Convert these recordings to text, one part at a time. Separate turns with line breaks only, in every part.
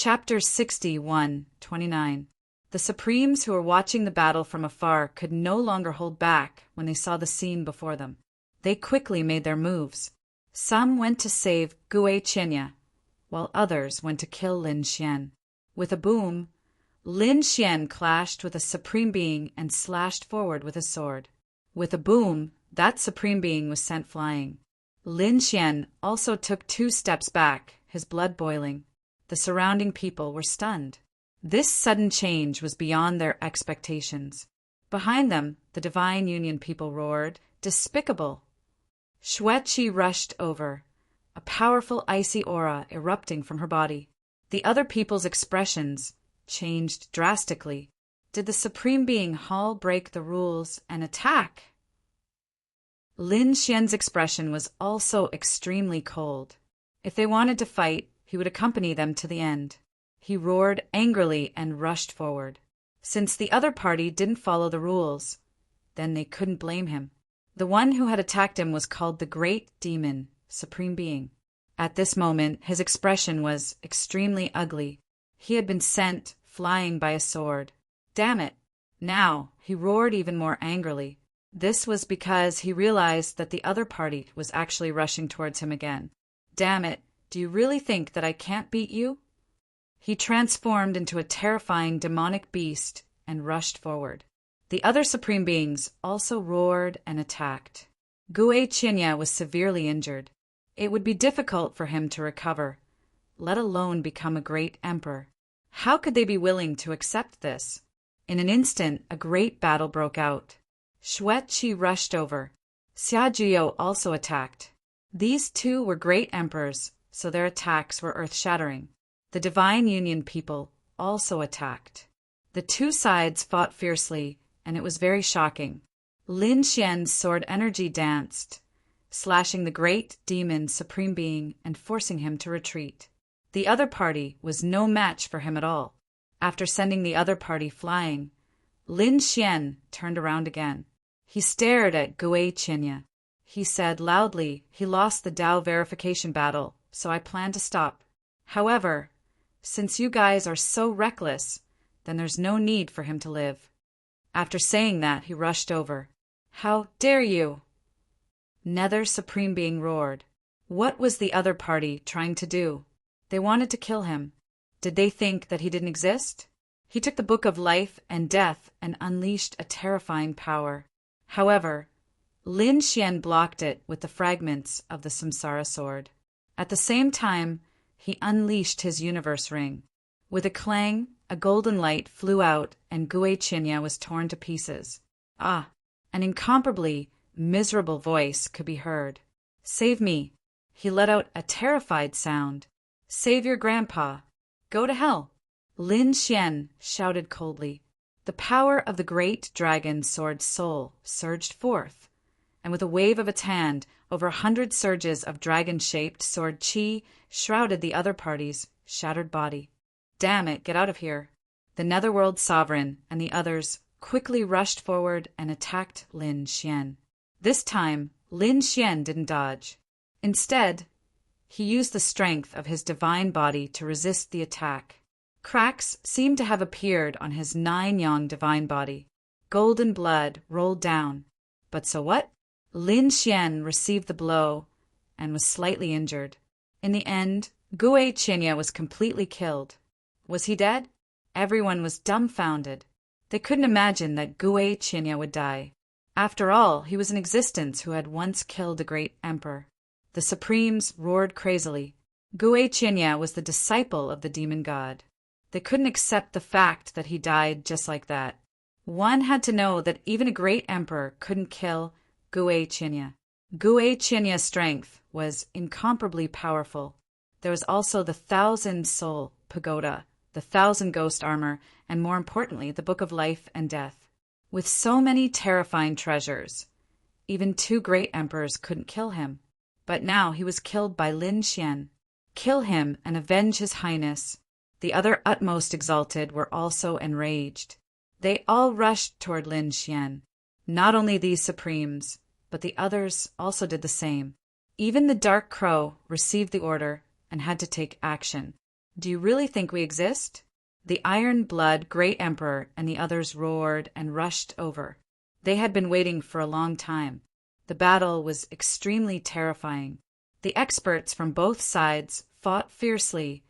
Chapter 61:29. The Supremes who were watching the battle from afar could no longer hold back when they saw the scene before them. They quickly made their moves. Some went to save Gue Qinya, while others went to kill Lin Xian. With a boom, Lin Xian clashed with a Supreme Being and slashed forward with a sword. With a boom, that Supreme Being was sent flying. Lin Xian also took 2 steps back, his blood boiling. The surrounding people were stunned. This sudden change was beyond their expectations. Behind them, the Divine Union people roared, "Despicable!" Xueqi rushed over, a powerful icy aura erupting from her body. The other people's expressions changed drastically. Did the Supreme Being Hall break the rules and attack? Lin Xian's expression was also extremely cold. If they wanted to fight, he would accompany them to the end. He roared angrily and rushed forward. Since the other party didn't follow the rules, then they couldn't blame him. The one who had attacked him was called the Great Demon, Supreme Being. At this moment, his expression was extremely ugly. He had been sent flying by a sword. Damn it! Now, he roared even more angrily. This was because he realized that the other party was actually rushing towards him again. Damn it! Do you really think that I can't beat you? He transformed into a terrifying demonic beast and rushed forward. The other Supreme Beings also roared and attacked. Gue Qinya was severely injured. It would be difficult for him to recover, let alone become a great emperor. How could they be willing to accept this? In an instant, a great battle broke out. Xueqi rushed over. Xiajiu also attacked. These 2 were great emperors, so their attacks were earth-shattering. The Divine Union people also attacked. The 2 sides fought fiercely, and it was very shocking. Lin Xian's sword energy danced, slashing the Great Demon Supreme Being and forcing him to retreat. The other party was no match for him at all. After sending the other party flying, Lin Xian turned around again. He stared at Gue Qinya. He said loudly, "He lost the Dao verification battle, so I plan to stop. However, since you guys are so reckless, then there's no need for him to live." After saying that, he rushed over. "How dare you!" Nether Supreme Being roared. What was the other party trying to do? They wanted to kill him. Did they think that he didn't exist? He took the Book of Life and Death and unleashed a terrifying power. However, Lin Xian blocked it with the fragments of the Samsara sword. At the same time, he unleashed his universe ring. With a clang, a golden light flew out and Gue Qinya was torn to pieces. Ah! An incomparably miserable voice could be heard. "Save me!" He let out a terrified sound. "Save your grandpa! Go to hell!" Lin Xian shouted coldly. The power of the great dragon sword soul surged forth, and with a wave of its hand, over 100 surges of dragon-shaped sword chi shrouded the other party's shattered body. Damn it, get out of here. The Netherworld Sovereign and the others quickly rushed forward and attacked Lin Xian. This time, Lin Xian didn't dodge. Instead, he used the strength of his divine body to resist the attack. Cracks seemed to have appeared on his 9-yang divine body. Golden blood rolled down. But so what? Lin Xian received the blow and was slightly injured. In the end, Gue Qinya was completely killed. Was he dead? Everyone was dumbfounded. They couldn't imagine that Gue Qinya would die. After all, he was in existence who had once killed a great emperor. The Supremes roared crazily. Gue Qinya was the disciple of the demon god. They couldn't accept the fact that he died just like that. One had to know that even a great emperor couldn't kill Gue Qinya. Gue Qinya's strength was incomparably powerful. There was also the 1,000-soul pagoda, the 1,000-ghost armor, and more importantly, the Book of Life and Death. With so many terrifying treasures, even 2 great emperors couldn't kill him. But now he was killed by Lin Xian. Kill him and avenge his highness. The other utmost exalted were also enraged. They all rushed toward Lin Xian. Not only these Supremes, but the others also did the same. Even the Dark Crow received the order and had to take action. Do you really think we exist? The iron-blood great emperor and the others roared and rushed over. They had been waiting for a long time. The battle was extremely terrifying. The experts from both sides fought fiercely.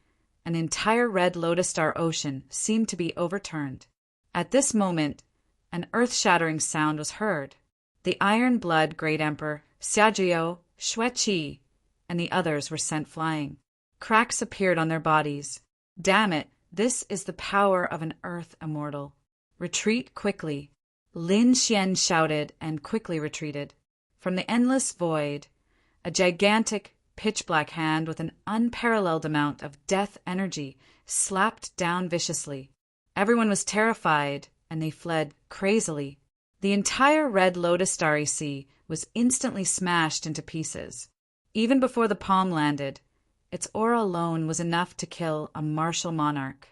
An entire red lotus star ocean seemed to be overturned. At this moment, an earth-shattering sound was heard. The iron-blood great emperor, Xiajiao, Xueqi, and the others were sent flying. Cracks appeared on their bodies. Damn it, this is the power of an earth immortal. Retreat quickly. Lin Xian shouted and quickly retreated. From the endless void, a gigantic, pitch-black hand with an unparalleled amount of death energy slapped down viciously. Everyone was terrified, and they fled crazily. The entire red lotus starry sea was instantly smashed into pieces. Even before the palm landed, its aura alone was enough to kill a martial monarch.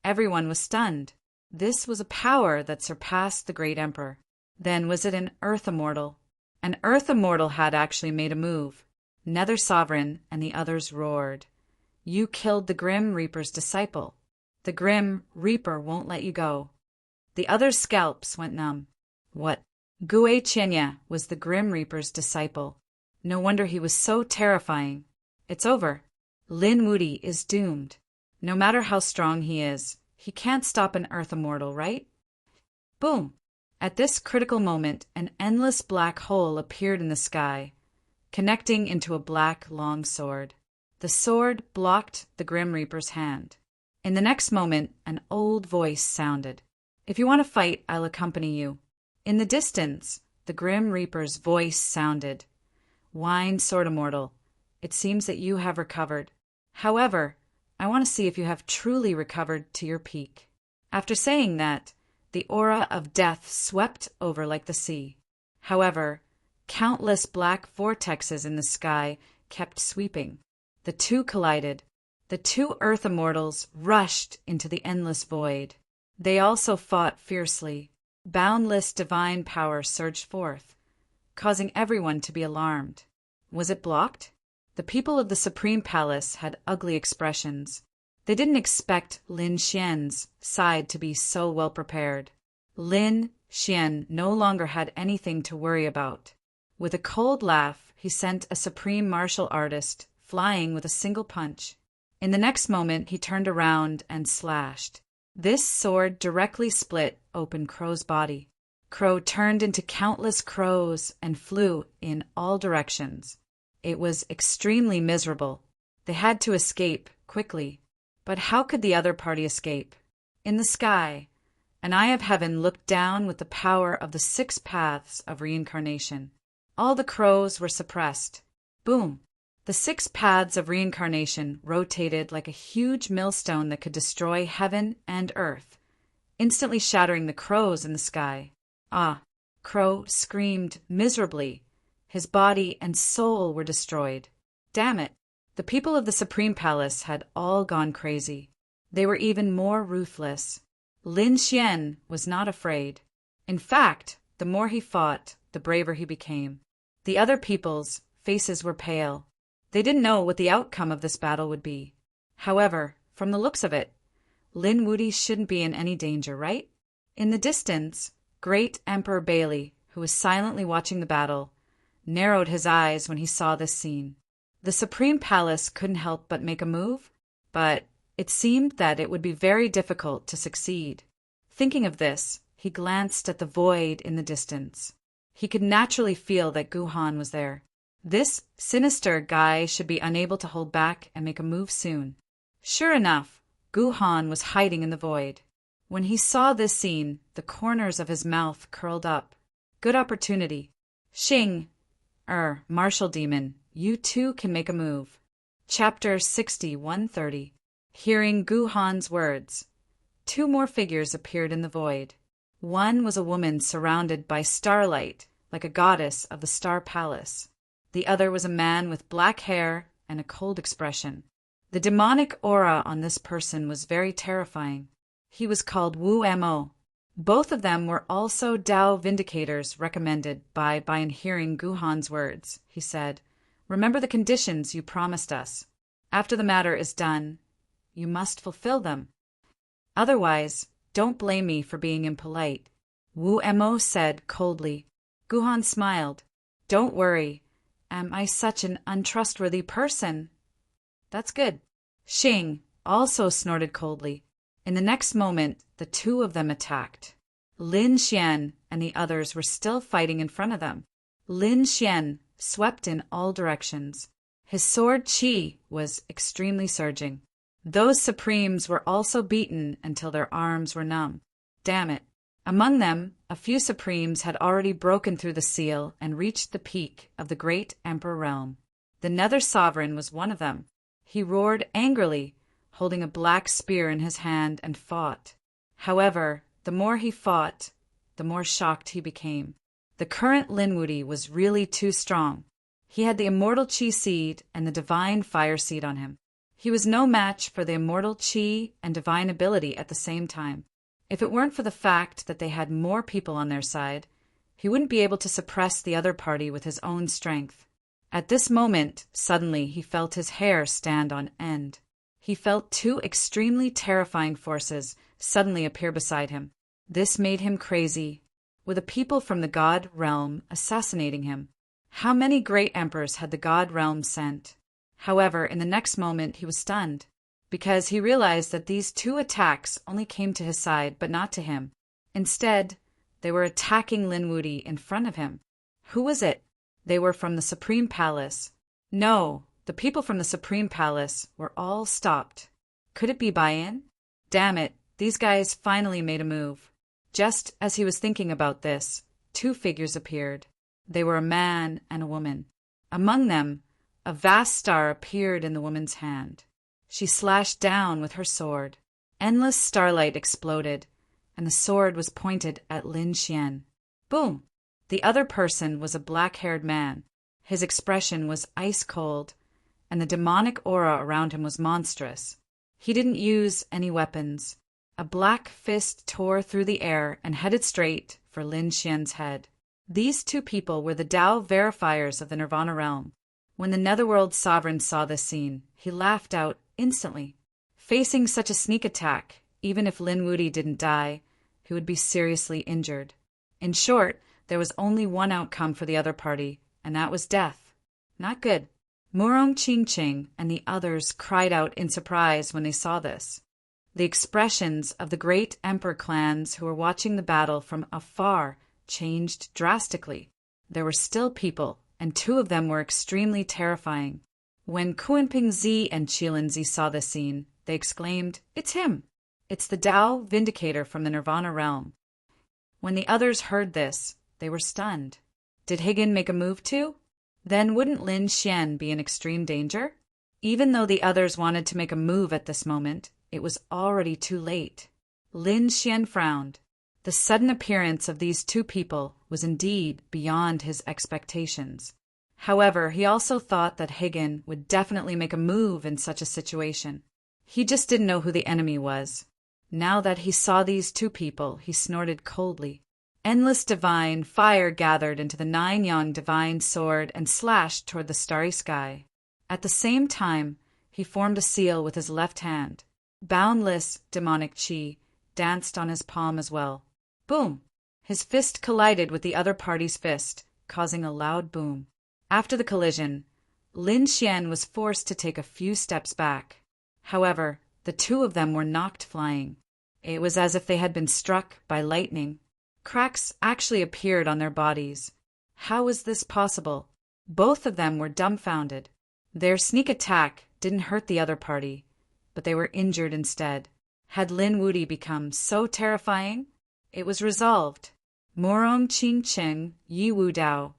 Everyone was stunned. This was a power that surpassed the great emperor. Then was it an earth immortal? An earth immortal had actually made a move. Nether Sovereign and the others roared. You killed the Grim Reaper's disciple. The Grim Reaper won't let you go. The others' scalps went numb. What? Gue Qianya was the Grim Reaper's disciple. No wonder he was so terrifying. It's over. Lin Wuti is doomed. No matter how strong he is, he can't stop an earth immortal, right? Boom! At this critical moment, an endless black hole appeared in the sky, connecting into a black long sword. The sword blocked the Grim Reaper's hand. In the next moment, an old voice sounded. If you want to fight, I'll accompany you. In the distance, the Grim Reaper's voice sounded. Wine Sword Immortal, it seems that you have recovered. However, I want to see if you have truly recovered to your peak. After saying that, the aura of death swept over like the sea. However, countless black vortexes in the sky kept sweeping. The two collided. The two earth immortals rushed into the endless void. They also fought fiercely. Boundless divine power surged forth, causing everyone to be alarmed. Was it blocked? The people of the Supreme Palace had ugly expressions. They didn't expect Lin Xian's side to be so well prepared. Lin Xian no longer had anything to worry about. With a cold laugh, he sent a supreme martial artist flying with a single punch. In the next moment, he turned around and slashed. This sword directly split open Crow's body. Crow turned into countless crows and flew in all directions. It was extremely miserable. They had to escape quickly. But how could the other party escape? In the sky, an eye of heaven looked down with the power of the 6 paths of reincarnation. All the crows were suppressed. Boom! The 6 paths of reincarnation rotated like a huge millstone that could destroy heaven and earth, instantly shattering the crows in the sky. Ah! Crow screamed miserably. His body and soul were destroyed. Damn it! The people of the Supreme Palace had all gone crazy. They were even more ruthless. Lin Xian was not afraid. In fact, the more he fought, the braver he became. The other people's faces were pale. They didn't know what the outcome of this battle would be. However, from the looks of it, Lin Wuti shouldn't be in any danger, right? In the distance, great Emperor Bailey, who was silently watching the battle, narrowed his eyes when he saw this scene. The Supreme Palace couldn't help but make a move, but it seemed that it would be very difficult to succeed. Thinking of this, he glanced at the void in the distance. He could naturally feel that Guhan was there. This sinister guy should be unable to hold back and make a move soon. Sure enough, Guhan was hiding in the void. When he saw this scene, the corners of his mouth curled up. Good opportunity. Xing, martial demon, you too can make a move. Chapter 60-130. Hearing Guhan's words, 2 more figures appeared in the void. One was a woman surrounded by starlight, like a goddess of the Star Palace. The other was a man with black hair and a cold expression. The demonic aura on this person was very terrifying. He was called Wu Mo. Both of them were also Dao Vindicators recommended by Bayan. Hearing Guhan's words, he said, "Remember the conditions you promised us. After the matter is done, you must fulfill them. Otherwise, don't blame me for being impolite, Wu Mo said coldly. Guhan smiled. Don't worry. Am I such an untrustworthy person? That's good. Xing also snorted coldly. In the next moment, the two of them attacked. Lin Xian and the others were still fighting in front of them. Lin Xian swept in all directions. His sword qi was extremely surging. Those Supremes were also beaten until their arms were numb. Damn it. Among them, a few Supremes had already broken through the seal and reached the peak of the great Emperor realm. The Nether Sovereign was one of them. He roared angrily, holding a black spear in his hand, and fought. However, the more he fought, the more shocked he became. The current Linwudi was really too strong. He had the Immortal Qi Seed and the Divine Fire Seed on him. He was no match for the Immortal Qi and Divine Ability at the same time. If it weren't for the fact that they had more people on their side, he wouldn't be able to suppress the other party with his own strength. At this moment, suddenly he felt his hair stand on end. He felt two extremely terrifying forces suddenly appear beside him. This made him crazy. Were the people from the God realm assassinating him? How many great emperors had the God realm sent? However, in the next moment he was stunned, because he realized that these two attacks only came to his side, but not to him. Instead, they were attacking Linwudi in front of him. Who was it? They were from the Supreme Palace. No, the people from the Supreme Palace were all stopped. Could it be Bayan? Damn it, these guys finally made a move. Just as he was thinking about this, two figures appeared. They were a man and a woman. Among them, a vast star appeared in the woman's hand. She slashed down with her sword. Endless starlight exploded, and the sword was pointed at Lin Xian. Boom! The other person was a black-haired man. His expression was ice-cold, and the demonic aura around him was monstrous. He didn't use any weapons. A black fist tore through the air and headed straight for Lin Xian's head. These two people were the Tao verifiers of the Nirvana realm. When the Netherworld Sovereign saw this scene, he laughed out instantly. Facing such a sneak attack, even if Linwudi didn't die, he would be seriously injured. In short, there was only one outcome for the other party, and that was death. Not good. Murong Qingqing and the others cried out in surprise when they saw this. The expressions of the great emperor clans who were watching the battle from afar changed drastically. There were still people, and two of them were extremely terrifying. When Kuanpingzi and Qilinzi saw this scene, they exclaimed, "It's him! It's the Tao Vindicator from the Nirvana realm." When the others heard this, they were stunned. Did Higan make a move too? Then wouldn't Lin Xian be in extreme danger? Even though the others wanted to make a move at this moment, it was already too late. Lin Xian frowned. The sudden appearance of these two people was indeed beyond his expectations. However, he also thought that Higan would definitely make a move in such a situation. He just didn't know who the enemy was. Now that he saw these two people, he snorted coldly. Endless divine fire gathered into the 9-yang divine sword and slashed toward the starry sky. At the same time, he formed a seal with his left hand. Boundless demonic qi danced on his palm as well. Boom! His fist collided with the other party's fist, causing a loud boom. After the collision, Lin Xian was forced to take a few steps back. However, the two of them were knocked flying. It was as if they had been struck by lightning. Cracks actually appeared on their bodies. How was this possible? Both of them were dumbfounded. Their sneak attack didn't hurt the other party, but they were injured instead. Had Linwudi become so terrifying? It was resolved. Murong Qingqing, Yi Wu Dao,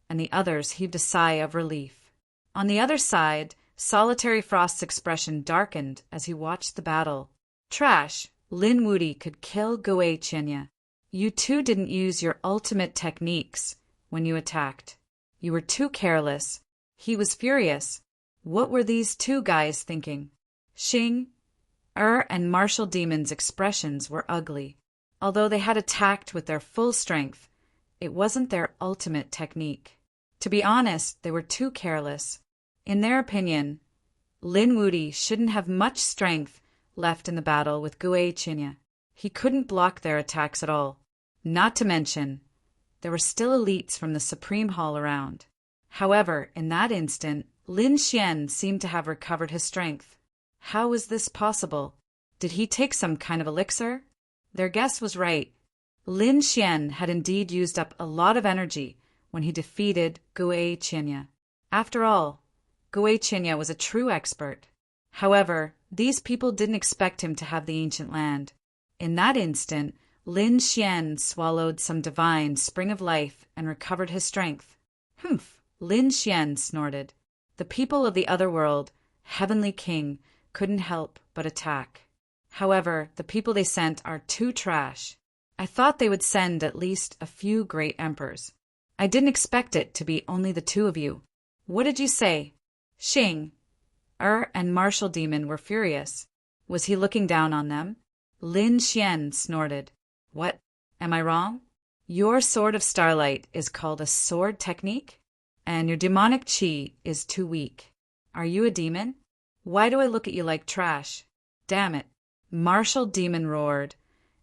and the others heaved a sigh of relief. On the other side, Solitary Frost's expression darkened as he watched the battle. Trash! Linwudi could kill Gui Qinya. You two didn't use your ultimate techniques when you attacked. You were too careless. He was furious. What were these two guys thinking? Xing, and Martial Demon's expressions were ugly. Although they had attacked with their full strength, it wasn't their ultimate technique. To be honest, they were too careless. In their opinion, Linwudi shouldn't have much strength left in the battle with Gui Chinya. He couldn't block their attacks at all. Not to mention, there were still elites from the Supreme Hall around. However, in that instant, Lin Xian seemed to have recovered his strength. How was this possible? Did he take some kind of elixir? Their guess was right. Lin Xian had indeed used up a lot of energy when he defeated Gui Chinya. After all, Gui Chinya was a true expert. However, these people didn't expect him to have the ancient land. In that instant, Lin Xian swallowed some divine spring of life and recovered his strength. Humph! Lin Xian snorted. The people of the other world, Heavenly King, couldn't help but attack. However, the people they sent are too trash. I thought they would send at least a few great emperors. I didn't expect it to be only the two of you. What did you say? Xing, and Martial Demon were furious. Was he looking down on them? Lin Xian snorted. What? Am I wrong? Your Sword of Starlight is called a sword technique? And your demonic chi is too weak. Are you a demon? Why do I look at you like trash? Damn it. Martial Demon roared,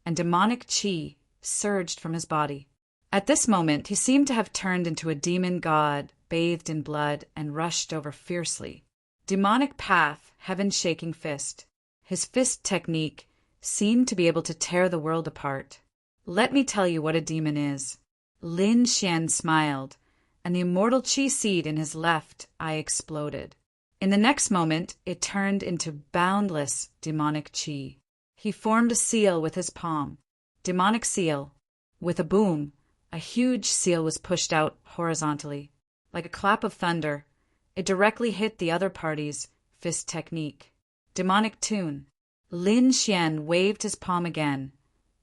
and demonic chi surged from his body. At this moment, he seemed to have turned into a demon god, bathed in blood, and rushed over fiercely. Demonic path, heaven-shaking fist. His fist technique seemed to be able to tear the world apart. Let me tell you what a demon is. Lin Xian smiled, and the immortal chi seed in his left eye exploded. In the next moment, it turned into boundless demonic chi. He formed a seal with his palm. Demonic seal. With a boom, a huge seal was pushed out horizontally. Like a clap of thunder, it directly hit the other party's fist technique. Demonic tune. Lin Xian waved his palm again,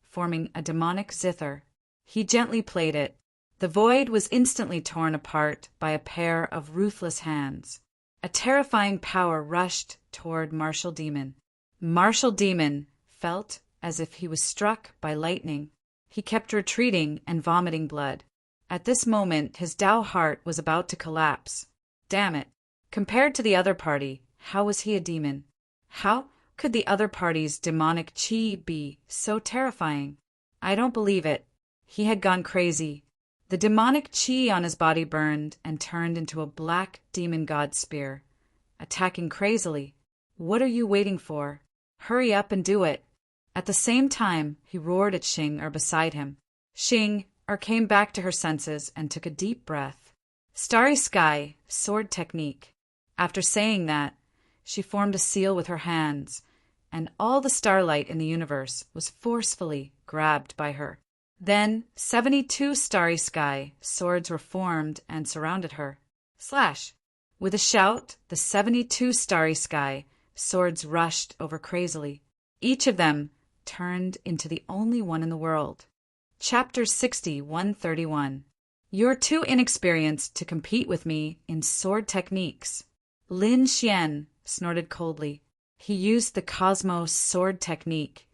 forming a demonic zither. He gently played it. The void was instantly torn apart by a pair of ruthless hands. A terrifying power rushed toward Martial Demon. Martial Demon felt as if he was struck by lightning. He kept retreating and vomiting blood. At this moment, his Tao heart was about to collapse. Damn it. Compared to the other party, how was he a demon? How could the other party's demonic chi be so terrifying? I don't believe it. He had gone crazy. The demonic chi on his body burned and turned into a black demon god spear, attacking crazily. What are you waiting for? Hurry up and do it. At the same time, he roared at Xing beside him. Xing came back to her senses and took a deep breath. Starry sky, sword technique. After saying that, she formed a seal with her hands, and all the starlight in the universe was forcefully grabbed by her. Then 72 starry sky swords were formed and surrounded her. Slash! With a shout, the 72 starry sky swords rushed over crazily. Each of them turned into the only one in the world. Chapter 60-131. You're too inexperienced to compete with me in sword techniques. Lin Xian snorted coldly. He used the Cosmos sword technique,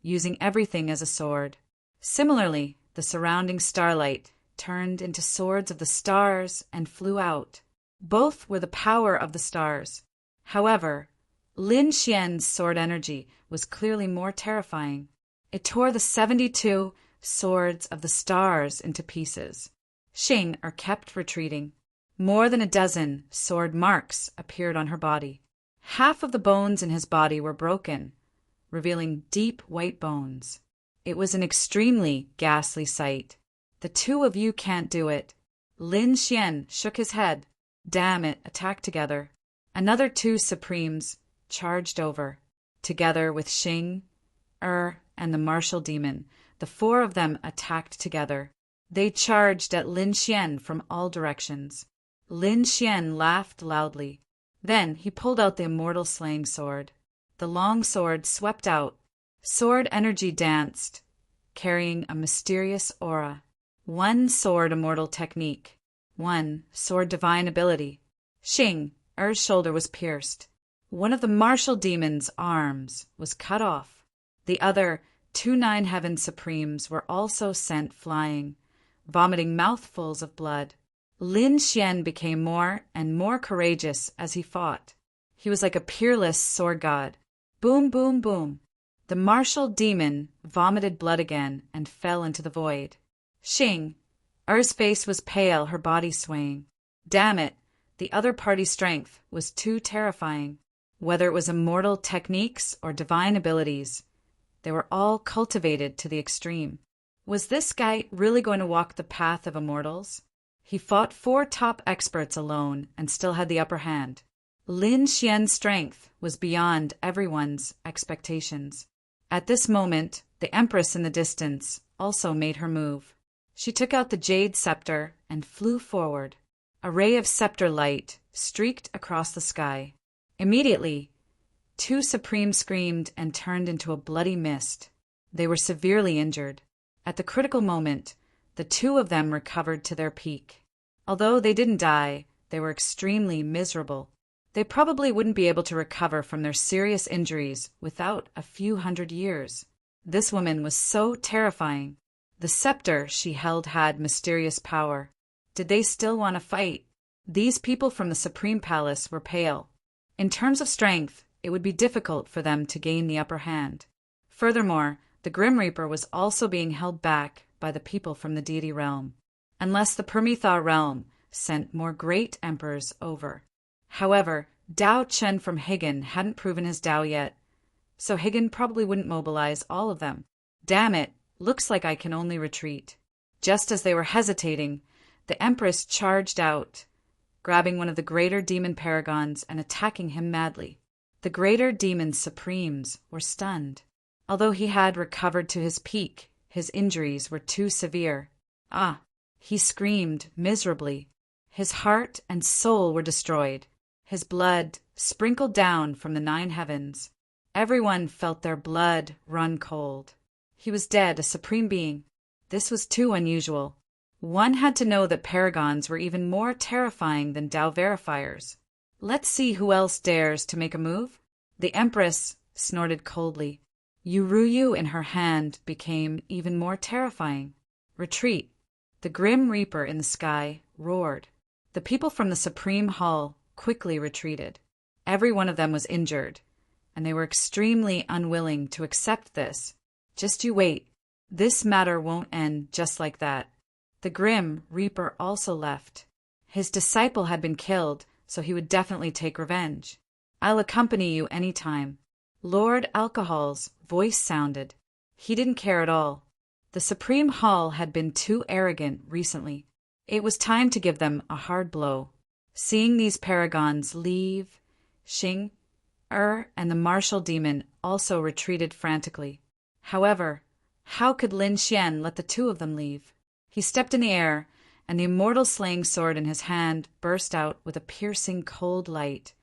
using everything as a sword. Similarly, the surrounding starlight turned into swords of the stars and flew out. Both were the power of the stars. However, Lin Xian's sword energy was clearly more terrifying. It tore the 72 swords of the stars into pieces. Xing kept retreating. More than a dozen sword marks appeared on her body. Half of the bones in his body were broken, revealing deep white bones. It was an extremely ghastly sight. The two of you can't do it. Lin Xian shook his head. Damn it, attack together. Another two Supremes charged over. Together with Xing, and the Martial Demon, the four of them attacked together. They charged at Lin Xian from all directions. Lin Xian laughed loudly. Then he pulled out the immortal slaying sword. The long sword swept out. Sword energy danced, carrying a mysterious aura. One sword immortal technique. One sword divine ability. Xing's shoulder was pierced. One of the Martial Demon's arms was cut off. The other 2 Nine Heaven Supremes were also sent flying, vomiting mouthfuls of blood. Lin Xian became more and more courageous as he fought. He was like a peerless sword god. Boom, boom, boom. The martial demon vomited blood again and fell into the void. Xing. Er's face was pale, her body swaying. Damn it, the other party's strength was too terrifying. Whether it was immortal techniques or divine abilities, they were all cultivated to the extreme. Was this guy really going to walk the path of immortals? He fought 4 top experts alone and still had the upper hand. Lin Xian's strength was beyond everyone's expectations. At this moment, the Empress in the distance also made her move. She took out the jade scepter and flew forward. A ray of scepter light streaked across the sky. Immediately, 2 Supremes screamed and turned into a bloody mist. They were severely injured. At the critical moment, the 2 of them recovered to their peak. Although they didn't die, they were extremely miserable. They probably wouldn't be able to recover from their serious injuries without a few hundred years. This woman was so terrifying. The scepter she held had mysterious power. Did they still want to fight? These people from the Supreme Palace were pale. In terms of strength, it would be difficult for them to gain the upper hand. Furthermore, the Grim Reaper was also being held back by the people from the Deity realm, unless the Permetha realm sent more great emperors over. However, Dao Chen from Higan hadn't proven his Dao yet, so Higan probably wouldn't mobilize all of them. Damn it, looks like I can only retreat. Just as they were hesitating, the Empress charged out, grabbing one of the greater demon paragons and attacking him madly. The greater demon supremes were stunned. Although he had recovered to his peak, his injuries were too severe. Ah! He screamed miserably. His heart and soul were destroyed. His blood sprinkled down from the 9 heavens. Everyone felt their blood run cold. He was dead, a supreme being. This was too unusual. One had to know that paragons were even more terrifying than Dao verifiers. Let's see who else dares to make a move. The Empress snorted coldly. Yuruyu in her hand became even more terrifying. Retreat. The Grim Reaper in the sky roared. The people from the Supreme Hall quickly retreated. Every one of them was injured, and they were extremely unwilling to accept this. Just you wait. This matter won't end just like that. The Grim Reaper also left. His disciple had been killed, so he would definitely take revenge. I'll accompany you any time. Lord Alcohol's voice sounded. He didn't care at all. The Supreme Hall had been too arrogant recently. It was time to give them a hard blow. Seeing these paragons leave, Xing, and the martial demon also retreated frantically. However, how could Lin Xian let the 2 of them leave? He stepped in the air, and the immortal slaying sword in his hand burst out with a piercing cold light,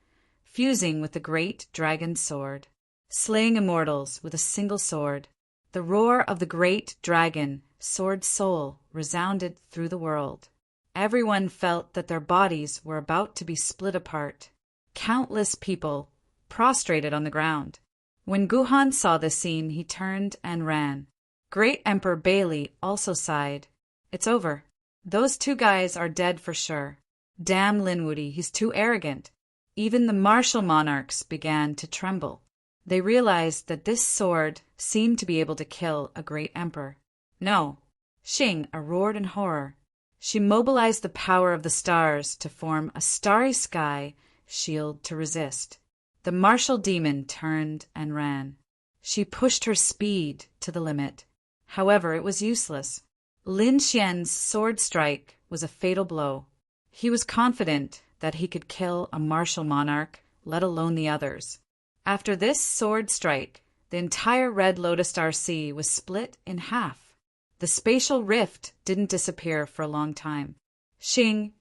fusing with the great dragon's sword. Slaying immortals with a single sword. The roar of the great dragon, sword soul, resounded through the world. Everyone felt that their bodies were about to be split apart. Countless people prostrated on the ground. When Guhan saw this scene, he turned and ran. Great Emperor Bailey also sighed. It's over. Those 2 guys are dead for sure. Damn Linwoody, he's too arrogant. Even the martial monarchs began to tremble. They realized that this sword seemed to be able to kill a great emperor. No. Xing roared in horror. She mobilized the power of the stars to form a starry sky shield to resist. The martial demon turned and ran. She pushed her speed to the limit. However, it was useless. Lin Xian's sword strike was a fatal blow. He was confident that he could kill a martial monarch, let alone the others. After this sword strike, the entire Red Lotus Star Sea was split in half. The spatial rift didn't disappear for a long time. Xing,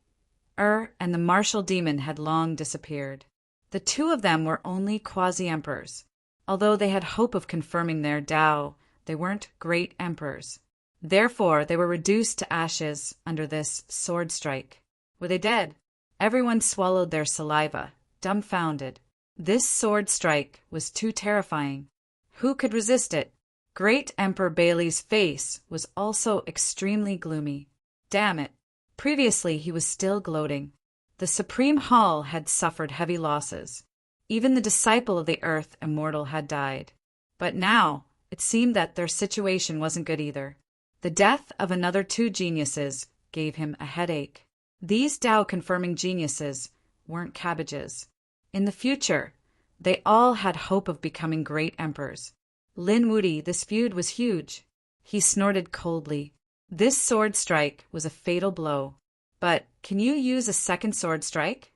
and the martial demon had long disappeared. The 2 of them were only quasi-emperors. Although they had hope of confirming their Dao, they weren't great emperors. Therefore, they were reduced to ashes under this sword strike. Were they dead? Everyone swallowed their saliva, dumbfounded. This sword strike was too terrifying. Who could resist it? Great Emperor Bailey's face was also extremely gloomy. Damn it. Previously he was still gloating. The Supreme Hall had suffered heavy losses. Even the disciple of the Earth Immortal had died. But now, it seemed that their situation wasn't good either. The death of another two geniuses gave him a headache. These Tao-confirming geniuses weren't cabbages. In the future, they all had hope of becoming great emperors. Lin Wuti, this feud was huge. He snorted coldly. This sword strike was a fatal blow. But can you use a second sword strike?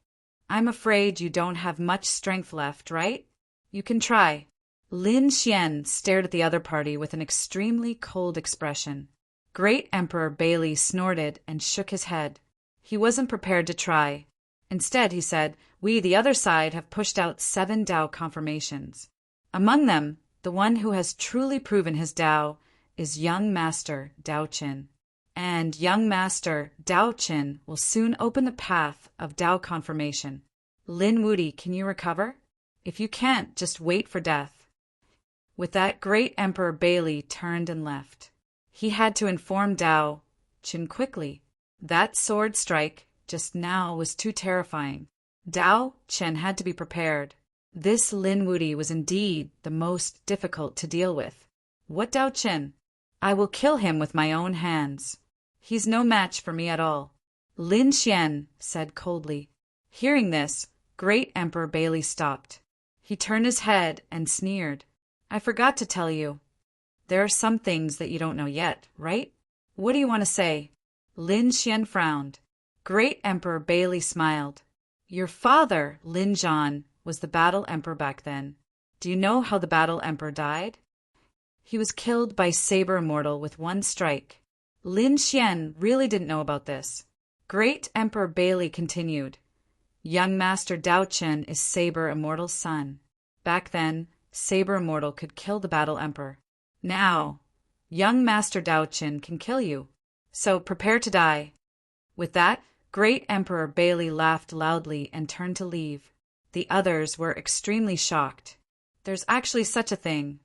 I'm afraid you don't have much strength left, right? You can try. Lin Xian stared at the other party with an extremely cold expression. Great Emperor Bailey snorted and shook his head. He wasn't prepared to try. Instead, he said, "We, the other side, have pushed out 7 Tao confirmations. Among them, the one who has truly proven his Tao is young Master Tao Qin. And young Master Tao Qin will soon open the path of Tao confirmation. Lin Wuti, can you recover? If you can't, just wait for death." With that, Great Emperor Bailey turned and left. He had to inform Tao Qin quickly. That sword strike just now was too terrifying. Tao Qin had to be prepared. This Lin Wuti was indeed the most difficult to deal with. What Tao Qin? I will kill him with my own hands. He's no match for me at all, Lin Xian said coldly. Hearing this, Great Emperor Bailey stopped. He turned his head and sneered. I forgot to tell you. There are some things that you don't know yet, right? What do you want to say? Lin Xian frowned. Great Emperor Bailey smiled. Your father, Lin Zhan, was the Battle Emperor back then. Do you know how the Battle Emperor died? He was killed by Saber Immortal with one strike. Lin Xian really didn't know about this. Great Emperor Bailey continued. Young Master Tao Qin is Saber Immortal's son. Back then, Saber Immortal could kill the Battle Emperor. Now, young Master Tao Qin can kill you. So prepare to die. With that, Great Emperor Bailey laughed loudly and turned to leave. The others were extremely shocked. There's actually such a thing.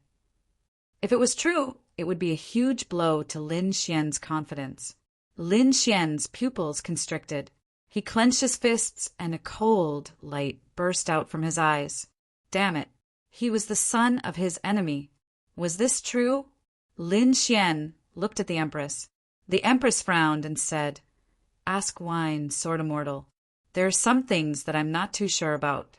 If it was true, it would be a huge blow to Lin Xian's confidence. Lin Xian's pupils constricted. He clenched his fists and a cold light burst out from his eyes. Damn it. He was the son of his enemy. Was this true? Lin Xian looked at the Empress. The Empress frowned and said, Ask Wine, Sword Immortal. There are some things that I'm not too sure about.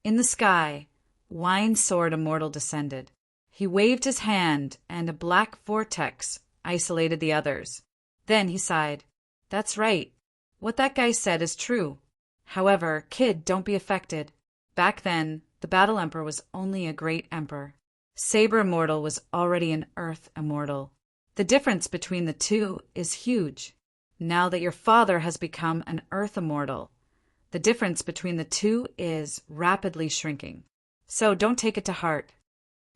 In the sky, Wine Sword Immortal descended. He waved his hand and a black vortex isolated the others. Then he sighed. That's right. What that guy said is true. However, kid, don't be affected. Back then, the Battle Emperor was only a great emperor. Saber Immortal was already an Earth Immortal. The difference between the two is huge. Now that your father has become an Earth Immortal, the difference between the two is rapidly shrinking. So don't take it to heart.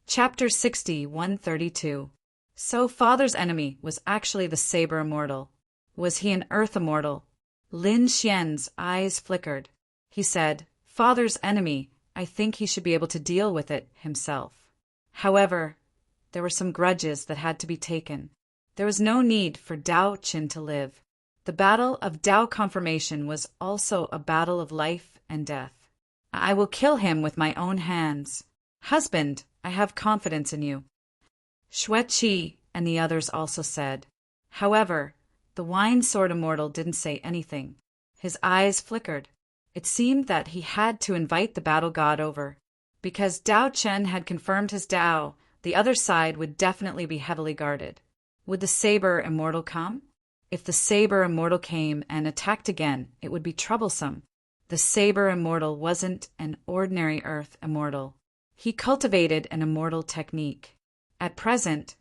Chapter 60, 132. So father's enemy was actually the Saber Immortal. Was he an Earth Immortal? Lin Xian's eyes flickered. He said, Father's enemy, I think he should be able to deal with it himself. However, there were some grudges that had to be taken. There was no need for Tao Qin to live. The battle of Tao confirmation was also a battle of life and death. I will kill him with my own hands. Husband, I have confidence in you. Xue Qi and the others also said. However, the Wine Sword Immortal didn't say anything. His eyes flickered. It seemed that he had to invite the battle god over. Because Tao Qin had confirmed his Tao, the other side would definitely be heavily guarded. Would the Saber Immortal come? If the Saber Immortal came and attacked again, it would be troublesome. The Saber Immortal wasn't an ordinary Earth Immortal. He cultivated an immortal technique. At present,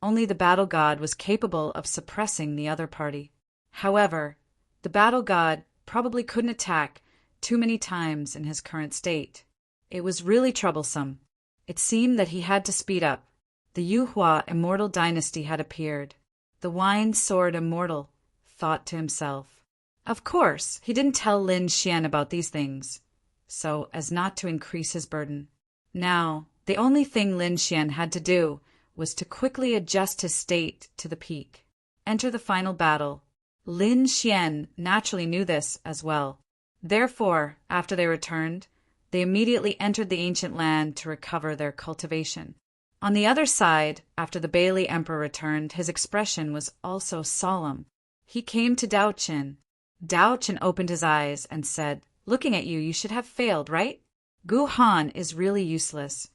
only the battle god was capable of suppressing the other party. However, the battle god probably couldn't attack too many times in his current state. It was really troublesome. It seemed that he had to speed up. The Yuhua Immortal Dynasty had appeared. The Wine Sword Immortal thought to himself. Of course, he didn't tell Lin Xian about these things, so as not to increase his burden. Now, the only thing Lin Xian had to do was to quickly adjust his state to the peak. Enter the final battle. Lin Xian naturally knew this as well. Therefore, after they returned, They immediately entered the ancient land to recover their cultivation. On the other side, after the Bailey Emperor returned, his expression was also solemn. He came to Dao Qin. Dao Qin opened his eyes and said, "Looking at you, you should have failed, right? Gu Han is really useless."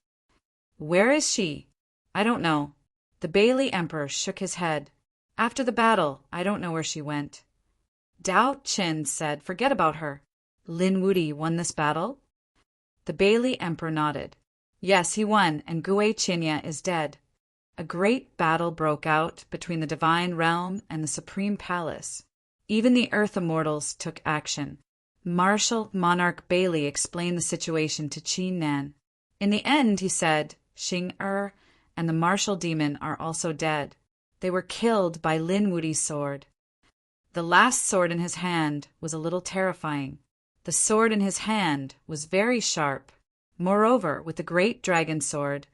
"Where is she?" "I don't know." The Bailey Emperor shook his head. "After the battle, I don't know where she went." Dao Qin said, "Forget about her." "Lin Wuti won this battle?" The Bailey Emperor nodded. "Yes, he won, and Gue Qinya is dead." A great battle broke out between the Divine Realm and the Supreme Palace. Even the Earth Immortals took action. Martial Monarch Bailey explained the situation to Qin Nan. In the end, he said, Xing and the Martial Demon are also dead. They were killed by Lin Wuti's sword. The last sword in his hand was a little terrifying. The sword in his hand was very sharp. Moreover, with the great dragon sword,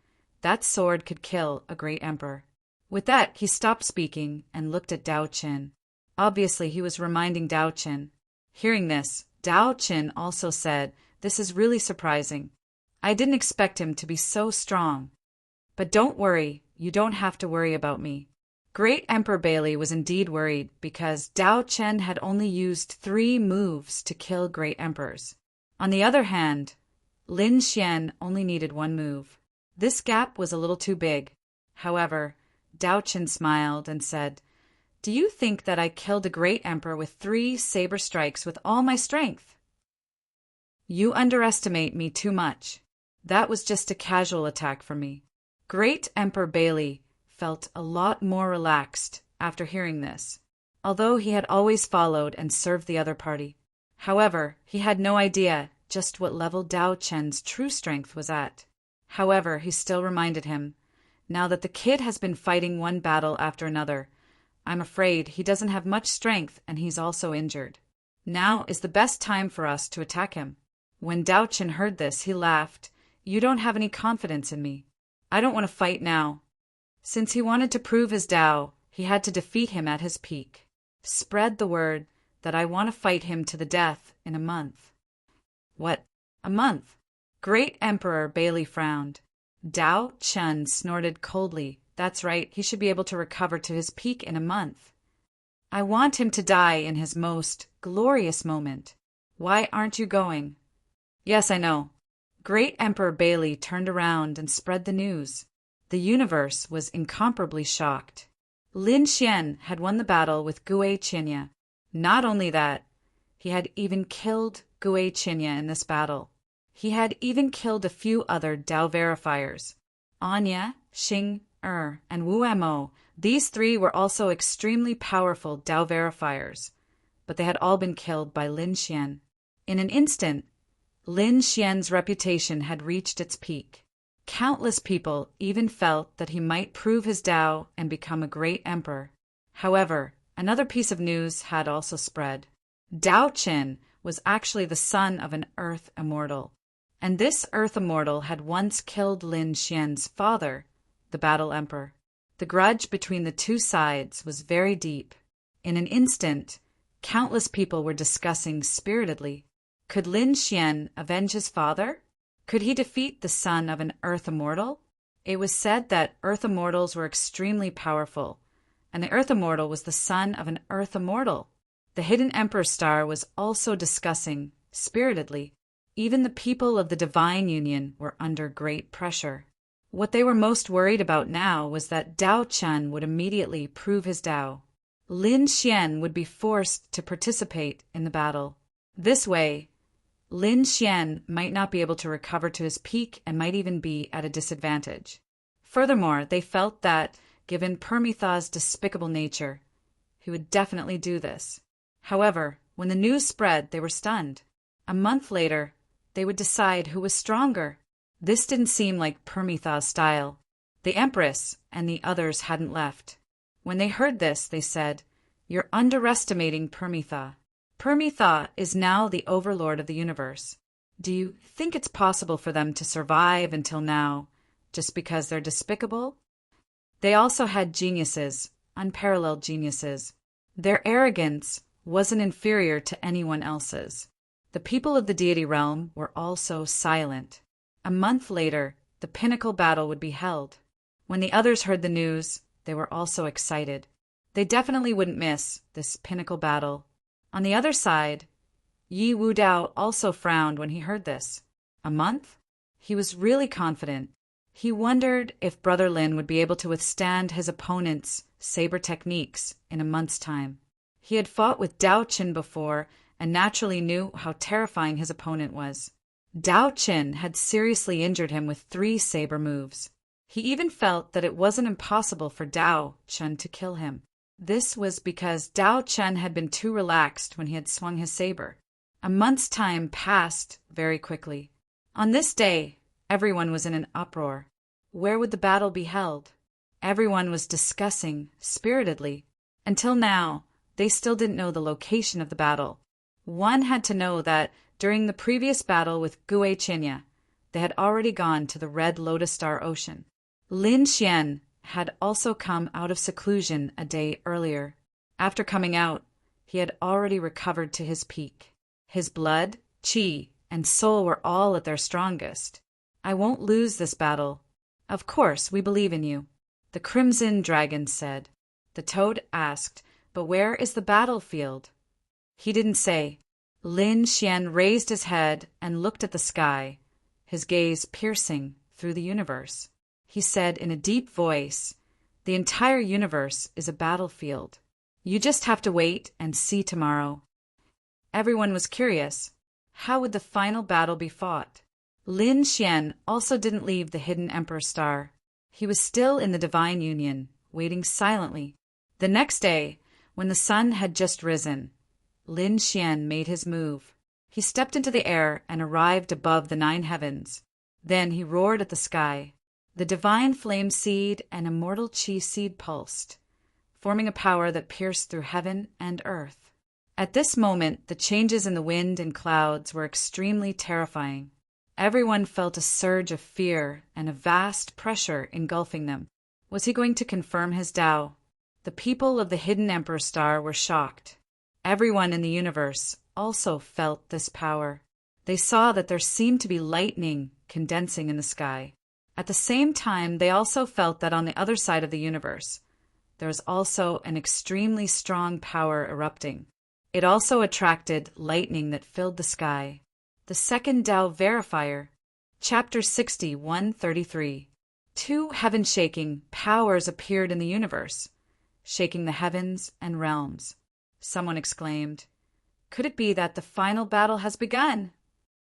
that sword could kill a great emperor. With that, he stopped speaking and looked at Dao Qin. Obviously, he was reminding Dao Qin. Hearing this, Dao Qin also said, "This is really surprising. I didn't expect him to be so strong. But don't worry, you don't have to worry about me." Great Emperor Bailey was indeed worried because Dao Qin had only used 3 moves to kill great emperors. On the other hand, Lin Xian only needed 1 move. This gap was a little too big. However, Dao Qin smiled and said, "Do you think that I killed a great emperor with 3 saber strikes with all my strength? You underestimate me too much. That was just a casual attack from me." Great Emperor Bailey felt a lot more relaxed after hearing this, although he had always followed and served the other party. However, he had no idea just what level Dao Qin's true strength was at. However, he still reminded him, "Now that the kid has been fighting one battle after another, I'm afraid he doesn't have much strength and he's also injured. Now is the best time for us to attack him." When Dao Qin heard this, he laughed. "You don't have any confidence in me. I don't want to fight now." Since he wanted to prove his Dao, he had to defeat him at his peak. "Spread the word that I want to fight him to the death in a month." "What? A month?" Great Emperor Bailey frowned. Dao Qin snorted coldly. "That's right, he should be able to recover to his peak in a month. I want him to die in his most glorious moment. Why aren't you going?" "Yes, I know." Great Emperor Bailey turned around and spread the news. The universe was incomparably shocked. Lin Xian had won the battle with Gue Qinya. Not only that, he had even killed Gue Qinya in this battle. He had even killed a few other Dao verifiers. Anya, Xing and Wu Mo. These 3 were also extremely powerful Dao verifiers, but they had all been killed by Lin Xian. In an instant, Lin Xian's reputation had reached its peak. Countless people even felt that he might prove his Dao and become a great emperor. However, another piece of news had also spread. Dao Qin was actually the son of an Earth Immortal, and this Earth Immortal had once killed Lin Xian's father, the Battle Emperor. The grudge between the 2 sides was very deep. In an instant, countless people were discussing spiritedly, could Lin Xian avenge his father? Could he defeat the son of an Earth Immortal? It was said that Earth Immortals were extremely powerful, and the Earth Immortal was the son of an Earth Immortal. The Hidden Emperor Star was also discussing, spiritedly. Even the people of the Divine Union were under great pressure. What they were most worried about now was that Dao Qin would immediately prove his Dao. Lin Xian would be forced to participate in the battle. This way, Lin Xian might not be able to recover to his peak and might even be at a disadvantage. Furthermore, they felt that, given Permitha's despicable nature, he would definitely do this. However, when the news spread, they were stunned. A month later, they would decide who was stronger. This didn't seem like Permitha's style. The Empress and the others hadn't left. When they heard this, they said, "You're underestimating Permitha. Permitha is now the overlord of the universe. Do you think it's possible for them to survive until now, just because they're despicable?" They also had geniuses, unparalleled geniuses. Their arrogance wasn't inferior to anyone else's. The people of the deity realm were also silent. A month later, the pinnacle battle would be held. When the others heard the news, they were also excited. They definitely wouldn't miss this pinnacle battle. On the other side, Yi Wudao also frowned when he heard this. A month? He was really confident. He wondered if Brother Lin would be able to withstand his opponent's saber techniques in a month's time. He had fought with Dao Qin before and naturally knew how terrifying his opponent was. Dao Qin had seriously injured him with 3 saber moves. He even felt that it wasn't impossible for Dao Qin to kill him. This was because Dao Qin had been too relaxed when he had swung his saber. A month's time passed very quickly. On this day, everyone was in an uproar. Where would the battle be held? Everyone was discussing spiritedly. Until now, they still didn't know the location of the battle. One had to know that during the previous battle with Gue Qinya, they had already gone to the Red Lotus Star Ocean. Lin Xian had also come out of seclusion a day earlier. After coming out, he had already recovered to his peak. His blood, qi, and soul were all at their strongest. I won't lose this battle. Of course, we believe in you, the Crimson Dragon said. The Toad asked, but where is the battlefield? He didn't say. Lin Xian raised his head and looked at the sky, his gaze piercing through the universe. He said in a deep voice, the entire universe is a battlefield. You just have to wait and see tomorrow. Everyone was curious. How would the final battle be fought? Lin Xian also didn't leave the hidden Emperor Star. He was still in the Divine Union, waiting silently. The next day, when the sun had just risen, Lin Xian made his move. He stepped into the air and arrived above the 9 heavens. Then he roared at the sky. The divine flame seed and immortal qi seed pulsed, forming a power that pierced through heaven and earth. At this moment, the changes in the wind and clouds were extremely terrifying. Everyone felt a surge of fear and a vast pressure engulfing them. Was he going to confirm his Tao? The people of the hidden Emperor Star were shocked. Everyone in the universe also felt this power. They saw that there seemed to be lightning condensing in the sky. At the same time, they also felt that on the other side of the universe, there was also an extremely strong power erupting. It also attracted lightning that filled the sky. The Second Tao Verifier, Chapter 60, 133. 2 heaven-shaking powers appeared in the universe, shaking the heavens and realms. Someone exclaimed, "Could it be that the final battle has begun?"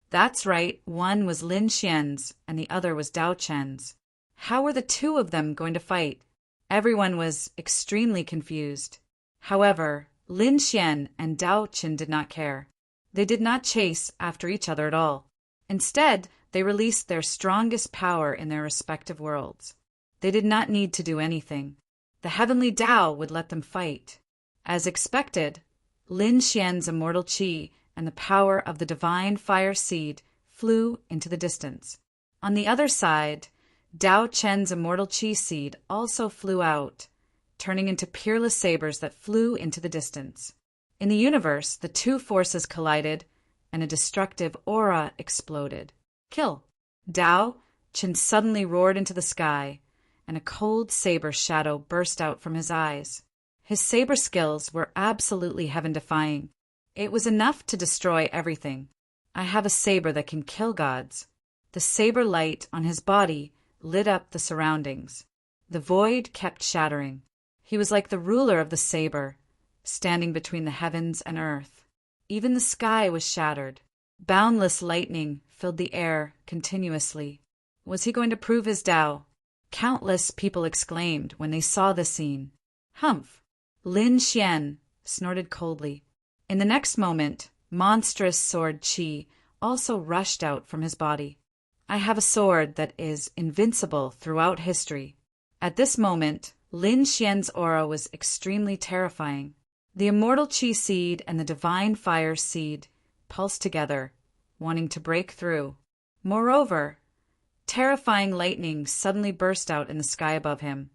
That's right, one was Lin Xian's and the other was Dao Chen's. How were the 2 of them going to fight? Everyone was extremely confused. However, Lin Xian and Dao Qin did not care. They did not chase after each other at all. Instead, they released their strongest power in their respective worlds. They did not need to do anything. The heavenly Tao would let them fight. As expected, Lin Xian's immortal qi and the power of the divine fire seed flew into the distance. On the other side, Dao Chen's immortal qi seed also flew out, turning into peerless sabers that flew into the distance. In the universe, the 2 forces collided, and a destructive aura exploded. Kill! Dao Chen suddenly roared into the sky, and a cold saber shadow burst out from his eyes. His saber skills were absolutely heaven-defying. It was enough to destroy everything. I have a saber that can kill gods. The saber light on his body lit up the surroundings. The void kept shattering. He was like the ruler of the saber, standing between the heavens and earth. Even the sky was shattered. Boundless lightning filled the air continuously. Was he going to prove his Tao? Countless people exclaimed when they saw the scene. Humph! Lin Xian snorted coldly. In the next moment, monstrous sword qi also rushed out from his body. I have a sword that is invincible throughout history. At this moment, Lin Xian's aura was extremely terrifying. The immortal qi seed and the divine fire seed pulsed together, wanting to break through. Moreover, terrifying lightning suddenly burst out in the sky above him,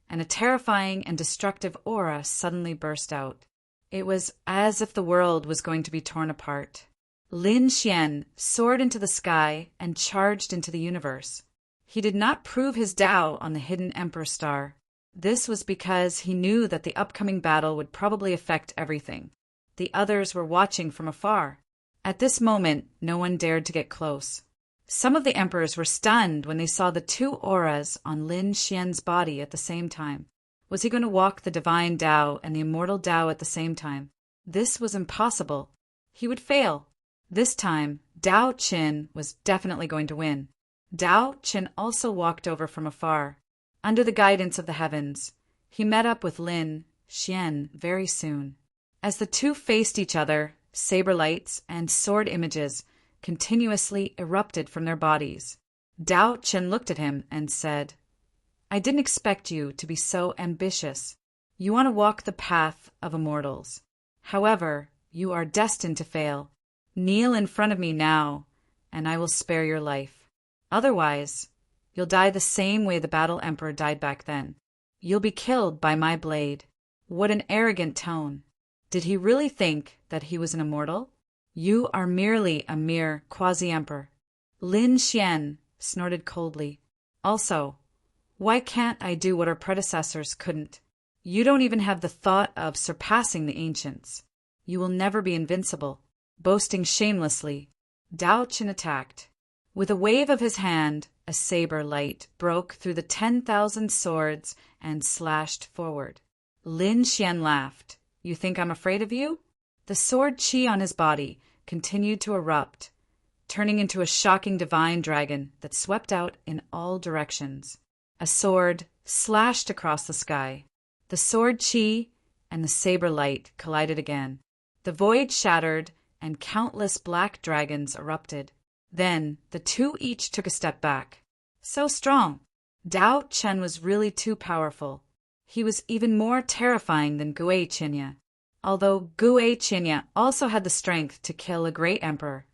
and a terrifying and destructive aura suddenly burst out. It was as if the world was going to be torn apart. Lin Xian soared into the sky and charged into the universe. He did not prove his Tao on the hidden Emperor star. This was because he knew that the upcoming battle would probably affect everything. The others were watching from afar. At this moment, no one dared to get close. Some of the emperors were stunned when they saw the two auras on Lin Xian's body at the same time. Was he going to walk the divine Tao and the immortal Tao at the same time? This was impossible. He would fail. This time, Dao Qin was definitely going to win. Dao Qin also walked over from afar. Under the guidance of the heavens, he met up with Lin Xian very soon. As the two faced each other, saber lights and sword images continuously erupted from their bodies. Dao Qin looked at him and said, "I didn't expect you to be so ambitious. You want to walk the path of immortals. However, you are destined to fail. Kneel in front of me now, and I will spare your life. Otherwise, you'll die the same way the Battle Emperor died back then. You'll be killed by my blade." What an arrogant tone. Did he really think that he was an immortal? You are merely a mere quasi-emperor. Lin Xian snorted coldly. Also, why can't I do what our predecessors couldn't? You don't even have the thought of surpassing the ancients. You will never be invincible. Boasting shamelessly, Dao Qin attacked. With a wave of his hand, a saber light broke through the 10,000 swords and slashed forward. Lin Xian laughed. "You think I'm afraid of you?" The sword chi on his body continued to erupt, turning into a shocking divine dragon that swept out in all directions. A sword slashed across the sky. The sword chi and the saber light collided again. The void shattered and countless black dragons erupted. Then the two each took a step back. So strong. Dao Chen was really too powerful. He was even more terrifying than Gue Qinya. Although Gue Qinya also had the strength to kill a great emperor,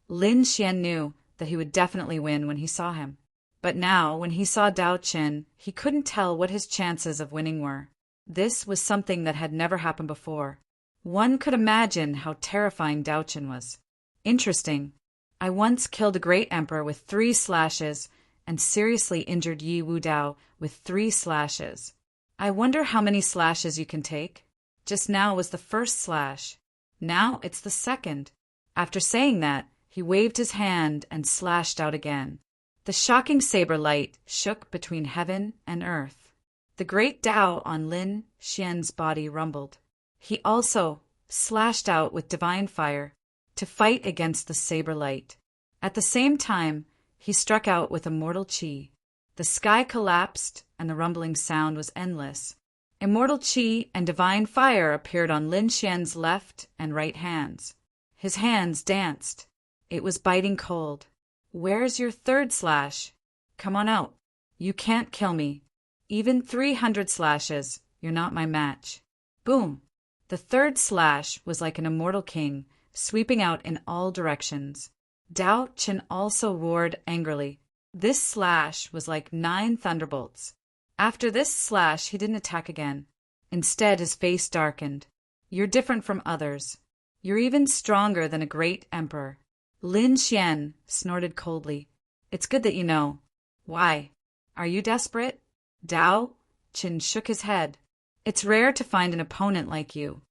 Lin Xian knew that he would definitely win when he saw him. But now, when he saw Dao Qin, he couldn't tell what his chances of winning were. This was something that had never happened before. One could imagine how terrifying Dao Qin was. Interesting. I once killed a great emperor with 3 slashes and seriously injured Yi Wu Dao with 3 slashes. I wonder how many slashes you can take. Just now was the first slash. Now it's the second. After saying that, he waved his hand and slashed out again. The shocking saber light shook between heaven and earth. The great Tao on Lin Xian's body rumbled. He also slashed out with divine fire to fight against the saber light. At the same time, he struck out with immortal chi. The sky collapsed and the rumbling sound was endless. Immortal chi and divine fire appeared on Lin Xian's left and right hands. His hands danced. It was biting cold. "Where's your third slash? Come on out. You can't kill me. Even 300 slashes, you're not my match." Boom! The third slash was like an immortal king, sweeping out in all directions. Dao Qin also roared angrily. This slash was like 9 thunderbolts. After this slash, he didn't attack again. Instead, his face darkened. "You're different from others. You're even stronger than a great emperor." Lin Xian snorted coldly. "It's good that you know." "Why? Are you desperate?" Dao Qin shook his head. "It's rare to find an opponent like you.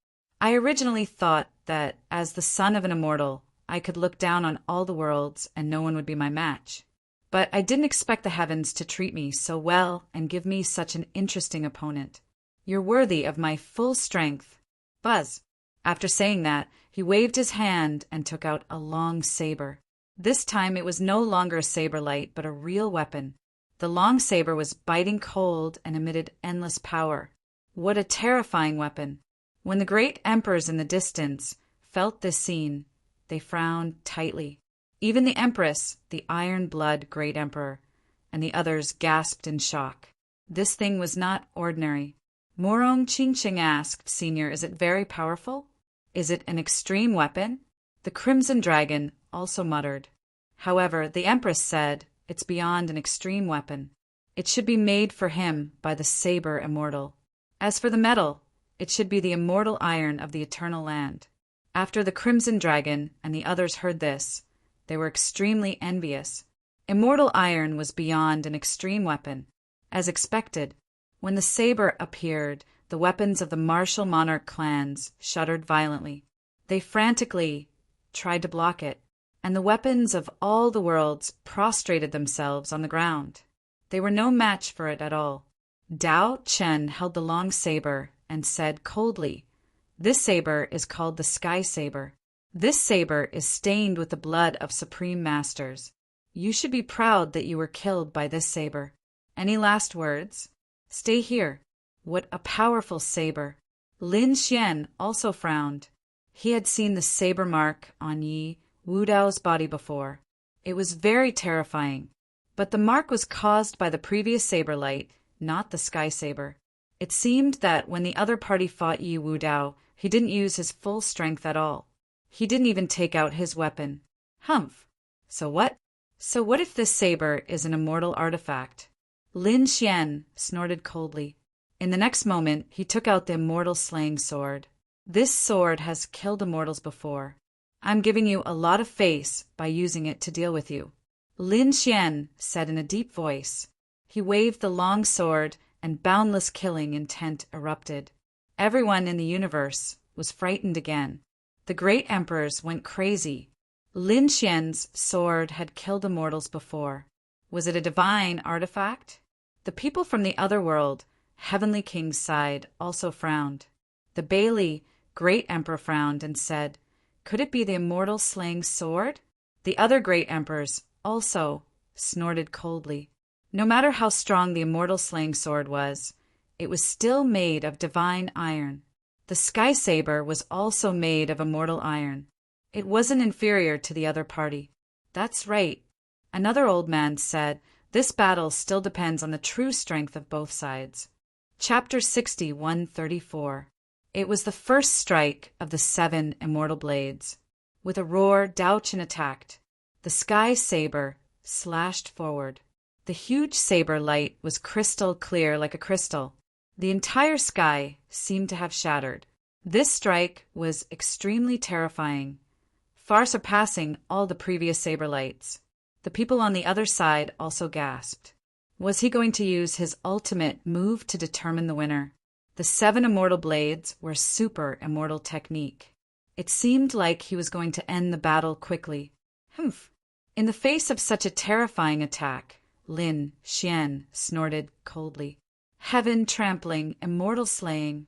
I originally thought that, as the son of an immortal, I could look down on all the worlds and no one would be my match. But I didn't expect the heavens to treat me so well and give me such an interesting opponent. You're worthy of my full strength." Buzz. After saying that, he waved his hand and took out a long saber. This time it was no longer a saber light, but a real weapon. The long saber was biting cold and emitted endless power. What a terrifying weapon. When the great emperors in the distance felt this scene, they frowned tightly. Even the empress, the iron-blood great emperor, and the others gasped in shock. This thing was not ordinary. Morong Qingqing asked, "Senior, is it very powerful? Is it an extreme weapon?" The Crimson Dragon also muttered. However, the empress said, "It's beyond an extreme weapon. It should be made for him by the saber immortal. As for the metal, it should be the immortal iron of the eternal land." After the Crimson Dragon and the others heard this, they were extremely envious. Immortal iron was beyond an extreme weapon. As expected, when the saber appeared, the weapons of the martial monarch clans shuddered violently. They frantically tried to block it, and the weapons of all the worlds prostrated themselves on the ground. They were no match for it at all. Dao Chen held the long saber and said coldly, "This saber is called the Sky Saber. This saber is stained with the blood of supreme masters. You should be proud that you were killed by this saber. Any last words? Stay here. What a powerful saber." Lin Xian also frowned. He had seen the saber mark on Yi Wudao's body before. It was very terrifying, but the mark was caused by the previous saber light, not the sky saber. It seemed that when the other party fought Yi Wudao, he didn't use his full strength at all. He didn't even take out his weapon. Humph. So what? So what if this saber is an immortal artifact? Lin Xian snorted coldly. In the next moment, he took out the immortal slaying sword. This sword has killed immortals before. I'm giving you a lot of face by using it to deal with you, Lin Xian said in a deep voice. He waved the long sword, and boundless killing intent erupted. Everyone in the universe was frightened again. The great emperors went crazy. Lin Xian's sword had killed immortals before. Was it a divine artifact? The people from the other world, Heavenly King's side, also frowned. The Bailey, great emperor, frowned and said, "Could it be the immortal slaying sword?" The other great emperors also snorted coldly. No matter how strong the immortal slaying sword was, it was still made of divine iron. The sky saber was also made of immortal iron. It wasn't inferior to the other party. That's right. Another old man said, "This battle still depends on the true strength of both sides." Chapter 61:34. It was the first strike of the 7 immortal blades. With a roar, Dao Chen attacked. The sky saber slashed forward. The huge saber light was crystal clear like a crystal. The entire sky seemed to have shattered. This strike was extremely terrifying, far surpassing all the previous saber lights. The people on the other side also gasped. Was he going to use his ultimate move to determine the winner? The 7 immortal blades were super immortal technique. It seemed like he was going to end the battle quickly. Humph! In the face of such a terrifying attack, Lin Xian snorted coldly. Heaven trampling, immortal slaying.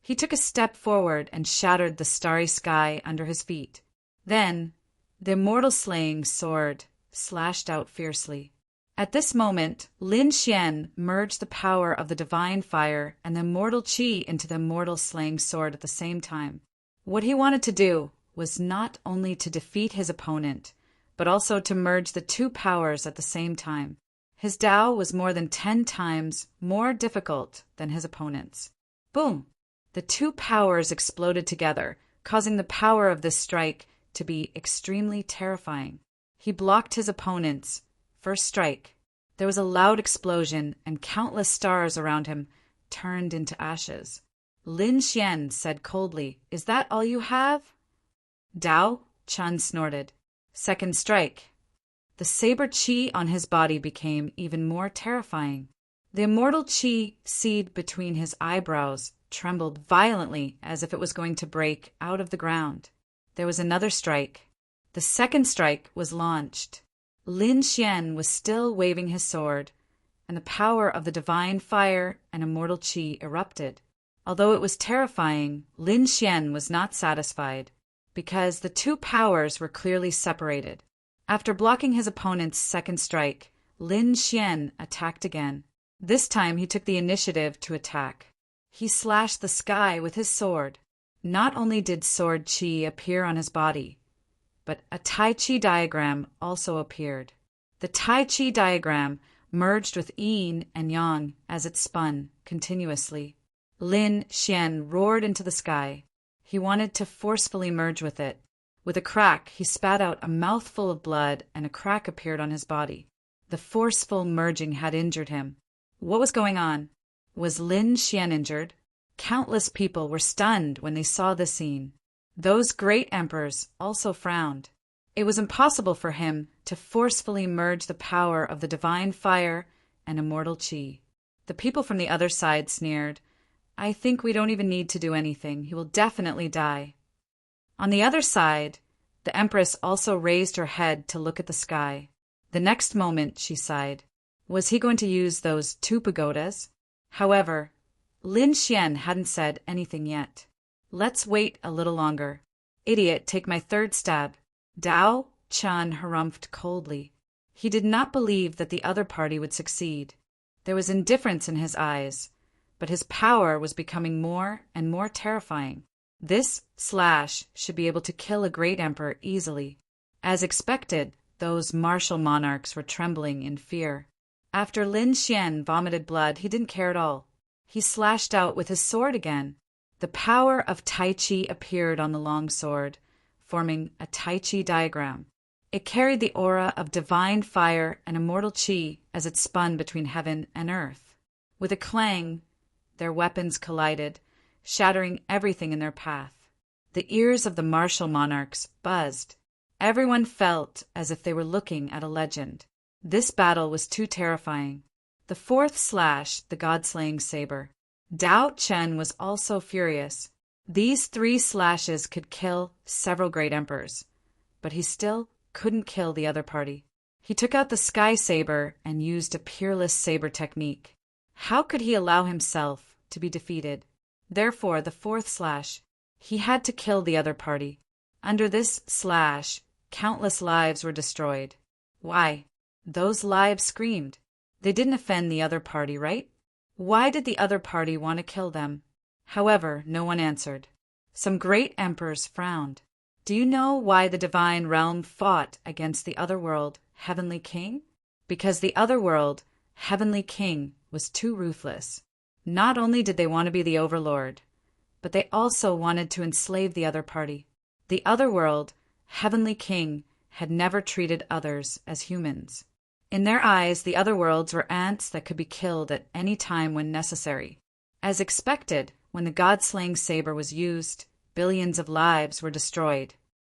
He took a step forward and shattered the starry sky under his feet. Then, the immortal slaying sword slashed out fiercely. At this moment, Lin Xian merged the power of the divine fire and the immortal qi into the immortal slaying sword at the same time. What he wanted to do was not only to defeat his opponent, but also to merge the two powers at the same time. His Dao was more than 10 times more difficult than his opponent's. Boom! The two powers exploded together, causing the power of this strike to be extremely terrifying. He blocked his opponent's first strike. There was a loud explosion, and countless stars around him turned into ashes. Lin Xian said coldly, "Is that all you have?" Dao Chen snorted. Second strike. The saber qi on his body became even more terrifying. The immortal qi seed between his eyebrows trembled violently as if it was going to break out of the ground. There was another strike. The second strike was launched. Lin Xian was still waving his sword, and the power of the divine fire and immortal qi erupted. Although it was terrifying, Lin Xian was not satisfied, because the two powers were clearly separated. After blocking his opponent's second strike, Lin Xian attacked again. This time he took the initiative to attack. He slashed the sky with his sword. Not only did sword qi appear on his body, but a Tai Chi diagram also appeared. The Tai Chi diagram merged with yin and yang as it spun continuously. Lin Xian roared into the sky. He wanted to forcefully merge with it. With a crack, he spat out a mouthful of blood, and a crack appeared on his body. The forceful merging had injured him. What was going on? Was Lin Xian injured? Countless people were stunned when they saw this scene. Those great emperors also frowned. It was impossible for him to forcefully merge the power of the divine fire and immortal chi. The people from the other side sneered, "I think we don't even need to do anything. He will definitely die." On the other side, the Empress also raised her head to look at the sky. The next moment, she sighed. Was he going to use those 2 pagodas? However, Lin Xian hadn't said anything yet. "Let's wait a little longer. Idiot, take my 3rd stab." Dao Chun harumphed coldly. He did not believe that the other party would succeed. There was indifference in his eyes, but his power was becoming more and more terrifying. This slash should be able to kill a great emperor easily. As expected, those martial monarchs were trembling in fear. After Lin Xian vomited blood, he didn't care at all. He slashed out with his sword again. The power of Tai Chi appeared on the long sword, forming a Tai Chi diagram. It carried the aura of divine fire and immortal chi as it spun between heaven and earth. With a clang, their weapons collided, shattering everything in their path. The ears of the martial monarchs buzzed. Everyone felt as if they were looking at a legend. This battle was too terrifying. The 4th slash, the god-slaying saber. Dao Chen was also furious. These 3 slashes could kill several great emperors, but he still couldn't kill the other party. He took out the sky saber and used a peerless saber technique. How could he allow himself to be defeated? Therefore, the 4th slash, he had to kill the other party. Under this slash, countless lives were destroyed. Why? Those lives screamed. They didn't offend the other party, right? Why did the other party want to kill them? However, no one answered. Some great emperors frowned. Do you know why the divine realm fought against the otherworld, Heavenly King? Because the otherworld, Heavenly King, was too ruthless. Not only did they want to be the overlord, but they also wanted to enslave the other party. The otherworld, Heavenly King, had never treated others as humans. In their eyes, the otherworlds were ants that could be killed at any time when necessary. As expected, when the god-slaying saber was used, billions of lives were destroyed.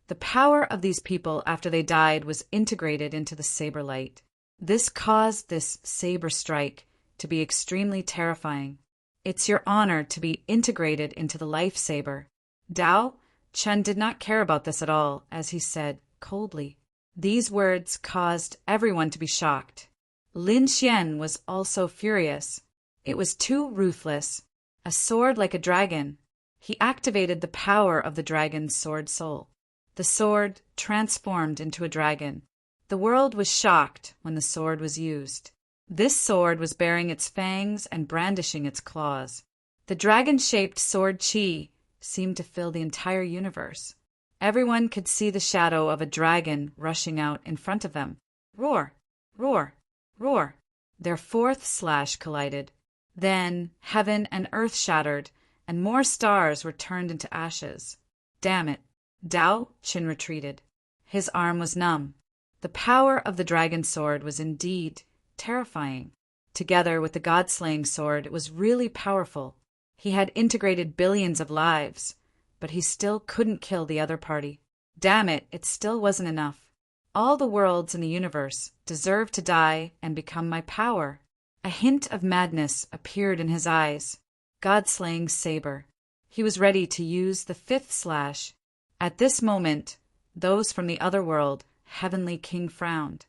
The power of these people after they died was integrated into the saber light. This caused this saber strike to be extremely terrifying. It's your honor to be integrated into the life saber. Dao Chen did not care about this at all, as he said coldly. These words caused everyone to be shocked. Lin Xian was also furious. It was too ruthless. A sword like a dragon. He activated the power of the dragon's sword soul. The sword transformed into a dragon. The world was shocked when the sword was used. This sword was baring its fangs and brandishing its claws. The dragon-shaped sword chi seemed to fill the entire universe. Everyone could see the shadow of a dragon rushing out in front of them. Roar! Roar! Roar! Their 4th slash collided. Then heaven and earth shattered, and more stars were turned into ashes. Damn it! Dao Chen retreated. His arm was numb. The power of the dragon sword was indeed terrifying. Together with the god-slaying sword, it was really powerful. He had integrated billions of lives, but he still couldn't kill the other party. Damn it, it still wasn't enough. All the worlds in the universe deserve to die and become my power. A hint of madness appeared in his eyes. God-slaying saber. He was ready to use the 5th slash. At this moment, those from the other world, Heavenly King, frowned.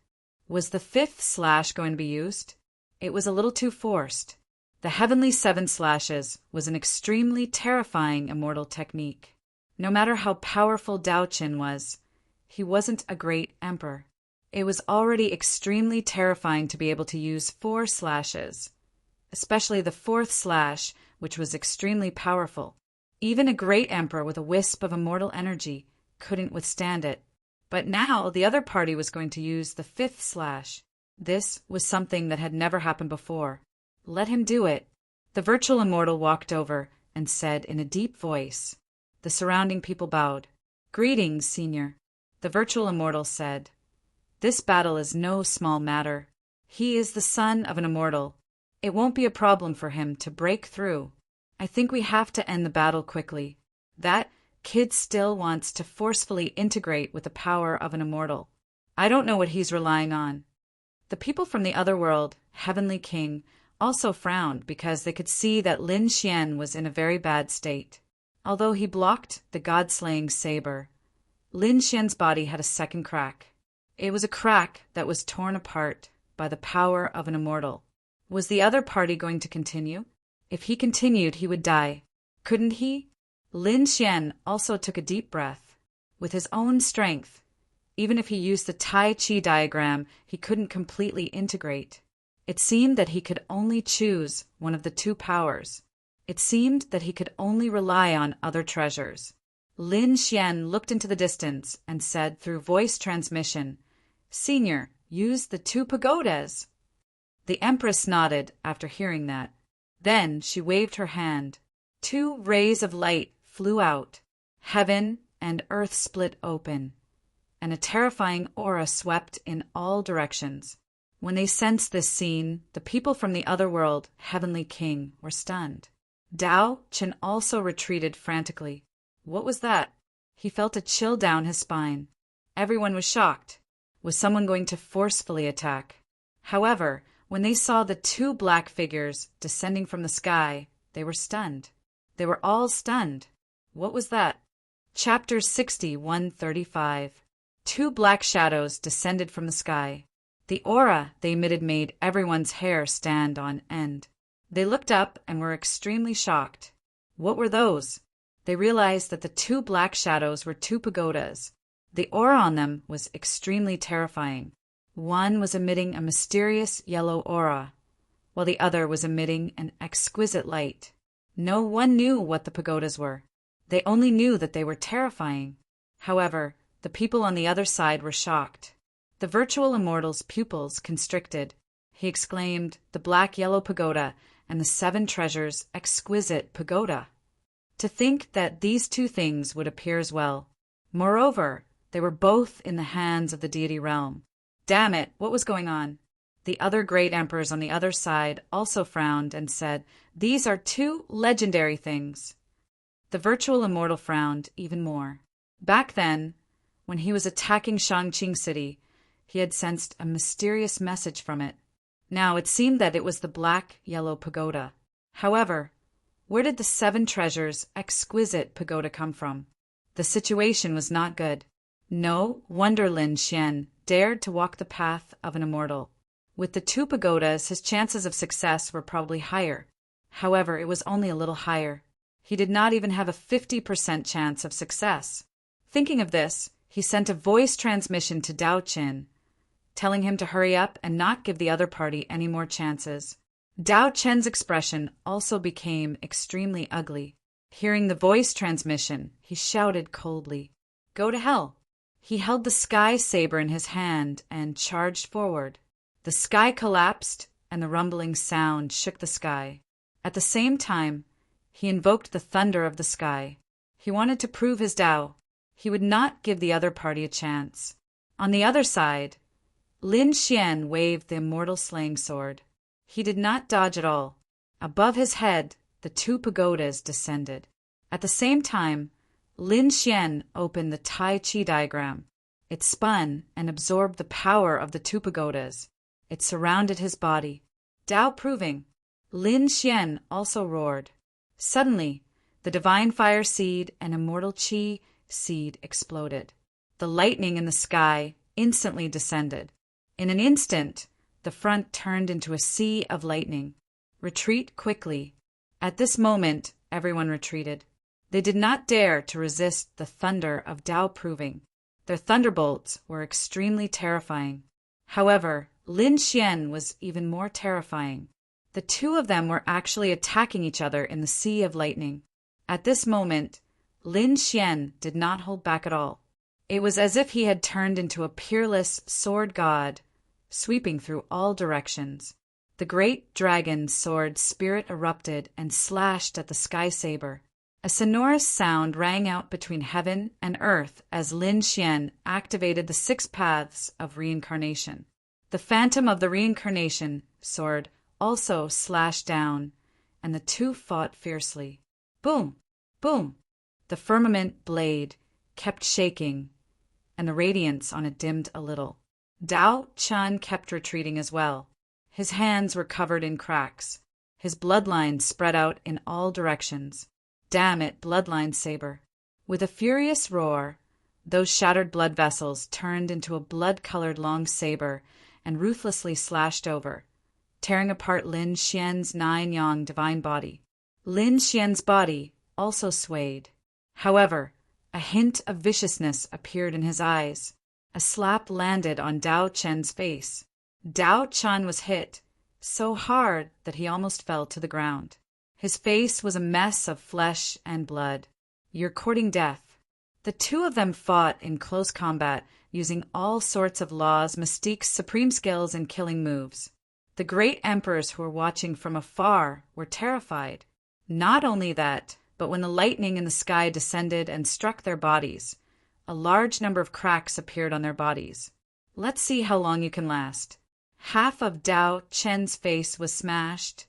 Was the 5th slash going to be used? It was a little too forced. The Heavenly 7 slashes was an extremely terrifying immortal technique. No matter how powerful Dao Chen was, he wasn't a great emperor. It was already extremely terrifying to be able to use 4 slashes, especially the 4th slash, which was extremely powerful. Even a great emperor with a wisp of immortal energy couldn't withstand it. But now the other party was going to use the 5th slash. This was something that had never happened before. Let him do it. The virtual immortal walked over and said in a deep voice. The surrounding people bowed. Greetings, Senior. The virtual immortal said, This battle is no small matter. He is the son of an immortal. It won't be a problem for him to break through. I think we have to end the battle quickly. That kid still wants to forcefully integrate with the power of an immortal. I don't know what he's relying on. The people from the other world, Heavenly King, also frowned because they could see that Lin Xian was in a very bad state. Although he blocked the god-slaying saber, Lin Xian's body had a second crack. It was a crack that was torn apart by the power of an immortal. Was the other party going to continue? If he continued, he would die. Couldn't he? Lin Xian also took a deep breath. With his own strength, even if he used the Tai Chi diagram, he couldn't completely integrate. It seemed that he could only choose one of the two powers. It seemed that he could only rely on other treasures. Lin Xian looked into the distance and said through voice transmission, "Senior, use the two pagodas." The Empress nodded after hearing that. Then she waved her hand. Two rays of light flew out. Heaven and earth split open, and a terrifying aura swept in all directions. When they sensed this scene, the people from the other world, Heavenly King, were stunned. Dao Chen also retreated frantically. What was that? He felt a chill down his spine. Everyone was shocked. Was someone going to forcefully attack? However, when they saw the two black figures descending from the sky, they were stunned. They were all stunned. What was that? Chapter 6135. Two black shadows descended from the sky. The aura they emitted made everyone's hair stand on end. They looked up and were extremely shocked. What were those? They realized that the two black shadows were two pagodas. The aura on them was extremely terrifying. One was emitting a mysterious yellow aura, while the other was emitting an exquisite light. No one knew what the pagodas were. They only knew that they were terrifying. However, the people on the other side were shocked. The virtual immortal's pupils constricted. He exclaimed, "The black-yellow pagoda and the 7 treasures exquisite pagoda." To think that these two things would appear as well. Moreover, they were both in the hands of the deity realm. Damn it, what was going on? The other great emperors on the other side also frowned and said, "These are two legendary things." The virtual immortal frowned even more. Back then, when he was attacking Shangqing City, he had sensed a mysterious message from it. Now it seemed that it was the black-yellow pagoda. However, where did the 7 treasures exquisite pagoda come from? The situation was not good. No wonder Lin Xian dared to walk the path of an immortal. With the 2 pagodas, his chances of success were probably higher. However, it was only a little higher. He did not even have a 50% chance of success. Thinking of this, he sent a voice transmission to Dao Chen, telling him to hurry up and not give the other party any more chances. Dao Chen's expression also became extremely ugly. Hearing the voice transmission, he shouted coldly, "Go to hell!" He held the sky saber in his hand and charged forward. The sky collapsed, and the rumbling sound shook the sky. At the same time, he invoked the thunder of the sky. He wanted to prove his Dao. He would not give the other party a chance. On the other side, Lin Xian waved the immortal slaying sword. He did not dodge at all. Above his head, the 2 pagodas descended. At the same time, Lin Xian opened the Tai Chi diagram. It spun and absorbed the power of the 2 pagodas. It surrounded his body. Dao proving. Lin Xian also roared. Suddenly, the divine fire seed and immortal Qi seed exploded. The lightning in the sky instantly descended. In an instant, the front turned into a sea of lightning. Retreat quickly. At this moment, everyone retreated. They did not dare to resist the thunder of Dao proving. Their thunderbolts were extremely terrifying. However, Lin Xian was even more terrifying. The 2 of them were actually attacking each other in the sea of lightning. At this moment, Lin Xian did not hold back at all. It was as if he had turned into a peerless sword god, sweeping through all directions. The great dragon sword spirit erupted and slashed at the sky saber. A sonorous sound rang out between heaven and earth as Lin Xian activated the 6 paths of reincarnation. The phantom of the reincarnation sword also slashed down, and the 2 fought fiercely. Boom! Boom! The firmament blade kept shaking, and the radiance on it dimmed a little. Dao Chun kept retreating as well. His hands were covered in cracks. His bloodlines spread out in all directions. Damn it, bloodline saber. With a furious roar, those shattered blood vessels turned into a blood-colored long saber and ruthlessly slashed over, tearing apart Lin Xian's 9-yang divine body. Lin Xian's body also swayed. However, a hint of viciousness appeared in his eyes. A slap landed on Dao Chen's face. Dao Chen was hit so hard that he almost fell to the ground. His face was a mess of flesh and blood. "You're courting death." The two of them fought in close combat, using all sorts of laws, mystiques, supreme skills, and killing moves. The great emperors who were watching from afar were terrified. Not only that, but when the lightning in the sky descended and struck their bodies, a large number of cracks appeared on their bodies. Let's see how long you can last. Half of Dao Chen's face was smashed,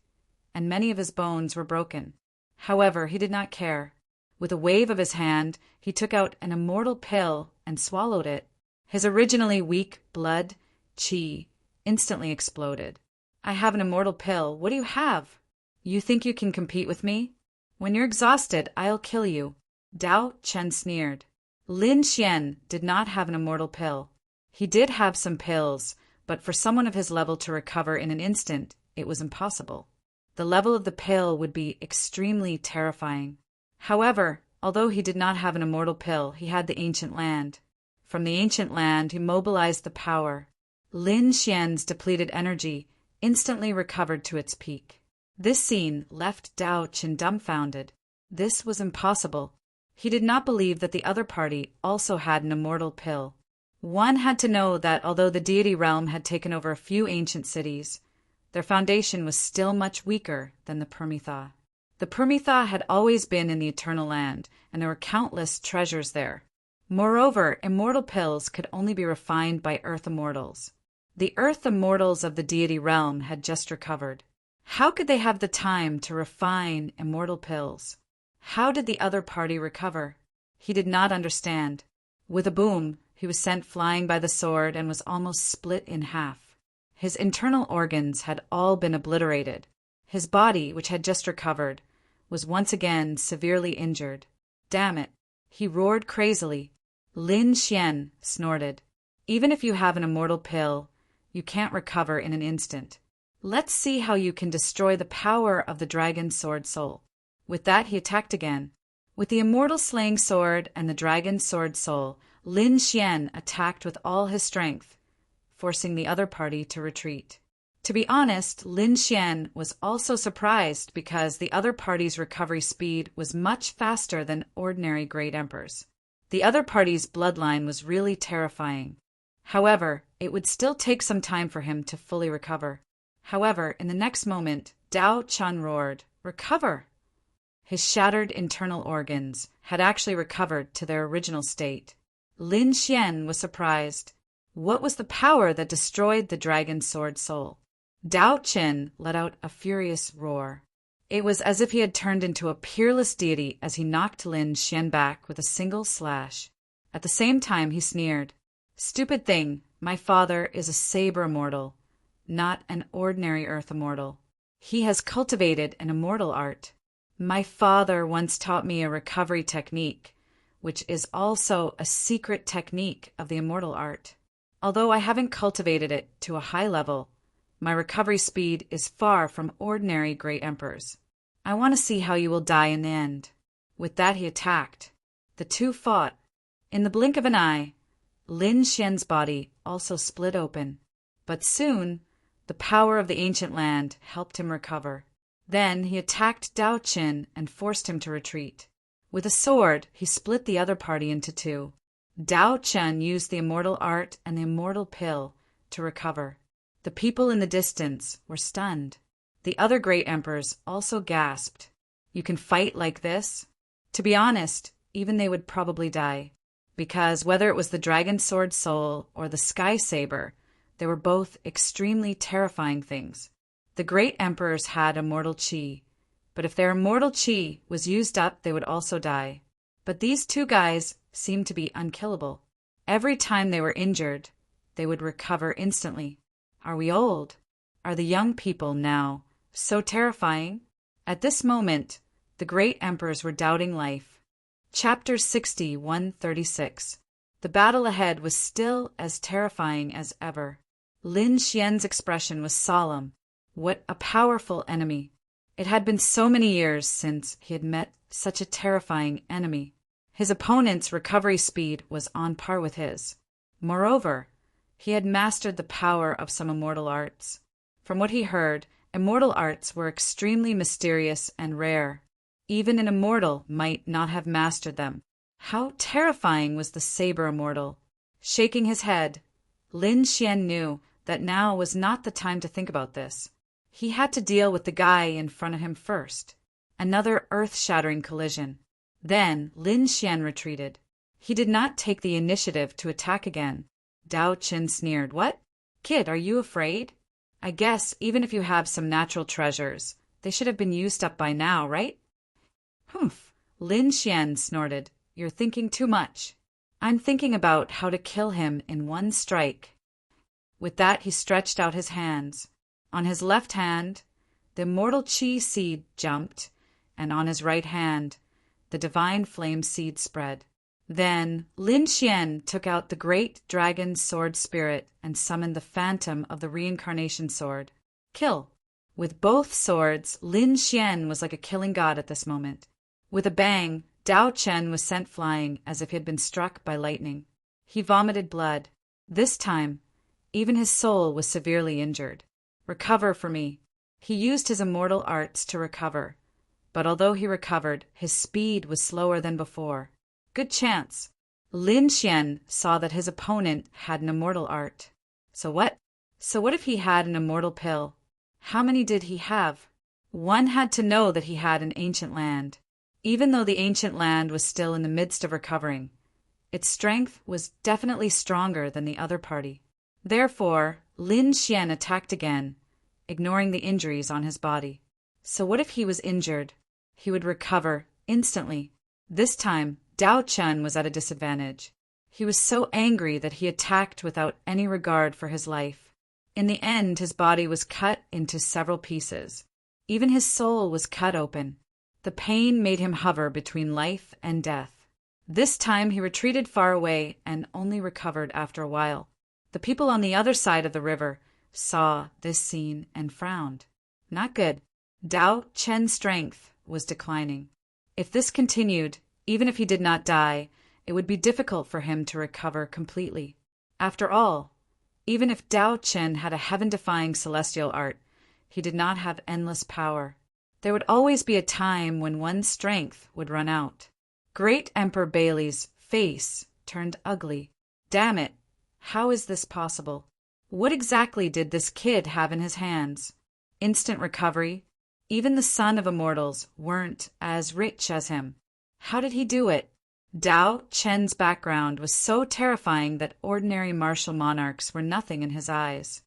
and many of his bones were broken. However, he did not care. With a wave of his hand, he took out an immortal pill and swallowed it. His originally weak blood, qi, instantly exploded. "I have an immortal pill. What do you have? You think you can compete with me? When you're exhausted, I'll kill you." Dao Chen sneered. Lin Xian did not have an immortal pill. He did have some pills, but for someone of his level to recover in an instant, it was impossible. The level of the pill would be extremely terrifying. However, although he did not have an immortal pill, he had the ancient land. From the ancient land, he mobilized the power. Lin Xian's depleted energy instantly recovered to its peak. This scene left Dao Chen dumbfounded. This was impossible. He did not believe that the other party also had an immortal pill. One had to know that although the deity realm had taken over a few ancient cities, their foundation was still much weaker than the Permitha. The Permitha had always been in the Eternal Land, and there were countless treasures there. Moreover, immortal pills could only be refined by Earth Immortals. The Earth Immortals of the deity realm had just recovered. How could they have the time to refine immortal pills? How did the other party recover? He did not understand. With a boom, he was sent flying by the sword and was almost split in half. His internal organs had all been obliterated. His body, which had just recovered, was once again severely injured. "Damn it!" he roared crazily. Lin Xian snorted. "Even if you have an immortal pill, you can't recover in an instant. Let's see how you can destroy the power of the dragon sword soul." With that, he attacked again. With the immortal slaying sword and the dragon sword soul, Lin Xian attacked with all his strength, forcing the other party to retreat. To be honest, Lin Xian was also surprised because the other party's recovery speed was much faster than ordinary great emperors. The other party's bloodline was really terrifying. However, it would still take some time for him to fully recover. However, in the next moment, Dao Chen roared, "Recover!" His shattered internal organs had actually recovered to their original state. Lin Xian was surprised. What was the power that destroyed the dragon sword soul? Dao Chen let out a furious roar. It was as if he had turned into a peerless deity as he knocked Lin Xian back with a single slash. At the same time, he sneered, "Stupid thing, my father is a saber immortal, not an ordinary earth immortal. He has cultivated an immortal art. My father once taught me a recovery technique, which is also a secret technique of the immortal art. Although I haven't cultivated it to a high level, my recovery speed is far from ordinary great emperors. I want to see how you will die in the end." With that, he attacked. The two fought. In the blink of an eye, Lin Xian's body also split open. But soon, the power of the ancient land helped him recover. Then he attacked Dao Chen and forced him to retreat. With a sword, he split the other party into two. Dao Chen used the immortal art and the immortal pill to recover. The people in the distance were stunned. The other great emperors also gasped. "You can fight like this?" To be honest, even they would probably die, because whether it was the dragon sword soul or the sky saber, they were both extremely terrifying things. The great emperors had immortal qi, but if their immortal qi was used up, they would also die. But these two guys seemed to be unkillable. Every time they were injured, they would recover instantly. Are we old? Are the young people now so terrifying? At this moment, the great emperors were doubting life. Chapter 60:136. The battle ahead was still as terrifying as ever. Lin Xian's expression was solemn. What a powerful enemy! It had been so many years since he had met such a terrifying enemy. His opponent's recovery speed was on par with his. Moreover, he had mastered the power of some immortal arts. From what he heard, immortal arts were extremely mysterious and rare. Even an immortal might not have mastered them. How terrifying was the saber immortal! Shaking his head, Lin Xian knew that now was not the time to think about this. He had to deal with the guy in front of him first. Another earth-shattering collision. Then Lin Xian retreated. He did not take the initiative to attack again. Dao Qin sneered. What? Kid, are you afraid? I guess even if you have some natural treasures, they should have been used up by now, right? Humph! Lin Xian snorted. You're thinking too much. I'm thinking about how to kill him in one strike. With that, he stretched out his hands. On his left hand, the immortal Qi seed jumped, and on his right hand, the divine flame seed spread. Then Lin Xian took out the great dragon sword spirit and summoned the phantom of the reincarnation sword. Kill! With both swords, Lin Xian was like a killing god at this moment. With a bang, Dao Chen was sent flying as if he had been struck by lightning. He vomited blood. This time, even his soul was severely injured. Recover for me. He used his immortal arts to recover. But although he recovered, his speed was slower than before. Good chance. Lin Xian saw that his opponent had an immortal art. So what? If he had an immortal pill? How many did he have? One had to know that he had an ancient land. Even though the ancient land was still in the midst of recovering, its strength was definitely stronger than the other party. Therefore, Lin Xian attacked again, ignoring the injuries on his body. So what if he was injured? He would recover instantly. This time, Dao Chen was at a disadvantage. He was so angry that he attacked without any regard for his life. In the end, his body was cut into several pieces. Even his soul was cut open. The pain made him hover between life and death. This time he retreated far away and only recovered after a while. The people on the other side of the river saw this scene and frowned. Not good. Dao Chen's strength was declining. If this continued, even if he did not die, it would be difficult for him to recover completely. After all, even if Dao Chen had a heaven-defying celestial art, he did not have endless power. There would always be a time when one's strength would run out. Great Emperor Bailey's face turned ugly. Damn it! How is this possible? What exactly did this kid have in his hands? Instant recovery? Even the son of immortals weren't as rich as him. How did he do it? Dao Chen's background was so terrifying that ordinary martial monarchs were nothing in his eyes.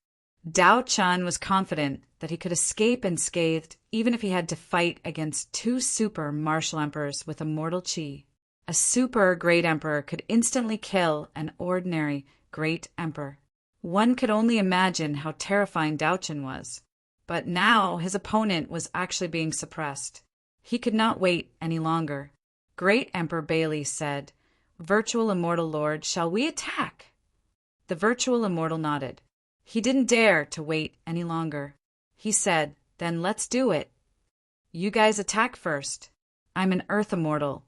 Dao Chen was confident that he could escape unscathed even if he had to fight against two super martial emperors with immortal qi. A super great emperor could instantly kill an ordinary great emperor. One could only imagine how terrifying Dao Chen was. But now his opponent was actually being suppressed. He could not wait any longer. Great Emperor Bailey said, "Virtual Immortal Lord, shall we attack?" The virtual immortal nodded. He didn't dare to wait any longer. He said, "Then let's do it. You guys attack first. I'm an Earth Immortal,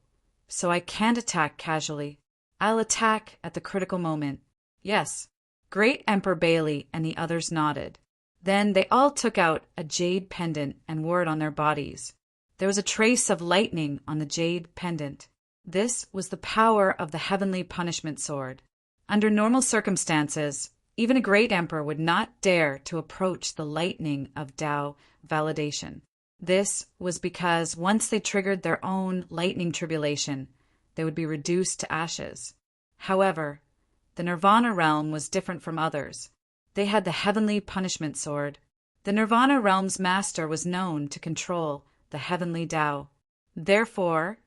so I can't attack casually. I'll attack at the critical moment." Yes. Great Emperor Bailey and the others nodded. Then they all took out a jade pendant and wore it on their bodies. There was a trace of lightning on the jade pendant. This was the power of the heavenly punishment sword. Under normal circumstances, even a great emperor would not dare to approach the lightning of Tao validation. This was because once they triggered their own lightning tribulation, they would be reduced to ashes. However, the Nirvana realm was different from others. They had the heavenly punishment sword. The Nirvana realm's master was known to control the heavenly Tao. Therefore,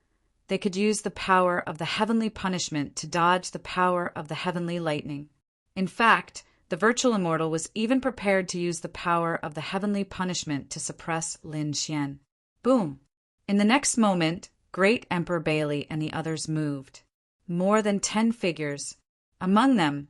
they could use the power of the heavenly punishment to dodge the power of the heavenly lightning. In fact, the virtual immortal was even prepared to use the power of the heavenly punishment to suppress Lin Xian. Boom! In the next moment, Great Emperor Bailey and the others moved. More than 10 figures. Among them,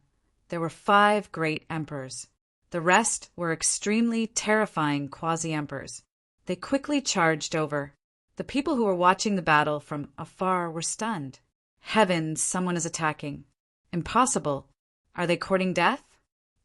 there were 5 great emperors. The rest were extremely terrifying quasi-emperors. They quickly charged over. The people who were watching the battle from afar were stunned. Heavens, someone is attacking. Impossible. Are they courting death?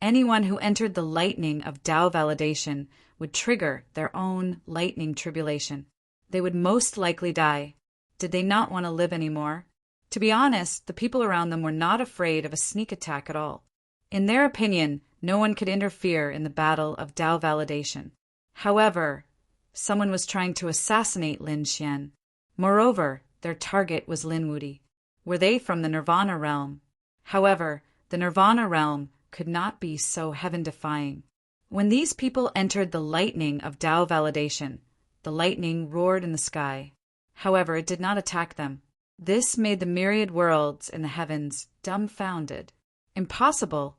Anyone who entered the lightning of Tao validation would trigger their own lightning tribulation. They would most likely die. Did they not want to live anymore? To be honest, the people around them were not afraid of a sneak attack at all. In their opinion, no one could interfere in the battle of Tao validation. However, someone was trying to assassinate Lin Xian. Moreover, their target was Lin Wudi. Were they from the Nirvana realm? However, the Nirvana realm could not be so heaven-defying. When these people entered the lightning of Tao validation, the lightning roared in the sky. However, it did not attack them. This made the myriad worlds in the heavens dumbfounded. Impossible!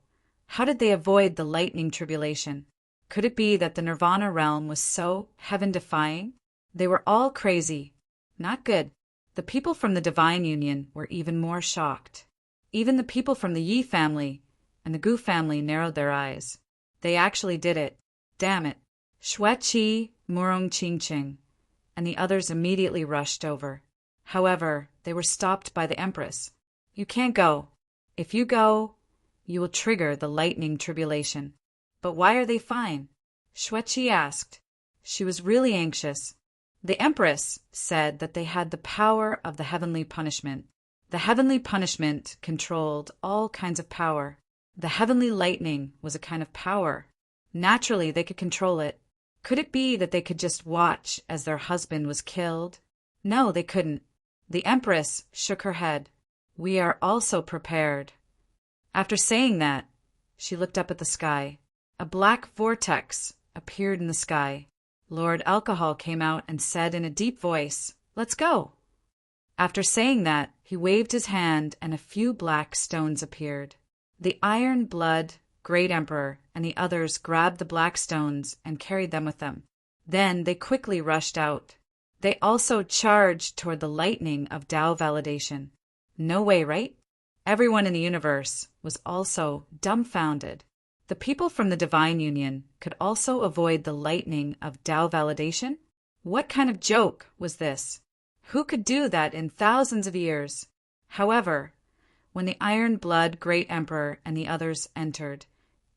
How did they avoid the lightning tribulation? Could it be that the Nirvana realm was so heaven-defying? They were all crazy. Not good. The people from the Divine Union were even more shocked. Even the people from the Yi family and the Gu family narrowed their eyes. They actually did it. Damn it. Xue Qi, Murong Qingqing, and the others immediately rushed over. However, they were stopped by the Empress. You can't go. If you go, you will trigger the lightning tribulation. But why are they fine? Xue Qi asked. She was really anxious. The Empress said that they had the power of the heavenly punishment. The heavenly punishment controlled all kinds of power. The heavenly lightning was a kind of power. Naturally, they could control it. Could it be that they could just watch as their husband was killed? No, they couldn't. The Empress shook her head. We are also prepared. After saying that, she looked up at the sky. A black vortex appeared in the sky. Lord Alcohol came out and said in a deep voice, "Let's go." After saying that, he waved his hand and a few black stones appeared. The Iron Blood Great Emperor and the others grabbed the black stones and carried them with them. Then they quickly rushed out. They also charged toward the lightning of Tao validation. No way, right? Everyone in the universe was also dumbfounded. The people from the Divine Union could also avoid the lightning of Tao validation? What kind of joke was this? Who could do that in thousands of years? However, when the Iron Blood Great Emperor and the others entered,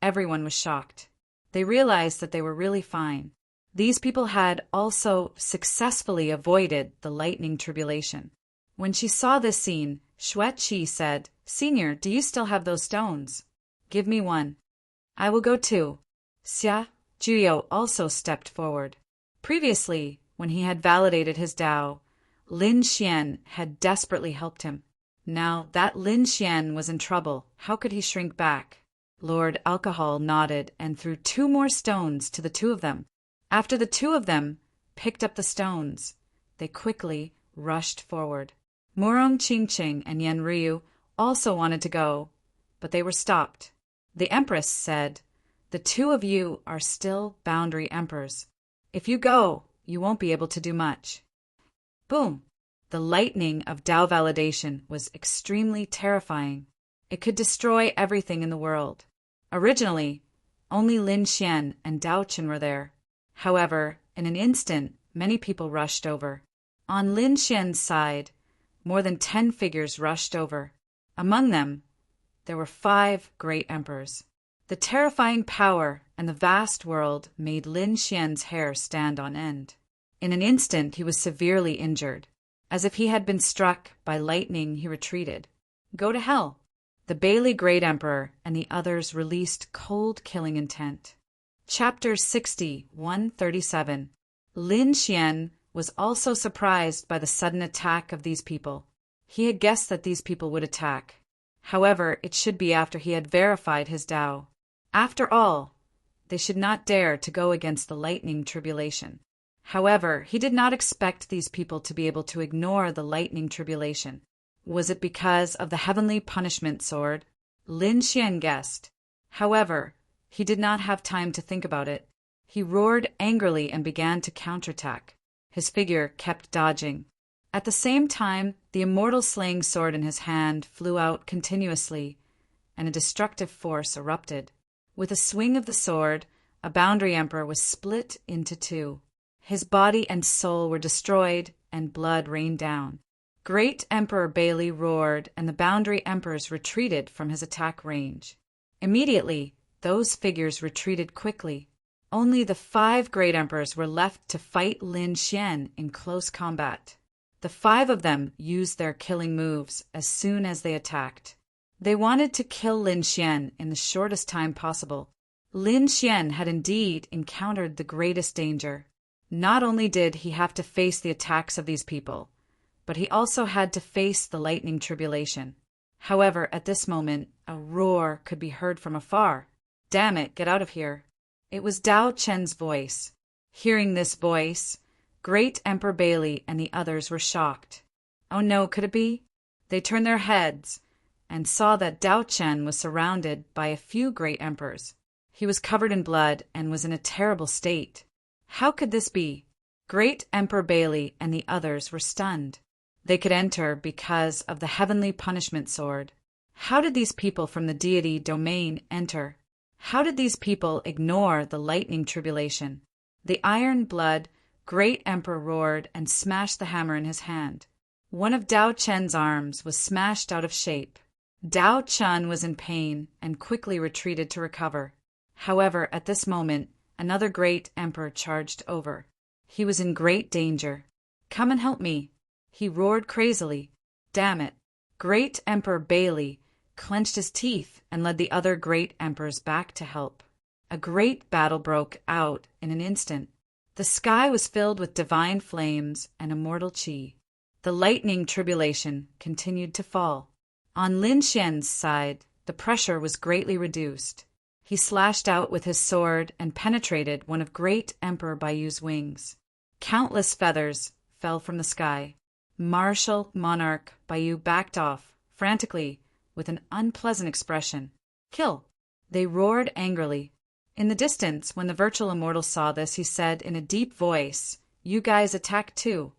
everyone was shocked. They realized that they were really fine. These people had also successfully avoided the lightning tribulation. When she saw this scene, Xue Qi said, "Senior, do you still have those stones? Give me one. I will go too." Xia Juyo also stepped forward. Previously, when he had validated his Tao, Lin Xian had desperately helped him. Now that Lin Xian was in trouble, how could he shrink back? Lord Alcohol nodded and threw 2 more stones to the 2 of them. After the 2 of them picked up the stones, they quickly rushed forward. Murong Qingqing and Yan Ryu also wanted to go, but they were stopped. The Empress said, "The 2 of you are still boundary emperors. If you go, you won't be able to do much." Boom! The lightning of Tao validation was extremely terrifying. It could destroy everything in the world. Originally, only Lin Xian and Dao Chen were there. However, in an instant, many people rushed over. On Lin Xian's side, more than 10 figures rushed over. Among them, there were 5 great emperors. The terrifying power and the vast world made Lin Xian's hair stand on end. In an instant, he was severely injured. As if he had been struck by lightning, he retreated. Go to hell! The Bailey Great Emperor and the others released cold killing intent. Chapter 60, 137. Lin Xian was also surprised by the sudden attack of these people. He had guessed that these people would attack. However, it should be after he had verified his Tao. After all, they should not dare to go against the lightning tribulation. However, he did not expect these people to be able to ignore the lightning tribulation. Was it because of the heavenly punishment sword? Lin Xian guessed. However, he did not have time to think about it. He roared angrily and began to counterattack. His figure kept dodging. At the same time, the immortal slaying sword in his hand flew out continuously, and a destructive force erupted. With a swing of the sword, a boundary emperor was split into two. His body and soul were destroyed, and blood rained down. Great Emperor Bailey roared, and the boundary emperors retreated from his attack range. Immediately, those figures retreated quickly. Only the 5 great emperors were left to fight Lin Xian in close combat. The 5 of them used their killing moves as soon as they attacked. They wanted to kill Lin Xian in the shortest time possible. Lin Xian had indeed encountered the greatest danger. Not only did he have to face the attacks of these people, but he also had to face the lightning tribulation. However, at this moment, a roar could be heard from afar. "Damn it, get out of here." It was Dao Chen's voice. Hearing this voice, Great Emperor Bailey and the others were shocked. Oh no, could it be? They turned their heads and saw that Dao Chen was surrounded by a few great emperors. He was covered in blood and was in a terrible state. How could this be? Great Emperor Bailey and the others were stunned. They could enter because of the heavenly punishment sword. How did these people from the deity domain enter? How did these people ignore the lightning tribulation? The iron blood Great Emperor roared and smashed the hammer in his hand. One of Dao Chen's arms was smashed out of shape. Dao Chen was in pain and quickly retreated to recover. However, at this moment, another great emperor charged over. He was in great danger. "Come and help me," he roared crazily. Damn it. Great Emperor Bailey clenched his teeth and led the other great emperors back to help. A great battle broke out in an instant. The sky was filled with divine flames and immortal qi. The lightning tribulation continued to fall. On Lin Xian's side, the pressure was greatly reduced. He slashed out with his sword and penetrated one of Great Emperor Baiyu's wings. Countless feathers fell from the sky. Martial monarch Baiyu backed off, frantically, with an unpleasant expression. "Kill!" They roared angrily. In the distance, when the virtual immortal saw this, he said in a deep voice, "You guys attack too."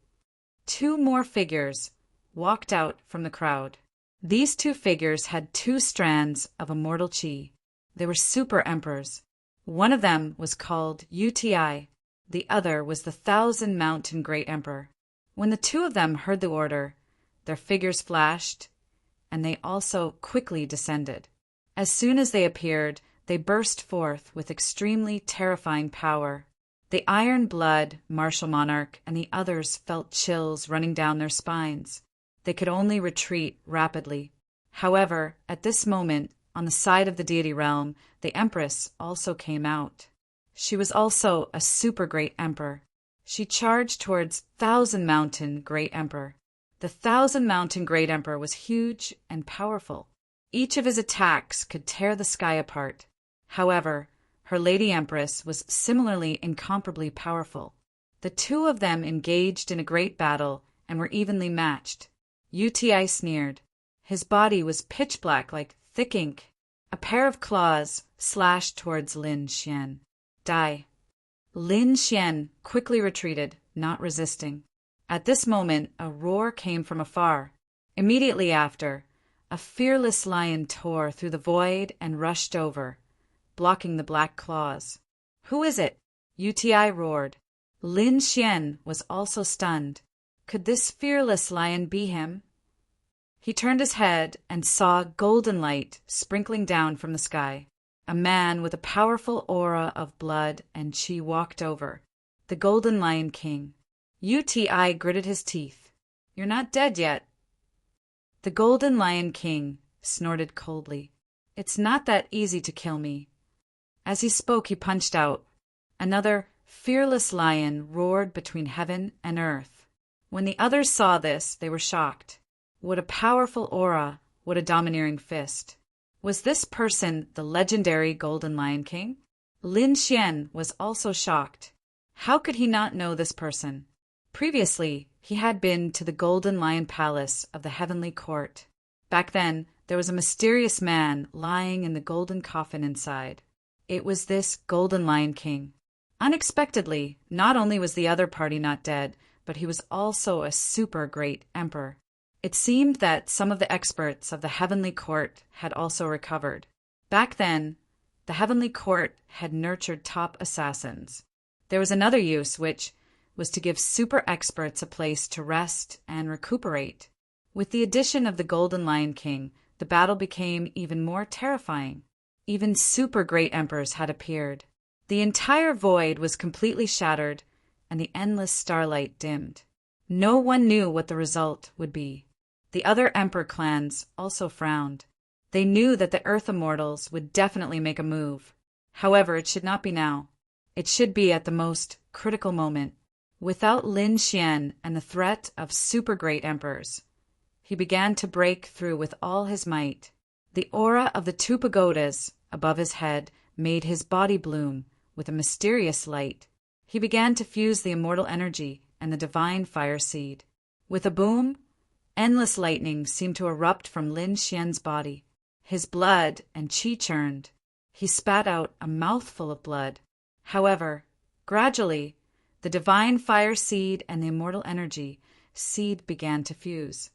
2 more figures walked out from the crowd. These 2 figures had 2 strands of immortal qi. They were super emperors. One of them was called UTI. The other was the 1,000-mountain great emperor. When the 2 of them heard the order, their figures flashed, and they also quickly descended. As soon as they appeared, they burst forth with extremely terrifying power. The iron blood martial monarch and the others felt chills running down their spines. They could only retreat rapidly. However, at this moment, on the side of the deity realm, the Empress also came out. She was also a super great emperor. She charged towards 1,000-mountain great emperor. The 1,000-mountain great emperor was huge and powerful. Each of his attacks could tear the sky apart. However, her lady empress was similarly incomparably powerful. The 2 of them engaged in a great battle and were evenly matched. UTI sneered. His body was pitch black like thick ink. A pair of claws slashed towards Lin Xian. Die. Lin Xian quickly retreated, not resisting. At this moment, a roar came from afar. Immediately after, a fearless lion tore through the void and rushed over, blocking the black claws. "Who is it?" UTI roared. Lin Xian was also stunned. Could this fearless lion be him? He turned his head and saw golden light sprinkling down from the sky. A man with a powerful aura of blood and qi walked over. The Golden Lion King. UTI gritted his teeth. "You're not dead yet." The Golden Lion King snorted coldly. "It's not that easy to kill me." As he spoke, he punched out. Another fearless lion roared between heaven and earth. When the others saw this, they were shocked. What a powerful aura, what a domineering fist. Was this person the legendary Golden Lion King? Lin Xian was also shocked. How could he not know this person? Previously, he had been to the Golden Lion Palace of the Heavenly Court. Back then, there was a mysterious man lying in the golden coffin inside. It was this Golden Lion King. Unexpectedly, not only was the other party not dead, but he was also a super great emperor. It seemed that some of the experts of the Heavenly Court had also recovered. Back then, the Heavenly Court had nurtured top assassins. There was another use, which was to give super experts a place to rest and recuperate. With the addition of the Golden Lion King, the battle became even more terrifying. Even super great emperors had appeared. The entire void was completely shattered, and the endless starlight dimmed. No one knew what the result would be. The other emperor clans also frowned. They knew that the Earth Immortals would definitely make a move. However, it should not be now. It should be at the most critical moment. Without Lin Xian and the threat of super great emperors, he began to break through with all his might. The aura of the two pagodas above his head made his body bloom with a mysterious light. He began to fuse the immortal energy and the divine fire seed. With a boom, endless lightning seemed to erupt from Lin Xian's body. His blood and qi churned. He spat out a mouthful of blood. However, gradually, the divine fire seed and the immortal energy seed began to fuse.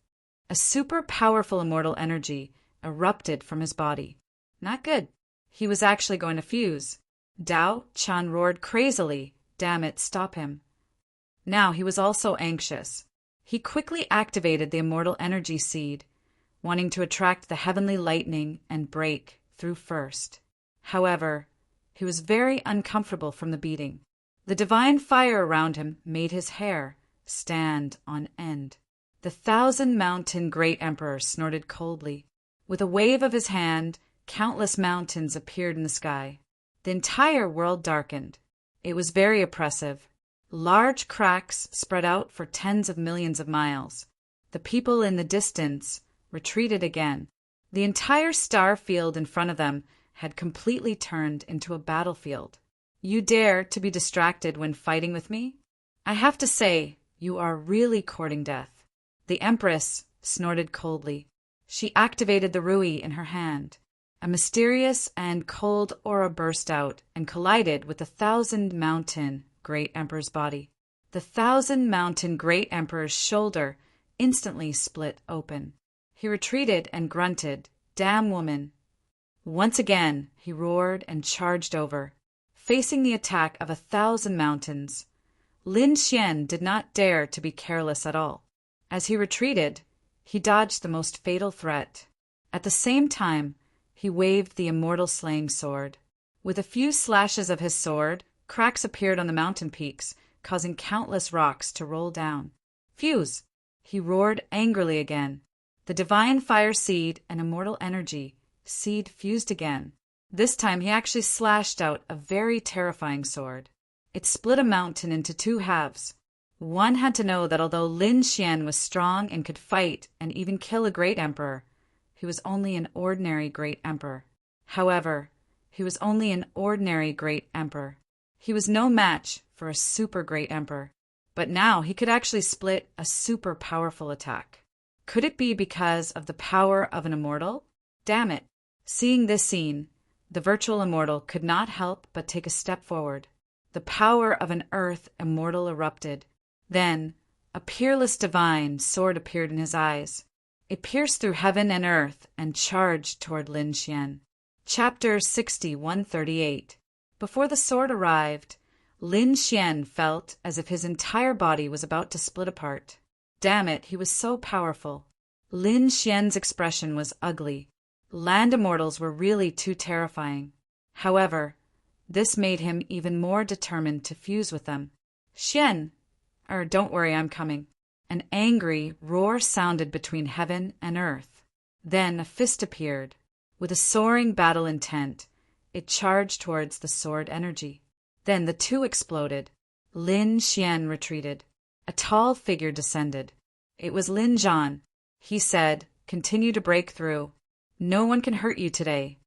A super powerful immortal energy erupted from his body. Not good. He was actually going to fuse. Dao Chan roared crazily. Damn it, stop him. Now he was also anxious. He quickly activated the immortal energy seed, wanting to attract the heavenly lightning and break through first. However, he was very uncomfortable from the beating. The divine fire around him made his hair stand on end. The 1,000-mountain great emperor snorted coldly. With a wave of his hand, countless mountains appeared in the sky. The entire world darkened. It was very oppressive. Large cracks spread out for tens of millions of miles. The people in the distance retreated again. The entire star field in front of them had completely turned into a battlefield. You dare to be distracted when fighting with me? I have to say, you are really courting death. The Empress snorted coldly. She activated the Rui in her hand. A mysterious and cold aura burst out and collided with the 1,000-mountain Great Emperor's body. The 1,000-mountain Great Emperor's shoulder instantly split open. He retreated and grunted, "Damn woman." Once again, he roared and charged over. Facing the attack of 1,000 mountains, Lin Xian did not dare to be careless at all. As he retreated, he dodged the most fatal threat. At the same time, he waved the immortal slaying sword. With a few slashes of his sword, cracks appeared on the mountain peaks, causing countless rocks to roll down. "Fuse!" He roared angrily again. The divine fire seed and immortal energy seed fused again. This time he actually slashed out a very terrifying sword. It split a mountain into two halves. One had to know that although Lin Xian was strong and could fight and even kill a great emperor, he was only an ordinary great emperor. However, he was only an ordinary great emperor. He was no match for a super great emperor. But now he could actually split a super powerful attack. Could it be because of the power of an immortal? Damn it. Seeing this scene, the virtual immortal could not help but take a step forward. The power of an earth immortal erupted. Then, a peerless divine sword appeared in his eyes. It pierced through heaven and earth and charged toward Lin Xian. Chapter 60-138. Before the sword arrived, Lin Xian felt as if his entire body was about to split apart. Damn it, he was so powerful. Lin Xian's expression was ugly. Land immortals were really too terrifying. However, this made him even more determined to fuse with them. "Xian! Don't worry, I'm coming." An angry roar sounded between heaven and earth. Then a fist appeared. With a soaring battle intent, it charged towards the sword energy. Then the two exploded. Lin Xian retreated. A tall figure descended. It was Lin Zhan. He said, "Continue to break through. No one can hurt you today."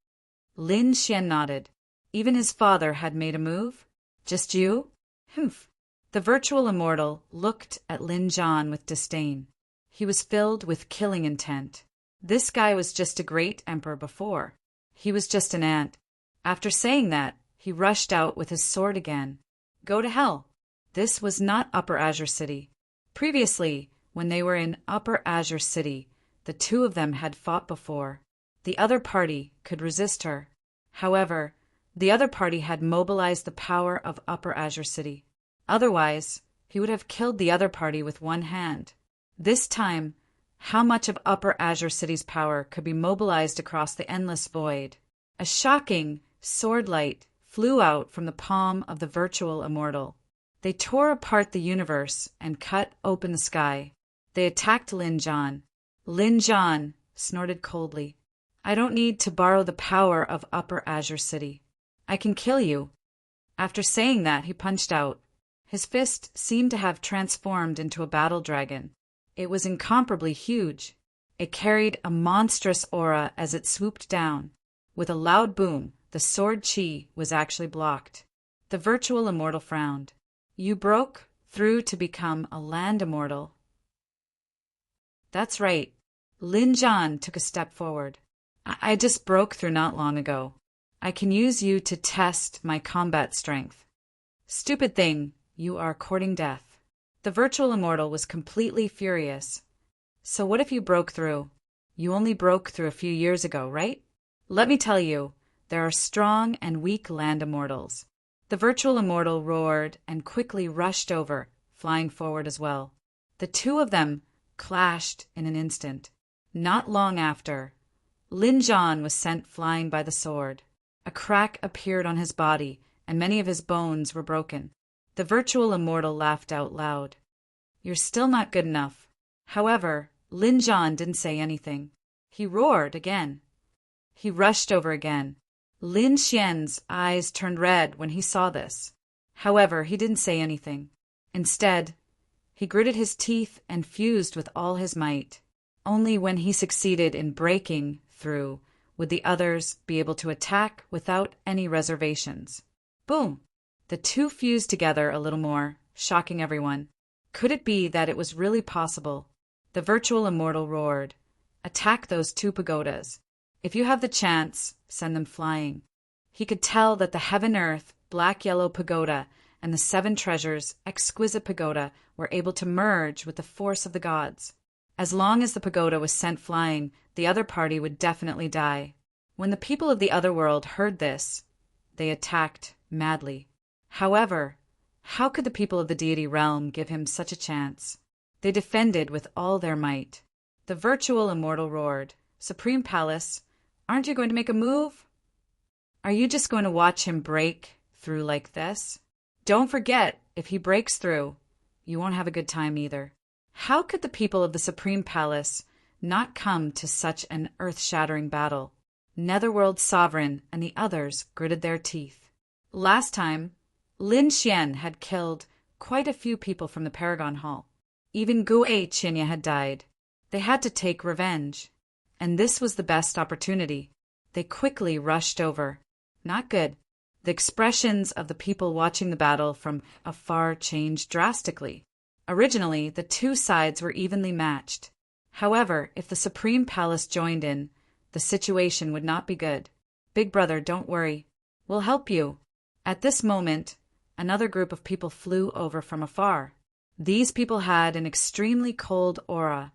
Lin Xian nodded. Even his father had made a move? Just you? Humph. The virtual immortal looked at Lin Jan with disdain. He was filled with killing intent. This guy was just a great emperor before. He was just an ant. After saying that, he rushed out with his sword again. Go to hell. This was not Upper Azure City. Previously, when they were in Upper Azure City, the two of them had fought before. The other party could resist her. However, the other party had mobilized the power of Upper Azure City. Otherwise, he would have killed the other party with one hand. This time, how much of Upper Azure City's power could be mobilized across the endless void? A shocking sword light flew out from the palm of the virtual immortal. They tore apart the universe and cut open the sky. They attacked Lin Jan. Lin Jan snorted coldly. I don't need to borrow the power of Upper Azure City. I can kill you. After saying that, he punched out. His fist seemed to have transformed into a battle dragon. It was incomparably huge. It carried a monstrous aura as it swooped down. With a loud boom, the sword chi was actually blocked. The virtual immortal frowned. You broke through to become a land immortal. That's right. Lin Jan took a step forward. I just broke through not long ago. I can use you to test my combat strength. Stupid thing, you are courting death. The virtual immortal was completely furious. So what if you broke through? You only broke through a few years ago, right? Let me tell you, there are strong and weak land immortals. The virtual immortal roared and quickly rushed over, flying forward as well. The two of them clashed in an instant. Not long after, Lin Jan was sent flying by the sword. A crack appeared on his body, and many of his bones were broken. The virtual immortal laughed out loud. You're still not good enough. However, Lin Jan didn't say anything. He roared again. He rushed over again. Lin Xian's eyes turned red when he saw this. However, he didn't say anything. Instead, he gritted his teeth and fused with all his might. Only when he succeeded in breaking through would the others be able to attack without any reservations. Boom! The two fused together a little more, shocking everyone. Could it be that it was really possible? The virtual immortal roared. Attack those two pagodas. If you have the chance, send them flying. He could tell that the heaven-earth, black-yellow pagoda and the seven treasures, exquisite pagoda, were able to merge with the force of the gods. As long as the pagoda was sent flying, the other party would definitely die. When the people of the other world heard this, they attacked madly. However, how could the people of the deity realm give him such a chance? They defended with all their might. The virtual immortal roared, Supreme Palace, aren't you going to make a move? Are you just going to watch him break through like this? Don't forget, if he breaks through, you won't have a good time either. How could the people of the Supreme Palace not come to such an earth-shattering battle? Netherworld Sovereign and the others gritted their teeth. Last time, Lin Xian had killed quite a few people from the Paragon Hall. Even Guo Qinya had died. They had to take revenge. And this was the best opportunity. They quickly rushed over. Not good. The expressions of the people watching the battle from afar changed drastically. Originally, the two sides were evenly matched. However, if the Supreme Palace joined in, the situation would not be good. Big brother, don't worry. We'll help you. At this moment, another group of people flew over from afar. These people had an extremely cold aura,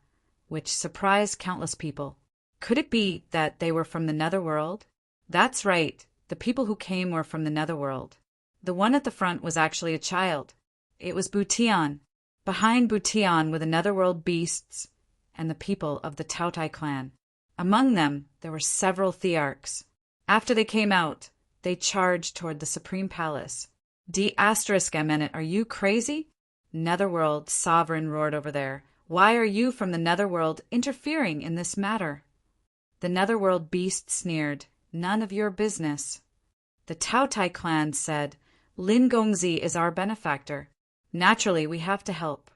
which surprised countless people. Could it be that they were from the Netherworld? That's right. The people who came were from the Netherworld. The one at the front was actually a child. It was Butian. Behind Butian were the Netherworld beasts and the people of the Tautai clan. Among them, there were several Thearchs. After they came out, they charged toward the Supreme Palace. D***, are you crazy? Netherworld Sovereign roared over there. Why are you from the Netherworld interfering in this matter? The Netherworld beast sneered. None of your business. The Tautai clan said, Lin Gongzi is our benefactor. Naturally, we have to help.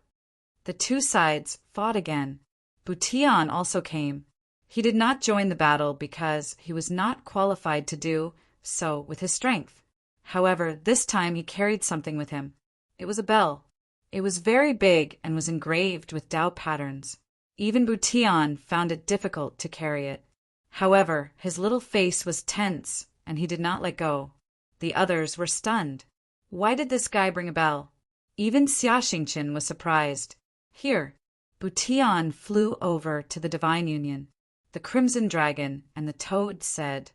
The two sides fought again. Butian also came. He did not join the battle because he was not qualified to do so with his strength. However, this time he carried something with him. It was a bell. It was very big and was engraved with Tao patterns. Even Butian found it difficult to carry it. However, his little face was tense, and he did not let go. The others were stunned. Why did this guy bring a bell? Even Xia Xingqian was surprised. Here, Butian flew over to the Divine Union. The Crimson Dragon and the Toad said,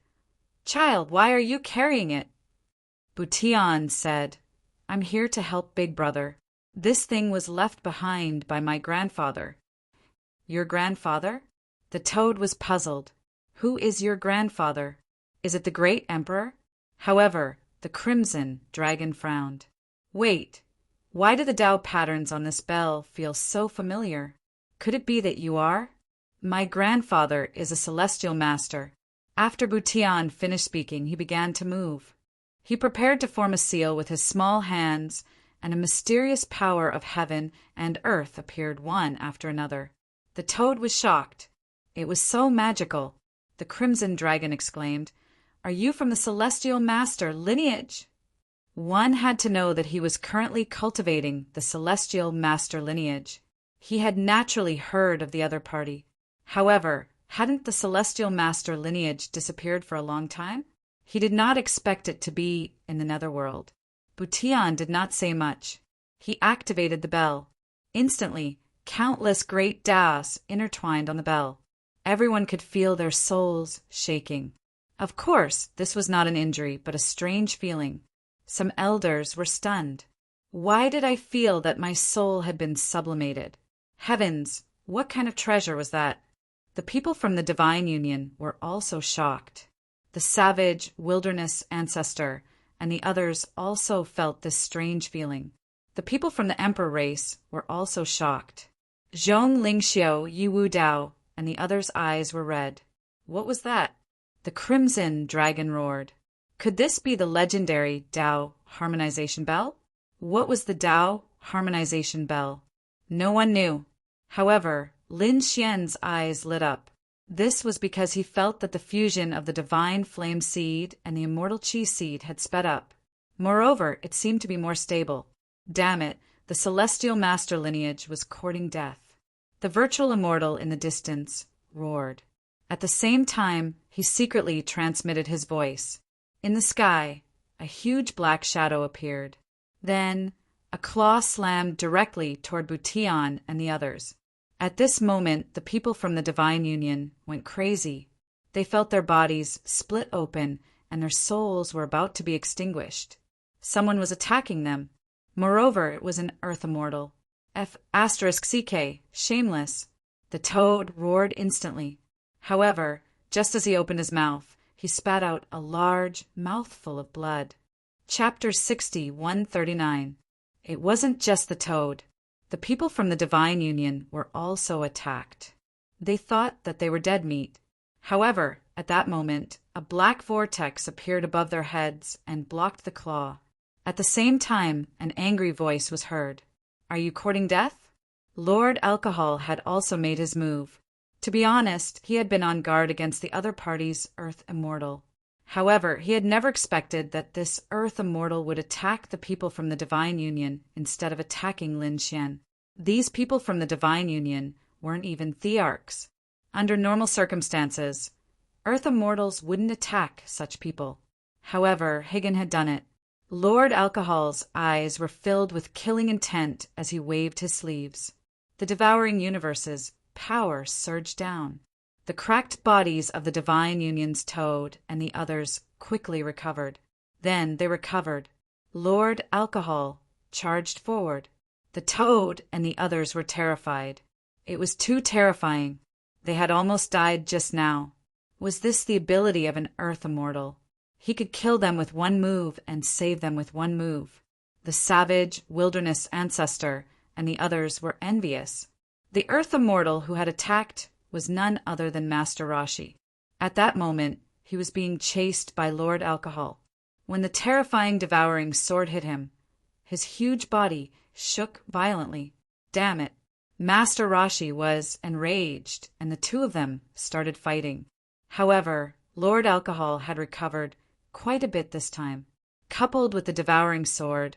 "Child, why are you carrying it?" Butian said, "I'm here to help Big Brother. This thing was left behind by my grandfather." "Your grandfather?" The Toad was puzzled. "Who is your grandfather? Is it the great emperor?" However, the Crimson Dragon frowned. "Wait, why do the Tao patterns on this bell feel so familiar? Could it be that you are?" "My grandfather is a celestial master." After Butian finished speaking, he began to move. He prepared to form a seal with his small hands, and a mysterious power of heaven and earth appeared one after another. The Toad was shocked. It was so magical. The Crimson Dragon exclaimed, "Are you from the Celestial Master lineage?" One had to know that he was currently cultivating the Celestial Master lineage. He had naturally heard of the other party. However, hadn't the Celestial Master lineage disappeared for a long time? He did not expect it to be in the netherworld. Butian did not say much. He activated the bell. Instantly, countless great Taos intertwined on the bell. Everyone could feel their souls shaking. Of course, this was not an injury, but a strange feeling. Some elders were stunned. Why did I feel that my soul had been sublimated? Heavens, what kind of treasure was that? The people from the Divine Union were also shocked. The savage wilderness ancestor and the others also felt this strange feeling. The people from the Emperor race were also shocked. Zhong Lingxiu, Yiwu Dao, and the others' eyes were red. What was that? The Crimson Dragon roared. Could this be the legendary Tao harmonization bell? What was the Tao harmonization bell? No one knew. However, Lin Xian's eyes lit up. This was because he felt that the fusion of the divine flame seed and the immortal chi seed had sped up. Moreover, it seemed to be more stable. Damn it, the celestial master lineage was courting death. The virtual immortal in the distance roared. At the same time, he secretly transmitted his voice. In the sky, a huge black shadow appeared. Then, a claw slammed directly toward Butian and the others. At this moment, the people from the Divine Union went crazy. They felt their bodies split open and their souls were about to be extinguished. Someone was attacking them. Moreover, it was an Earth Immortal. *CK, shameless. The Toad roared instantly. However, just as he opened his mouth, he spat out a large mouthful of blood. Chapter 60, 139. It wasn't just the Toad. The people from the Divine Union were also attacked. They thought that they were dead meat. However, at that moment, a black vortex appeared above their heads and blocked the claw. At the same time, an angry voice was heard. "Are you courting death?" Lord Alcohol had also made his move. To be honest, he had been on guard against the other party's Earth Immortal. However, he had never expected that this Earth Immortal would attack the people from the Divine Union instead of attacking Lin Xian. These people from the Divine Union weren't even Thearchs. Under normal circumstances, Earth Immortals wouldn't attack such people. However, Higgin had done it. Lord Alcohol's eyes were filled with killing intent as he waved his sleeves. The devouring universe's power surged down. The cracked bodies of the Divine Union's Toad and the others quickly recovered. Then they recovered. Lord Alcohol charged forward. The Toad and the others were terrified. It was too terrifying. They had almost died just now. Was this the ability of an Earth Immortal? He could kill them with one move and save them with one move. The savage wilderness ancestor and the others were envious. The Earth Immortal who had attacked was none other than Master Rashi. At that moment, he was being chased by Lord Alcohol. When the terrifying devouring sword hit him, his huge body shook violently. Damn it! Master Rashi was enraged, and the two of them started fighting. However, Lord Alcohol had recovered quite a bit this time. Coupled with the devouring sword,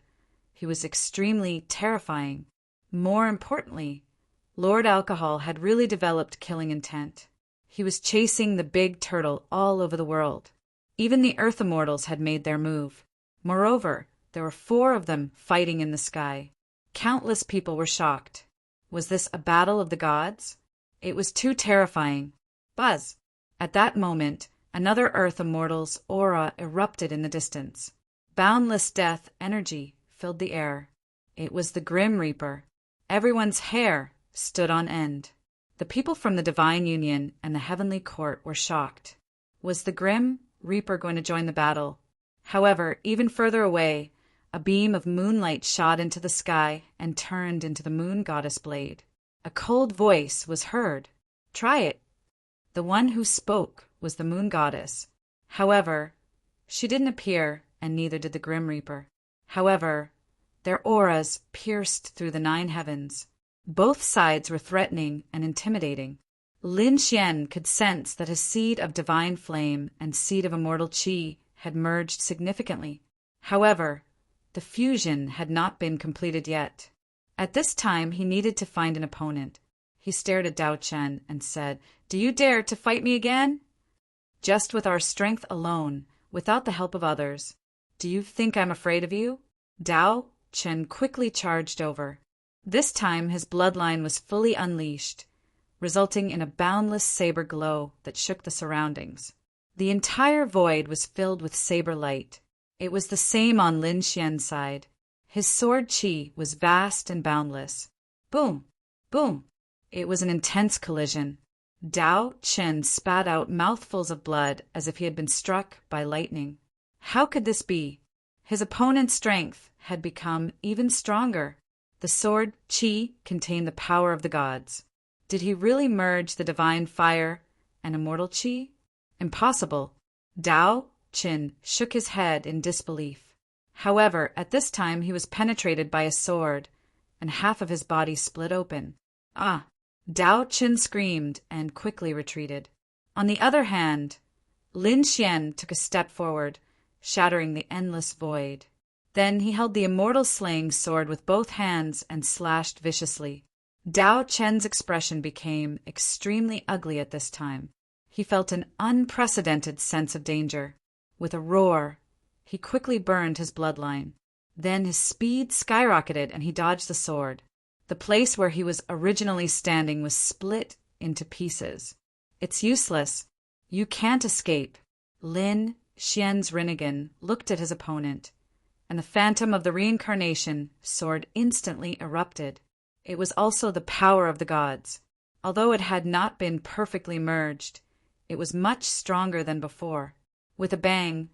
he He was extremely terrifying. More importantly, Lord Alcohol had really developed killing intent. He was chasing the big turtle all over the world. Even the Earth Immortals had made their move. Moreover, there were 4 of them fighting in the sky. Countless people were shocked. Was this a battle of the gods? It was too terrifying. Buzz! At that moment, another Earth Immortal's aura erupted in the distance. Boundless death energy filled the air. It was the Grim Reaper. Everyone's hair stood on end. The people from the Divine Union and the Heavenly Court were shocked. Was the Grim Reaper going to join the battle? However, even further away, a beam of moonlight shot into the sky and turned into the moon goddess blade. A cold voice was heard. Try it. The one who spoke was the moon goddess. However, she didn't appear, and neither did the Grim Reaper. However, their auras pierced through the 9 heavens. Both sides were threatening and intimidating. Lin Xian could sense that his seed of divine flame and seed of immortal qi had merged significantly. However, the fusion had not been completed yet. At this time, he needed to find an opponent. He stared at Dao Chen and said, "Do you dare to fight me again? Just with our strength alone, without the help of others. Do you think I'm afraid of you?" Dao Chen quickly charged over. This time his bloodline was fully unleashed, resulting in a boundless saber glow that shook the surroundings. The entire void was filled with saber light. It was the same on Lin Xian's side. His sword qi was vast and boundless. Boom! Boom! It was an intense collision. Dao Chen spat out mouthfuls of blood as if he had been struck by lightning. How could this be? His opponent's strength had become even stronger. The sword qi contained the power of the gods. Did he really merge the divine fire and immortal qi? Impossible. Dao Chen shook his head in disbelief. However, at this time he was penetrated by a sword, and half of his body split open. Ah! Dao Chen screamed and quickly retreated. On the other hand, Lin Xian took a step forward, shattering the endless void. Then he held the immortal slaying sword with both hands and slashed viciously. Dao Chen's expression became extremely ugly at this time. He felt an unprecedented sense of danger. With a roar, he quickly burned his bloodline. Then his speed skyrocketed and he dodged the sword. The place where he was originally standing was split into pieces. It's useless. You can't escape. Lin Xian's Rinnegan looked at his opponent, and the phantom of the reincarnation sword instantly erupted. It was also the power of the gods. Although it had not been perfectly merged, it was much stronger than before. With a bang,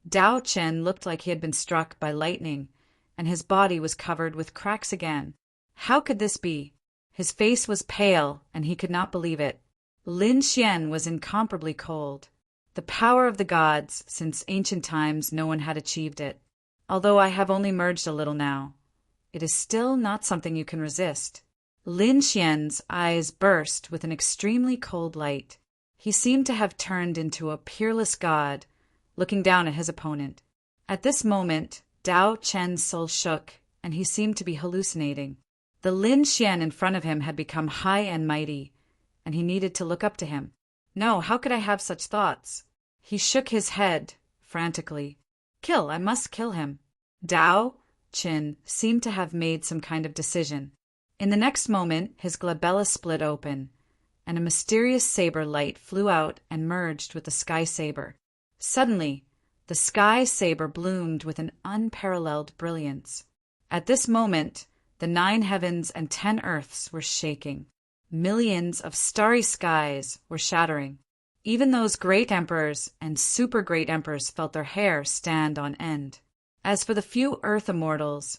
Dao Chen looked like he had been struck by lightning, and his body was covered with cracks again. How could this be? His face was pale, and he could not believe it. Lin Xian was incomparably cold. The power of the gods, since ancient times no one had achieved it. Although I have only merged a little now, it is still not something you can resist. Lin Xian's eyes burst with an extremely cold light. He seemed to have turned into a peerless god, looking down at his opponent. At this moment, Dao Chen's soul shook, and he seemed to be hallucinating. The Lin Xian in front of him had become high and mighty, and he needed to look up to him. No, how could I have such thoughts? He shook his head frantically. Kill, I must kill him. Dao Chen seemed to have made some kind of decision. In the next moment, his glabella split open, and a mysterious saber light flew out and merged with the sky saber. Suddenly, the sky saber bloomed with an unparalleled brilliance. At this moment, the 9 heavens and 10 earths were shaking. Millions of starry skies were shattering. Even those great emperors and super great emperors felt their hair stand on end. As for the few earth immortals,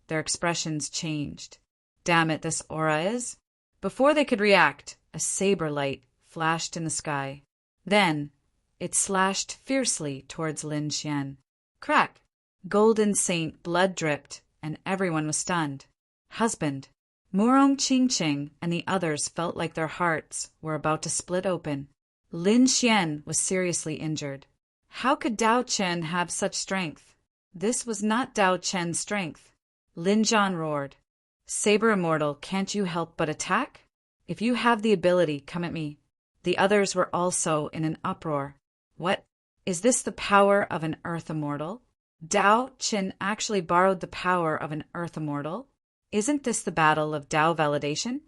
their expressions changed. Damn it, this aura is. Before they could react, a saber light flashed in the sky. Then, it slashed fiercely towards Lin Xian. Crack! Golden Saint blood dripped, and everyone was stunned. Husband, Murong Qingqing and the others felt like their hearts were about to split open. Lin Xian was seriously injured. How could Dao Chen have such strength? This was not Dao Chen's strength. Lin Jian roared. Saber Immortal, can't you help but attack? If you have the ability, come at me. The others were also in an uproar. What? Is this the power of an Earth Immortal? Dao Qin actually borrowed the power of an Earth Immortal? Isn't this the battle of Dao validation?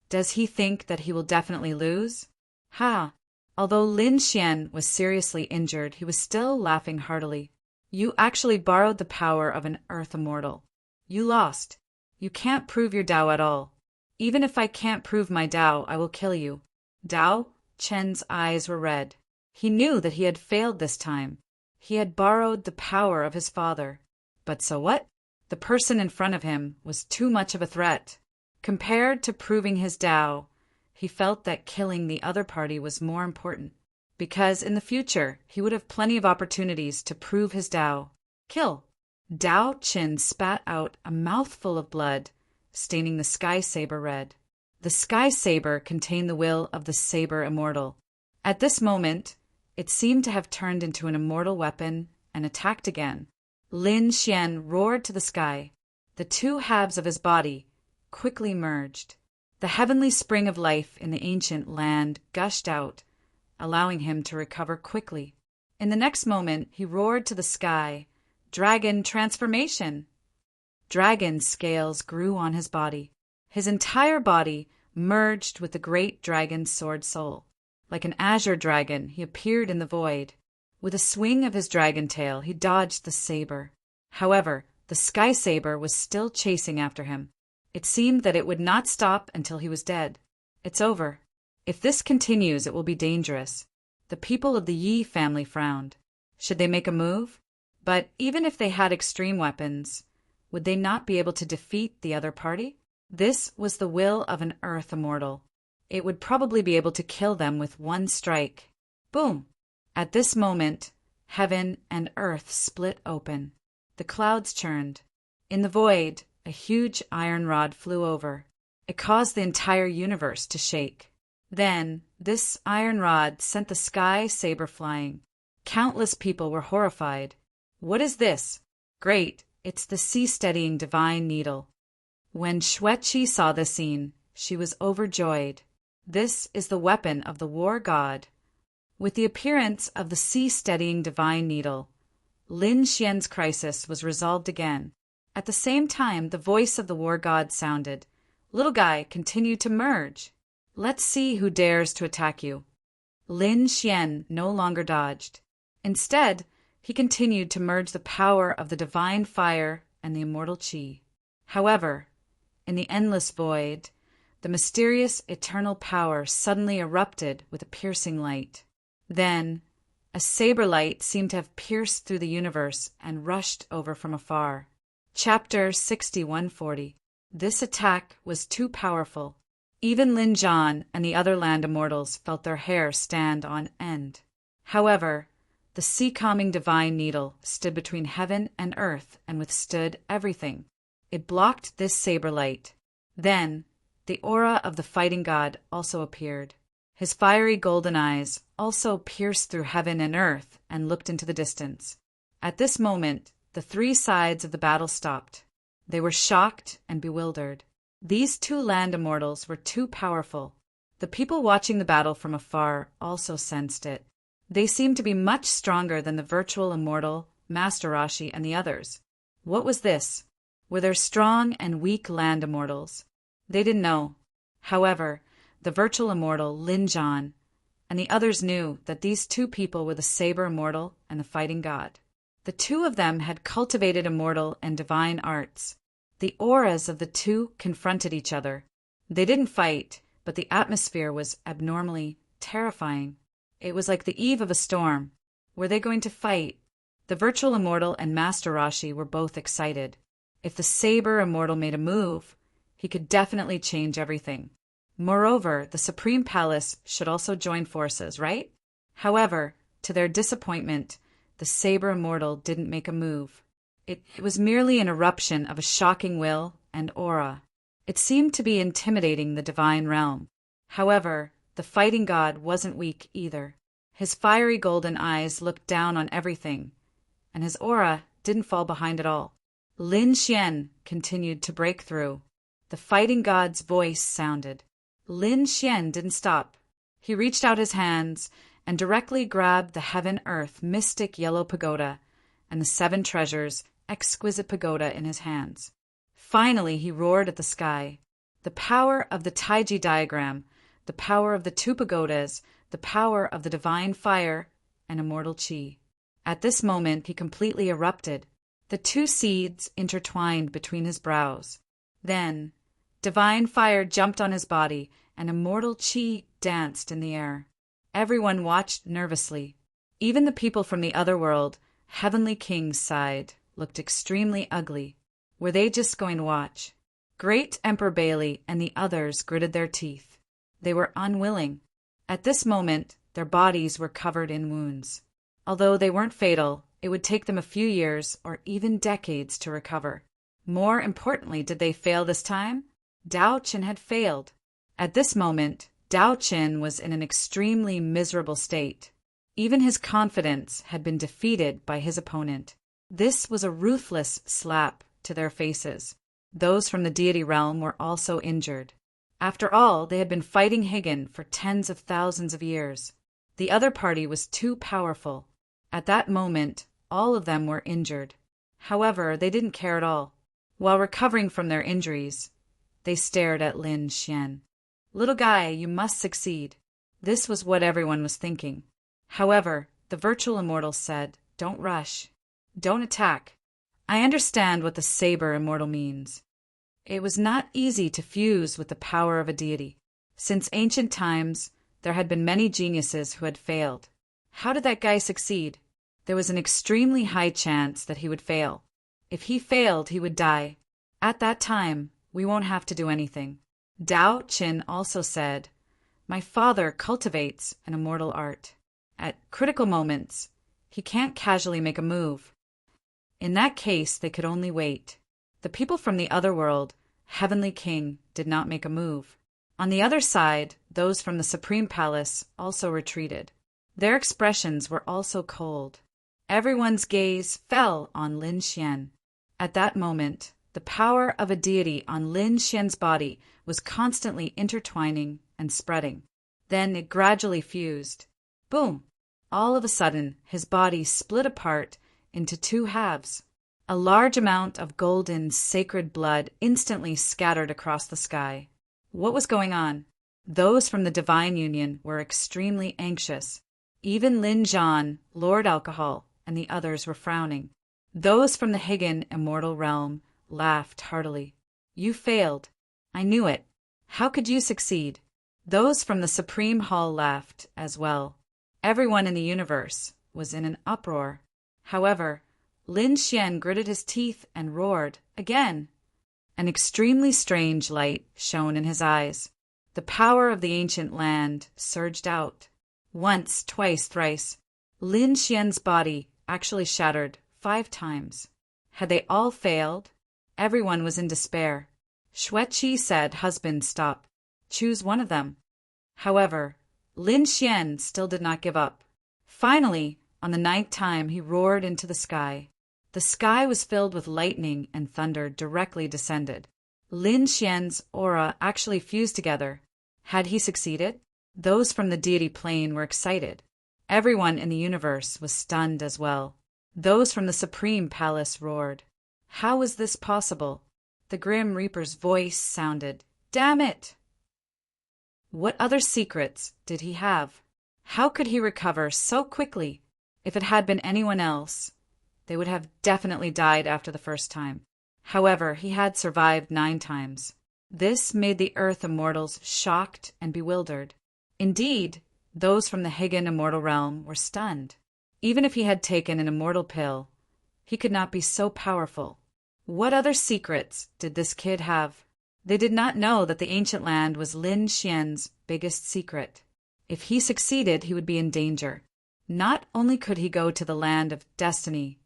Does he think that he will definitely lose? Ha! Although Lin Xian was seriously injured, he was still laughing heartily. You actually borrowed the power of an Earth Immortal. You lost. You can't prove your Dao at all. Even if I can't prove my Dao, I will kill you. Dao Chen's eyes were red. He knew that he had failed this time. He had borrowed the power of his father. But so what? The person in front of him was too much of a threat. Compared to proving his Dao, he felt that killing the other party was more important, because in the future he would have plenty of opportunities to prove his Dao. Kill! Dao Qin spat out a mouthful of blood, staining the sky saber red. The sky saber contained the will of the Saber Immortal. At this moment, it seemed to have turned into an immortal weapon and attacked again. Lin Xian roared to the sky. The two halves of his body quickly merged. The heavenly spring of life in the ancient land gushed out, allowing him to recover quickly. In the next moment, he roared to the sky, "Dragon transformation!" Dragon scales grew on his body. His entire body merged with the great dragon's sword soul. Like an azure dragon, he appeared in the void. With a swing of his dragon tail, he dodged the saber. However, the sky saber was still chasing after him. It seemed that it would not stop until he was dead. It's over. If this continues, it will be dangerous. The people of the Yi family frowned. Should they make a move? But even if they had extreme weapons, would they not be able to defeat the other party? This was the will of an Earth Immortal. It would probably be able to kill them with one strike. Boom! At this moment, heaven and earth split open. The clouds churned. In the void, a huge iron rod flew over. It caused the entire universe to shake. Then, this iron rod sent the sky saber flying. Countless people were horrified. What is this? Great, it's the sea-steadying divine needle. When Xueqi saw this scene, she was overjoyed. This is the weapon of the war god. With the appearance of the sea-steadying divine needle, Lin Xian's crisis was resolved again. At the same time, the voice of the war god sounded. Little guy, continue to merge. Let's see who dares to attack you. Lin Xian no longer dodged. Instead, he continued to merge the power of the divine fire and the immortal qi. However, in the endless void, the mysterious eternal power suddenly erupted with a piercing light. Then, a saber light seemed to have pierced through the universe and rushed over from afar. Chapter 6140. This attack was too powerful. Even Lin Jian and the other land immortals felt their hair stand on end. However, the sea-calming divine needle stood between heaven and earth and withstood everything. It blocked this saber light. Then, the aura of the fighting god also appeared. His fiery golden eyes also pierced through heaven and earth and looked into the distance. At this moment, the three sides of the battle stopped. They were shocked and bewildered. These two land immortals were too powerful. The people watching the battle from afar also sensed it. They seemed to be much stronger than the virtual immortal, Master Rashi, and the others. What was this? Were there strong and weak land immortals? They didn't know. However, the virtual immortal Lin Jian and the others knew that these two people were the Saber Immortal and the Fighting God. The two of them had cultivated immortal and divine arts. The auras of the two confronted each other. They didn't fight, but the atmosphere was abnormally terrifying. It was like the eve of a storm. Were they going to fight? The virtual immortal and Master Rashi were both excited. If the Saber Immortal made a move, he could definitely change everything. Moreover, the Supreme Palace should also join forces, right? However, to their disappointment, the Saber Immortal didn't make a move. It was merely an eruption of a shocking will and aura. It seemed to be intimidating the divine realm. However, the fighting god wasn't weak either. His fiery golden eyes looked down on everything, and his aura didn't fall behind at all. Lin Xian continued to break through. The fighting god's voice sounded. Lin Xian didn't stop. He reached out his hands and directly grabbed the heaven-earth mystic yellow pagoda and the 7 treasures exquisite pagoda in his hands. Finally, he roared at the sky. The power of the Taiji diagram, the power of the 2 pagodas, the power of the divine fire and immortal qi. At this moment, he completely erupted. The 2 seeds intertwined between his brows. Then, divine fire jumped on his body, and immortal qi danced in the air. Everyone watched nervously. Even the people from the other world, heavenly kings sighed, looked extremely ugly. Were they just going to watch? Great Emperor Bailey and the others gritted their teeth. They were unwilling. At this moment, their bodies were covered in wounds. Although they weren't fatal, it would take them a few years or even decades to recover. More importantly, did they fail this time? Dao Qin had failed. At this moment, Dao Qin was in an extremely miserable state. Even his confidence had been defeated by his opponent. This was a ruthless slap to their faces. Those from the deity realm were also injured. After all, they had been fighting Higan for tens of thousands of years. The other party was too powerful. At that moment, all of them were injured. However, they didn't care at all. While recovering from their injuries, they stared at Lin Xian. "Little guy, you must succeed." This was what everyone was thinking. However, the virtual immortal said, "Don't rush. Don't attack. I understand what the saber immortal means." It was not easy to fuse with the power of a deity. Since ancient times, there had been many geniuses who had failed. How did that guy succeed? There was an extremely high chance that he would fail. If he failed, he would die. At that time, we won't have to do anything. Dao Qin also said, "My father cultivates an immortal art. At critical moments, he can't casually make a move." In that case, they could only wait. The people from the other world, Heavenly King, did not make a move. On the other side, those from the Supreme Palace also retreated. Their expressions were also cold. Everyone's gaze fell on Lin Xian. At that moment, the power of a deity on Lin Xian's body was constantly intertwining and spreading. Then it gradually fused. Boom! All of a sudden, his body split apart into 2 halves. A large amount of golden, sacred blood instantly scattered across the sky. What was going on? Those from the Divine Union were extremely anxious. Even Lin Zhan, Lord Alcohol, and the others were frowning. Those from the Higan immortal realm laughed heartily. "You failed. I knew it. How could you succeed?" Those from the Supreme Hall laughed as well. Everyone in the universe was in an uproar. However, Lin Xian gritted his teeth and roared again. An extremely strange light shone in his eyes. The power of the ancient land surged out. Once, twice, thrice. Lin Xian's body actually shattered 5 times. Had they all failed? Everyone was in despair. Xueqi said, "Husband, stop. Choose one of them." However, Lin Xian still did not give up. Finally, on the 9th time, he roared into the sky. The sky was filled with lightning and thunder directly descended. Lin Xian's aura actually fused together. Had he succeeded? Those from the deity plane were excited. Everyone in the universe was stunned as well. Those from the Supreme Palace roared. How was this possible? The Grim Reaper's voice sounded. "Damn it!" What other secrets did he have? How could he recover so quickly? If it had been anyone else, they would have definitely died after the first time. However, he had survived 9 times. This made the Earth Immortals shocked and bewildered. Indeed, those from the Higan immortal realm were stunned. Even if he had taken an immortal pill, he could not be so powerful. What other secrets did this kid have? They did not know that the ancient land was Lin Xian's biggest secret. If he succeeded, he would be in danger. Not only could he go to the land of destiny,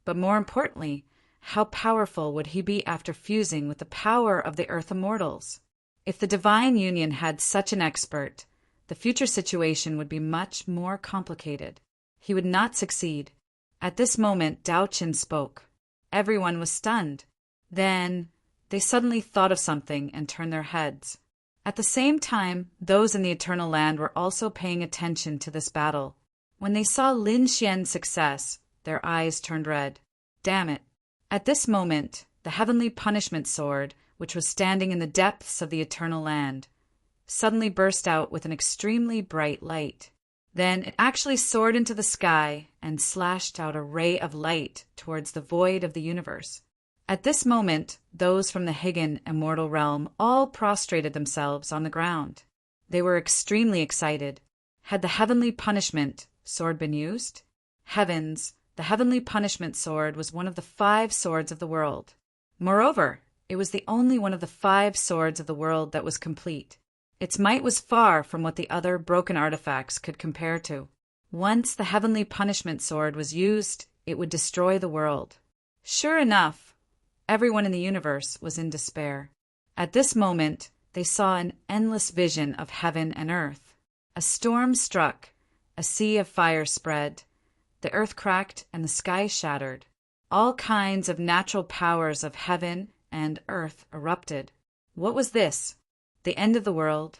but more importantly, how powerful would he be after fusing with the power of the Earth Immortals? If the Divine Union had such an expert, the future situation would be much more complicated. He would not succeed. At this moment, Dao Qin spoke. Everyone was stunned. Then they suddenly thought of something and turned their heads. At the same time, those in the Eternal Land were also paying attention to this battle. When they saw Lin Xian's success, their eyes turned red. Damn it. At this moment, the heavenly punishment sword, which was standing in the depths of the Eternal Land, suddenly burst out with an extremely bright light. Then it actually soared into the sky and slashed out a ray of light towards the void of the universe. At this moment, those from the Higan immortal realm all prostrated themselves on the ground. They were extremely excited. Had the heavenly punishment sword been used? Heavens, the heavenly punishment sword was one of the 5 swords of the world. Moreover, it was the only one of the 5 swords of the world that was complete. Its might was far from what the other broken artifacts could compare to. Once the heavenly punishment sword was used, it would destroy the world. Sure enough, everyone in the universe was in despair. At this moment, they saw an endless vision of heaven and earth. A storm struck, a sea of fire spread, the earth cracked and the sky shattered. All kinds of natural powers of heaven and earth erupted. What was this? The end of the world?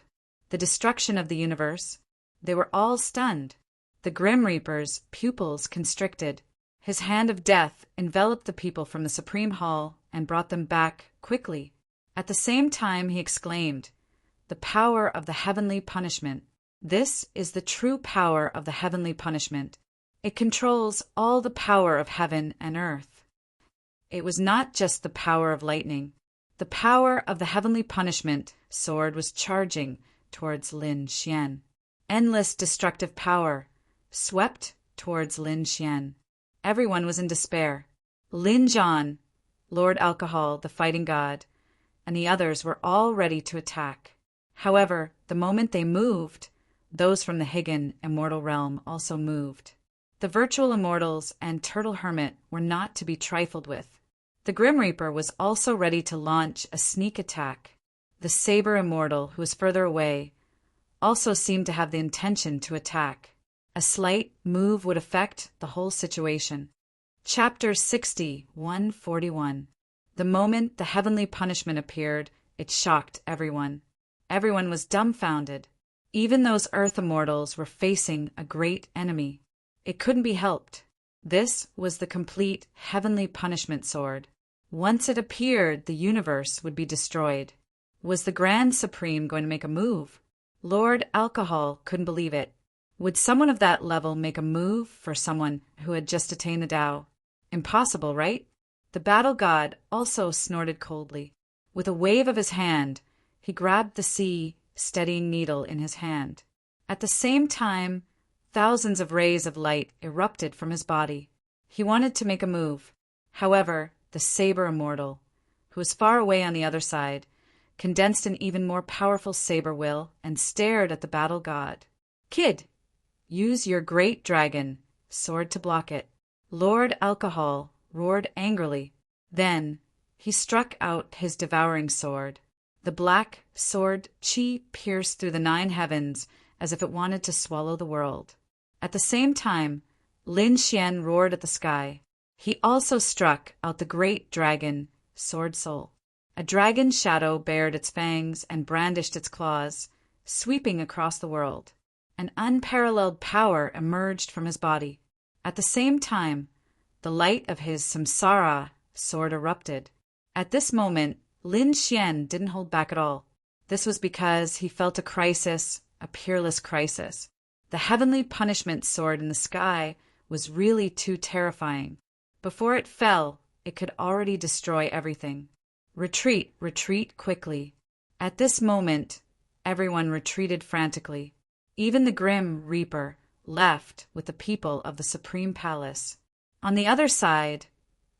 The destruction of the universe? They were all stunned. The Grim Reaper's pupils constricted. His hand of death enveloped the people from the Supreme Hall and brought them back quickly. At the same time he exclaimed, "The power of the heavenly punishment. This is the true power of the heavenly punishment. It controls all the power of heaven and earth." It was not just the power of lightning. The power of the heavenly punishment sword was charging towards Lin Xian. Endless destructive power swept towards Lin Xian. Everyone was in despair. Lin Zhan, Lord Alcohol, the fighting god, and the others were all ready to attack. However, the moment they moved, those from the Higan immortal realm also moved. The virtual immortals and Turtle Hermit were not to be trifled with. The Grim Reaper was also ready to launch a sneak attack. The Saber Immortal, who was further away, also seemed to have the intention to attack. A slight move would affect the whole situation. Chapter 60:141. The moment the heavenly punishment appeared, it shocked everyone. Everyone was dumbfounded. Even those earth immortals were facing a great enemy. It couldn't be helped. This was the complete heavenly punishment sword. Once it appeared, the universe would be destroyed. Was the Grand Supreme going to make a move? Lord Alcohol couldn't believe it. Would someone of that level make a move for someone who had just attained the Tao? Impossible, right? The battle god also snorted coldly. With a wave of his hand, he grabbed the sea steadying needle in his hand. At the same time, thousands of rays of light erupted from his body. He wanted to make a move. However, the Saber Immortal, who was far away on the other side, condensed an even more powerful saber will and stared at the battle god. "Kid, use your great dragon sword to block it." Lord Alcohol roared angrily. Then he struck out his devouring sword. The black sword chi pierced through the 9 heavens as if it wanted to swallow the world. At the same time, Lin Xian roared at the sky. He also struck out the great dragon, Sword Soul. A dragon shadow bared its fangs and brandished its claws, sweeping across the world. An unparalleled power emerged from his body. At the same time, the light of his samsara sword erupted. At this moment, Lin Xian didn't hold back at all. This was because he felt a crisis, a peerless crisis. The heavenly punishment sword in the sky was really too terrifying. Before it fell, it could already destroy everything. Retreat, retreat quickly. At this moment, everyone retreated frantically. Even the Grim Reaper left with the people of the Supreme Palace. On the other side,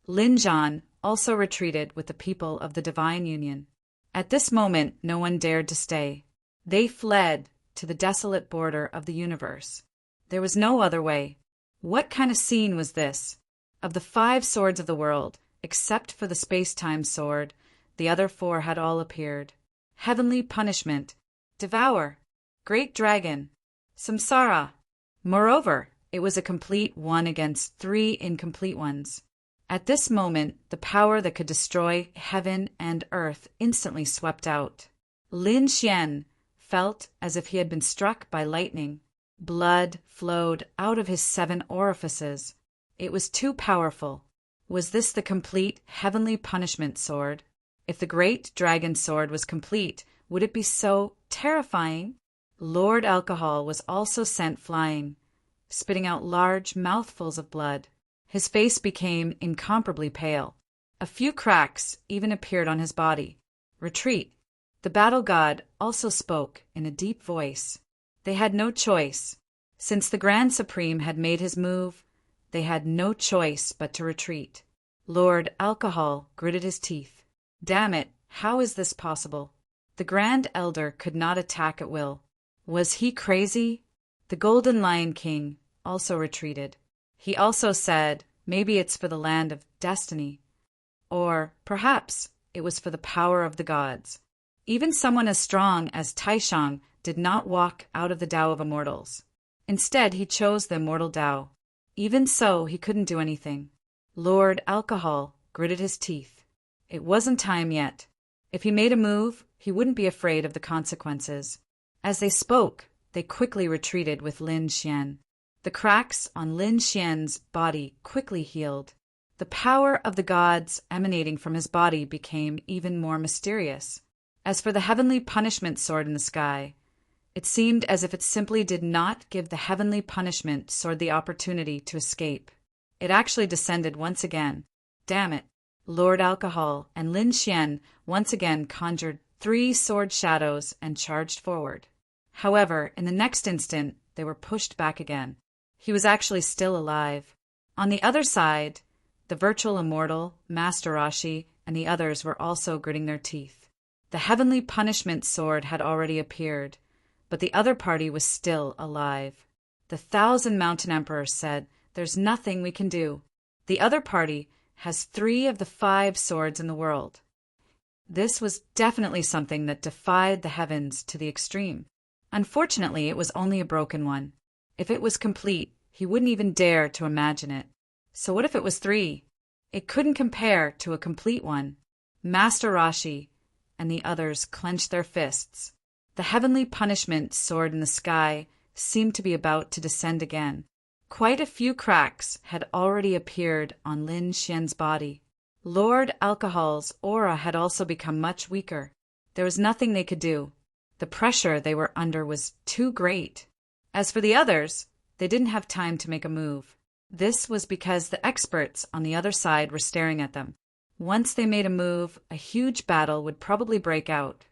Lin Zhan also retreated with the people of the Divine Union. At this moment, no one dared to stay. They fled to the desolate border of the universe. There was no other way. What kind of scene was this? Of the 5 swords of the world, except for the space-time sword, the other 4 had all appeared. Heavenly punishment, devour, great dragon, samsara. Moreover, it was a complete 1 against 3 incomplete ones. At this moment, the power that could destroy heaven and earth instantly swept out. Lin Xian felt as if he had been struck by lightning. Blood flowed out of his 7 orifices. It was too powerful. Was this the complete heavenly punishment sword? If the great dragon sword was complete, would it be so terrifying? Lord Alcohol was also sent flying, spitting out large mouthfuls of blood. His face became incomparably pale. A few cracks even appeared on his body. Retreat. The battle god also spoke in a deep voice. They had no choice. Since the Grand Supreme had made his move, they had no choice but to retreat. Lord Alcohol gritted his teeth. Damn it, how is this possible? The Grand Elder could not attack at will. Was he crazy? The Golden Lion King also retreated. He also said, maybe it's for the land of destiny. Or perhaps it was for the power of the gods. Even someone as strong as Taishang did not walk out of the Tao of Immortals. Instead, he chose the immortal Tao. Even so, he couldn't do anything. Lord Alcohol gritted his teeth. It wasn't time yet. If he made a move, he wouldn't be afraid of the consequences. As they spoke, they quickly retreated with Lin Xian. The cracks on Lin Xian's body quickly healed. The power of the gods emanating from his body became even more mysterious. As for the heavenly punishment sword in the sky, it seemed as if it simply did not give the heavenly punishment sword the opportunity to escape. It actually descended once again. Damn it. Lord Alcohol and Lin Xian once again conjured 3 sword shadows and charged forward. However, in the next instant, they were pushed back again. He was actually still alive. On the other side, the virtual immortal, Master Rashi, and the others were also gritting their teeth. The heavenly punishment sword had already appeared, but the other party was still alive. The 1,000 Mountain Emperors said, "There's nothing we can do." The other party has 3 of the 5 swords in the world. This was definitely something that defied the heavens to the extreme. Unfortunately, it was only a broken one. If it was complete, he wouldn't even dare to imagine it. So what if it was 3? It couldn't compare to a complete one. Master Rashi and the others clenched their fists. The heavenly punishment sword in the sky seemed to be about to descend again. Quite a few cracks had already appeared on Lin Xian's body. Lord Alcohol's aura had also become much weaker. There was nothing they could do. The pressure they were under was too great. As for the others, they didn't have time to make a move. This was because the experts on the other side were staring at them. Once they made a move, a huge battle would probably break out.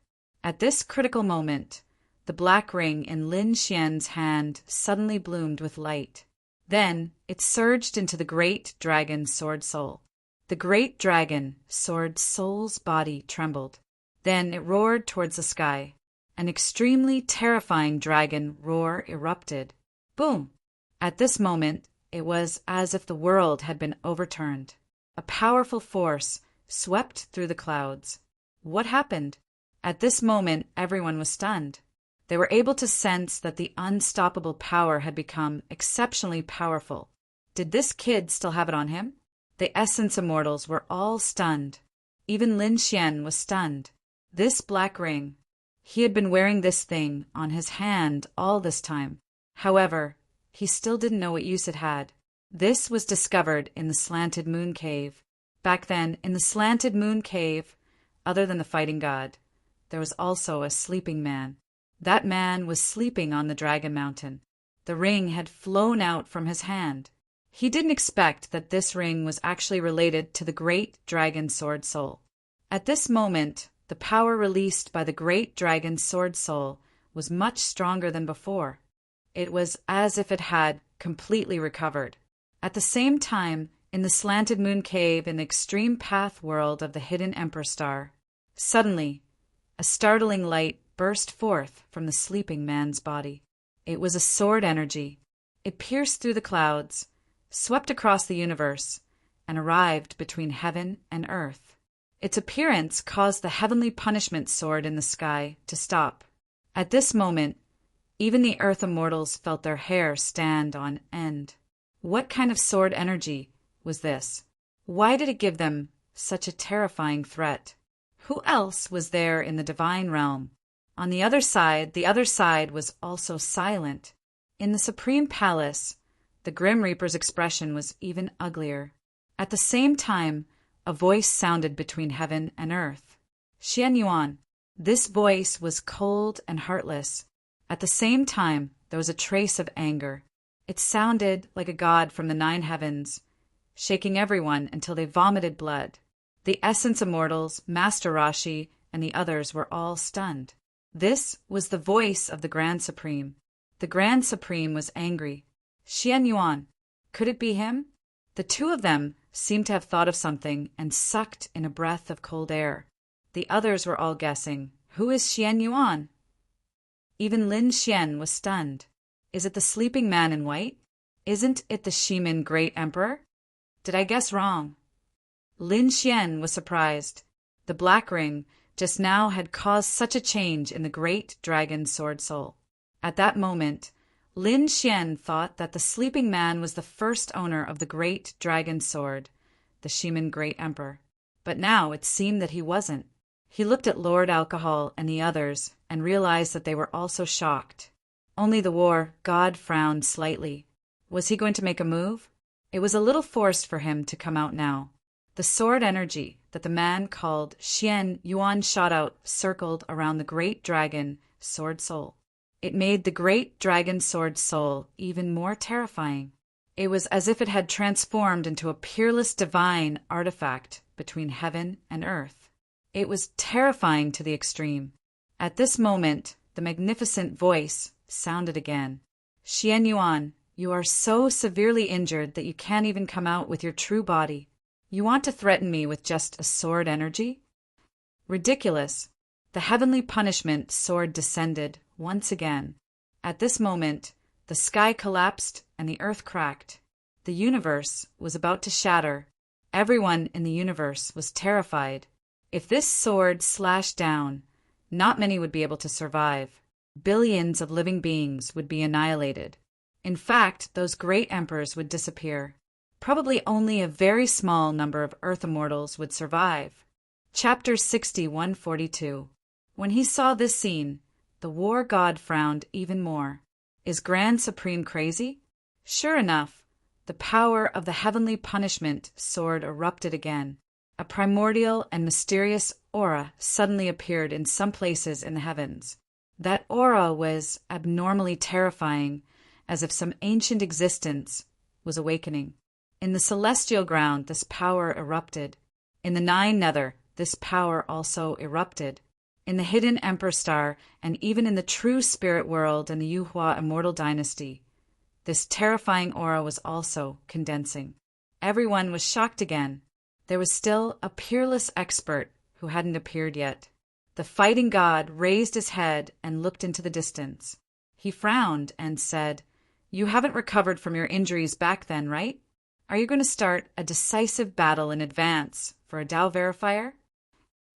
At this critical moment, the black ring in Lin Xian's hand suddenly bloomed with light. Then it surged into the great dragon Sword Soul. The great dragon Sword Soul's body trembled. Then it roared towards the sky. An extremely terrifying dragon roar erupted. Boom! At this moment, it was as if the world had been overturned. A powerful force swept through the clouds. What happened? At this moment, everyone was stunned. They were able to sense that the unstoppable power had become exceptionally powerful. Did this kid still have it on him? The Essence Immortals were all stunned. Even Lin Xian was stunned. This black ring. He had been wearing this thing on his hand all this time. However, he still didn't know what use it had. This was discovered in the Slanted Moon Cave. Back then, in the Slanted Moon Cave, other than the fighting god, there was also a sleeping man. That man was sleeping on the Dragon Mountain. The ring had flown out from his hand. He didn't expect that this ring was actually related to the great dragon Sword Soul. At this moment, the power released by the great dragon Sword Soul was much stronger than before. It was as if it had completely recovered. At the same time, in the Slanted Moon Cave in the extreme path world of the Hidden Emperor Star, suddenly, a startling light burst forth from the sleeping man's body. It was a sword energy. It pierced through the clouds, swept across the universe, and arrived between heaven and earth. Its appearance caused the heavenly punishment sword in the sky to stop. At this moment, even the Earth Immortals felt their hair stand on end. What kind of sword energy was this? Why did it give them such a terrifying threat? Who else was there in the divine realm? On the other side was also silent. In the supreme palace, the Grim Reaper's expression was even uglier. At the same time, a voice sounded between heaven and earth. Xian Yuan. This voice was cold and heartless. At the same time, there was a trace of anger. It sounded like a god from the 9 heavens, shaking everyone until they vomited blood. The Essence Immortals, Master Rashi, and the others were all stunned. This was the voice of the Grand Supreme. The Grand Supreme was angry. Xian Yuan. Could it be him? The two of them seemed to have thought of something and sucked in a breath of cold air. The others were all guessing, who is Xian Yuan? Even Lin Xian was stunned. Is it the sleeping man in white? Isn't it the Shimin Great Emperor? Did I guess wrong? Lin Xian was surprised. The Black Ring just now had caused such a change in the great dragon's sword soul. At that moment, Lin Xian thought that the sleeping man was the first owner of the great dragon sword, the Shimin Great Emperor. But now it seemed that he wasn't. He looked at Lord Alcohol and the others and realized that they were also shocked. Only the war god frowned slightly. Was he going to make a move? It was a little forced for him to come out now. The sword energy that the man called Xian Yuan shot out circled around the great dragon sword soul. It made the great dragon sword soul even more terrifying. It was as if it had transformed into a peerless divine artifact between heaven and earth. It was terrifying to the extreme. At this moment, the magnificent voice sounded again. Xian Yuan, you are so severely injured that you can't even come out with your true body. You want to threaten me with just a sword energy? Ridiculous. The heavenly punishment sword descended once again. At this moment, the sky collapsed and the earth cracked. The universe was about to shatter. Everyone in the universe was terrified. If this sword slashed down, not many would be able to survive. Billions of living beings would be annihilated. In fact, those great emperors would disappear. Probably only a very small number of Earth Immortals would survive. Chapter 6142. When he saw this scene, the war god frowned even more. Is Grand Supreme crazy? Sure enough, the power of the heavenly punishment sword erupted again. A primordial and mysterious aura suddenly appeared in some places in the heavens. That aura was abnormally terrifying, as if some ancient existence was awakening. In the celestial ground, this power erupted. In the 9 nether, this power also erupted. In the hidden Emperor Star, and even in the true spirit world and the Yuhua immortal dynasty, this terrifying aura was also condensing. Everyone was shocked again. There was still a peerless expert who hadn't appeared yet. The fighting god raised his head and looked into the distance. He frowned and said, "You haven't recovered from your injuries back then, right? Are you going to start a decisive battle in advance for a Tao verifier?"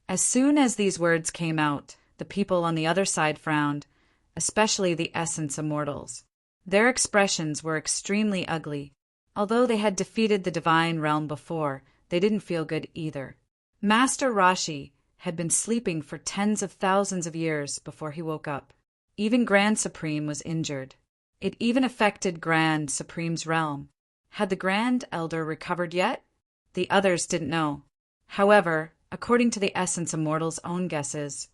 As soon as these words came out, the people on the other side frowned, especially the Essence Immortals. Their expressions were extremely ugly. Although they had defeated the divine realm before, they didn't feel good either. Master Rashi had been sleeping for tens of thousands of years before he woke up. Even Grand Supreme was injured. It even affected Grand Supreme's realm. Had the Grand Elder recovered yet? The others didn't know. However, according to the Essence Immortal's own guesses,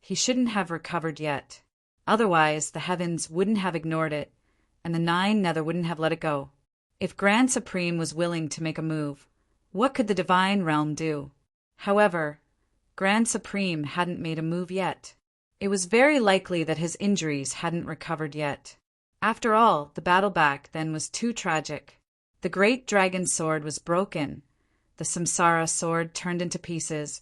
he shouldn't have recovered yet. Otherwise, the heavens wouldn't have ignored it, and the 9 nether wouldn't have let it go. If Grand Supreme was willing to make a move, what could the divine realm do? However, Grand Supreme hadn't made a move yet. It was very likely that his injuries hadn't recovered yet. After all, the battle back then was too tragic. The great dragon sword was broken, the Samsara sword turned into pieces,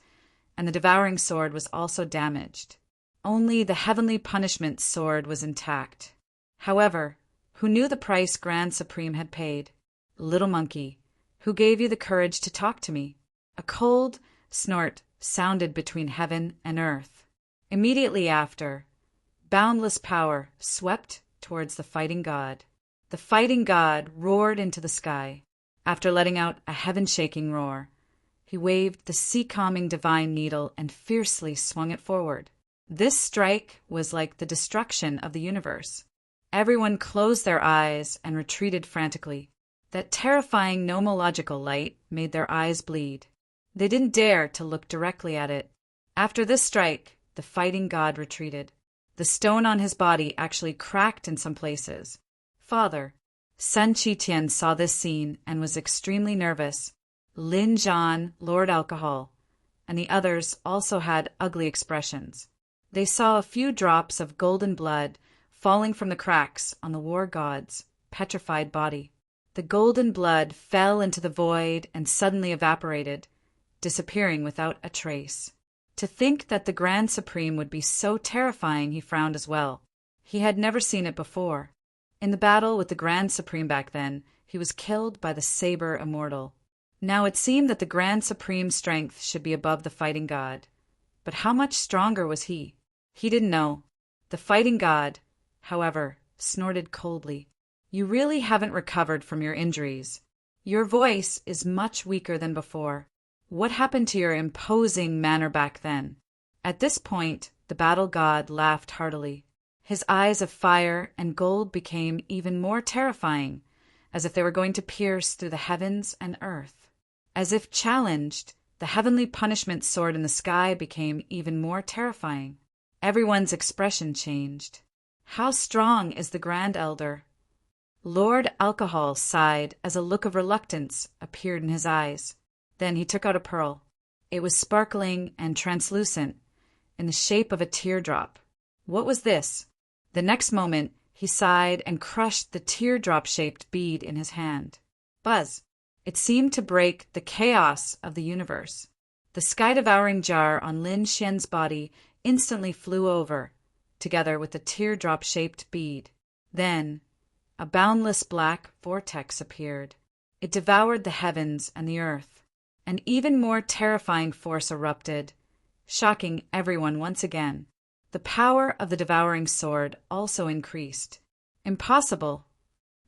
and the devouring sword was also damaged. Only the heavenly punishment sword was intact. However, who knew the price Grand Supreme had paid? Little monkey, who gave you the courage to talk to me? A cold snort sounded between heaven and earth. Immediately after, boundless power swept towards the fighting god. The fighting god roared into the sky. After letting out a heaven-shaking roar, he waved the sea-calming divine needle and fiercely swung it forward. This strike was like the destruction of the universe. Everyone closed their eyes and retreated frantically. That terrifying nomological light made their eyes bleed. They didn't dare to look directly at it. After this strike, the fighting god retreated. The stone on his body actually cracked in some places. Father, Sun Qitian saw this scene and was extremely nervous. Lin Zhan, Lord Alcohol, and the others also had ugly expressions. They saw a few drops of golden blood falling from the cracks on the war god's petrified body. The golden blood fell into the void and suddenly evaporated, disappearing without a trace. To think that the Grand Supreme would be so terrifying, he frowned as well. He had never seen it before. In the battle with the Grand Supreme back then, he was killed by the Saber Immortal. Now it seemed that the Grand Supreme's strength should be above the fighting god. But how much stronger was he? He didn't know. The fighting god, however, snorted coldly. You really haven't recovered from your injuries. Your voice is much weaker than before. What happened to your imposing manner back then? At this point, the battle god laughed heartily. His eyes of fire and gold became even more terrifying, as if they were going to pierce through the heavens and earth. As if challenged, the heavenly punishment sword in the sky became even more terrifying. Everyone's expression changed. How strong is the Grand Elder? Lord Alcohol sighed as a look of reluctance appeared in his eyes. Then he took out a pearl. It was sparkling and translucent, in the shape of a teardrop. What was this? The next moment, he sighed and crushed the teardrop-shaped bead in his hand. Buzz! It seemed to break the chaos of the universe. The sky-devouring jar on Lin Xian's body instantly flew over, together with the teardrop-shaped bead. Then, a boundless black vortex appeared. It devoured the heavens and the earth. An even more terrifying force erupted, shocking everyone once again. The power of the devouring sword also increased. Impossible!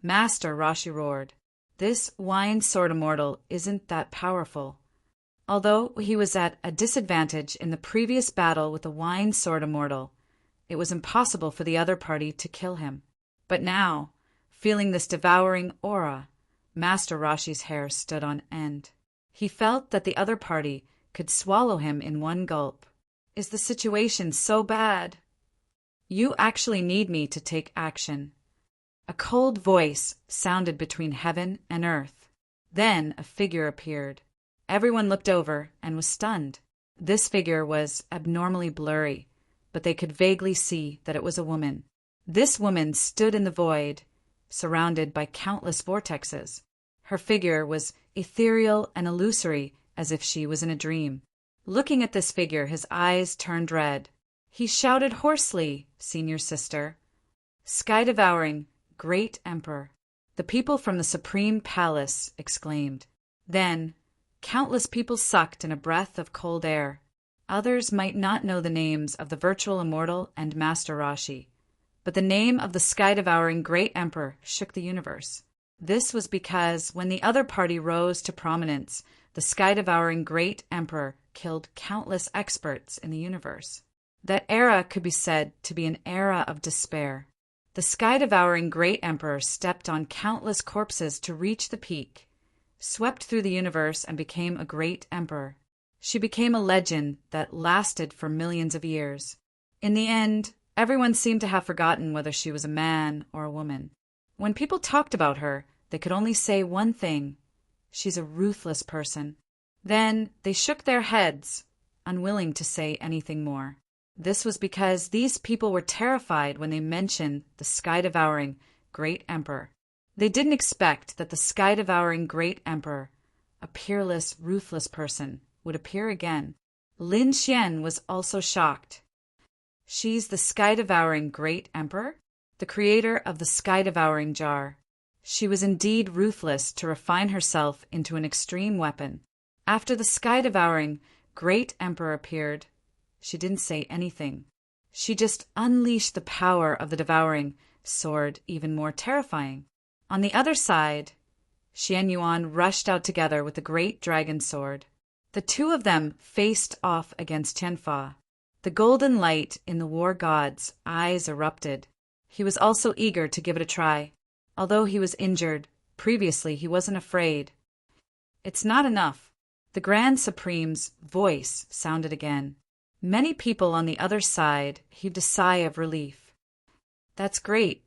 Master Rashi roared. This wine sword immortal isn't that powerful. Although he was at a disadvantage in the previous battle with the wine sword immortal, it was impossible for the other party to kill him. But now, feeling this devouring aura, Master Rashi's hair stood on end. He felt that the other party could swallow him in one gulp. Is the situation so bad? You actually need me to take action. A cold voice sounded between heaven and earth. Then a figure appeared. Everyone looked over and was stunned. This figure was abnormally blurry, but they could vaguely see that it was a woman. This woman stood in the void, surrounded by countless vortexes. Her figure was ethereal and illusory, as if she was in a dream. Looking at this figure, his eyes turned red. He shouted hoarsely, "Senior sister." Sky-devouring, great emperor. The people from the Supreme Palace exclaimed. Then, countless people sucked in a breath of cold air. Others might not know the names of the virtual immortal and Master Rashi, but the name of the sky-devouring great emperor shook the universe. This was because when the other party rose to prominence, the sky-devouring great emperor killed countless experts in the universe. That era could be said to be an era of despair. The sky-devouring great emperor stepped on countless corpses to reach the peak, swept through the universe, and became a great emperor. She became a legend that lasted for millions of years. In the end, everyone seemed to have forgotten whether she was a man or a woman. When people talked about her, they could only say one thing: she's a ruthless person. Then they shook their heads, unwilling to say anything more. This was because these people were terrified when they mentioned the sky-devouring great emperor. They didn't expect that the sky-devouring great emperor, a peerless, ruthless person, would appear again. Lin Xian was also shocked. She's the sky-devouring great emperor, the creator of the sky-devouring jar. She was indeed ruthless to refine herself into an extreme weapon. After the sky-devouring great emperor appeared, she didn't say anything. She just unleashed the power of the devouring sword, even more terrifying. On the other side, Xian Yuan rushed out together with the great dragon sword. The two of them faced off against Tianfa. The golden light in the war god's eyes erupted. He was also eager to give it a try. Although he was injured, previously he wasn't afraid. It's not enough. The Grand Supreme's voice sounded again. Many people on the other side heaved a sigh of relief. That's great,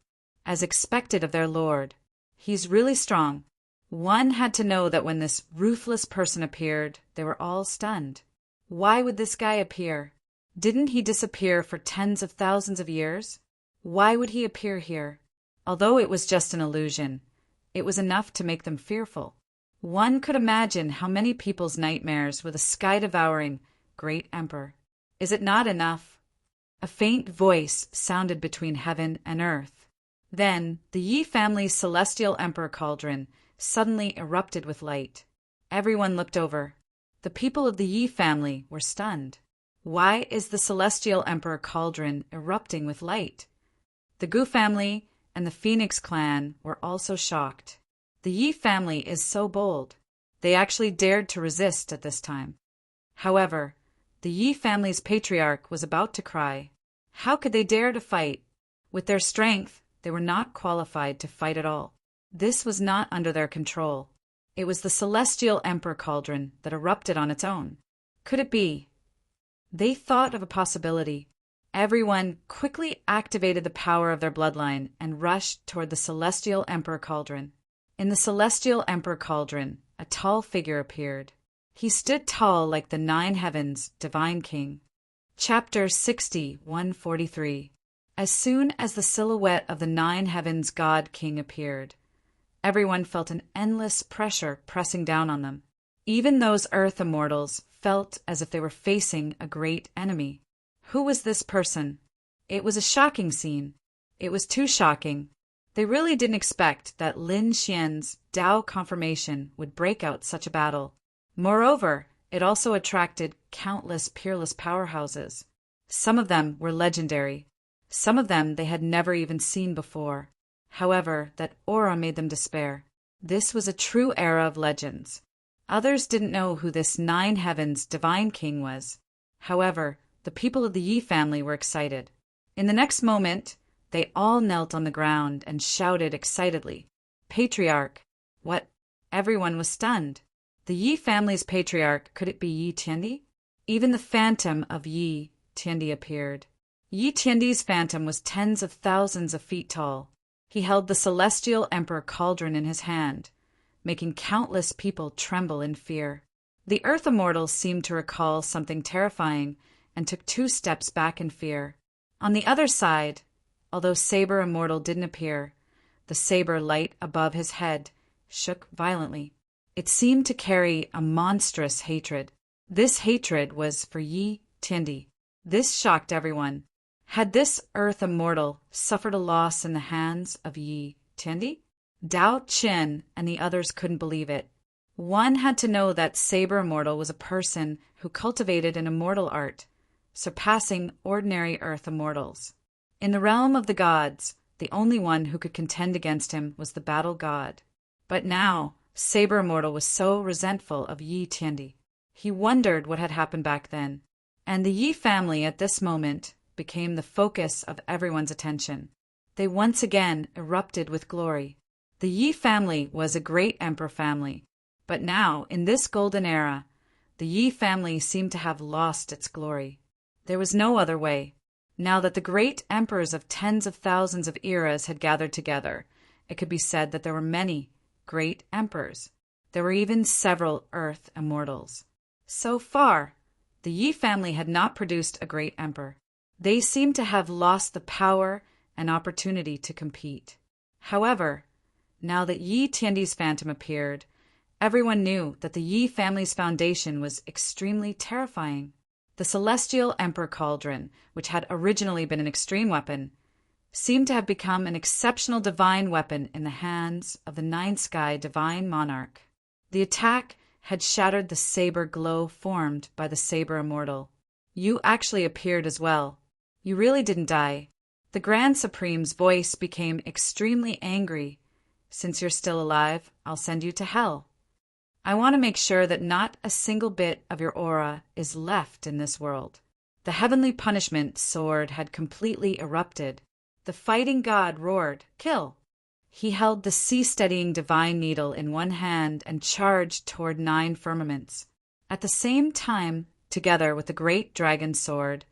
as expected of their lord. He's really strong. One had to know that when this ruthless person appeared, they were all stunned. Why would this guy appear? Didn't he disappear for tens of thousands of years? Why would he appear here? Although it was just an illusion, it was enough to make them fearful. One could imagine how many people's nightmares were the sky-devouring great emperor. Is it not enough? A faint voice sounded between heaven and earth. Then the Yi family's celestial emperor cauldron suddenly erupted with light. Everyone looked over. The people of the Yi family were stunned. Why is the celestial emperor cauldron erupting with light? The Gu family and the Phoenix clan were also shocked. The Yi family is so bold. They actually dared to resist at this time. However, the Yi family's patriarch was about to cry. How could they dare to fight? With their strength, they were not qualified to fight at all. This was not under their control. It was the celestial emperor cauldron that erupted on its own. Could it be? They thought of a possibility. Everyone quickly activated the power of their bloodline and rushed toward the celestial emperor cauldron. In the celestial emperor cauldron, a tall figure appeared. He stood tall like the 9 heavens' divine king. Chapter 60, 143. As soon as the silhouette of the 9 heavens' god king appeared, everyone felt an endless pressure pressing down on them. Even those earth immortals felt as if they were facing a great enemy. Who was this person? It was a shocking scene. It was too shocking. They really didn't expect that Lin Xian's Tao confirmation would break out such a battle. Moreover, it also attracted countless peerless powerhouses. Some of them were legendary. Some of them they had never even seen before. However, that aura made them despair. This was a true era of legends. Others didn't know who this 9 heavens divine king was. However, the people of the Yi family were excited. In the next moment, they all knelt on the ground and shouted excitedly, "Patriarch!" What? Everyone was stunned. The Yi family's patriarch, could it be Yi Tiandi? Even the phantom of Yi Tiandi appeared. Yi Tiandi's phantom was tens of thousands of feet tall. He held the celestial emperor cauldron in his hand, making countless people tremble in fear. The earth immortals seemed to recall something terrifying and took 2 steps back in fear. On the other side, although Saber Immortal didn't appear, the saber light above his head shook violently. It seemed to carry a monstrous hatred. This hatred was for Yi Tiandi. This shocked everyone. Had this earth immortal suffered a loss in the hands of Yi Tiandi? Dao Qin and the others couldn't believe it. One had to know that Saber Immortal was a person who cultivated an immortal art, surpassing ordinary earth immortals. In the realm of the gods, the only one who could contend against him was the battle god. But now, Saber Immortal was so resentful of Yi Tiandi. He wondered what had happened back then. And the Yi family at this moment became the focus of everyone's attention. They once again erupted with glory. The Yi family was a great emperor family. But now, in this golden era, the Yi family seemed to have lost its glory. There was no other way. Now that the great emperors of tens of thousands of eras had gathered together, it could be said that there were many great emperors. There were even several earth immortals. So far, the Yi family had not produced a great emperor. They seemed to have lost the power and opportunity to compete. However, now that Yi Tiandi's phantom appeared, everyone knew that the Yi family's foundation was extremely terrifying. The celestial emperor cauldron, which had originally been an extreme weapon, seemed to have become an exceptional divine weapon in the hands of the nine-sky divine monarch. The attack had shattered the saber glow formed by the Saber Immortal. You actually appeared as well. You really didn't die. The Grand Supreme's voice became extremely angry. Since you're still alive, I'll send you to hell. I want to make sure that not a single bit of your aura is left in this world." The heavenly punishment sword had completely erupted. The fighting god roared, "Kill!" He held the sea-steadying divine needle in one hand and charged toward 9 firmaments. At the same time, together with the great dragon sword,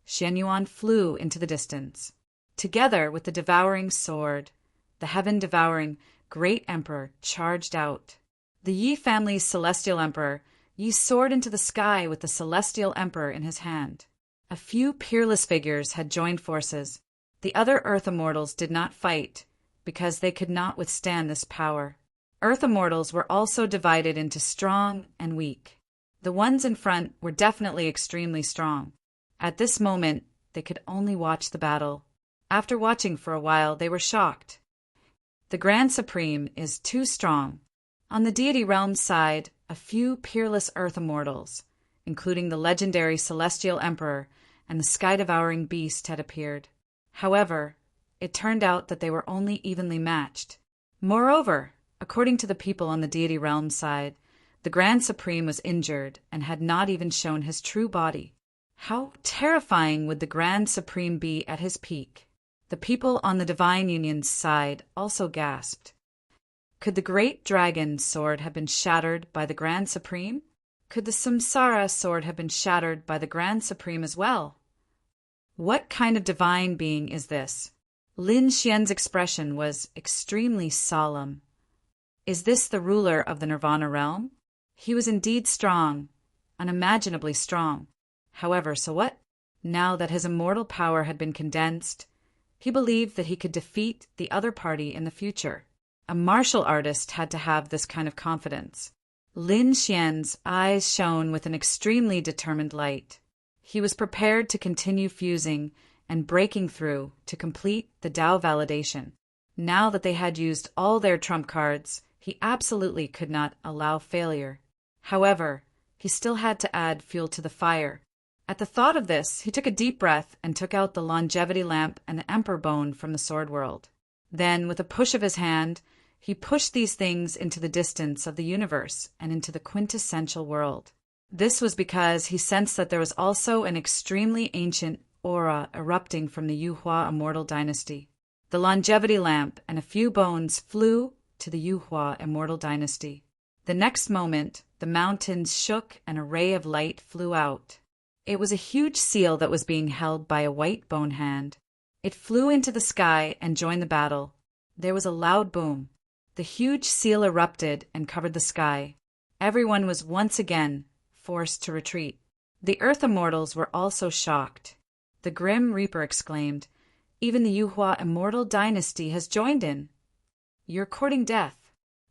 Xianyuan flew into the distance. Together with the devouring sword, the heaven-devouring great emperor charged out. The Yi family's celestial emperor Yi soared into the sky with the celestial emperor in his hand. A few peerless figures had joined forces. The other Earth Immortals did not fight, because they could not withstand this power. Earth Immortals were also divided into strong and weak. The ones in front were definitely extremely strong. At this moment, they could only watch the battle. After watching for a while, they were shocked. The Grand Supreme is too strong. On the Deity realm side, a few peerless Earth Immortals, including the legendary Celestial Emperor and the sky-devouring beast, had appeared. However, it turned out that they were only evenly matched. Moreover, according to the people on the Deity realm side, the Grand Supreme was injured and had not even shown his true body. How terrifying would the Grand Supreme be at his peak? The people on the Divine Union's side also gasped. Could the great dragon sword have been shattered by the Grand Supreme? Could the Samsara sword have been shattered by the Grand Supreme as well? What kind of divine being is this? Lin Xian's expression was extremely solemn. Is this the ruler of the Nirvana realm? He was indeed strong, unimaginably strong. However, so what? Now that his immortal power had been condensed, he believed that he could defeat the other party in the future. A martial artist had to have this kind of confidence. Lin Xian's eyes shone with an extremely determined light. He was prepared to continue fusing and breaking through to complete the Tao validation. Now that they had used all their trump cards, he absolutely could not allow failure. However, he still had to add fuel to the fire. At the thought of this, he took a deep breath and took out the longevity lamp and the emperor bone from the sword world. Then, with a push of his hand, he pushed these things into the distance of the universe and into the quintessential world. This was because he sensed that there was also an extremely ancient aura erupting from the Yuhua immortal dynasty. The longevity lamp and a few bones flew to the Yuhua immortal dynasty. The next moment, the mountains shook and a ray of light flew out. It was a huge seal that was being held by a white bone hand. It flew into the sky and joined the battle. There was a loud boom. The huge seal erupted and covered the sky. Everyone was once again forced to retreat. The Earth Immortals were also shocked. The Grim Reaper exclaimed, "Even the Yuhua immortal dynasty has joined in. You're courting death."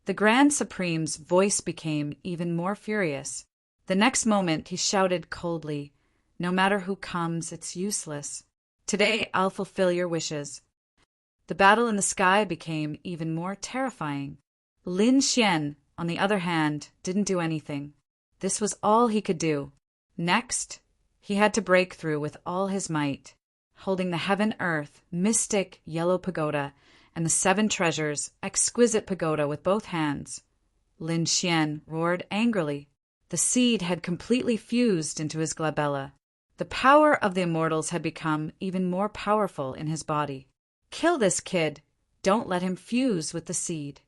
The Grand Supreme's voice became even more furious. The next moment he shouted coldly, "No matter who comes, it's useless. Today I'll fulfill your wishes." The battle in the sky became even more terrifying. Lin Xian, on the other hand, didn't do anything. This was all he could do. Next, he had to break through with all his might. Holding the heaven-earth, mystic yellow pagoda and the 7 treasures, exquisite pagoda with both hands, Lin Xian roared angrily. The seed had completely fused into his glabella. The power of the immortals had become even more powerful in his body. "Kill this kid! Don't let him fuse with the seed."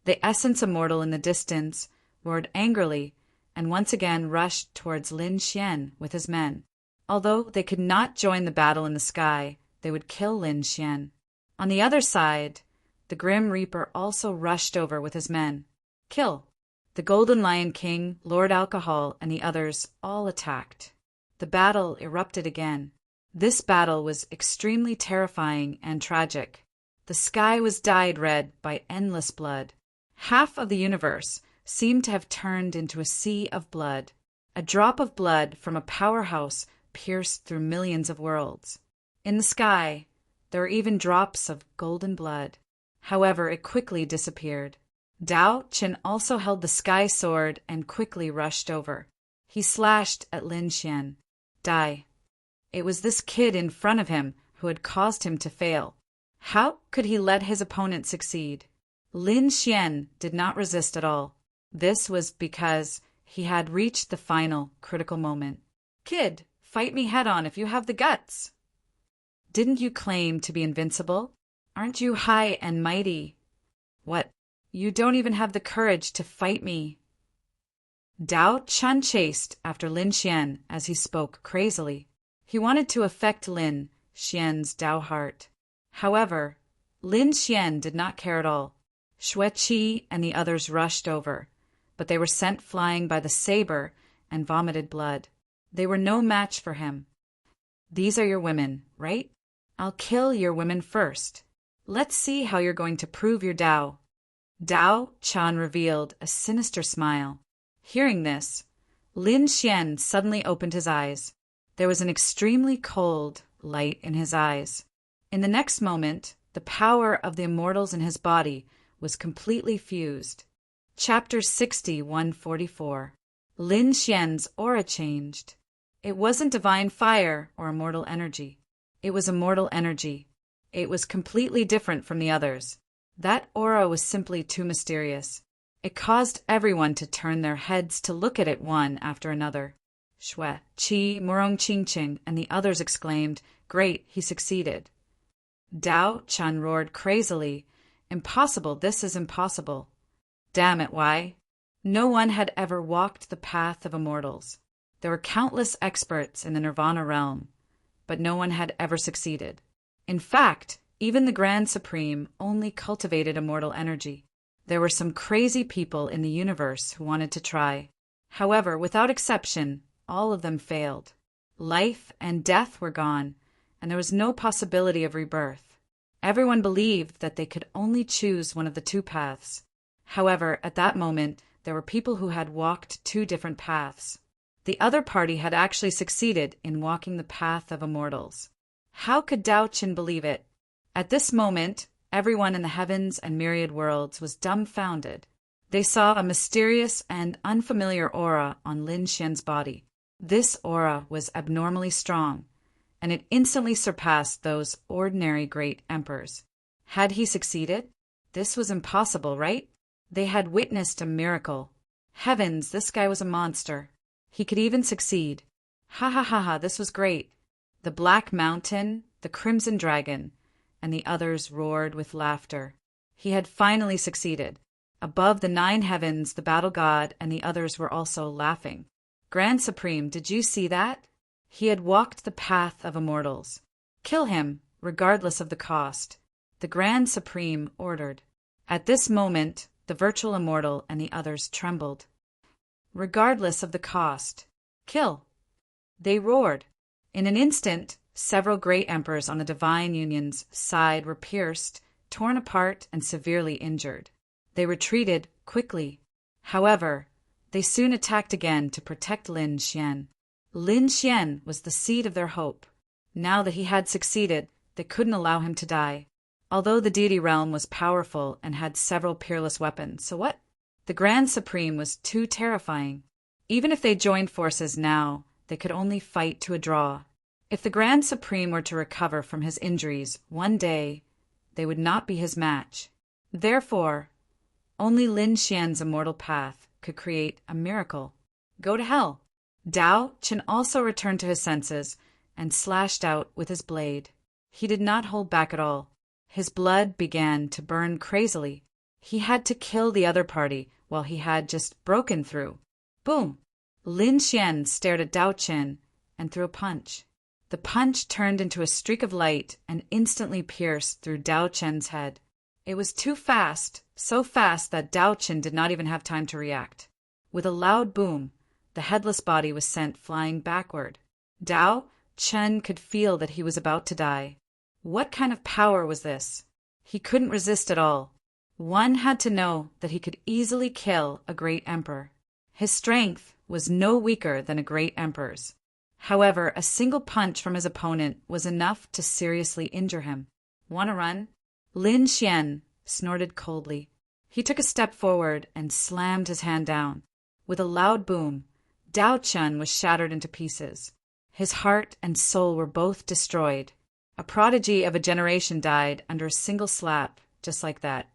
The essence immortal in the distance roared angrily and once again rushed towards Lin Xian with his men. Although they could not join the battle in the sky, they would kill Lin Xian. On the other side, the Grim Reaper also rushed over with his men. Kill! The Golden Lion King, Lord Alcohol, and the others all attacked. The battle erupted again. This battle was extremely terrifying and tragic. The sky was dyed red by endless blood. Half of the universe seemed to have turned into a sea of blood. A drop of blood from a powerhouse pierced through millions of worlds. In the sky, there were even drops of golden blood. However, it quickly disappeared. Dao Qin also held the sky sword and quickly rushed over. He slashed at Lin Xian. Die. It was this kid in front of him who had caused him to fail. How could he let his opponent succeed? Lin Xian did not resist at all. This was because he had reached the final, critical moment. Kid, fight me head-on if you have the guts. Didn't you claim to be invincible? Aren't you high and mighty? What? You don't even have the courage to fight me. Dao Chun chased after Lin Xian as he spoke crazily. He wanted to affect Lin Xian's Dao heart. However, Lin Xian did not care at all. Xue Qi and the others rushed over, but they were sent flying by the saber and vomited blood. They were no match for him. These are your women, right? I'll kill your women first. Let's see how you're going to prove your Dao. Dao Chan revealed a sinister smile. Hearing this, Lin Xian suddenly opened his eyes. There was an extremely cold light in his eyes. In the next moment, the power of the immortals in his body was completely fused. Chapter 6144. Lin Xian's aura changed. It wasn't divine fire or immortal energy. It was immortal energy. It was completely different from the others. That aura was simply too mysterious. It caused everyone to turn their heads to look at it one after another. Xue, Qi, Murong Qingqing, and the others exclaimed, "Great, he succeeded." Dao Chan roared crazily, "Impossible, this is impossible." Damn it, why? No one had ever walked the path of immortals. There were countless experts in the Nirvana realm, but no one had ever succeeded. In fact, even the Grand Supreme only cultivated immortal energy. There were some crazy people in the universe who wanted to try. However, without exception, all of them failed. Life and death were gone, and there was no possibility of rebirth. Everyone believed that they could only choose one of the two paths. However, at that moment, there were people who had walked two different paths. The other party had actually succeeded in walking the path of immortals. How could Dao Qin believe it? At this moment, everyone in the heavens and myriad worlds was dumbfounded. They saw a mysterious and unfamiliar aura on Lin Xian's body. This aura was abnormally strong, and it instantly surpassed those ordinary great emperors. Had he succeeded? This was impossible, right? They had witnessed a miracle. Heavens, this guy was a monster. He could even succeed. Ha ha ha ha, this was great. The Black Mountain, the Crimson Dragon, and the others roared with laughter. He had finally succeeded. Above the 9 heavens, the battle god and the others were also laughing. Grand Supreme, did you see that? He had walked the path of immortals. Kill him, regardless of the cost. The Grand Supreme ordered. At this moment, the virtual immortal and the others trembled. Regardless of the cost. Kill. They roared. In an instant, several great emperors on the divine union's side were pierced, torn apart, and severely injured. They retreated quickly. However, they soon attacked again to protect Lin Xian. Lin Xian was the seed of their hope. Now that he had succeeded, they couldn't allow him to die. Although the Deity realm was powerful and had several peerless weapons, so what? The Grand Supreme was too terrifying. Even if they joined forces now, they could only fight to a draw. If the Grand Supreme were to recover from his injuries one day, they would not be his match. Therefore, only Lin Xian's immortal path could create a miracle. Go to hell. Dao Qin also returned to his senses and slashed out with his blade. He did not hold back at all. His blood began to burn crazily. He had to kill the other party while he had just broken through. Boom! Lin Xian stared at Dao Qin and threw a punch. The punch turned into a streak of light and instantly pierced through Dao Qin's head. It was too fast, so fast that Dao Qin did not even have time to react. With a loud boom, the headless body was sent flying backward. Dao Qin could feel that he was about to die. What kind of power was this? He couldn't resist at all. One had to know that he could easily kill a great emperor. His strength was no weaker than a great emperor's. However, a single punch from his opponent was enough to seriously injure him. "Want to run?" Lin Xian snorted coldly. He took a step forward and slammed his hand down. With a loud boom, Dao Chun was shattered into pieces. His heart and soul were both destroyed. A prodigy of a generation died under a single slap, just like that.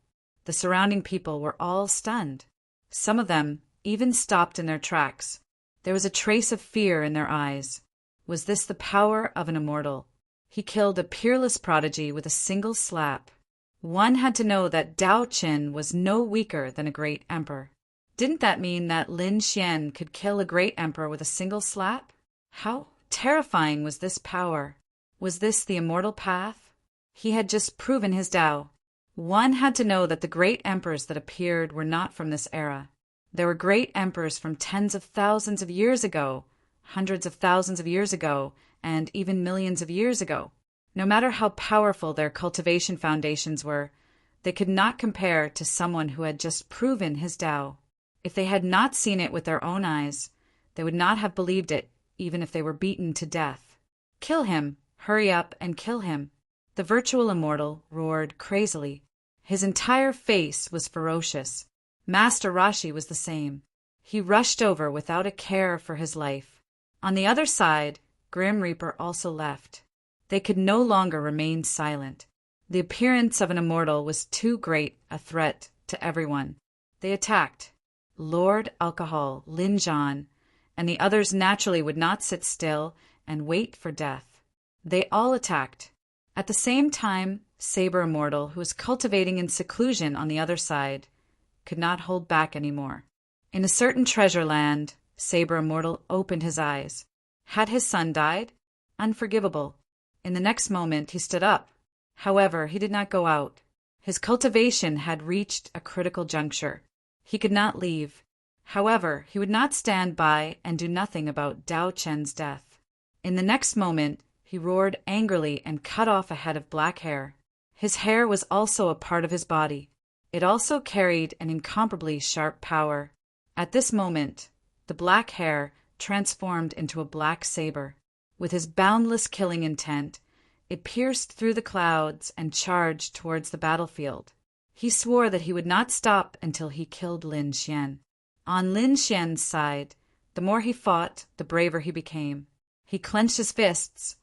The surrounding people were all stunned. Some of them even stopped in their tracks. There was a trace of fear in their eyes. Was this the power of an immortal? He killed a peerless prodigy with a single slap. One had to know that Dao Qin was no weaker than a great emperor. Didn't that mean that Lin Xian could kill a great emperor with a single slap? How terrifying was this power? Was this the immortal path? He had just proven his Dao. One had to know that the great emperors that appeared were not from this era. There were great emperors from tens of thousands of years ago, hundreds of thousands of years ago, and even millions of years ago. No matter how powerful their cultivation foundations were, they could not compare to someone who had just proven his Tao. If they had not seen it with their own eyes, they would not have believed it, even if they were beaten to death. Kill him! Hurry up and kill him! The virtual immortal roared crazily. His entire face was ferocious. Master Rashi was the same. He rushed over without a care for his life. On the other side, Grim Reaper also left. They could no longer remain silent. The appearance of an immortal was too great a threat to everyone. They attacked. Lord Alcohol, Lin Zhan, and the others naturally would not sit still and wait for death. They all attacked. At the same time, Saber Immortal, who was cultivating in seclusion on the other side, could not hold back anymore. In a certain treasure land, Saber Immortal opened his eyes. Had his son died? Unforgivable. In the next moment, he stood up. However, he did not go out. His cultivation had reached a critical juncture. He could not leave. However, he would not stand by and do nothing about Dao Chen's death. In the next moment, he roared angrily and cut off a head of black hair. His hair was also a part of his body. It also carried an incomparably sharp power. At this moment, the black hair transformed into a black saber. With his boundless killing intent, it pierced through the clouds and charged towards the battlefield. He swore that he would not stop until he killed Lin Xian. On Lin Xian's side, the more he fought, the braver he became. He clenched his fists,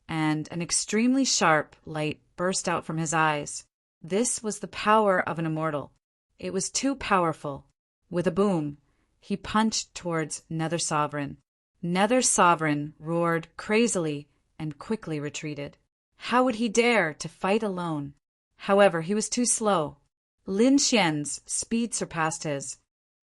and an extremely sharp light burst out from his eyes. This was the power of an immortal. It was too powerful. With a boom, he punched towards Nether Sovereign. Nether Sovereign roared crazily and quickly retreated. How would he dare to fight alone? However, he was too slow. Lin Xian's speed surpassed his.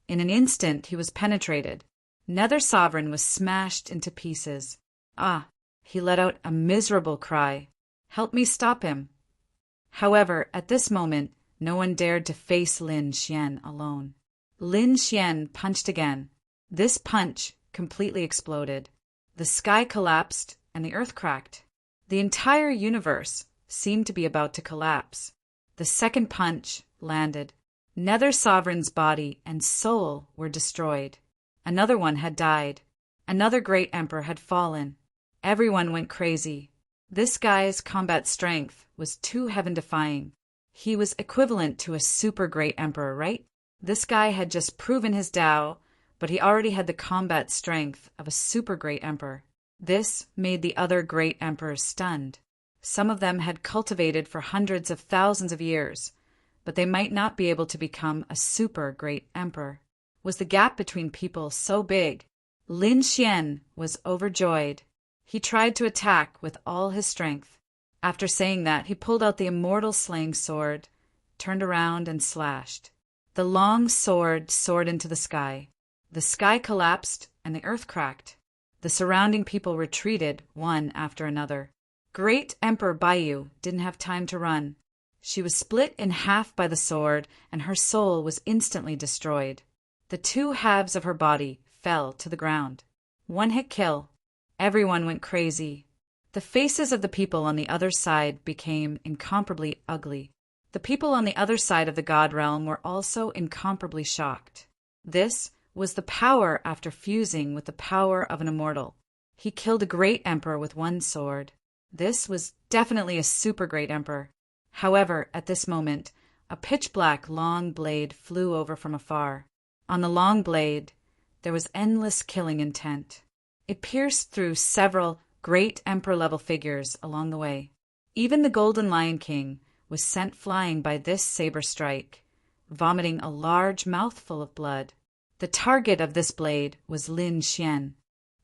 In an instant, he was penetrated. Nether Sovereign was smashed into pieces. Ah! He let out a miserable cry. Help me stop him. However, at this moment, no one dared to face Lin Xian alone. Lin Xian punched again. This punch completely exploded. The sky collapsed and the earth cracked. The entire universe seemed to be about to collapse. The second punch landed. Nether Sovereign's body and soul were destroyed. Another one had died. Another great emperor had fallen. Everyone went crazy. This guy's combat strength was too heaven-defying. He was equivalent to a super great emperor, right? This guy had just proven his Tao, but he already had the combat strength of a super great emperor. This made the other great emperors stunned. Some of them had cultivated for hundreds of thousands of years, but they might not be able to become a super great emperor. Was the gap between people so big? Lin Xian was overjoyed. He tried to attack with all his strength. After saying that, he pulled out the immortal slaying sword, turned around and slashed. The long sword soared into the sky. The sky collapsed and the earth cracked. The surrounding people retreated one after another. Great Emperor Baiyu didn't have time to run. She was split in half by the sword, and her soul was instantly destroyed. The two halves of her body fell to the ground. One hit kill. Everyone went crazy. The faces of the people on the other side became incomparably ugly. The people on the other side of the God realm were also incomparably shocked. This was the power after fusing with the power of an immortal. He killed a great emperor with one sword. This was definitely a super great emperor. However, at this moment, a pitch-black long blade flew over from afar. On the long blade, there was endless killing intent. It pierced through several great emperor-level figures along the way. Even the Golden Lion King was sent flying by this saber strike. vomiting a large mouthful of blood. The target of this blade was Lin Xian.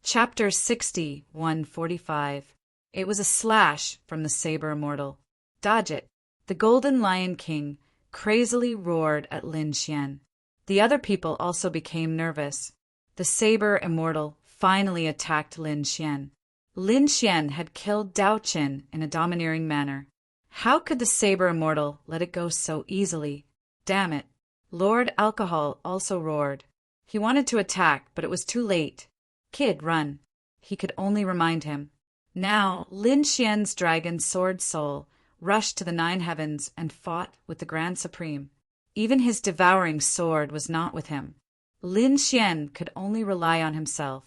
Chapter 60, 145. It was a slash from the saber immortal. Dodge it. The Golden Lion King crazily roared at Lin Xian. The other people also became nervous. The saber immortal finally attacked Lin Xian. Lin Xian had killed Dao Qin in a domineering manner. How could the saber immortal let it go so easily? Damn it. Lord Alcohol also roared. He wanted to attack, but it was too late. Kid, run. He could only remind him. Now, Lin Xian's dragon sword soul rushed to the 9 heavens and fought with the Grand Supreme. Even his devouring sword was not with him. Lin Xian could only rely on himself.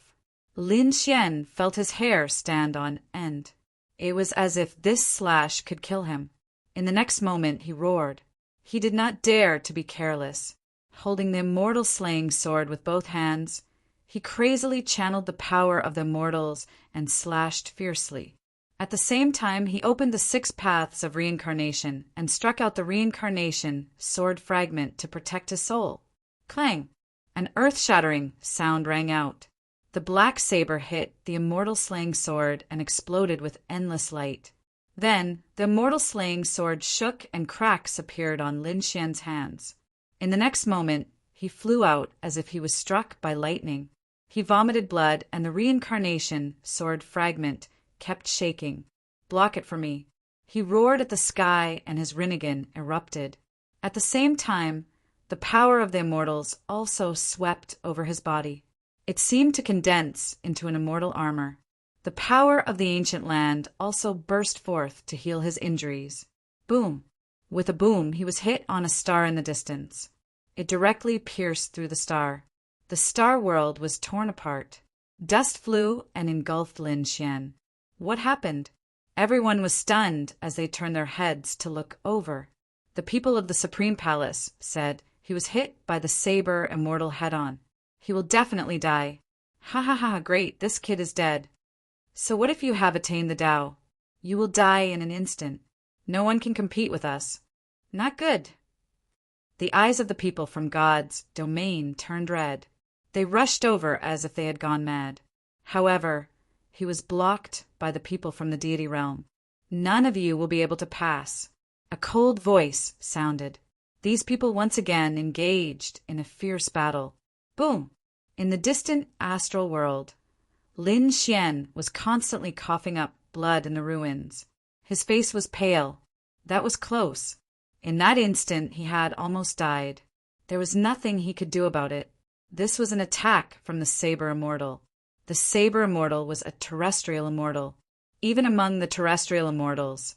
Lin Xian felt his hair stand on end. It was as if this slash could kill him. In the next moment he roared. He did not dare to be careless. Holding the immortal slaying sword with both hands, he crazily channeled the power of the immortals and slashed fiercely. At the same time, he opened the 6 paths of reincarnation and struck out the reincarnation sword fragment to protect his soul. Clang! An earth-shattering sound rang out. The black saber hit the immortal slaying sword and exploded with endless light. Then, the immortal slaying sword shook and cracks appeared on Lin Xian's hands. In the next moment, he flew out as if he was struck by lightning. He vomited blood, and the reincarnation sword fragment kept shaking. Block it for me. He roared at the sky, and his Rinnegan erupted. At the same time, the power of the immortals also swept over his body. It seemed to condense into an immortal armor. The power of the ancient land also burst forth to heal his injuries. Boom! With a boom, he was hit on a star in the distance. It directly pierced through the star. The star world was torn apart. Dust flew and engulfed Lin Xian. What happened? Everyone was stunned as they turned their heads to look over. The people of the Supreme Palace said he was hit by the saber immortal head-on. He will definitely die. Ha ha ha, great, this kid is dead. So what if you have attained the Tao? You will die in an instant. No one can compete with us. Not good. The eyes of the people from God's domain turned red. They rushed over as if they had gone mad. However, he was blocked by the people from the Deity realm. None of you will be able to pass. A cold voice sounded. These people once again engaged in a fierce battle. Boom! In the distant astral world, Lin Xian was constantly coughing up blood in the ruins. His face was pale. That was close. In that instant, he had almost died. There was nothing he could do about it. This was an attack from the Saber Immortal. The Saber Immortal was a terrestrial immortal. Even among the terrestrial immortals,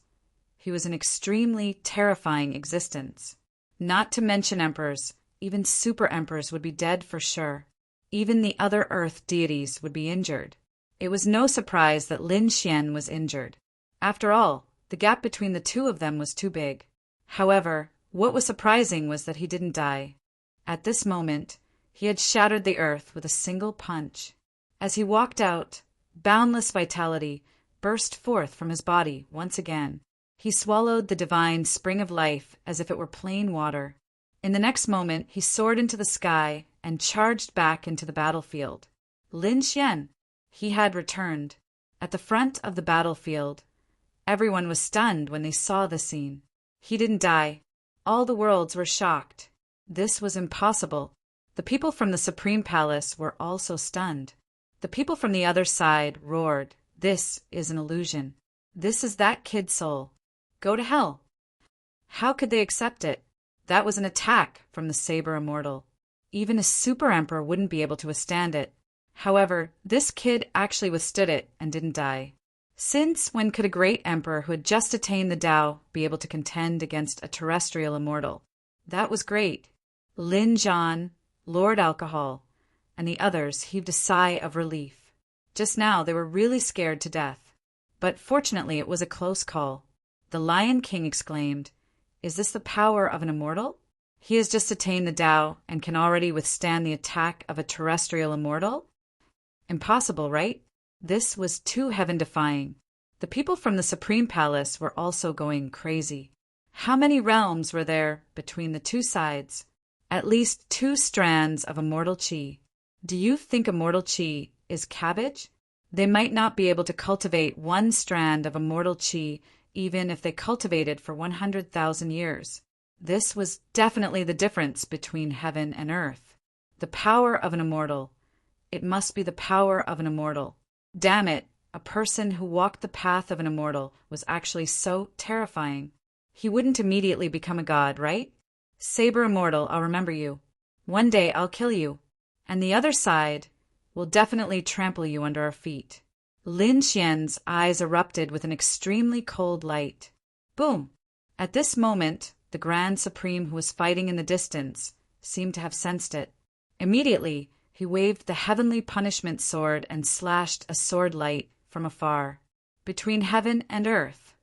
he was an extremely terrifying existence. Not to mention emperors, even super emperors would be dead for sure. Even the other earth deities would be injured. It was no surprise that Lin Xian was injured. After all, the gap between the two of them was too big. However, what was surprising was that he didn't die. At this moment, he had shattered the earth with a single punch. As he walked out, boundless vitality burst forth from his body once again. He swallowed the divine spring of life as if it were plain water. In the next moment, he soared into the sky and charged back into the battlefield. Lin Xian, he had returned. At the front of the battlefield, everyone was stunned when they saw the scene. He didn't die. All the worlds were shocked. This was impossible. The people from the Supreme Palace were also stunned. The people from the other side roared, "This is an illusion. This is that kid soul. Go to hell." How could they accept it? That was an attack from the Saber Immortal. Even a super emperor wouldn't be able to withstand it. However, this kid actually withstood it and didn't die. Since when could a great emperor who had just attained the Tao be able to contend against a terrestrial immortal? That was great. Lin Zhan, Lord Alcohol, and the others heaved a sigh of relief. Just now they were really scared to death. But fortunately it was a close call. The Lion King exclaimed, "Is this the power of an immortal? He has just attained the Tao and can already withstand the attack of a terrestrial immortal? Impossible, right?" This was too heaven-defying. The people from the Supreme Palace were also going crazy. How many realms were there between the two sides? At least 2 strands of immortal chi. Do you think immortal chi is cabbage? They might not be able to cultivate 1 strand of immortal chi even if they cultivated for 100,000 years. This was definitely the difference between heaven and earth. The power of an immortal. It must be the power of an immortal. Damn it, a person who walked the path of an immortal was actually so terrifying. He wouldn't immediately become a god, right? Saber immortal, I'll remember you. One day I'll kill you. And the other side will definitely trample you under our feet. Lin Xian's eyes erupted with an extremely cold light. Boom! At this moment, the Grand Supreme who was fighting in the distance seemed to have sensed it. Immediately, he waved the heavenly punishment sword and slashed a sword light from afar. Between heaven and earth,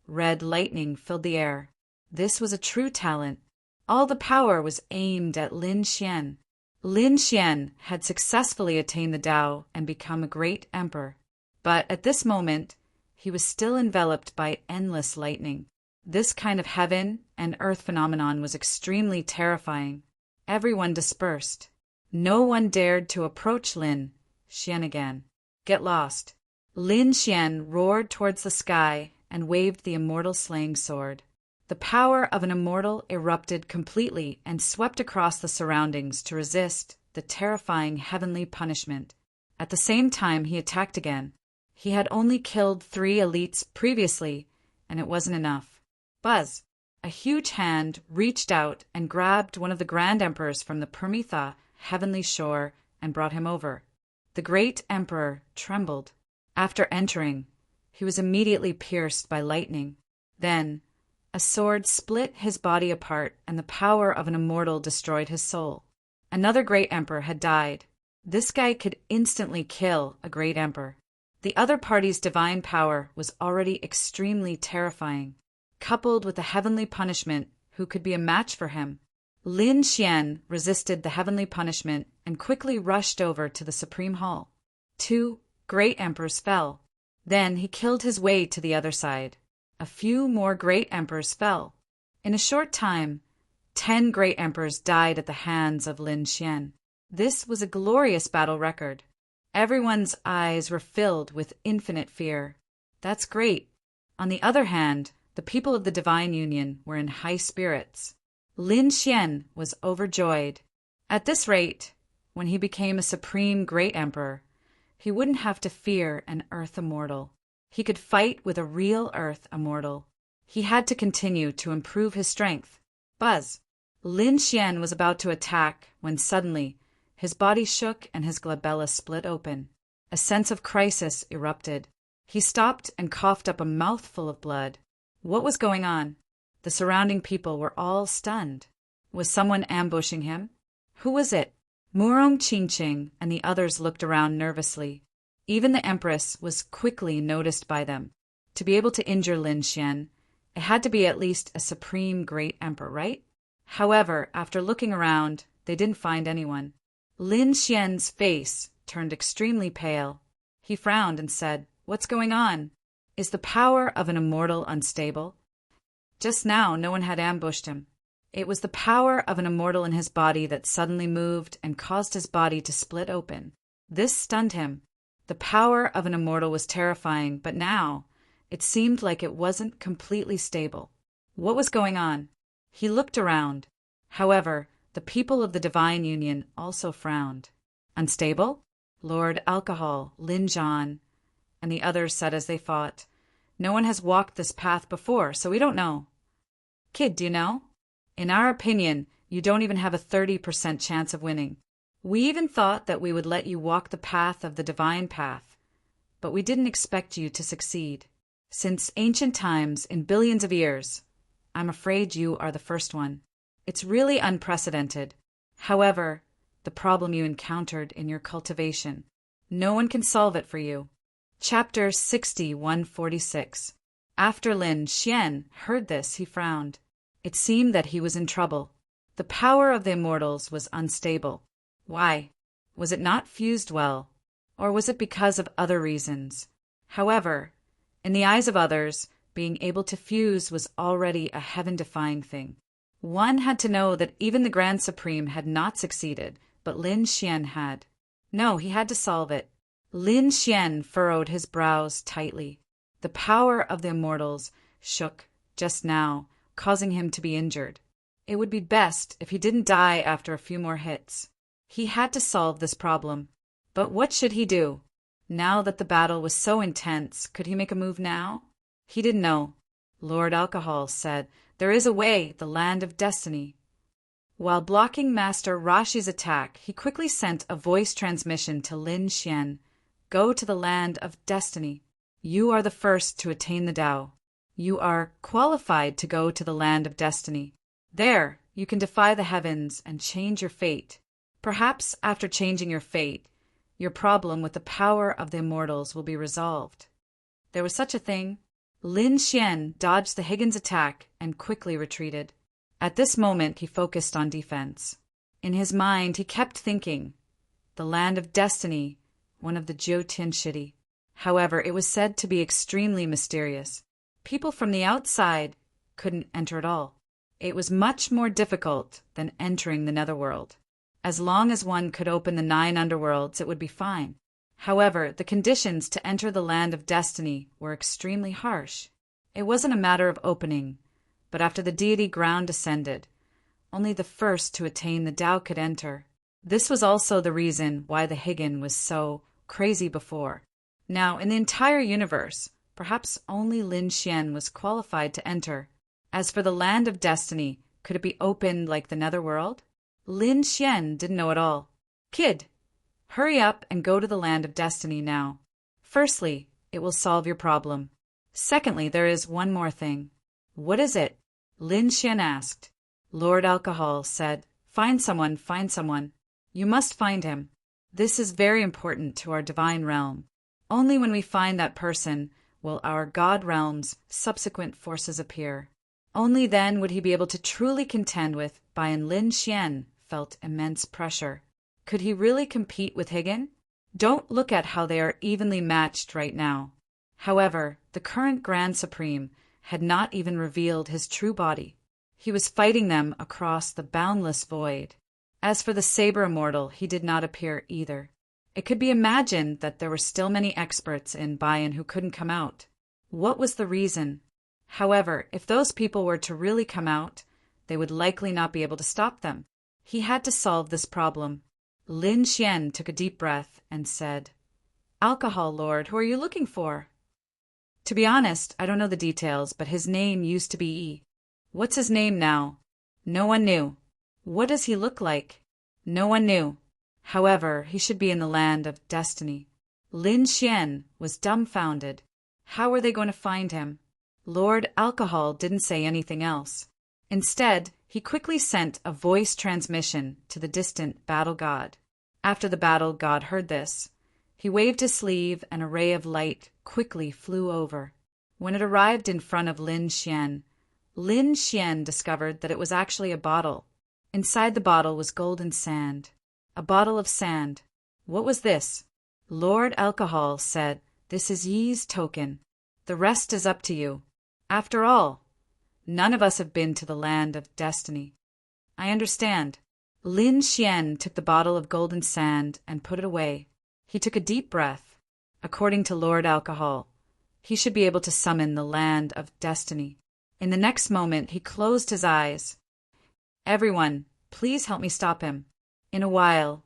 red lightning filled the air. This was a true talent. All the power was aimed at Lin Xian. Lin Xian had successfully attained the Tao and become a great emperor. But at this moment, he was still enveloped by endless lightning. This kind of heaven and earth phenomenon was extremely terrifying. Everyone dispersed. No one dared to approach Lin Xian again. Get lost. Lin Xian roared towards the sky and waved the immortal slaying sword. The power of an immortal erupted completely and swept across the surroundings to resist the terrifying heavenly punishment. At the same time, he attacked again. He had only killed 3 elites previously, and it wasn't enough. Buzz! A huge hand reached out and grabbed one of the Grand Emperors from the Permitha heavenly shore and brought him over. The great emperor trembled. After entering, he was immediately pierced by lightning. Then, a sword split his body apart, and the power of an immortal destroyed his soul. Another great emperor had died. This guy could instantly kill a great emperor. The other party's divine power was already extremely terrifying. Coupled with the heavenly punishment, who could be a match for him? Lin Xian resisted the heavenly punishment and quickly rushed over to the Supreme Hall. 2 great emperors fell. Then he killed his way to the other side. A few more great emperors fell. In a short time, 10 great emperors died at the hands of Lin Xian. This was a glorious battle record. Everyone's eyes were filled with infinite fear. That's great. On the other hand, the people of the Divine Union were in high spirits. Lin Xian was overjoyed. At this rate, when he became a supreme great emperor, he wouldn't have to fear an earth immortal. He could fight with a real earth immortal. He had to continue to improve his strength. Buzz! Lin Xian was about to attack when suddenly his body shook and his glabella split open. A sense of crisis erupted. He stopped and coughed up a mouthful of blood. What was going on? The surrounding people were all stunned. Was someone ambushing him? Who was it? Murong Qingqing and the others looked around nervously. Even the Empress was quickly noticed by them. To be able to injure Lin Xian, it had to be at least a supreme great emperor, right? However, after looking around, they didn't find anyone. Lin Xian's face turned extremely pale. He frowned and said, "What's going on? Is the power of an immortal unstable?" Just now, no one had ambushed him. It was the power of an immortal in his body that suddenly moved and caused his body to split open. This stunned him. The power of an immortal was terrifying, but now it seemed like it wasn't completely stable. What was going on? He looked around. However, the people of the Divine Union also frowned. Unstable? Lord Alcohol, Lin Zhan, and the others said as they fought, "No one has walked this path before, so we don't know." "Kid, do you know? In our opinion, you don't even have a 30% chance of winning. We even thought that we would let you walk the path of the divine path, but we didn't expect you to succeed. Since ancient times, in billions of years, I'm afraid you are the first one. It's really unprecedented. However, the problem you encountered in your cultivation, no one can solve it for you." Chapter 6146. After Lin Xian heard this, he frowned. It seemed that he was in trouble. The power of the immortals was unstable. Why? Was it not fused well? Or was it because of other reasons? However, in the eyes of others, being able to fuse was already a heaven-defying thing. One had to know that even the Grand Supreme had not succeeded, but Lin Xian had. No, he had to solve it. Lin Xian furrowed his brows tightly. The power of the immortals shook just now, causing him to be injured. It would be best if he didn't die after a few more hits. He had to solve this problem. But what should he do? Now that the battle was so intense, could he make a move now? He didn't know. Lord Alcohol said, "There is a way, the land of destiny." While blocking Master Rashi's attack, he quickly sent a voice transmission to Lin Xian. "Go to the land of destiny. You are the first to attain the Tao. You are qualified to go to the land of destiny. There, you can defy the heavens and change your fate. Perhaps after changing your fate, your problem with the power of the immortals will be resolved." There was such a thing. Lin Xian dodged the Higgins attack and quickly retreated. At this moment, he focused on defense. In his mind, he kept thinking, the land of destiny, one of the Jiutian Shidi. However, it was said to be extremely mysterious. People from the outside couldn't enter at all. It was much more difficult than entering the netherworld. As long as one could open the 9 underworlds, it would be fine. However, the conditions to enter the land of destiny were extremely harsh. It wasn't a matter of opening, but after the deity ground descended, only the first to attain the Tao could enter. This was also the reason why the Higgin was so crazy before. Now, in the entire universe, perhaps only Lin Xian was qualified to enter. As for the land of destiny, could it be opened like the netherworld? Lin Xian didn't know at all. "Kid, hurry up and go to the land of destiny now. Firstly, it will solve your problem. Secondly, there is one more thing." "What is it?" Lin Xian asked. Lord Alcohol said, find someone. You must find him. This is very important to our divine realm. Only when we find that person will our God realm's subsequent forces appear. Only then would he be able to truly contend with." And Lin Xian felt immense pressure. Could he really compete with Higgin? Don't look at how they are evenly matched right now. However, the current Grand Supreme had not even revealed his true body. He was fighting them across the boundless void. As for the Saber Immortal, he did not appear either. It could be imagined that there were still many experts in Bayan who couldn't come out. What was the reason? However, if those people were to really come out, they would likely not be able to stop them. He had to solve this problem. Lin Xian took a deep breath and said, "Alcohol Lord, who are you looking for?" "To be honest, I don't know the details, but his name used to be Yi." "What's his name now?" No one knew. "What does he look like?" No one knew. However, he should be in the land of destiny. Lin Xian was dumbfounded. How were they going to find him? Lord Alcohol didn't say anything else. Instead, he quickly sent a voice transmission to the distant battle god. After the battle god heard this, he waved his sleeve and a ray of light quickly flew over. When it arrived in front of Lin Xian discovered that it was actually a bottle. Inside the bottle was golden sand. A bottle of sand. What was this? Lord Alcohol said, "This is Yi's token. The rest is up to you. After all, none of us have been to the land of destiny." "I understand." Lin Xian took the bottle of golden sand and put it away. He took a deep breath. According to Lord Alcohol, he should be able to summon the land of destiny. In the next moment, he closed his eyes. "Everyone, please help me stop him. In a while,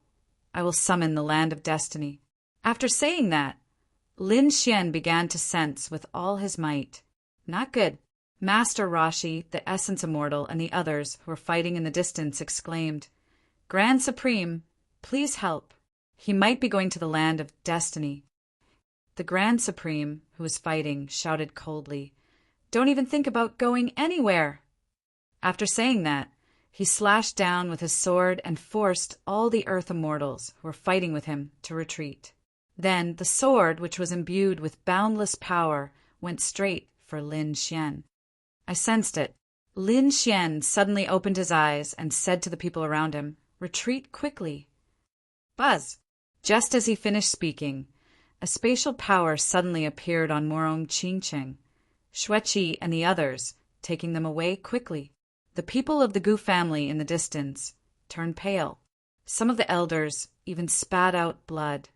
I will summon the land of destiny." After saying that, Lin Xian began to sense with all his might. Not good. Master Rashi, the Essence Immortal, and the others who were fighting in the distance exclaimed, "Grand Supreme, please help. He might be going to the land of destiny." The Grand Supreme, who was fighting, shouted coldly, "Don't even think about going anywhere." After saying that, he slashed down with his sword and forced all the Earth Immortals who were fighting with him to retreat. Then the sword, which was imbued with boundless power, went straight for Lin Xian. I sensed it. Lin Xian suddenly opened his eyes and said to the people around him, "Retreat quickly." Buzz! Just as he finished speaking, a spatial power suddenly appeared on Morong Qingcheng, Xueqi and the others, taking them away quickly. The people of the Gu family in the distance turned pale. Some of the elders even spat out blood.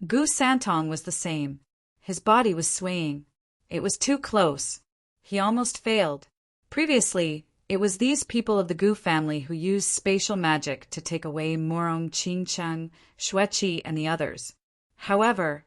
Gu Santong was the same. His body was swaying. It was too close. He almost failed. Previously, it was these people of the Gu family who used spatial magic to take away Morong, Qingcheng, Xueqi, and the others. However,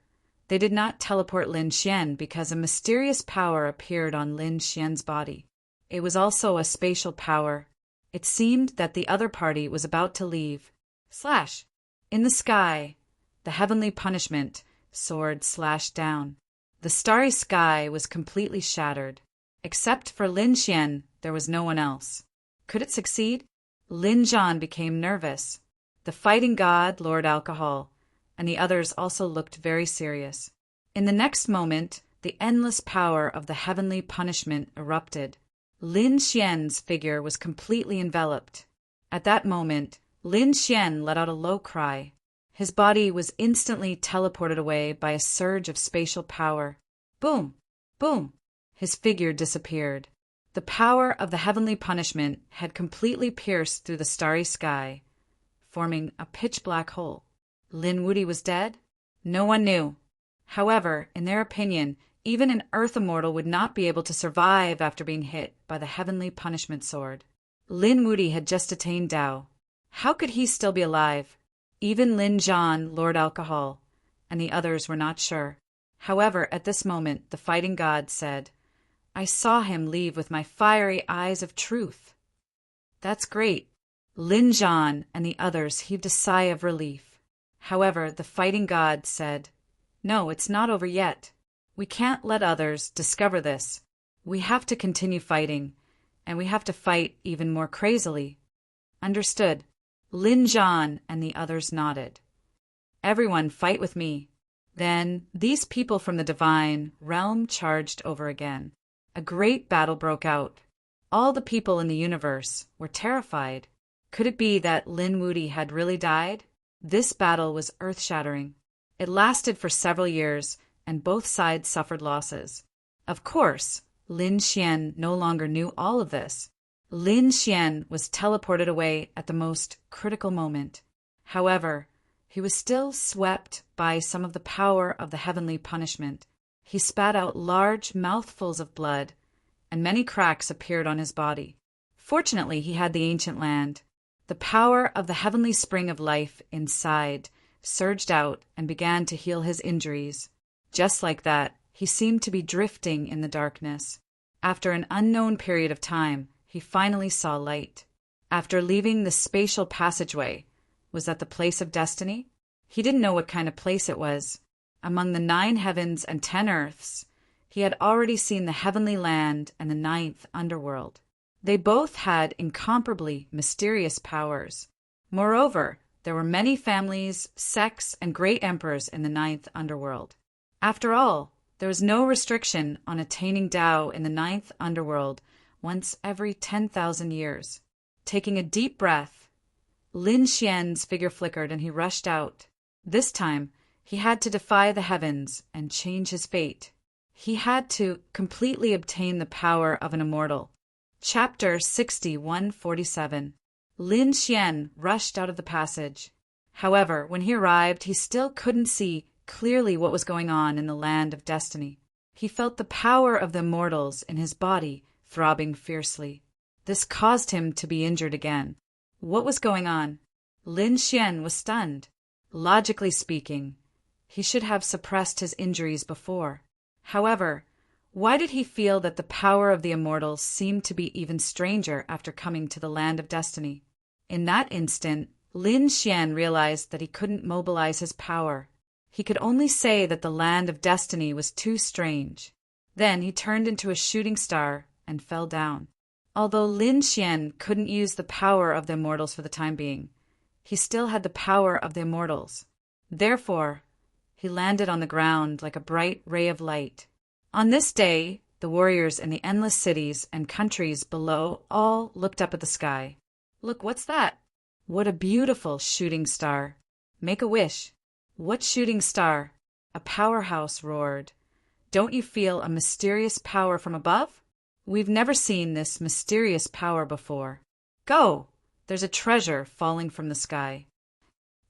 they did not teleport Lin Xian because a mysterious power appeared on Lin Xian's body. It was also a spatial power. It seemed that the other party was about to leave. Slash! In the sky, the heavenly punishment sword slashed down. The starry sky was completely shattered. Except for Lin Xian, there was no one else. Could it succeed? Lin Zhan became nervous. The fighting god, Lord Alcohol, and the others also looked very serious. In the next moment, the endless power of the heavenly punishment erupted. Lin Xian's figure was completely enveloped. At that moment, Lin Xian let out a low cry. His body was instantly teleported away by a surge of spatial power. Boom! Boom! His figure disappeared. The power of the heavenly punishment had completely pierced through the starry sky, forming a pitch-black hole. Lin Wuti was dead? No one knew. However, in their opinion, even an Earth immortal would not be able to survive after being hit by the heavenly punishment sword. Lin Wuti had just attained Tao. How could he still be alive? Even Lin Zhan, Lord Alcohol, and the others were not sure. However, at this moment, the fighting god said, "I saw him leave with my fiery eyes of truth." That's great. Lin Zhan and the others heaved a sigh of relief. However, the fighting god said, "No, it's not over yet. We can't let others discover this. We have to continue fighting, and we have to fight even more crazily." Understood. Lin Zhan and the others nodded. "Everyone fight with me." Then these people from the divine realm charged over again. A great battle broke out. All the people in the universe were terrified. Could it be that Lin Wuti had really died? This battle was earth-shattering. It lasted for several years, and both sides suffered losses. Of course, Lin Xian no longer knew all of this. Lin Xian was teleported away at the most critical moment. However, he was still swept by some of the power of the heavenly punishment. He spat out large mouthfuls of blood, and many cracks appeared on his body. Fortunately, he had the ancient land. The power of the heavenly spring of life inside surged out and began to heal his injuries. Just like that, he seemed to be drifting in the darkness. After an unknown period of time, he finally saw light. After leaving the spatial passageway, was that the place of destiny? He didn't know what kind of place it was. Among the 9 heavens and 10 earths, he had already seen the heavenly land and the 9th underworld. They both had incomparably mysterious powers. Moreover, there were many families, sects, and great emperors in the 9th underworld. After all, there was no restriction on attaining Tao in the 9th underworld once every 10,000 years. Taking a deep breath, Lin Xian's figure flickered and he rushed out. This time, he had to defy the heavens and change his fate. He had to completely obtain the power of an immortal. Chapter 6147. Lin Xian rushed out of the passage. However, when he arrived, he still couldn't see clearly what was going on in the land of destiny. He felt the power of the immortals in his body throbbing fiercely. This caused him to be injured again. What was going on? Lin Xian was stunned. Logically speaking, he should have suppressed his injuries before. However, why did he feel that the power of the immortals seemed to be even stranger after coming to the land of destiny? In that instant, Lin Xian realized that he couldn't mobilize his power. He could only say that the land of destiny was too strange. Then he turned into a shooting star and fell down. Although Lin Xian couldn't use the power of the immortals for the time being, he still had the power of the immortals. Therefore, he landed on the ground like a bright ray of light. On this day, the warriors in the endless cities and countries below all looked up at the sky. Look, what's that? What a beautiful shooting star. Make a wish. What shooting star? A powerhouse roared. Don't you feel a mysterious power from above? We've never seen this mysterious power before. Go! There's a treasure falling from the sky."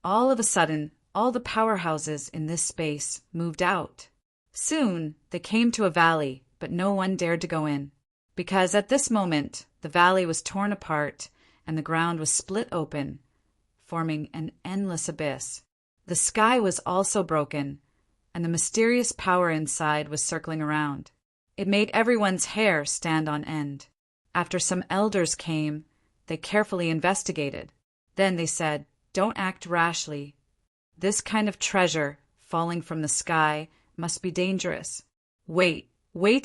All of a sudden, all the powerhouses in this space moved out. Soon, they came to a valley, but no one dared to go in, because at this moment, the valley was torn apart and the ground was split open, forming an endless abyss. The sky was also broken, and the mysterious power inside was circling around. It made everyone's hair stand on end. After some elders came, they carefully investigated. Then they said, "Don't act rashly. This kind of treasure, falling from the sky, must be dangerous. Wait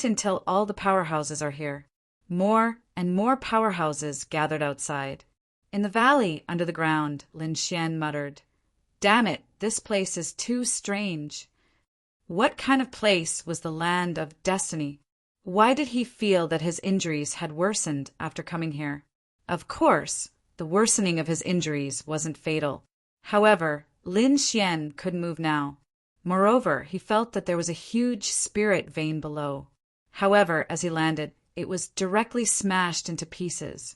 until all the powerhouses are here." More and more powerhouses gathered outside. In the valley under the ground, Lin Xian muttered, "Damn it, this place is too strange." What kind of place was the land of destiny? Why did he feel that his injuries had worsened after coming here? Of course, the worsening of his injuries wasn't fatal. However, Lin Xian couldn't move now. Moreover, he felt that there was a huge spirit vein below. However, as he landed, it was directly smashed into pieces.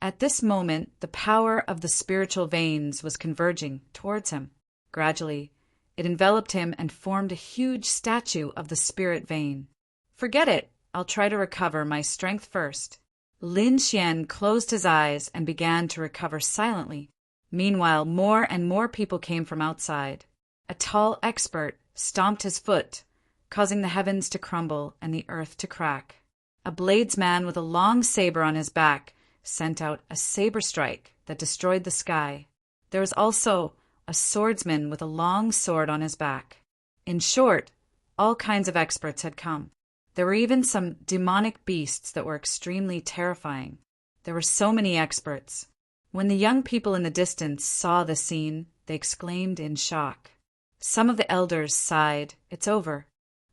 At this moment, the power of the spiritual veins was converging towards him. Gradually, it enveloped him and formed a huge statue of the spirit vein. "Forget it. I'll try to recover my strength first." Lin Xian closed his eyes and began to recover silently. Meanwhile, more and more people came from outside. A tall expert stomped his foot, causing the heavens to crumble and the earth to crack. A bladesman with a long saber on his back sent out a saber strike that destroyed the sky. There was also a swordsman with a long sword on his back. In short, all kinds of experts had come. There were even some demonic beasts that were extremely terrifying. There were so many experts. When the young people in the distance saw the scene, they exclaimed in shock. Some of the elders sighed, "It's over.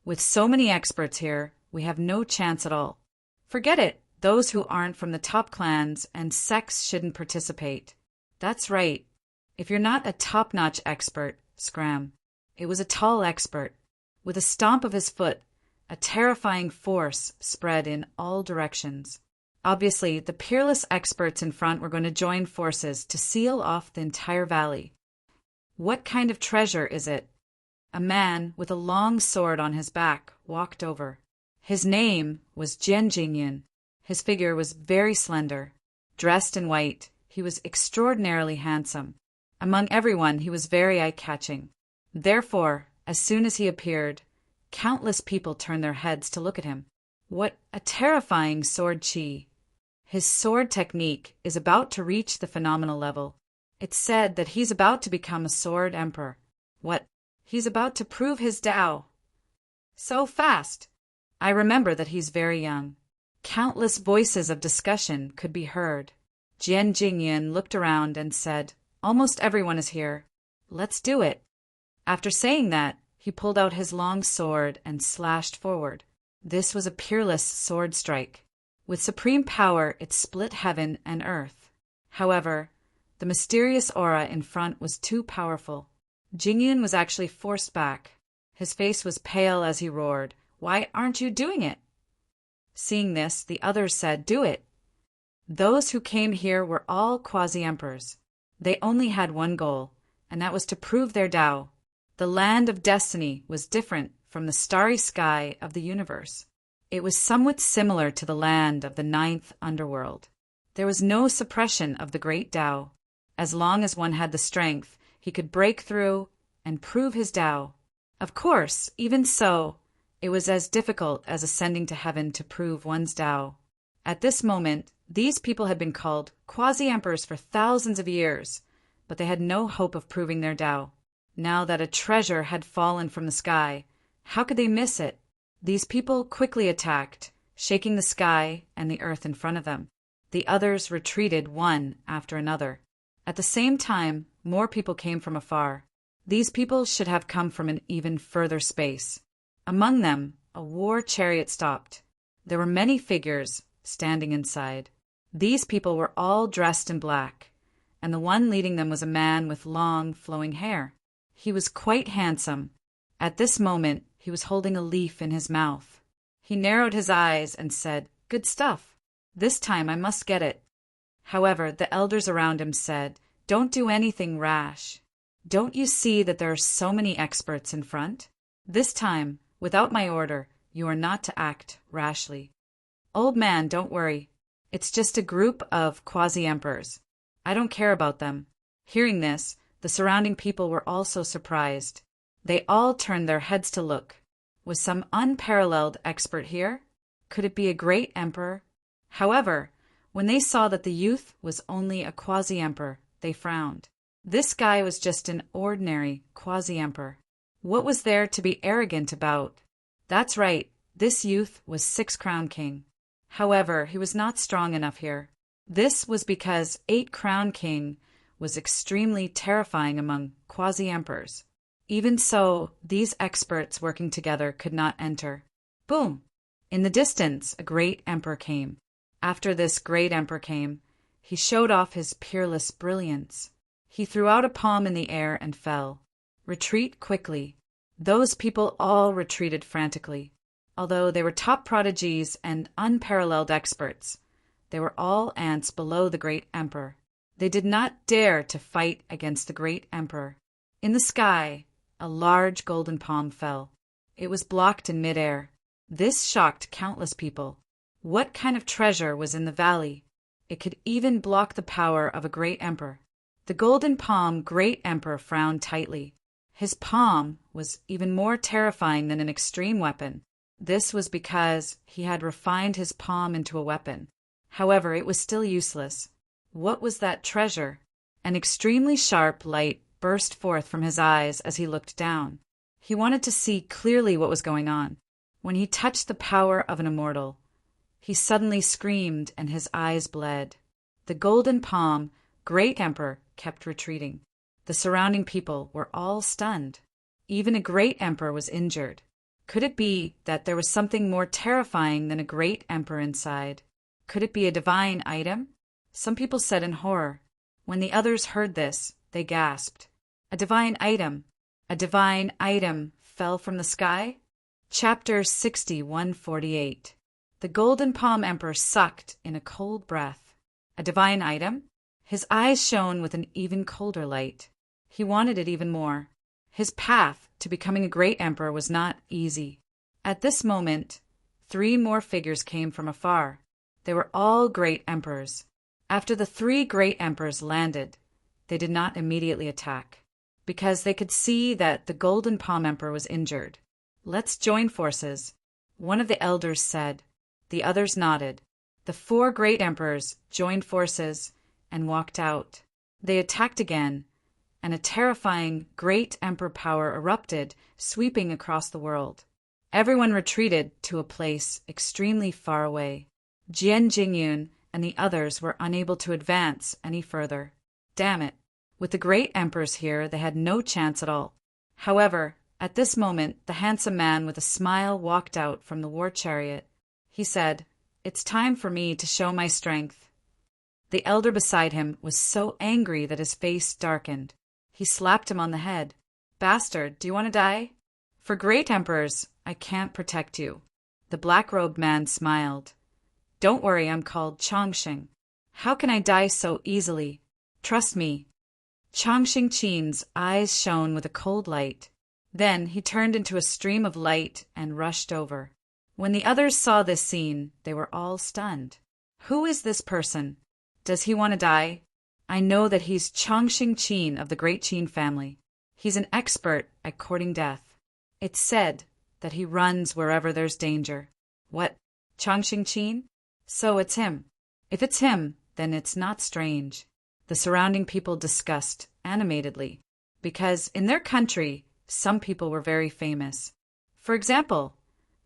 With so many experts here, we have no chance at all. Forget it. Those who aren't from the top clans and sects shouldn't participate." That's right. If you're not a top-notch expert, scram. It was a tall expert. With a stomp of his foot, a terrifying force spread in all directions. Obviously, the peerless experts in front were going to join forces to seal off the entire valley. What kind of treasure is it? A man with a long sword on his back walked over. His name was Jian Jingyan. His figure was very slender. Dressed in white, he was extraordinarily handsome. Among everyone, he was very eye-catching. Therefore, as soon as he appeared, countless people turned their heads to look at him. What a terrifying sword chi! His sword technique is about to reach the phenomenal level. It's said that he's about to become a sword emperor. What? He's about to prove his Tao. So fast! I remember that he's very young. Countless voices of discussion could be heard. Jian Jingyan looked around and said, "Almost everyone is here. Let's do it." After saying that, he pulled out his long sword and slashed forward. This was a peerless sword strike. With supreme power, it split heaven and earth. However, the mysterious aura in front was too powerful. Jingyun was actually forced back. His face was pale as he roared, "Why aren't you doing it?" Seeing this, the others said, "Do it." Those who came here were all quasi-emperors. They only had one goal, and that was to prove their Tao. The land of destiny was different from the starry sky of the universe. It was somewhat similar to the land of the ninth underworld. There was no suppression of the great Tao. As long as one had the strength, he could break through and prove his Tao. Of course, even so, it was as difficult as ascending to heaven to prove one's Tao. At this moment, these people had been called quasi-emperors for thousands of years, but they had no hope of proving their Tao. Now that a treasure had fallen from the sky, how could they miss it? These people quickly attacked, shaking the sky and the earth in front of them. The others retreated one after another. At the same time, more people came from afar. These people should have come from an even further space. Among them, a war chariot stopped. There were many figures standing inside. These people were all dressed in black, and the one leading them was a man with long, flowing hair. He was quite handsome. At this moment, he was holding a leaf in his mouth. He narrowed his eyes and said, Good stuff. This time I must get it. However, the elders around him said, Don't do anything rash. Don't you see that there are so many experts in front? This time, without my order, you are not to act rashly. Old man, don't worry. It's just a group of quasi-emperors. I don't care about them. Hearing this, the surrounding people were also surprised. They all turned their heads to look. Was some unparalleled expert here? Could it be a great emperor? However, when they saw that the youth was only a quasi-emperor, they frowned. This guy was just an ordinary quasi-emperor. What was there to be arrogant about? That's right, this youth was 6 Crown King. However, he was not strong enough here. This was because 8 Crown King was extremely terrifying among quasi-emperors. Even so, these experts working together could not enter. Boom! In the distance, a great emperor came. After this great emperor came, he showed off his peerless brilliance. He threw out a palm in the air and fell. Retreat quickly. Those people all retreated frantically. Although they were top prodigies and unparalleled experts, they were all ants below the great emperor. They did not dare to fight against the great emperor. In the sky, a large golden palm fell. It was blocked in midair. This shocked countless people. What kind of treasure was in the valley? It could even block the power of a great emperor. The golden palm great emperor frowned tightly. His palm was even more terrifying than an extreme weapon. This was because he had refined his palm into a weapon. However, it was still useless. What was that treasure? An extremely sharp light burst forth from his eyes as he looked down. He wanted to see clearly what was going on. When he touched the power of an immortal, he suddenly screamed and his eyes bled. The golden palm, great emperor, kept retreating. The surrounding people were all stunned. Even a great emperor was injured. Could it be that there was something more terrifying than a great emperor inside? Could it be a divine item? Some people said in horror. When the others heard this, they gasped. A divine item! A divine item fell from the sky? Chapter 61:48. The golden palm emperor sucked in a cold breath. A divine item? His eyes shone with an even colder light. He wanted it even more. His path to becoming a great emperor was not easy. At this moment, 3 more figures came from afar. They were all great emperors. After the 3 great emperors landed, they did not immediately attack, because they could see that the golden palm emperor was injured. Let's join forces, one of the elders said. The others nodded. The 4 great emperors joined forces and walked out. They attacked again, and a terrifying great emperor power erupted, sweeping across the world. Everyone retreated to a place extremely far away. Jian Jingyun and the others were unable to advance any further. Damn it! With the great emperors here, they had no chance at all. However, at this moment, the handsome man with a smile walked out from the war chariot. He said, "It's time for me to show my strength." The elder beside him was so angry that his face darkened. He slapped him on the head. "Bastard, do you want to die? For great emperors, I can't protect you." The black-robed man smiled. "Don't worry, I'm called Chongqing. How can I die so easily? Trust me." Chongqing Qin's eyes shone with a cold light. Then he turned into a stream of light and rushed over. When the others saw this scene, they were all stunned. Who is this person? Does he want to die? I know that he's Chongqing Qin of the great Qin family. He's an expert at courting death. It's said that he runs wherever there's danger. What? Chongqing Qin? So it's him. If it's him, then it's not strange. The surrounding people discussed animatedly, because in their country, some people were very famous. For example,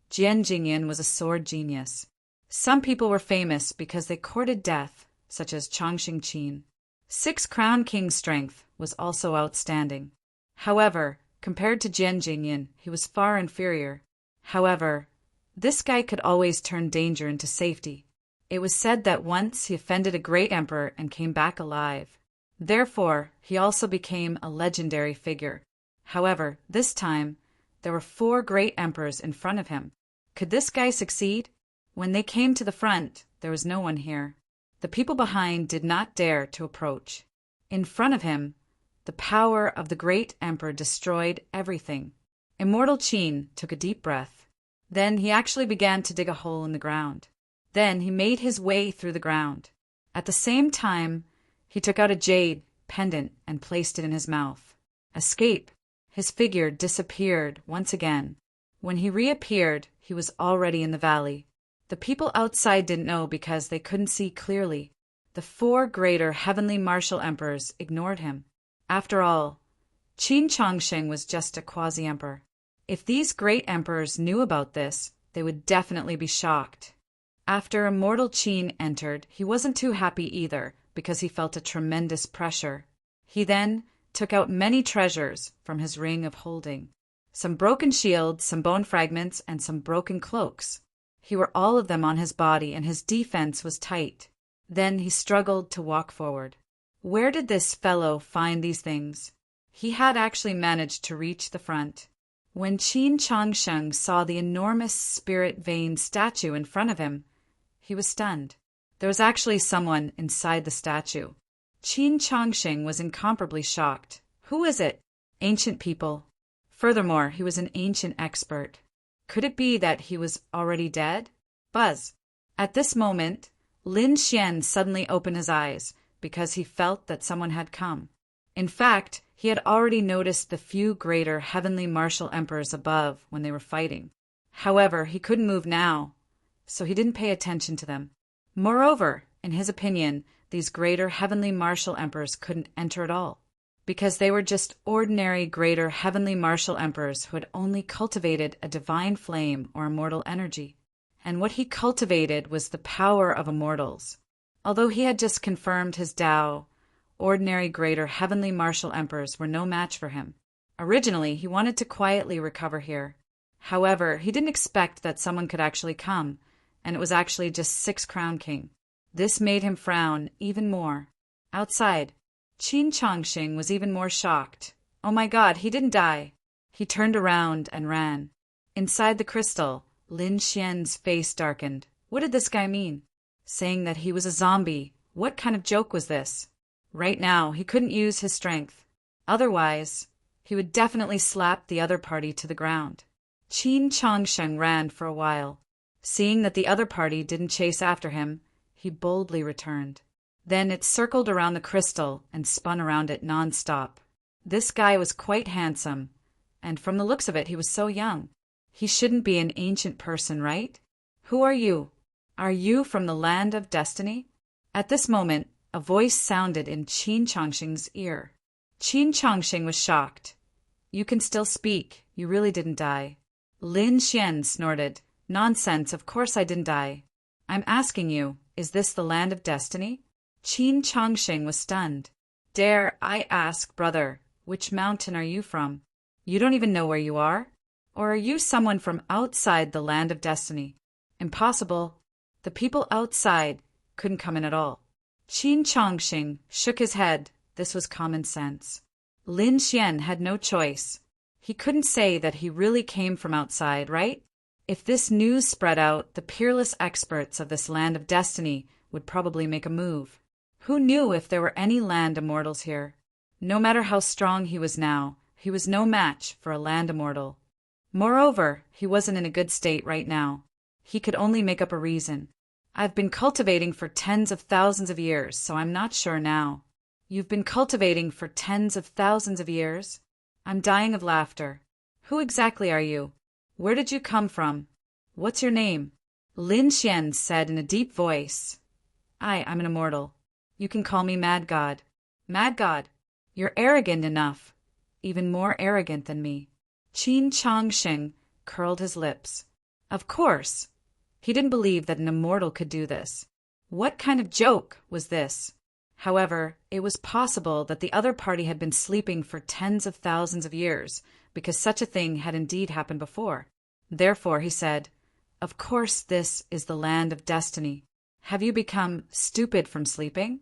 Jian Jingyan was a sword genius. Some people were famous because they courted death, such as Chongqing Qin. 6 Crown King's strength was also outstanding. However, compared to Jian Jingyan, he was far inferior. However, this guy could always turn danger into safety. It was said that once he offended a great emperor and came back alive. Therefore, he also became a legendary figure. However, this time, there were 4 great emperors in front of him. Could this guy succeed? When they came to the front, there was no one here. The people behind did not dare to approach. In front of him, the power of the great emperor destroyed everything. Immortal Qin took a deep breath. Then he actually began to dig a hole in the ground. Then he made his way through the ground. At the same time, he took out a jade pendant and placed it in his mouth. Escape! His figure disappeared once again. When he reappeared, he was already in the valley. The people outside didn't know because they couldn't see clearly. The 4 greater heavenly martial emperors ignored him. After all, Qin Chongsheng was just a quasi-emperor. If these great emperors knew about this, they would definitely be shocked. After Immortal Qin entered, he wasn't too happy either because he felt a tremendous pressure. He then took out many treasures from his ring of holding. Some broken shields, some bone fragments, and some broken cloaks. He wore all of them on his body, and his defense was tight. Then he struggled to walk forward. Where did this fellow find these things? He had actually managed to reach the front. When Qin Chongsheng saw the enormous spirit vein statue in front of him, he was stunned. There was actually someone inside the statue. Qin Chongsheng was incomparably shocked. Who is it? Ancient people. Furthermore, he was an ancient expert. Could it be that he was already dead? Buzz. At this moment, Lin Xian suddenly opened his eyes because he felt that someone had come. In fact, he had already noticed the few greater heavenly martial emperors above when they were fighting. However, he couldn't move now, so he didn't pay attention to them. Moreover, in his opinion, these greater heavenly martial emperors couldn't enter at all, because they were just ordinary greater heavenly martial emperors who had only cultivated a divine flame or immortal energy. And what he cultivated was the power of immortals. Although he had just confirmed his Tao, ordinary greater heavenly martial emperors were no match for him. Originally, he wanted to quietly recover here. However, he didn't expect that someone could actually come, and it was actually just 6 Crown King. This made him frown even more. Outside, Qin Chongsheng was even more shocked. Oh my God, he didn't die. He turned around and ran. Inside the crystal, Lin Xian's face darkened. What did this guy mean? Saying that he was a zombie. What kind of joke was this? Right now, he couldn't use his strength. Otherwise, he would definitely slap the other party to the ground. Qin Chongsheng ran for a while. Seeing that the other party didn't chase after him, he boldly returned. Then it circled around the crystal and spun around it non-stop. This guy was quite handsome, and from the looks of it, he was so young. He shouldn't be an ancient person, right? Who are you? Are you from the land of destiny? At this moment, a voice sounded in Qin Chongsheng's ear. Qin Chongsheng was shocked. You can still speak. You really didn't die. Lin Xian snorted. Nonsense, of course I didn't die. I'm asking you, is this the land of destiny? Qin Chongsheng was stunned. Dare I ask, brother, which mountain are you from? You don't even know where you are? Or are you someone from outside the land of destiny? Impossible. The people outside couldn't come in at all. Qin Chongsheng shook his head. This was common sense. Lin Xian had no choice. He couldn't say that he really came from outside, right? If this news spread out, the peerless experts of this land of destiny would probably make a move. Who knew if there were any land immortals here? No matter how strong he was now, he was no match for a land immortal. Moreover, he wasn't in a good state right now. He could only make up a reason. I've been cultivating for tens of thousands of years, so I'm not sure now. You've been cultivating for tens of thousands of years? I'm dying of laughter. Who exactly are you? Where did you come from? What's your name? Lin Xian said in a deep voice. I'm an immortal. You can call me Mad God. Mad God, you're arrogant enough. Even more arrogant than me. Qin Chongsheng curled his lips. Of course. He didn't believe that an immortal could do this. What kind of joke was this? However, it was possible that the other party had been sleeping for tens of thousands of years, because such a thing had indeed happened before. Therefore, he said, Of course this is the land of destiny. Have you become stupid from sleeping?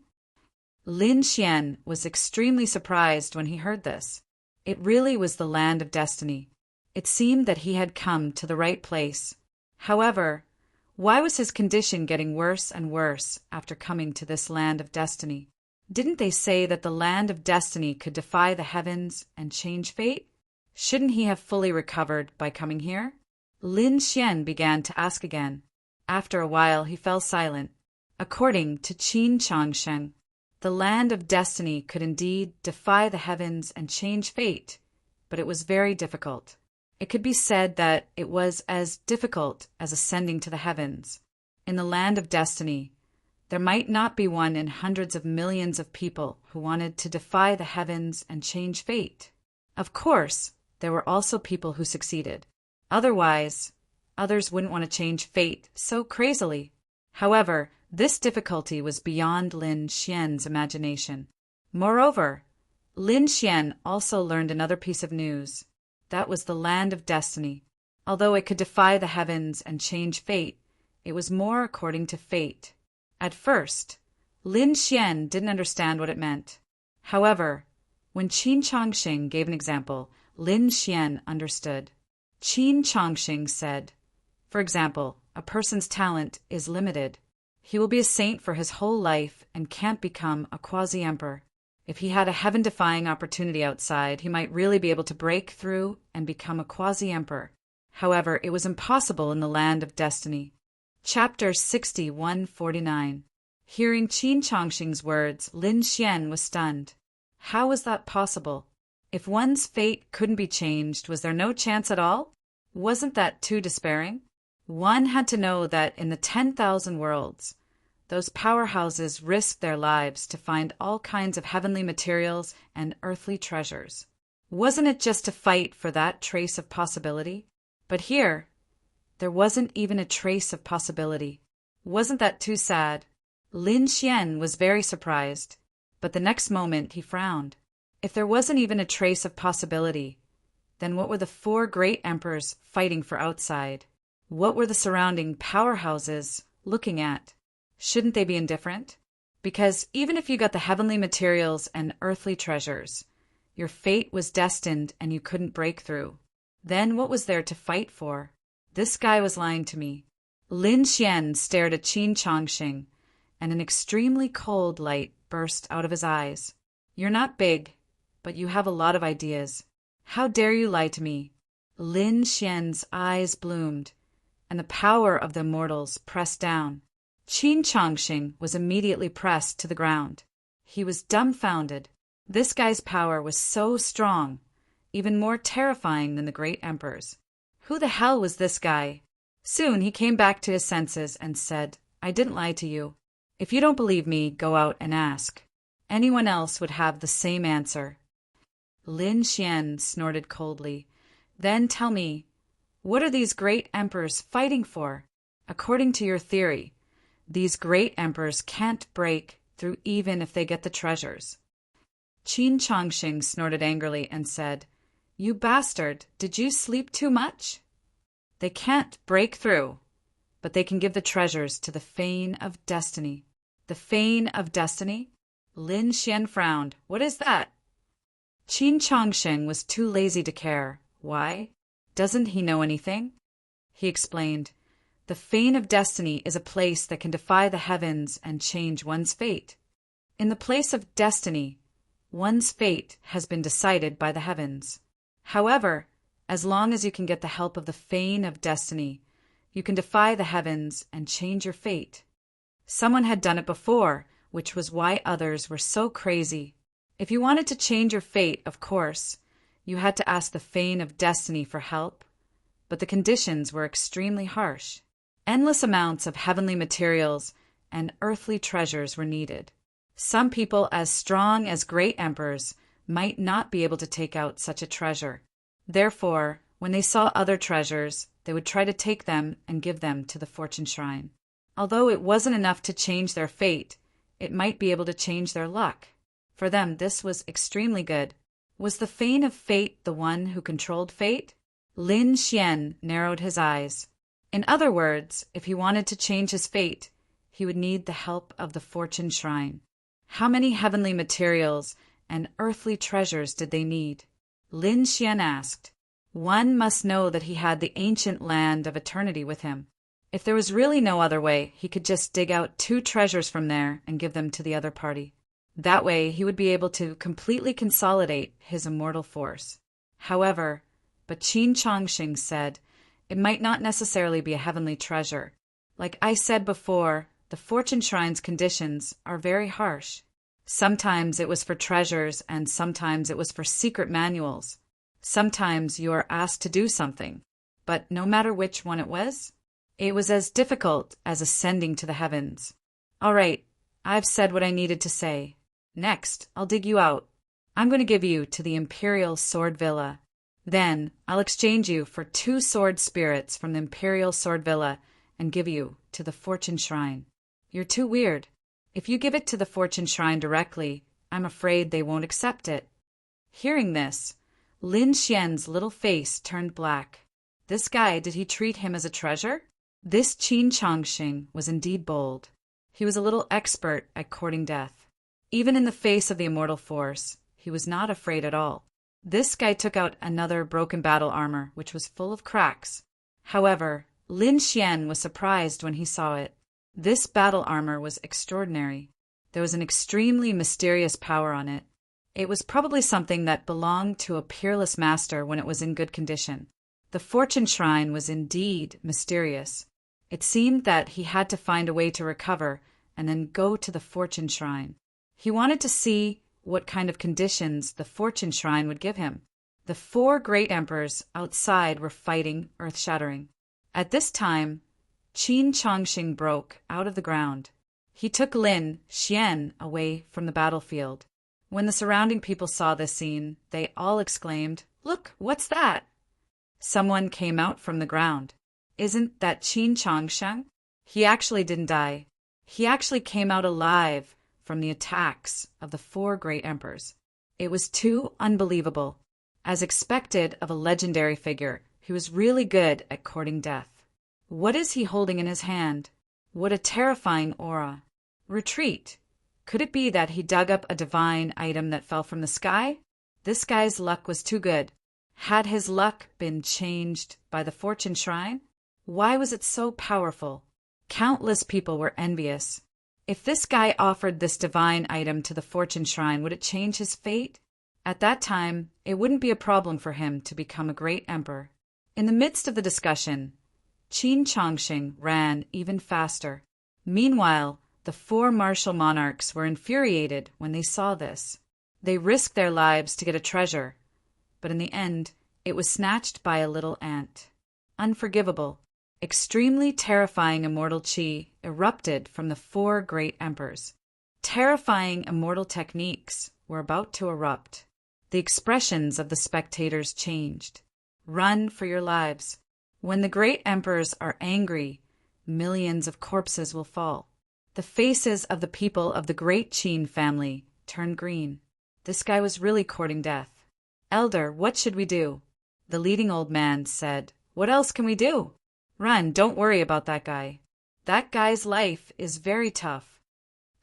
Lin Xian was extremely surprised when he heard this. It really was the land of destiny. It seemed that he had come to the right place. However, Why was his condition getting worse and worse after coming to this land of destiny? Didn't they say that the land of destiny could defy the heavens and change fate? Shouldn't he have fully recovered by coming here? Lin Xian began to ask again. After a while he fell silent. According to Qin Changsheng, the land of destiny could indeed defy the heavens and change fate, but it was very difficult. It could be said that it was as difficult as ascending to the heavens. In the land of destiny, there might not be one in hundreds of millions of people who wanted to defy the heavens and change fate. Of course, there were also people who succeeded. Otherwise, others wouldn't want to change fate so crazily. However, this difficulty was beyond Lin Xian's imagination. Moreover, Lin Xian also learned another piece of news. That was the land of destiny. Although it could defy the heavens and change fate, it was more according to fate. At first, Lin Xian didn't understand what it meant. However, when Qin Changsheng gave an example, Lin Xian understood. Qin Changsheng said, for example, a person's talent is limited. He will be a saint for his whole life and can't become a quasi-emperor. If he had a heaven-defying opportunity outside, he might really be able to break through and become a quasi-emperor. However, it was impossible in the land of destiny. Chapter 6149. Hearing Qin Changsheng's words, Lin Xian was stunned. How was that possible? If one's fate couldn't be changed, was there no chance at all? Wasn't that too despairing? One had to know that in the 10,000 worlds, those powerhouses risked their lives to find all kinds of heavenly materials and earthly treasures. Wasn't it just to fight for that trace of possibility? But here, there wasn't even a trace of possibility. Wasn't that too sad? Lin Xian was very surprised, but the next moment he frowned. If there wasn't even a trace of possibility, then what were the 4 great emperors fighting for outside? What were the surrounding powerhouses looking at? Shouldn't they be indifferent? Because even if you got the heavenly materials and earthly treasures, your fate was destined and you couldn't break through. Then what was there to fight for? This guy was lying to me. Lin Xian stared at Qin Changsheng, and an extremely cold light burst out of his eyes. You're not big, but you have a lot of ideas. How dare you lie to me? Lin Xian's eyes bloomed, and the power of the immortals pressed down. Qin Changsheng was immediately pressed to the ground. He was dumbfounded. This guy's power was so strong, even more terrifying than the great emperors. Who the hell was this guy? Soon he came back to his senses and said, I didn't lie to you. If you don't believe me, go out and ask. Anyone else would have the same answer. Lin Xian snorted coldly. Then tell me, what are these great emperors fighting for? According to your theory, these great emperors can't break through even if they get the treasures. Qin Changsheng snorted angrily and said, You bastard, did you sleep too much? They can't break through, but they can give the treasures to the Fane of Destiny. The Fane of Destiny? Lin Xian frowned. What is that? Qin Changsheng was too lazy to care. Why? Doesn't he know anything? He explained, The Fane of Destiny is a place that can defy the heavens and change one's fate. In the place of destiny, one's fate has been decided by the heavens. However, as long as you can get the help of the Fane of Destiny, you can defy the heavens and change your fate. Someone had done it before, which was why others were so crazy. If you wanted to change your fate, of course, you had to ask the Fane of Destiny for help, but the conditions were extremely harsh. Endless amounts of heavenly materials and earthly treasures were needed. Some people as strong as great emperors might not be able to take out such a treasure. Therefore, when they saw other treasures, they would try to take them and give them to the fortune shrine. Although it wasn't enough to change their fate, it might be able to change their luck. For them, this was extremely good. Was the Fane of Fate the one who controlled fate? Lin Xian narrowed his eyes. In other words, if he wanted to change his fate, he would need the help of the fortune shrine. How many heavenly materials and earthly treasures did they need? Lin Xian asked. One must know that he had the ancient land of eternity with him. If there was really no other way, he could just dig out 2 treasures from there and give them to the other party. That way, he would be able to completely consolidate his immortal force. However, but Qin Chongqing said, it might not necessarily be a heavenly treasure. Like I said before, the fortune shrine's conditions are very harsh. Sometimes it was for treasures and sometimes it was for secret manuals. Sometimes you are asked to do something, but no matter which one it was as difficult as ascending to the heavens. All right, I've said what I needed to say. Next, I'll dig you out. I'm going to give you to the Imperial Sword Villa. Then, I'll exchange you for 2 sword spirits from the Imperial Sword Villa and give you to the Fortune Shrine. You're too weird. If you give it to the Fortune Shrine directly, I'm afraid they won't accept it. Hearing this, Lin Xian's little face turned black. This guy, did he treat him as a treasure? This Qin Chongqing was indeed bold. He was a little expert at courting death. Even in the face of the immortal force, he was not afraid at all. This guy took out another broken battle armor, which was full of cracks. However, Lin Xian was surprised when he saw it. This battle armor was extraordinary. There was an extremely mysterious power on it. It was probably something that belonged to a peerless master when it was in good condition. The Fortune Shrine was indeed mysterious. It seemed that he had to find a way to recover and then go to the Fortune Shrine. He wanted to see what kind of conditions the Fortune Shrine would give him. The 4 great emperors outside were fighting earth-shattering. At this time, Qin Chongqing broke out of the ground. He took Lin Xian away from the battlefield. When the surrounding people saw this scene, they all exclaimed, "Look, what's that?" Someone came out from the ground. Isn't that Qin Chongqing? He actually didn't die. He actually came out alive from the attacks of the 4 great emperors. It was too unbelievable. As expected of a legendary figure, he was really good at courting death. What is he holding in his hand? What a terrifying aura. Retreat. Could it be that he dug up a divine item that fell from the sky? This guy's luck was too good. Had his luck been changed by the Fortune Shrine? Why was it so powerful? Countless people were envious. If this guy offered this divine item to the Fortune Shrine, would it change his fate? At that time, it wouldn't be a problem for him to become a great emperor. In the midst of the discussion, Qin Chongqing ran even faster. Meanwhile, the 4 martial monarchs were infuriated when they saw this. They risked their lives to get a treasure, but in the end, it was snatched by a little ant. Unforgivable, extremely terrifying immortal qi erupted from the 4 great emperors. Terrifying immortal techniques were about to erupt. The expressions of the spectators changed. Run for your lives. When the great emperors are angry, millions of corpses will fall. The faces of the people of the great Qin family turned green. This guy was really courting death. "Elder, what should we do?" The leading old man said, "What else can we do? Run, don't worry about that guy. That guy's life is very tough."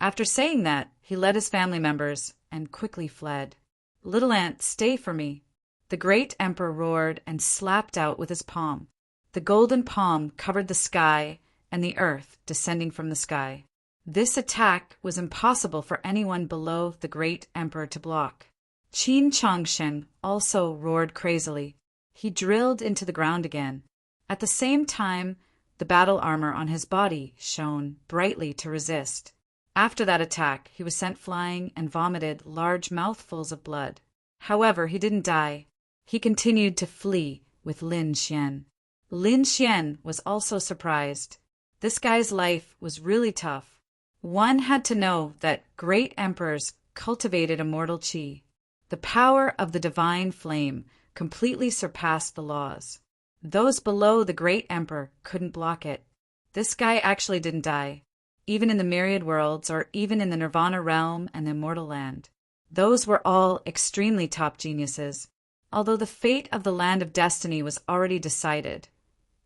After saying that, he led his family members and quickly fled. "Little ant, stay for me." The great emperor roared and slapped out with his palm. The golden palm covered the sky and the earth descending from the sky. This attack was impossible for anyone below the great emperor to block. Qin Chongqing also roared crazily. He drilled into the ground again. At the same time, the battle armor on his body shone brightly to resist. After that attack, he was sent flying and vomited large mouthfuls of blood. However, he didn't die. He continued to flee with Lin Xian. Lin Xian was also surprised. This guy's life was really tough. One had to know that great emperors cultivated immortal qi. The power of the divine flame completely surpassed the laws. Those below the great emperor couldn't block it. This guy actually didn't die, even in the myriad worlds or even in the nirvana realm and the immortal land. Those were all extremely top geniuses, although the fate of the land of destiny was already decided.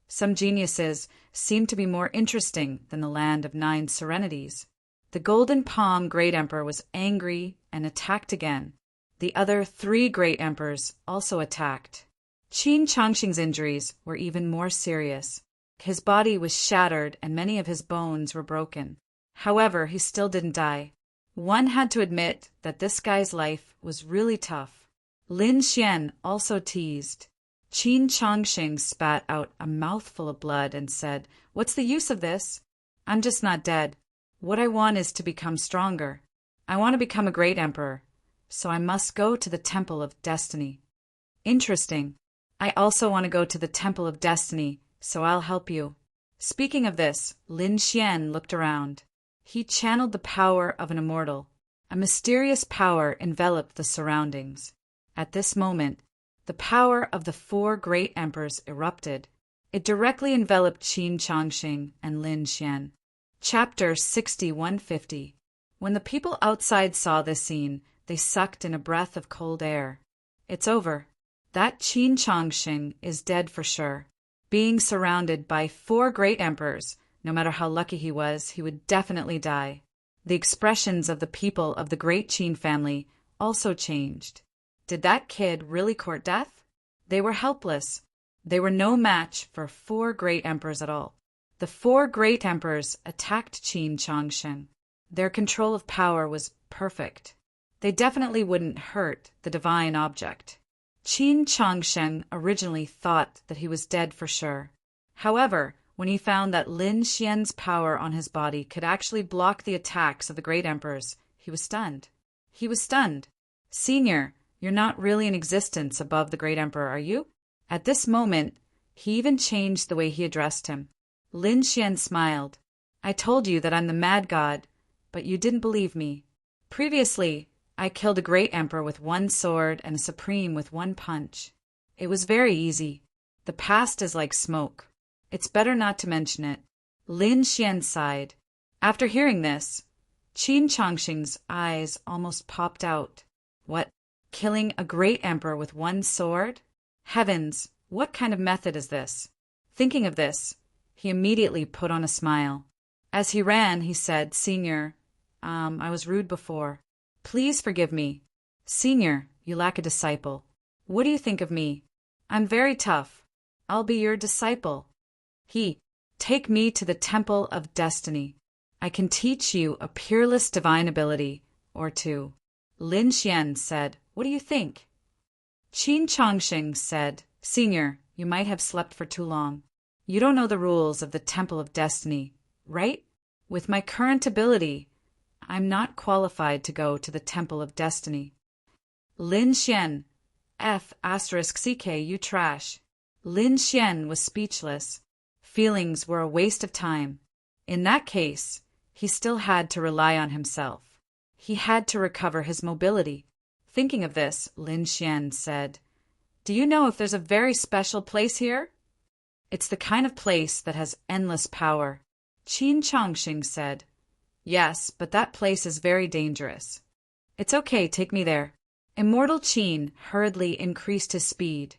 Some geniuses seemed to be more interesting than the land of 9 serenities. The Golden Palm Great Emperor was angry and attacked again. The other 3 great emperors also attacked. Qin Chongqing's injuries were even more serious. His body was shattered and many of his bones were broken. However, he still didn't die. One had to admit that this guy's life was really tough. Lin Xian also teased. Qin Chongqing spat out a mouthful of blood and said, "What's the use of this? I'm just not dead. What I want is to become stronger. I want to become a great emperor, so I must go to the Temple of Destiny." Interesting. I also want to go to the Temple of Destiny, so I'll help you. Speaking of this, Lin Xian looked around. He channeled the power of an immortal. A mysterious power enveloped the surroundings. At this moment, the power of the 4 great emperors erupted. It directly enveloped Qin Chongqing and Lin Xian. Chapter 6150. When the people outside saw this scene, they sucked in a breath of cold air. It's over. That Qin Chongqing is dead for sure. Being surrounded by 4 great emperors, no matter how lucky he was, he would definitely die. The expressions of the people of the great Qin family also changed. Did that kid really court death? They were helpless. They were no match for 4 great emperors at all. The 4 great emperors attacked Qin Chongqing. Their control of power was perfect. They definitely wouldn't hurt the divine object. Qin Chongqing originally thought that he was dead for sure. However, when he found that Lin Xian's power on his body could actually block the attacks of the great emperors, he was stunned. He was stunned. "Senior, you're not really in existence above the great emperor, are you?" At this moment, he even changed the way he addressed him. Lin Xian smiled. "I told you that I'm the mad god, but you didn't believe me. Previously, I killed a great emperor with 1 sword and a supreme with 1 punch. It was very easy. The past is like smoke. It's better not to mention it." Lin Xian sighed. After hearing this, Qin Chongqing's eyes almost popped out. What? Killing a great emperor with 1 sword? Heavens, what kind of method is this? Thinking of this, he immediately put on a smile. As he ran, he said, "Senior, I was rude before. Please forgive me. Senior, you lack a disciple. What do you think of me? I'm very tough. I'll be your disciple." Take me to the Temple of Destiny. I can teach you a peerless divine ability or 2. Lin Xian said, "What do you think?" Qin Chongqing said, "Senior, you might have slept for too long. You don't know the rules of the Temple of Destiny, right? With my current ability, I'm not qualified to go to the Temple of Destiny." Lin Xian, F*CK, you trash. Lin Xian was speechless. Feelings were a waste of time. In that case, he still had to rely on himself. He had to recover his mobility. Thinking of this, Lin Xian said, "Do you know if there's a very special place here?" "It's the kind of place that has endless power," Qin Chongqing said. "Yes, but that place is very dangerous." "It's okay, take me there." Immortal Qin hurriedly increased his speed,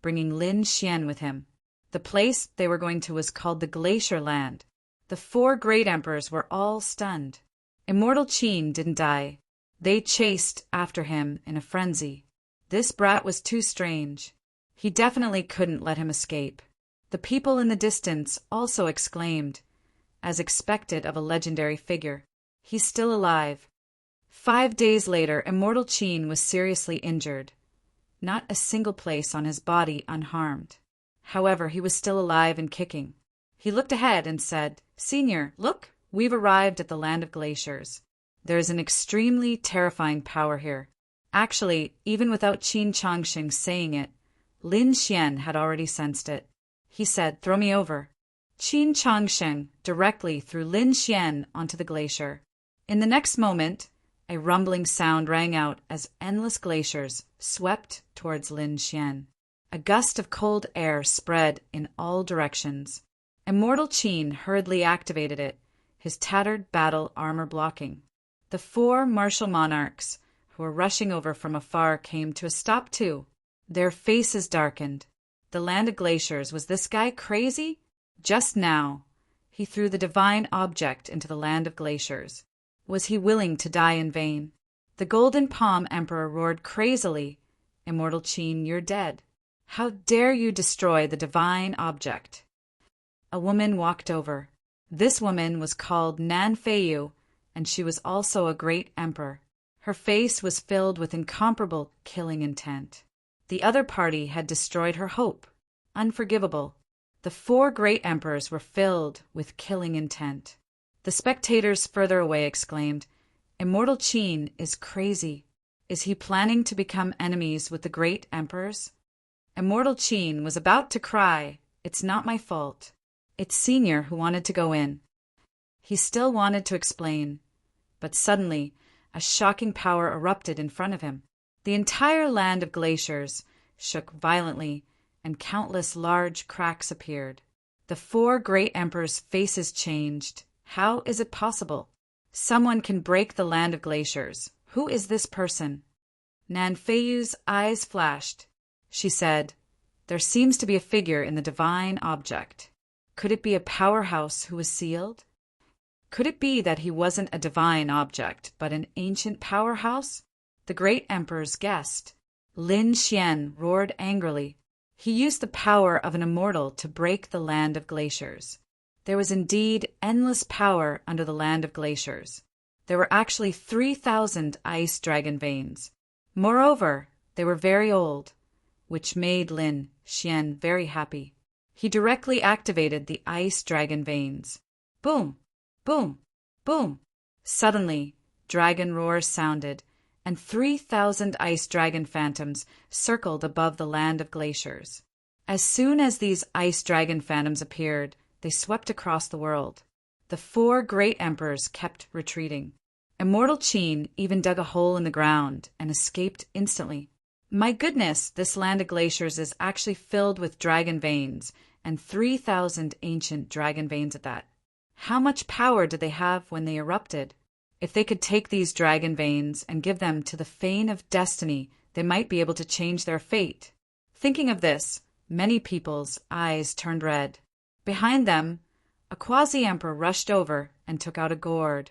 bringing Lin Xian with him. The place they were going to was called the Glacier Land. The 4 great emperors were all stunned. Immortal Qin didn't die. They chased after him in a frenzy. This brat was too strange. He definitely couldn't let him escape. The people in the distance also exclaimed, as expected of a legendary figure, "He's still alive." 5 days later, Immortal Qin was seriously injured. Not a single place on his body unharmed. However, he was still alive and kicking. He looked ahead and said, "Senior, look, we've arrived at the land of glaciers. There is an extremely terrifying power here." Actually, even without Qin Chongqing saying it, Lin Xian had already sensed it. He said, "Throw me over." Qin Chongqing directly threw Lin Xian onto the glacier. In the next moment, a rumbling sound rang out as endless glaciers swept towards Lin Xian. A gust of cold air spread in all directions. Immortal Qin hurriedly activated it, his tattered battle armor blocking. The 4 martial monarchs, who were rushing over from afar, came to a stop too. Their faces darkened. The land of glaciers, was this guy crazy? Just now, he threw the divine object into the land of glaciers. Was he willing to die in vain? The Golden Palm Emperor roared crazily, "Immortal Qin, you're dead. How dare you destroy the divine object?" a woman walked over. This woman was called Nan Feiyu, and she was also a great emperor. Her face was filled with incomparable killing intent. The other party had destroyed her hope. Unforgivable. The 4 great emperors were filled with killing intent. The spectators further away exclaimed, "Immortal Qin is crazy. Is he planning to become enemies with the great emperors?" Immortal Qin was about to cry, "It's not my fault." It's Senior who wanted to go in. He still wanted to explain, but suddenly a shocking power erupted in front of him. The entire land of glaciers shook violently, and countless large cracks appeared. The 4 great emperors' faces changed. How is it possible? Someone can break the land of glaciers. Who is this person? Nan Feiyu's eyes flashed. She said, "There seems to be a figure in the divine object. Could it be a powerhouse who was sealed? Could it be that he wasn't a divine object, but an ancient powerhouse?" The great emperors guessed. Lin Xian roared angrily. He used the power of an immortal to break the land of glaciers. There was indeed endless power under the land of glaciers. There were actually 3,000 ice dragon veins. Moreover, they were very old, which made Lin Xian very happy. He directly activated the ice dragon veins. Boom! Boom! Boom! Suddenly, dragon roars sounded, and 3,000 ice dragon phantoms circled above the land of glaciers. As soon as these ice dragon phantoms appeared, they swept across the world. The 4 great emperors kept retreating. Immortal Qin even dug a hole in the ground and escaped instantly. My goodness, this land of glaciers is actually filled with dragon veins, and 3,000 ancient dragon veins at that. How much power did they have when they erupted? If they could take these dragon veins and give them to the Fane of Destiny, they might be able to change their fate. Thinking of this, many people's eyes turned red. Behind them, a quasi-emperor rushed over and took out a gourd,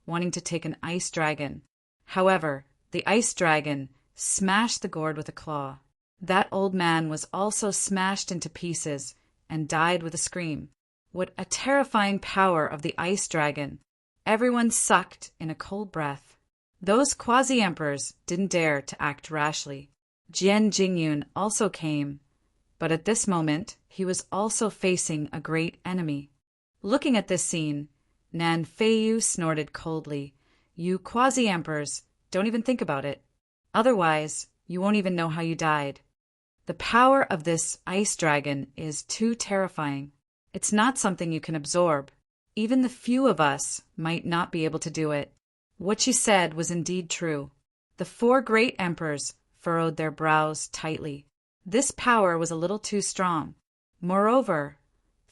wanting to take an ice dragon. However, the ice dragon smashed the gourd with a claw. That old man was also smashed into pieces and died with a scream. What a terrifying power of the ice dragon! Everyone sucked in a cold breath. Those quasi-emperors didn't dare to act rashly. Jian Jingyun also came, but at this moment he was also facing a great enemy. Looking at this scene, Nan Feiyu snorted coldly. "You quasi-emperors, don't even think about it. Otherwise, you won't even know how you died. The power of this ice dragon is too terrifying. It's not something you can absorb. Even the few of us might not be able to do it." What she said was indeed true. The 4 great emperors furrowed their brows tightly. This power was a little too strong. Moreover,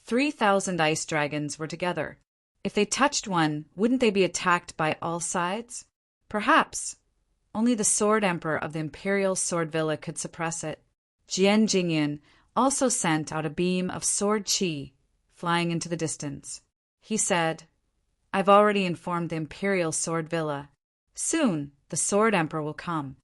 3,000 ice dragons were together. If they touched one, wouldn't they be attacked by all sides? Perhaps. Only the Sword Emperor of the Imperial Sword Villa could suppress it. Jian Jingyan also sent out a beam of sword qi, flying into the distance. He said, "I've already informed the Imperial Sword Villa. Soon the Sword Emperor will come."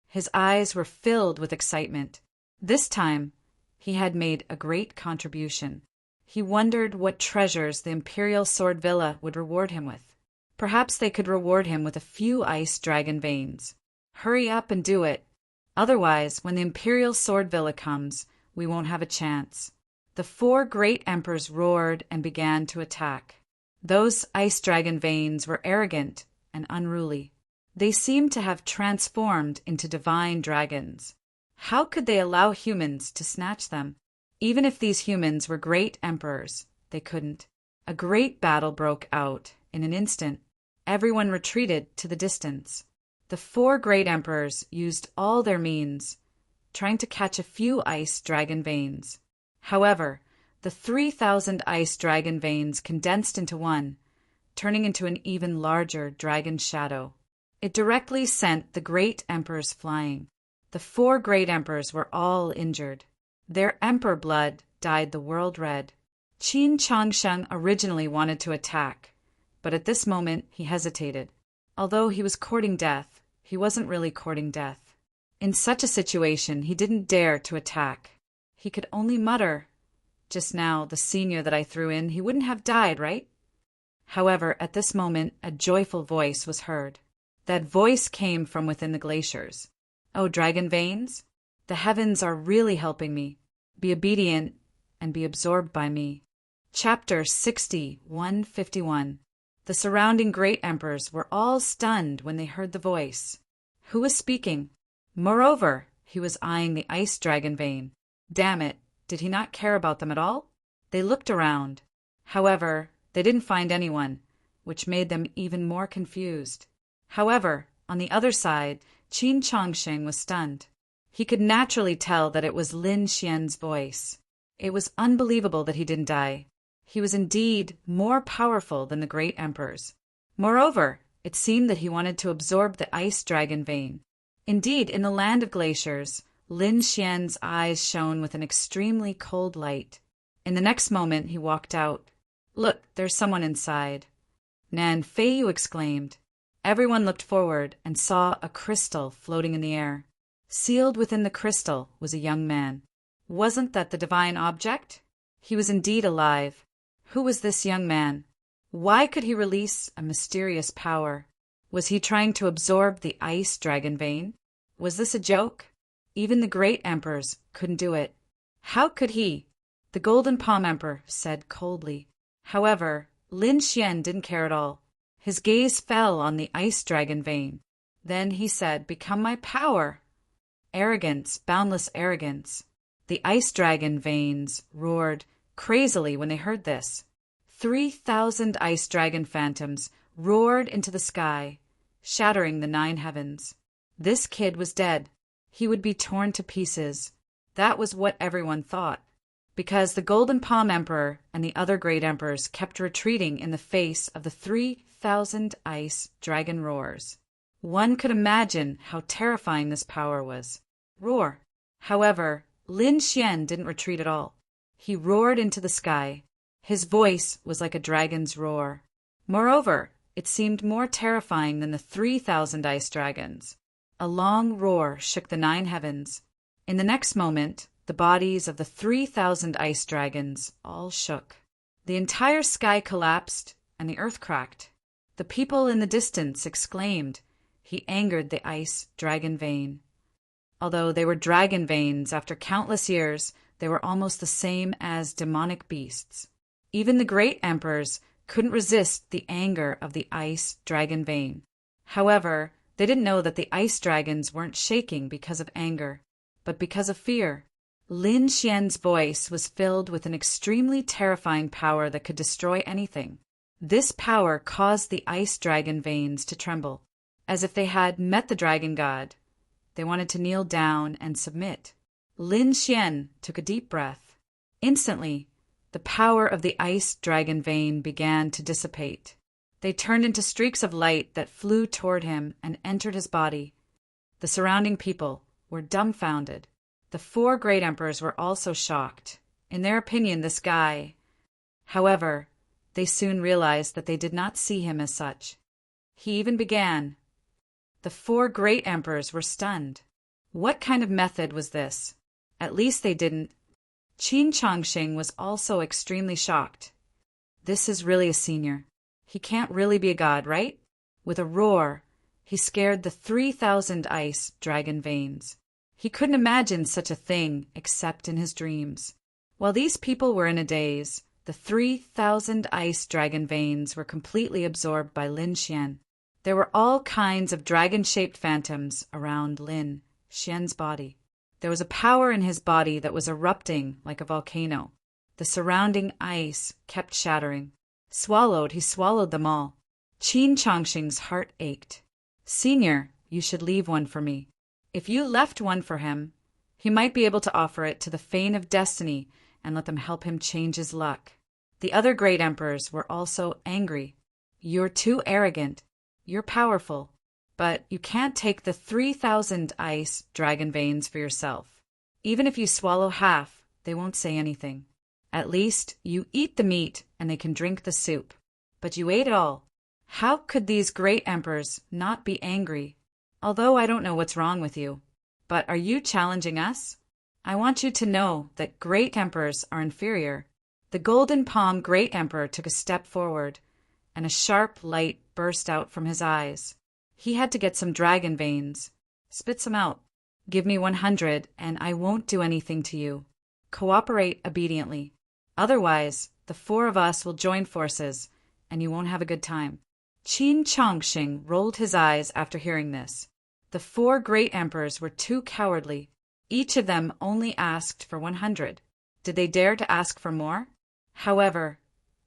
His eyes were filled with excitement. This time, he had made a great contribution. He wondered what treasures the Imperial Sword Villa would reward him with. Perhaps they could reward him with a few ice dragon veins. Hurry up and do it. Otherwise, when the Imperial Sword Villa comes, we won't have a chance. The 4 great emperors roared and began to attack. Those ice dragon veins were arrogant and unruly. They seemed to have transformed into divine dragons. How could they allow humans to snatch them? Even if these humans were great emperors, they couldn't. A great battle broke out in an instant. Everyone retreated to the distance. The 4 great emperors used all their means, trying to catch a few ice dragon veins. However, the 3,000 ice dragon veins condensed into one, turning into an even larger dragon shadow. It directly sent the great emperors flying. The 4 great emperors were all injured. Their emperor blood dyed the world red. Qin Changsheng originally wanted to attack, but at this moment he hesitated. Although he was courting death, he wasn't really courting death. In such a situation, he didn't dare to attack. He could only mutter, Just now, the senior that I threw in, he wouldn't have died, right? However, at this moment, a joyful voice was heard. That voice came from within the glaciers. Oh, dragon veins, the heavens are really helping me. Be obedient and be absorbed by me. Chapter 60, 151. The surrounding great emperors were all stunned when they heard the voice. Who was speaking? Moreover, he was eyeing the ice dragon vein. Damn it, did he not care about them at all? They looked around. However, they didn't find anyone, which made them even more confused. However, on the other side, Qin Chongsheng was stunned. He could naturally tell that it was Lin Xian's voice. It was unbelievable that he didn't die. He was indeed more powerful than the great emperors. Moreover, it seemed that he wanted to absorb the ice dragon vein. Indeed, in the land of glaciers, Lin Xian's eyes shone with an extremely cold light. In the next moment, he walked out. Look, there's someone inside. Nan Feiyu exclaimed. Everyone looked forward and saw a crystal floating in the air. Sealed within the crystal was a young man. Wasn't that the divine object? He was indeed alive. Who was this young man? Why could he release a mysterious power? Was he trying to absorb the ice dragon vein? Was this a joke? Even the great emperors couldn't do it. How could he? The Golden Palm Emperor said coldly. However, Lin Xian didn't care at all. His gaze fell on the ice dragon vein. Then he said, "Become my power." Arrogance, boundless arrogance. The ice dragon veins roared crazily when they heard this. 3,000 ice dragon phantoms roared into the sky, shattering the 9 heavens. This kid was dead. He would be torn to pieces. That was what everyone thought, because the Golden Palm Emperor and the other great emperors kept retreating in the face of the 3,000 ice dragon roars. One could imagine how terrifying this power was. Roar. However, Lin Xian didn't retreat at all. He roared into the sky. His voice was like a dragon's roar. Moreover, it seemed more terrifying than the 3,000 ice dragons. A long roar shook the 9 heavens. In the next moment, the bodies of the 3,000 ice dragons all shook. The entire sky collapsed and the earth cracked. The people in the distance exclaimed, "He angered the ice dragon vein." Although they were dragon veins, after countless years, they were almost the same as demonic beasts. Even the great emperors couldn't resist the anger of the ice dragon vein. However, they didn't know that the ice dragons weren't shaking because of anger, but because of fear. Lin Xian's voice was filled with an extremely terrifying power that could destroy anything. This power caused the ice dragon veins to tremble, as if they had met the dragon god. They wanted to kneel down and submit. Lin Xian took a deep breath. Instantly, the power of the ice dragon vein began to dissipate. They turned into streaks of light that flew toward him and entered his body. The surrounding people were dumbfounded. The 4 great emperors were also shocked. In their opinion, this guy... However, they soon realized that they did not see him as such. He even began. The 4 great emperors were stunned. What kind of method was this? At least they didn't. Qin Chongsheng was also extremely shocked. This is really a senior. He can't really be a god, right? With a roar, he scared the 3,000 ice dragon veins. He couldn't imagine such a thing except in his dreams. While these people were in a daze, the 3,000 ice dragon veins were completely absorbed by Lin Xian. There were all kinds of dragon-shaped phantoms around Lin Xian's body. There was a power in his body that was erupting like a volcano. The surrounding ice kept shattering. He swallowed them all. Qin Chongsheng's heart ached. "Senior, you should leave one for me. If you left one for him, he might be able to offer it to the Fane of Destiny and let them help him change his luck." The other great emperors were also angry. "You're too arrogant. You're powerful, but you can't take the 3,000 ice dragon veins for yourself. Even if you swallow half, they won't say anything. At least you eat the meat and they can drink the soup. But you ate it all. How could these great emperors not be angry? Although I don't know what's wrong with you. But are you challenging us?" I want you to know that great emperors are inferior. The golden palm great emperor took a step forward, and a sharp light burst out from his eyes. He had to get some dragon veins. Spit some out. Give me 100, and I won't do anything to you. Cooperate obediently. Otherwise, the four of us will join forces, and you won't have a good time. Qin Chongqing rolled his eyes after hearing this. The four great emperors were too cowardly. Each of them only asked for 100. Did they dare to ask for more? However,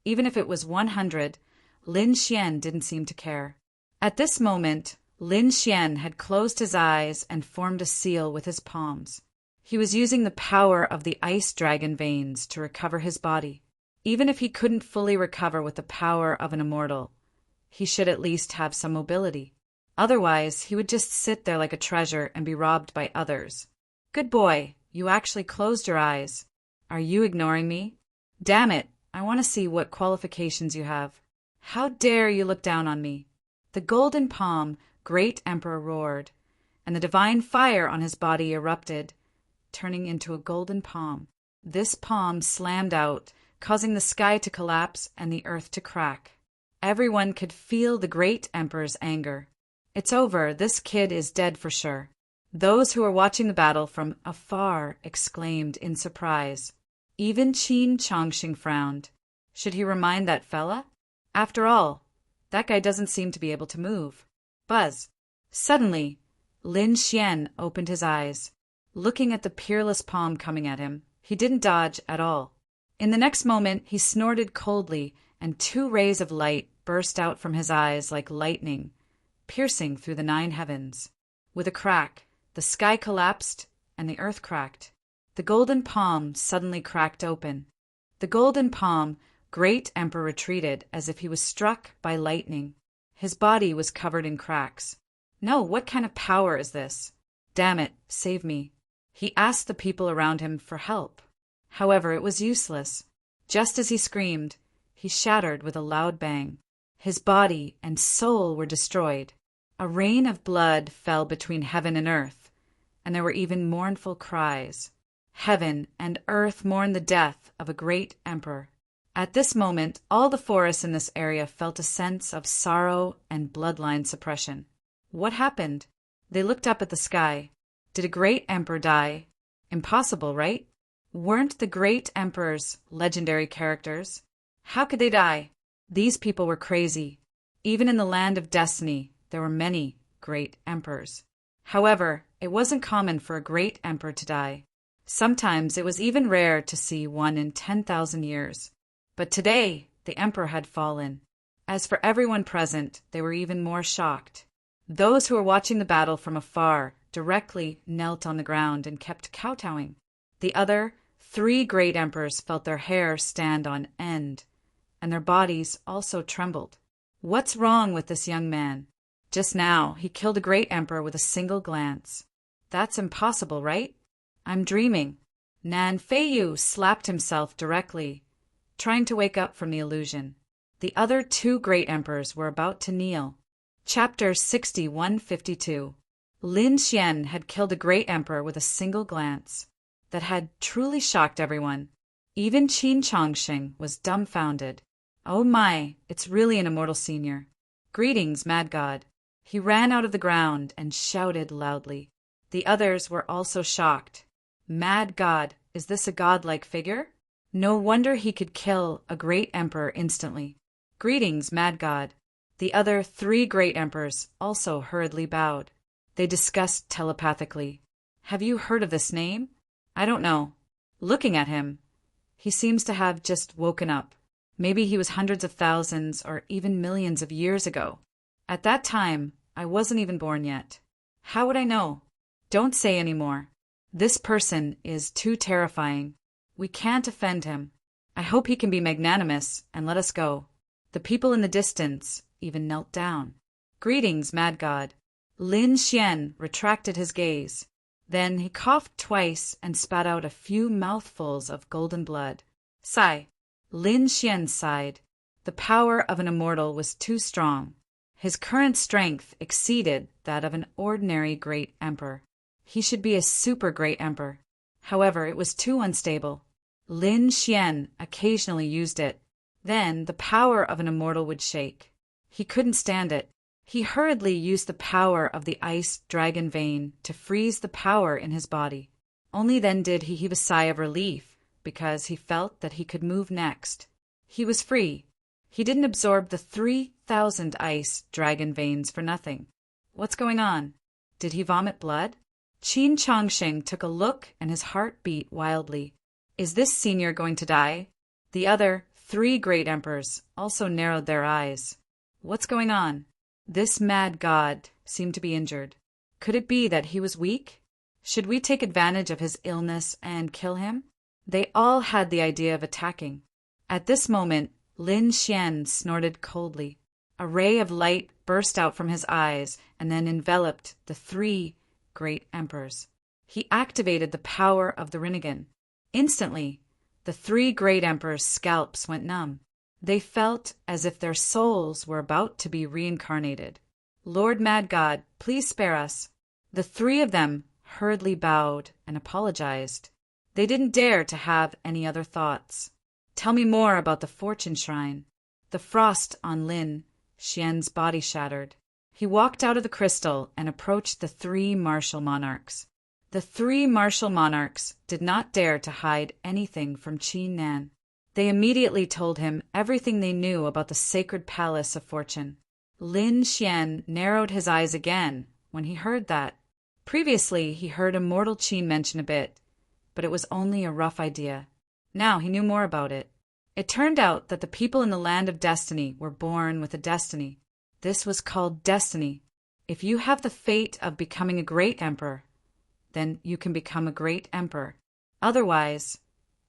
even if it was 100, Lin Xian didn't seem to care. At this moment, Lin Xian had closed his eyes and formed a seal with his palms. He was using the power of the ice dragon veins to recover his body. Even if he couldn't fully recover with the power of an immortal, he should at least have some mobility. Otherwise, he would just sit there like a treasure and be robbed by others. Good boy, you actually closed your eyes. Are you ignoring me? Damn it, I want to see what qualifications you have. How dare you look down on me? The golden palm, great emperor roared, and the divine fire on his body erupted, turning into a golden palm. This palm slammed out, causing the sky to collapse and the earth to crack. Everyone could feel the great emperor's anger. It's over, this kid is dead for sure. Those who were watching the battle from afar exclaimed in surprise. Even Qin Chongqing frowned. Should he remind that fella? After all, that guy doesn't seem to be able to move. Buzz. Suddenly, Lin Xian opened his eyes. Looking at the peerless palm coming at him, he didn't dodge at all. In the next moment, he snorted coldly, and 2 rays of light burst out from his eyes like lightning, piercing through the 9 heavens. With a crack, the sky collapsed and the earth cracked. The golden palm suddenly cracked open. The golden palm, great emperor retreated as if he was struck by lightning. His body was covered in cracks. No, what kind of power is this? Damn it, save me. He asked the people around him for help. However, it was useless. Just as he screamed, he shattered with a loud bang. His body and soul were destroyed. A rain of blood fell between heaven and earth, and there were even mournful cries. Heaven and earth mourned the death of a great emperor. At this moment, all the forests in this area felt a sense of sorrow and bloodline suppression. What happened? They looked up at the sky. Did a great emperor die? Impossible, right? Weren't the great emperors legendary characters? How could they die? These people were crazy. Even in the land of destiny, there were many great emperors. However, it wasn't common for a great emperor to die. Sometimes it was even rare to see one in 10,000 years. But today, the emperor had fallen. As for everyone present, they were even more shocked. Those who were watching the battle from afar directly knelt on the ground and kept kowtowing. The other 3 great emperors felt their hair stand on end, and their bodies also trembled. What's wrong with this young man? Just now, he killed a great emperor with a single glance. That's impossible, right? I'm dreaming. Nan Feiyu slapped himself directly, trying to wake up from the illusion. The other 2 great emperors were about to kneel. Chapter 6152. Lin Xian had killed a great emperor with a single glance. That had truly shocked everyone. Even Qin Chongqing was dumbfounded. Oh my, it's really an immortal senior. Greetings, mad god. He ran out of the ground and shouted loudly. The others were also shocked. Mad god, is this a godlike figure? No wonder he could kill a great emperor instantly. Greetings, mad god. The other 3 great emperors also hurriedly bowed. They discussed telepathically. Have you heard of this name? I don't know. Looking at him, he seems to have just woken up. Maybe he was hundreds of thousands or even millions of years ago. At that time, I wasn't even born yet. How would I know? Don't say any more. This person is too terrifying. We can't offend him. I hope he can be magnanimous and let us go. The people in the distance even knelt down. Greetings, mad god. Lin Xian retracted his gaze. Then he coughed twice and spat out a few mouthfuls of golden blood. Sigh. Lin Xian sighed. The power of an immortal was too strong. His current strength exceeded that of an ordinary great emperor. He should be a super great emperor. However, it was too unstable. Lin Xian occasionally used it. Then the power of an immortal would shake. He couldn't stand it. He hurriedly used the power of the ice dragon vein to freeze the power in his body. Only then did he heave a sigh of relief, because he felt that he could move next. He was free. He didn't absorb the 3,000 ice dragon veins for nothing. What's going on? Did he vomit blood? Qin Chongsheng took a look and his heart beat wildly. Is this senior going to die? The other 3 great emperors also narrowed their eyes. What's going on? This mad god seemed to be injured. Could it be that he was weak? Should we take advantage of his illness and kill him? They all had the idea of attacking. At this moment, Lin Xian snorted coldly. A ray of light burst out from his eyes and then enveloped the 3 great emperors. He activated the power of the Rinnegan. Instantly, the 3 great emperors' scalps went numb. They felt as if their souls were about to be reincarnated. Lord Mad God, please spare us. The 3 of them hurriedly bowed and apologized. They didn't dare to have any other thoughts. Tell me more about the Fortune Shrine. The frost on Lin Xian's body shattered. He walked out of the crystal and approached the 3 martial monarchs. The 3 martial monarchs did not dare to hide anything from Qin Nan. They immediately told him everything they knew about the sacred palace of fortune. Lin Xian narrowed his eyes again when he heard that. Previously, he heard Immortal Qin mention a bit, but it was only a rough idea. Now he knew more about it. It turned out that the people in the land of destiny were born with a destiny. This was called destiny. If you have the fate of becoming a great emperor, then you can become a great emperor. Otherwise,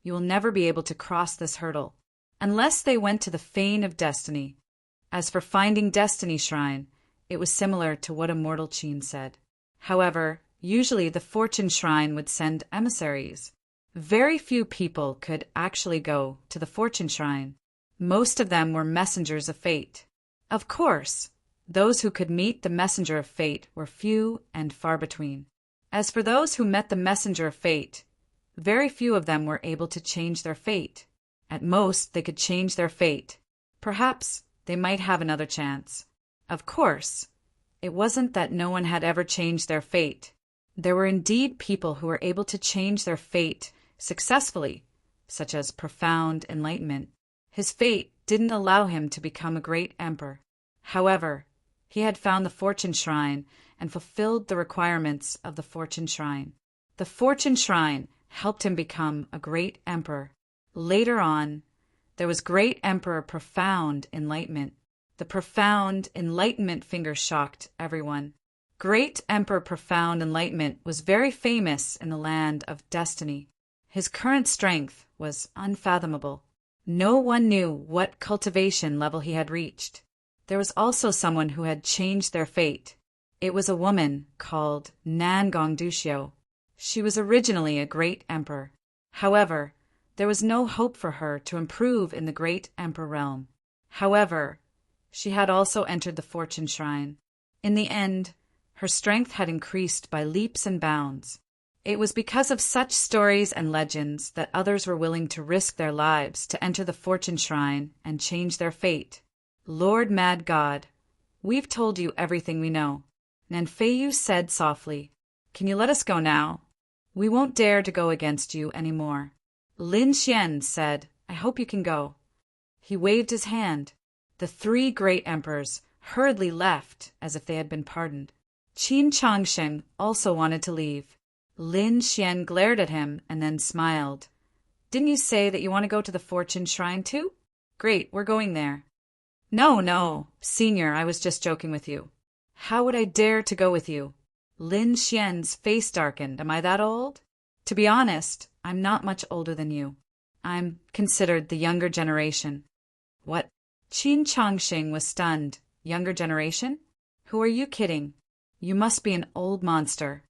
you will never be able to cross this hurdle, unless they went to the Fane of Destiny. As for finding Destiny Shrine, it was similar to what Immortal Qin said. However, usually the Fortune Shrine would send emissaries. Very few people could actually go to the Fortune Shrine. Most of them were messengers of fate. Of course, those who could meet the messenger of fate were few and far between. As for those who met the messenger of fate, very few of them were able to change their fate. At most, they could change their fate. Perhaps they might have another chance. Of course, it wasn't that no one had ever changed their fate. There were indeed people who were able to change their fate successfully, such as profound enlightenment. His fate didn't allow him to become a great emperor. However, he had found the Fortune Shrine and fulfilled the requirements of the Fortune Shrine. The Fortune Shrine helped him become a great emperor. Later on, there was Great Emperor Profound Enlightenment. The Profound Enlightenment finger shocked everyone. Great Emperor Profound Enlightenment was very famous in the land of destiny. His current strength was unfathomable. No one knew what cultivation level he had reached. There was also someone who had changed their fate. It was a woman called Nan Gongduxiu. She was originally a great emperor. However, there was no hope for her to improve in the great emperor realm. However, she had also entered the Fortune Shrine. In the end, her strength had increased by leaps and bounds. It was because of such stories and legends that others were willing to risk their lives to enter the Fortune Shrine and change their fate. Lord Mad God, we've told you everything we know. Nanfeiyu said softly, "Can you let us go now? We won't dare to go against you any more." Lin Xian said, "I hope you can go." He waved his hand. The 3 great emperors hurriedly left as if they had been pardoned. Qin Chongsheng also wanted to leave. Lin Xian glared at him and then smiled. "Didn't you say that you want to go to the Fortune Shrine too? Great, we're going there." No, Senior, I was just joking with you." "How would I dare to go with you?" Lin Xian's face darkened. "Am I that old?" "To be honest, I'm not much older than you. I'm considered the younger generation." "What?" Qin Chongsheng was stunned. "Younger generation? Who are you kidding? You must be an old monster.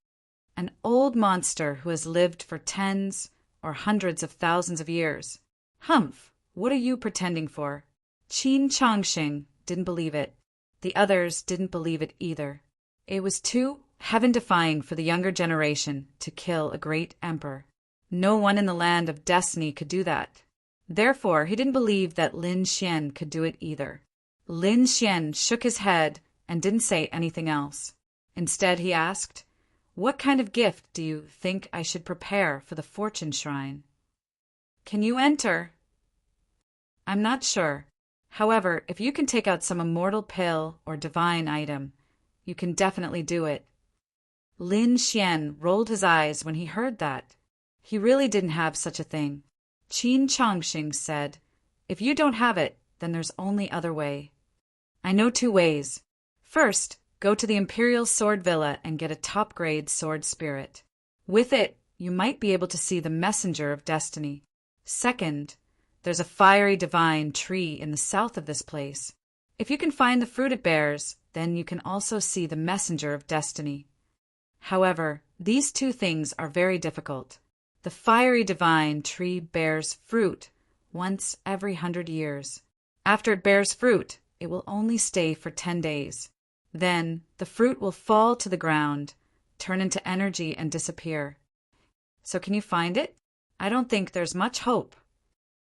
An old monster who has lived for tens or hundreds of thousands of years. Humph, what are you pretending for?" Qin Chongsheng didn't believe it. The others didn't believe it either. It was too heaven-defying for the younger generation to kill a great emperor. No one in the land of destiny could do that. Therefore, he didn't believe that Lin Xian could do it either. Lin Xian shook his head and didn't say anything else. Instead, he asked, "What kind of gift do you think I should prepare for the fortune shrine?" "Can you enter?" "I'm not sure. However, if you can take out some immortal pill or divine item, you can definitely do it." Lin Xian rolled his eyes when he heard that. He really didn't have such a thing. Qin Changxing said, "If you don't have it, then there's only other way. I know 2 ways. First, go to the Imperial Sword Villa and get a top-grade sword spirit. With it, you might be able to see the messenger of destiny. Second, there's a fiery divine tree in the south of this place. If you can find the fruit it bears, then you can also see the messenger of destiny. However, these 2 things are very difficult. The fiery divine tree bears fruit once every 100 years. After it bears fruit, it will only stay for 10 days. Then, the fruit will fall to the ground, turn into energy and disappear. So can you find it? I don't think there's much hope."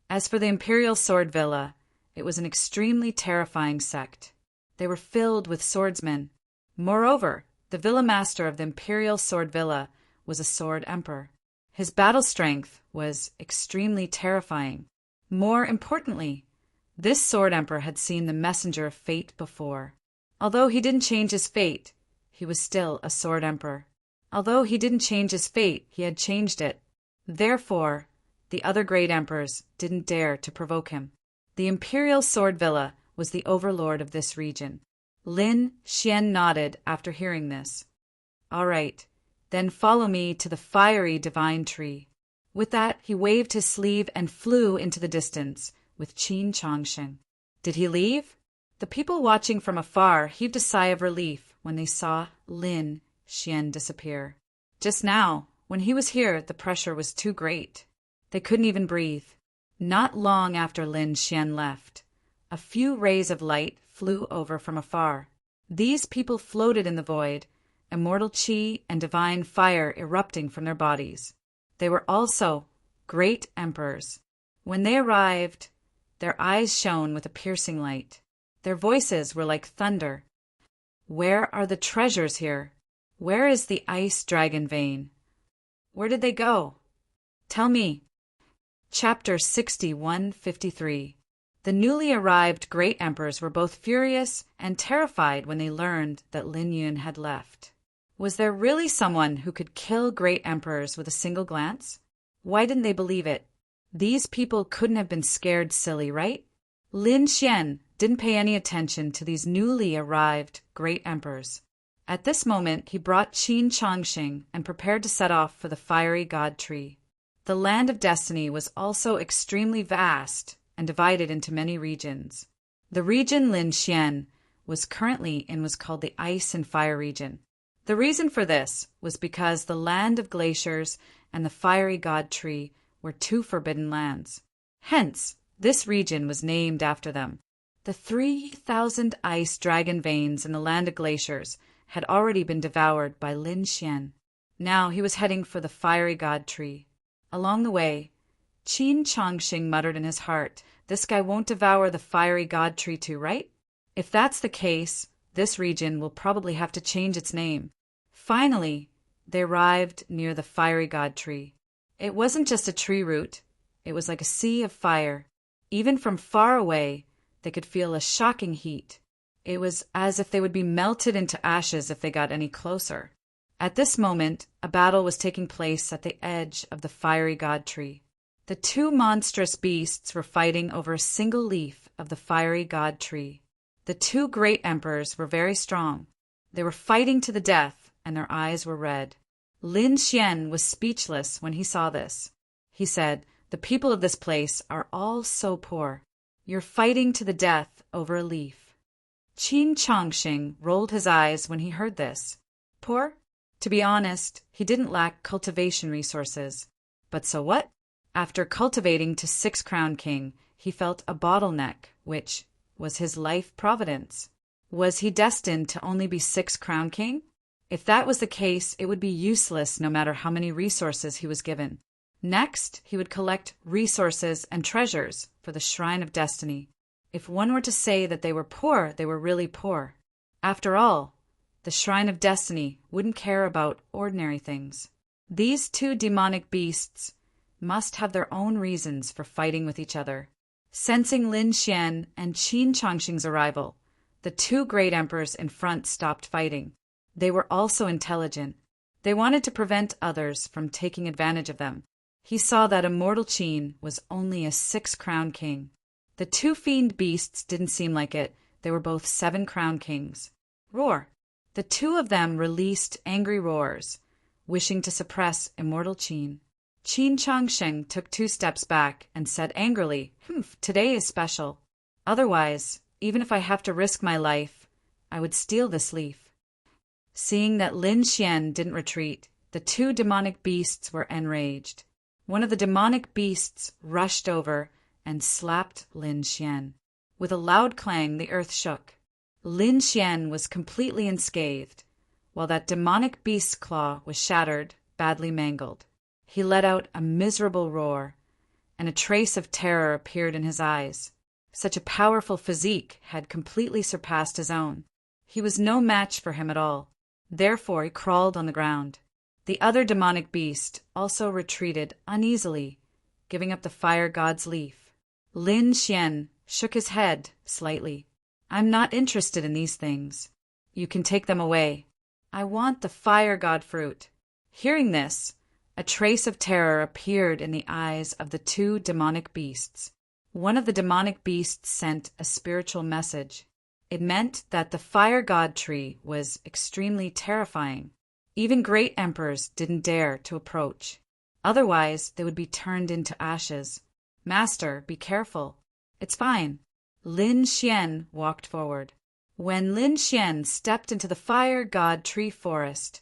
As for the Imperial Sword Villa, it was an extremely terrifying sect. They were filled with swordsmen. Moreover, the villa master of the Imperial Sword Villa was a sword emperor. His battle strength was extremely terrifying. More importantly, this sword emperor had seen the messenger of fate before. Although he didn't change his fate, he was still a sword emperor. Although he didn't change his fate, he had changed it. Therefore, the other great emperors didn't dare to provoke him. The Imperial Sword Villa was the overlord of this region. Lin Xian nodded after hearing this. "All right, then follow me to the fiery divine tree." With that, he waved his sleeve and flew into the distance with Qin Changxing. Did he leave? The people watching from afar heaved a sigh of relief when they saw Lin Xian disappear. Just now, when he was here, the pressure was too great. They couldn't even breathe. Not long after Lin Xian left, a few rays of light flew over from afar. These people floated in the void, immortal qi and divine fire erupting from their bodies. They were also great emperors. When they arrived, their eyes shone with a piercing light. Their voices were like thunder. "Where are the treasures here? Where is the ice dragon vein? Where did they go? Tell me." Chapter 6153. The newly arrived great emperors were both furious and terrified when they learned that Lin Yun had left. Was there really someone who could kill great emperors with a single glance? Why didn't they believe it? These people couldn't have been scared silly, right? Lin Xian didn't pay any attention to these newly arrived great emperors. At this moment, he brought Qin Changxing and prepared to set off for the fiery god tree. The land of destiny was also extremely vast and divided into many regions. The region Lin Xian was currently in was called the Ice and Fire region. The reason for this was because the land of glaciers and the fiery god tree were 2 forbidden lands. Hence, this region was named after them. The 3,000 ice dragon veins in the land of glaciers had already been devoured by Lin Xian. Now he was heading for the fiery god tree. Along the way, Qin Changxing muttered in his heart, "This guy won't devour the fiery god tree too, right? If that's the case, this region will probably have to change its name." Finally, they arrived near the fiery god tree. It wasn't just a tree root, it was like a sea of fire. Even from far away, they could feel a shocking heat. It was as if they would be melted into ashes if they got any closer. At this moment, a battle was taking place at the edge of the fiery god tree. The 2 monstrous beasts were fighting over a single leaf of the fiery god tree. The 2 great emperors were very strong. They were fighting to the death, and their eyes were red. Lin Xian was speechless when he saw this. He said, "The people of this place are all so poor. You're fighting to the death over a leaf." Qin Changxing rolled his eyes when he heard this. Poor? To be honest, he didn't lack cultivation resources. But so what? After cultivating to 6 Crown King, he felt a bottleneck, which was his life providence. Was he destined to only be 6 Crown King? If that was the case, it would be useless no matter how many resources he was given. Next, he would collect resources and treasures for the Shrine of Destiny. If one were to say that they were poor, they were really poor. After all, the Shrine of Destiny wouldn't care about ordinary things. These two demonic beasts must have their own reasons for fighting with each other. Sensing Lin Xian and Qin Changxing's arrival, the two great emperors in front stopped fighting. They were also intelligent. They wanted to prevent others from taking advantage of them. He saw that immortal Qin was only a 6-crown king. The two fiend beasts didn't seem like it. They were both 7-crown kings. Roar! The two of them released angry roars, wishing to suppress immortal Qin. Qin Changsheng took 2 steps back and said angrily, today is special. Otherwise, even if I have to risk my life, I would steal this leaf. Seeing that Lin Xian didn't retreat, the two demonic beasts were enraged. One of the demonic beasts rushed over and slapped Lin Xian. With a loud clang, the earth shook. Lin Xian was completely unscathed, while that demonic beast's claw was shattered, badly mangled. He let out a miserable roar, and a trace of terror appeared in his eyes. Such a powerful physique had completely surpassed his own. He was no match for him at all. Therefore, he crawled on the ground. The other demonic beast also retreated uneasily, giving up the fire god's leaf. Lin Xian shook his head slightly. I'm not interested in these things. You can take them away. I want the fire god fruit. Hearing this, a trace of terror appeared in the eyes of the two demonic beasts. One of the demonic beasts sent a spiritual message. It meant that the fire god tree was extremely terrifying. Even great emperors didn't dare to approach. Otherwise, they would be turned into ashes. Master, be careful. It's fine. Lin Xian walked forward. When Lin Xian stepped into the fire god tree forest,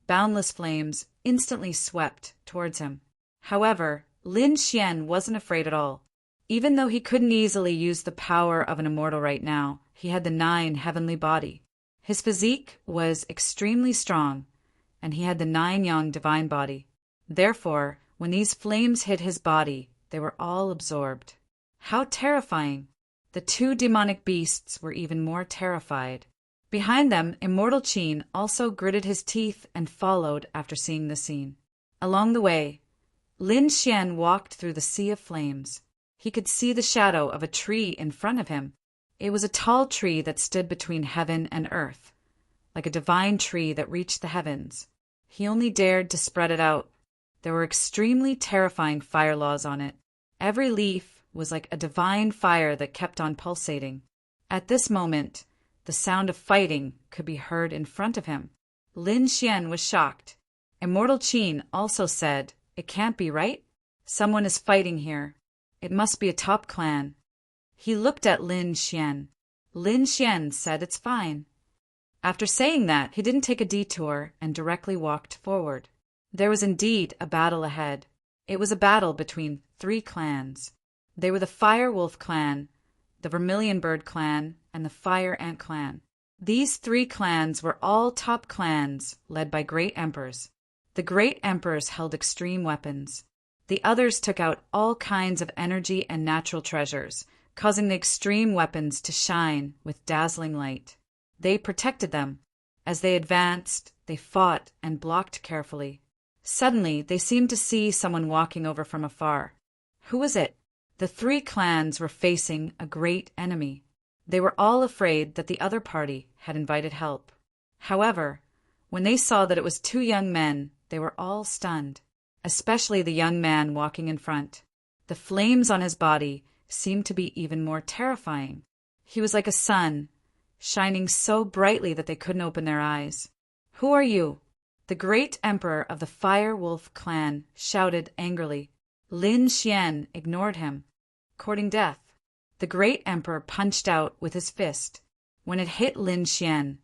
boundless flames instantly swept towards him. However, Lin Xian wasn't afraid at all. Even though he couldn't easily use the power of an immortal right now, he had the 9 heavenly body. His physique was extremely strong, and he had the 9 yang divine body. Therefore, when these flames hit his body, they were all absorbed. How terrifying! The two demonic beasts were even more terrified. Behind them, immortal Qin also gritted his teeth and followed after seeing the scene. Along the way, Lin Xian walked through the sea of flames. He could see the shadow of a tree in front of him. It was a tall tree that stood between heaven and earth, like a divine tree that reached the heavens. He only dared to spread it out. There were extremely terrifying fire laws on it. Every leaf was like a divine fire that kept on pulsating. At this moment, the sound of fighting could be heard in front of him. Lin Xian was shocked. Immortal Qin also said, "It can't be right. Someone is fighting here. It must be a top clan." He looked at Lin Xian. Lin Xian said it's fine. After saying that, he didn't take a detour and directly walked forward. There was indeed a battle ahead. It was a battle between 3 clans. They were the Fire Wolf clan, the Vermilion Bird clan, and the Fire Ant clan. These 3 clans were all top clans led by great emperors. The great emperors held extreme weapons. The others took out all kinds of energy and natural treasures, causing the extreme weapons to shine with dazzling light. They protected them. As they advanced, they fought and blocked carefully. Suddenly, they seemed to see someone walking over from afar. Who was it? The 3 clans were facing a great enemy. They were all afraid that the other party had invited help. However, when they saw that it was 2 young men, they were all stunned, especially the young man walking in front. The flames on his body seemed to be even more terrifying. He was like a sun, shining so brightly that they couldn't open their eyes. "Who are you?" The great emperor of the Fire Wolf clan shouted angrily. Lin Xian ignored him, courting death. The great emperor punched out with his fist. When it hit Lin Xian,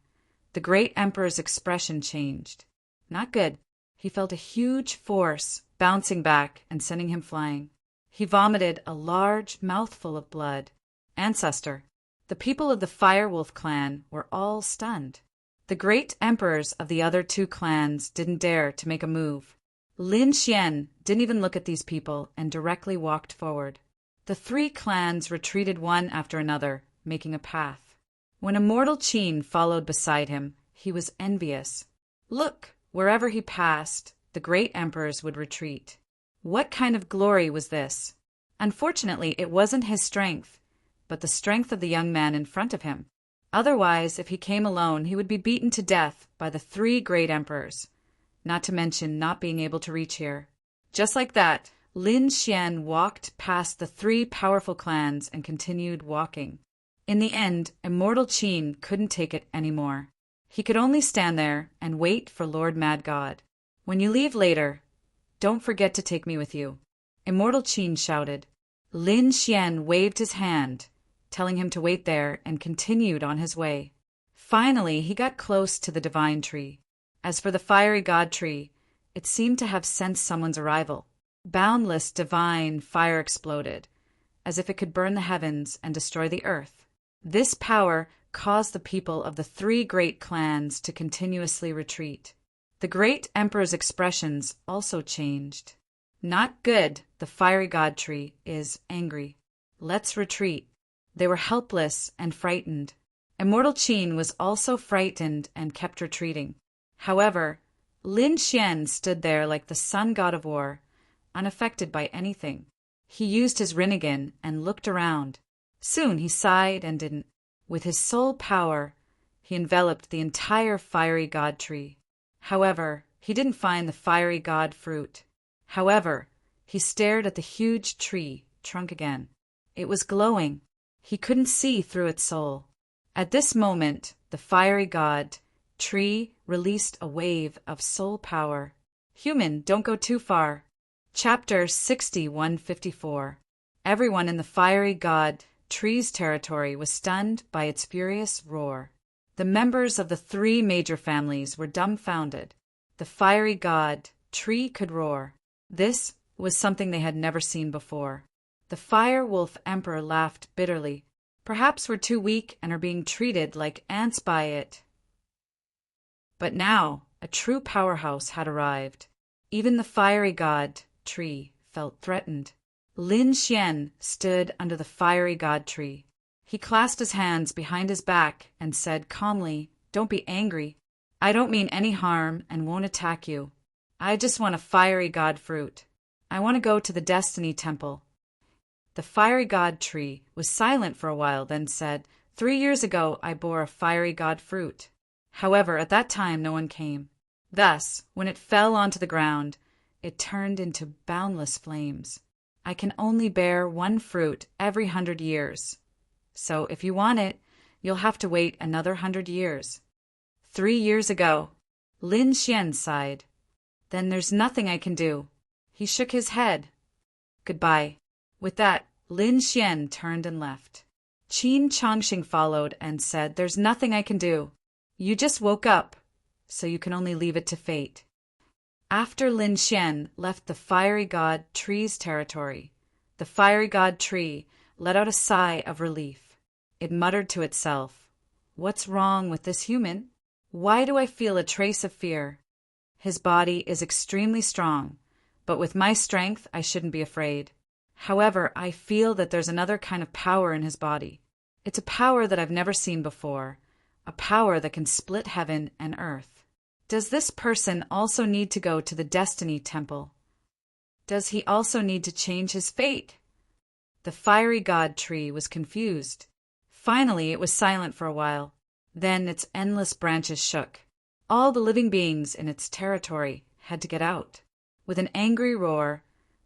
the great emperor's expression changed. Not good. He felt a huge force bouncing back and sending him flying. He vomited a large mouthful of blood. Ancestor. The people of the Fire Wolf clan were all stunned. The great emperors of the other 2 clans didn't dare to make a move. Lin Xian didn't even look at these people and directly walked forward. The three clans retreated one after another, making a path. When Immortal Qin followed beside him, he was envious. Look, wherever he passed, the great emperors would retreat. What kind of glory was this? Unfortunately, it wasn't his strength, but the strength of the young man in front of him. Otherwise, if he came alone, he would be beaten to death by the three great emperors, not to mention not being able to reach here. Just like that, Lin Xian walked past the three powerful clans and continued walking. In the end, Immortal Qin couldn't take it anymore. He could only stand there and wait for Lord Mad God. When you leave later, don't forget to take me with you, Immortal Qin shouted. Lin Xian waved his hand, telling him to wait there, and continued on his way. Finally, he got close to the divine tree. As for the fiery god tree, it seemed to have sensed someone's arrival. Boundless divine fire exploded, as if it could burn the heavens and destroy the earth. This power caused the people of the three great clans to continuously retreat. The great emperor's expressions also changed. Not good, the fiery god tree is angry. Let's retreat. They were helpless and frightened. Immortal Qin was also frightened and kept retreating. However, Lin Xian stood there like the sun god of war, unaffected by anything. He used his Rinnegan and looked around. Soon he sighed and didn't. With his soul power, he enveloped the entire fiery god tree. However, he didn't find the fiery god fruit. However, he stared at the huge tree trunk again. It was glowing. He couldn't see through its soul. At this moment, the fiery god tree released a wave of soul power. Human, don't go too far. Chapter 6154. Everyone in the fiery god tree's territory was stunned by its furious roar. The members of the three major families were dumbfounded. The fiery god tree could roar. This was something they had never seen before. The Fire Wolf Emperor laughed bitterly. Perhaps we're too weak and are being treated like ants by it. But now, a true powerhouse had arrived. Even the fiery god tree felt threatened. Lin Xian stood under the fiery god tree. He clasped his hands behind his back and said calmly, "Don't be angry. I don't mean any harm and won't attack you. I just want a fiery god fruit. I want to go to the Destiny Temple." The fiery god tree was silent for a while, then said, 3 years ago I bore a fiery god fruit. However, at that time no one came. Thus, when it fell onto the ground, it turned into boundless flames. I can only bear one fruit every 100 years. So if you want it, you'll have to wait another 100 years. 3 years ago. Lin Xian sighed. Then there's nothing I can do. He shook his head. Goodbye. With that, Lin Xian turned and left. Qin Chongxing followed and said, "There's nothing I can do. You just woke up, so you can only leave it to fate." After Lin Xian left the fiery god tree's territory, the fiery god tree let out a sigh of relief. It muttered to itself, "What's wrong with this human? Why do I feel a trace of fear? His body is extremely strong, but with my strength I shouldn't be afraid. However, I feel that there's another kind of power in his body. It's a power that I've never seen before, a power that can split heaven and earth. Does this person also need to go to the Destiny Temple? Does he also need to change his fate?" The fiery god tree was confused. Finally, it was silent for a while. Then its endless branches shook. All the living beings in its territory had to get out. With an angry roar,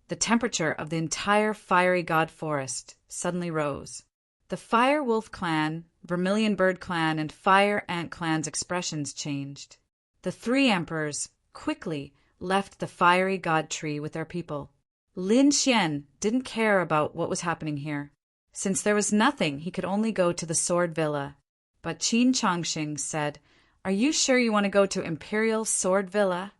the temperature of the entire fiery god forest suddenly rose. The Fire Wolf clan, Vermilion Bird clan, and Fire Ant clan's expressions changed. The three emperors quickly left the fiery god tree with their people. Lin Xian didn't care about what was happening here. Since there was nothing, he could only go to the Sword Villa. But Qin Chongxing said, "Are you sure you want to go to Imperial Sword Villa?"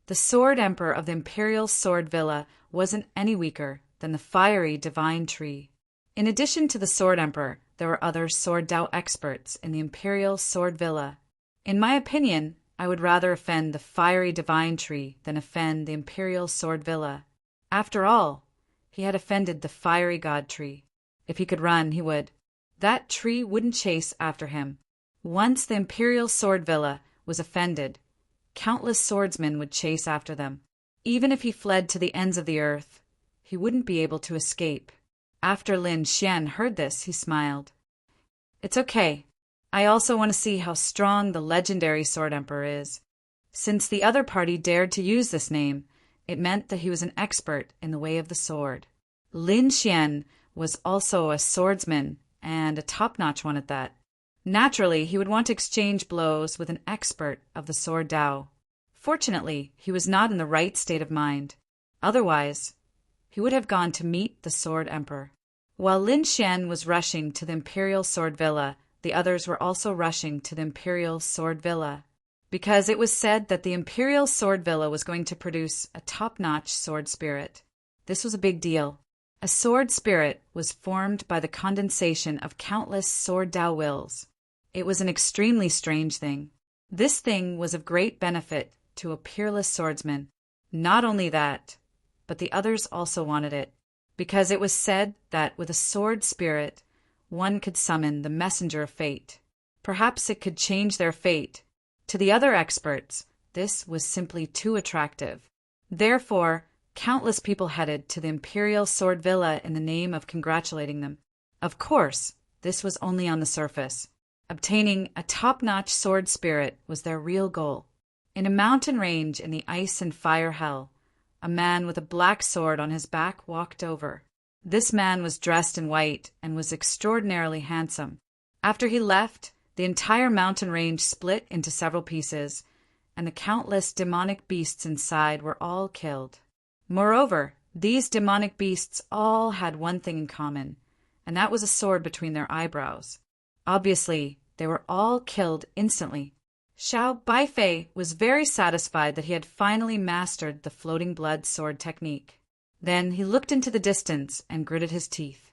The Sword Emperor of the Imperial Sword Villa wasn't any weaker than the fiery divine tree. In addition to the Sword Emperor, there were other Sword Dao experts in the Imperial Sword Villa. In my opinion, I would rather offend the fiery divine tree than offend the imperial sword villa. After all, he had offended the fiery god tree. If he could run, he would. That tree wouldn't chase after him. Once the imperial sword villa was offended, countless swordsmen would chase after them. Even if he fled to the ends of the earth, he wouldn't be able to escape. After Lin Xian heard this, he smiled. It's okay. I also want to see how strong the legendary Sword Emperor is. Since the other party dared to use this name, it meant that he was an expert in the way of the sword. Lin Xian was also a swordsman, and a top-notch one at that. Naturally, he would want to exchange blows with an expert of the sword Dao. Fortunately, he was not in the right state of mind. Otherwise, he would have gone to meet the Sword Emperor. While Lin Xian was rushing to the Imperial Sword Villa, the others were also rushing to the Imperial Sword Villa, because it was said that the Imperial Sword Villa was going to produce a top-notch sword spirit. This was a big deal. A sword spirit was formed by the condensation of countless sword Dao wills. It was an extremely strange thing. This thing was of great benefit to a peerless swordsman. Not only that, but the others also wanted it, because it was said that with a sword spirit, one could summon the messenger of fate. Perhaps it could change their fate. To the other experts, this was simply too attractive. Therefore, countless people headed to the Imperial Sword Villa in the name of congratulating them. Of course, this was only on the surface. Obtaining a top-notch sword spirit was their real goal. In a mountain range in the ice and fire hell, a man with a black sword on his back walked over. This man was dressed in white and was extraordinarily handsome. After he left, the entire mountain range split into several pieces, and the countless demonic beasts inside were all killed. Moreover, these demonic beasts all had one thing in common, and that was a sword between their eyebrows. Obviously, they were all killed instantly. Xiao Baifei was very satisfied that he had finally mastered the floating blood sword technique. Then he looked into the distance and gritted his teeth.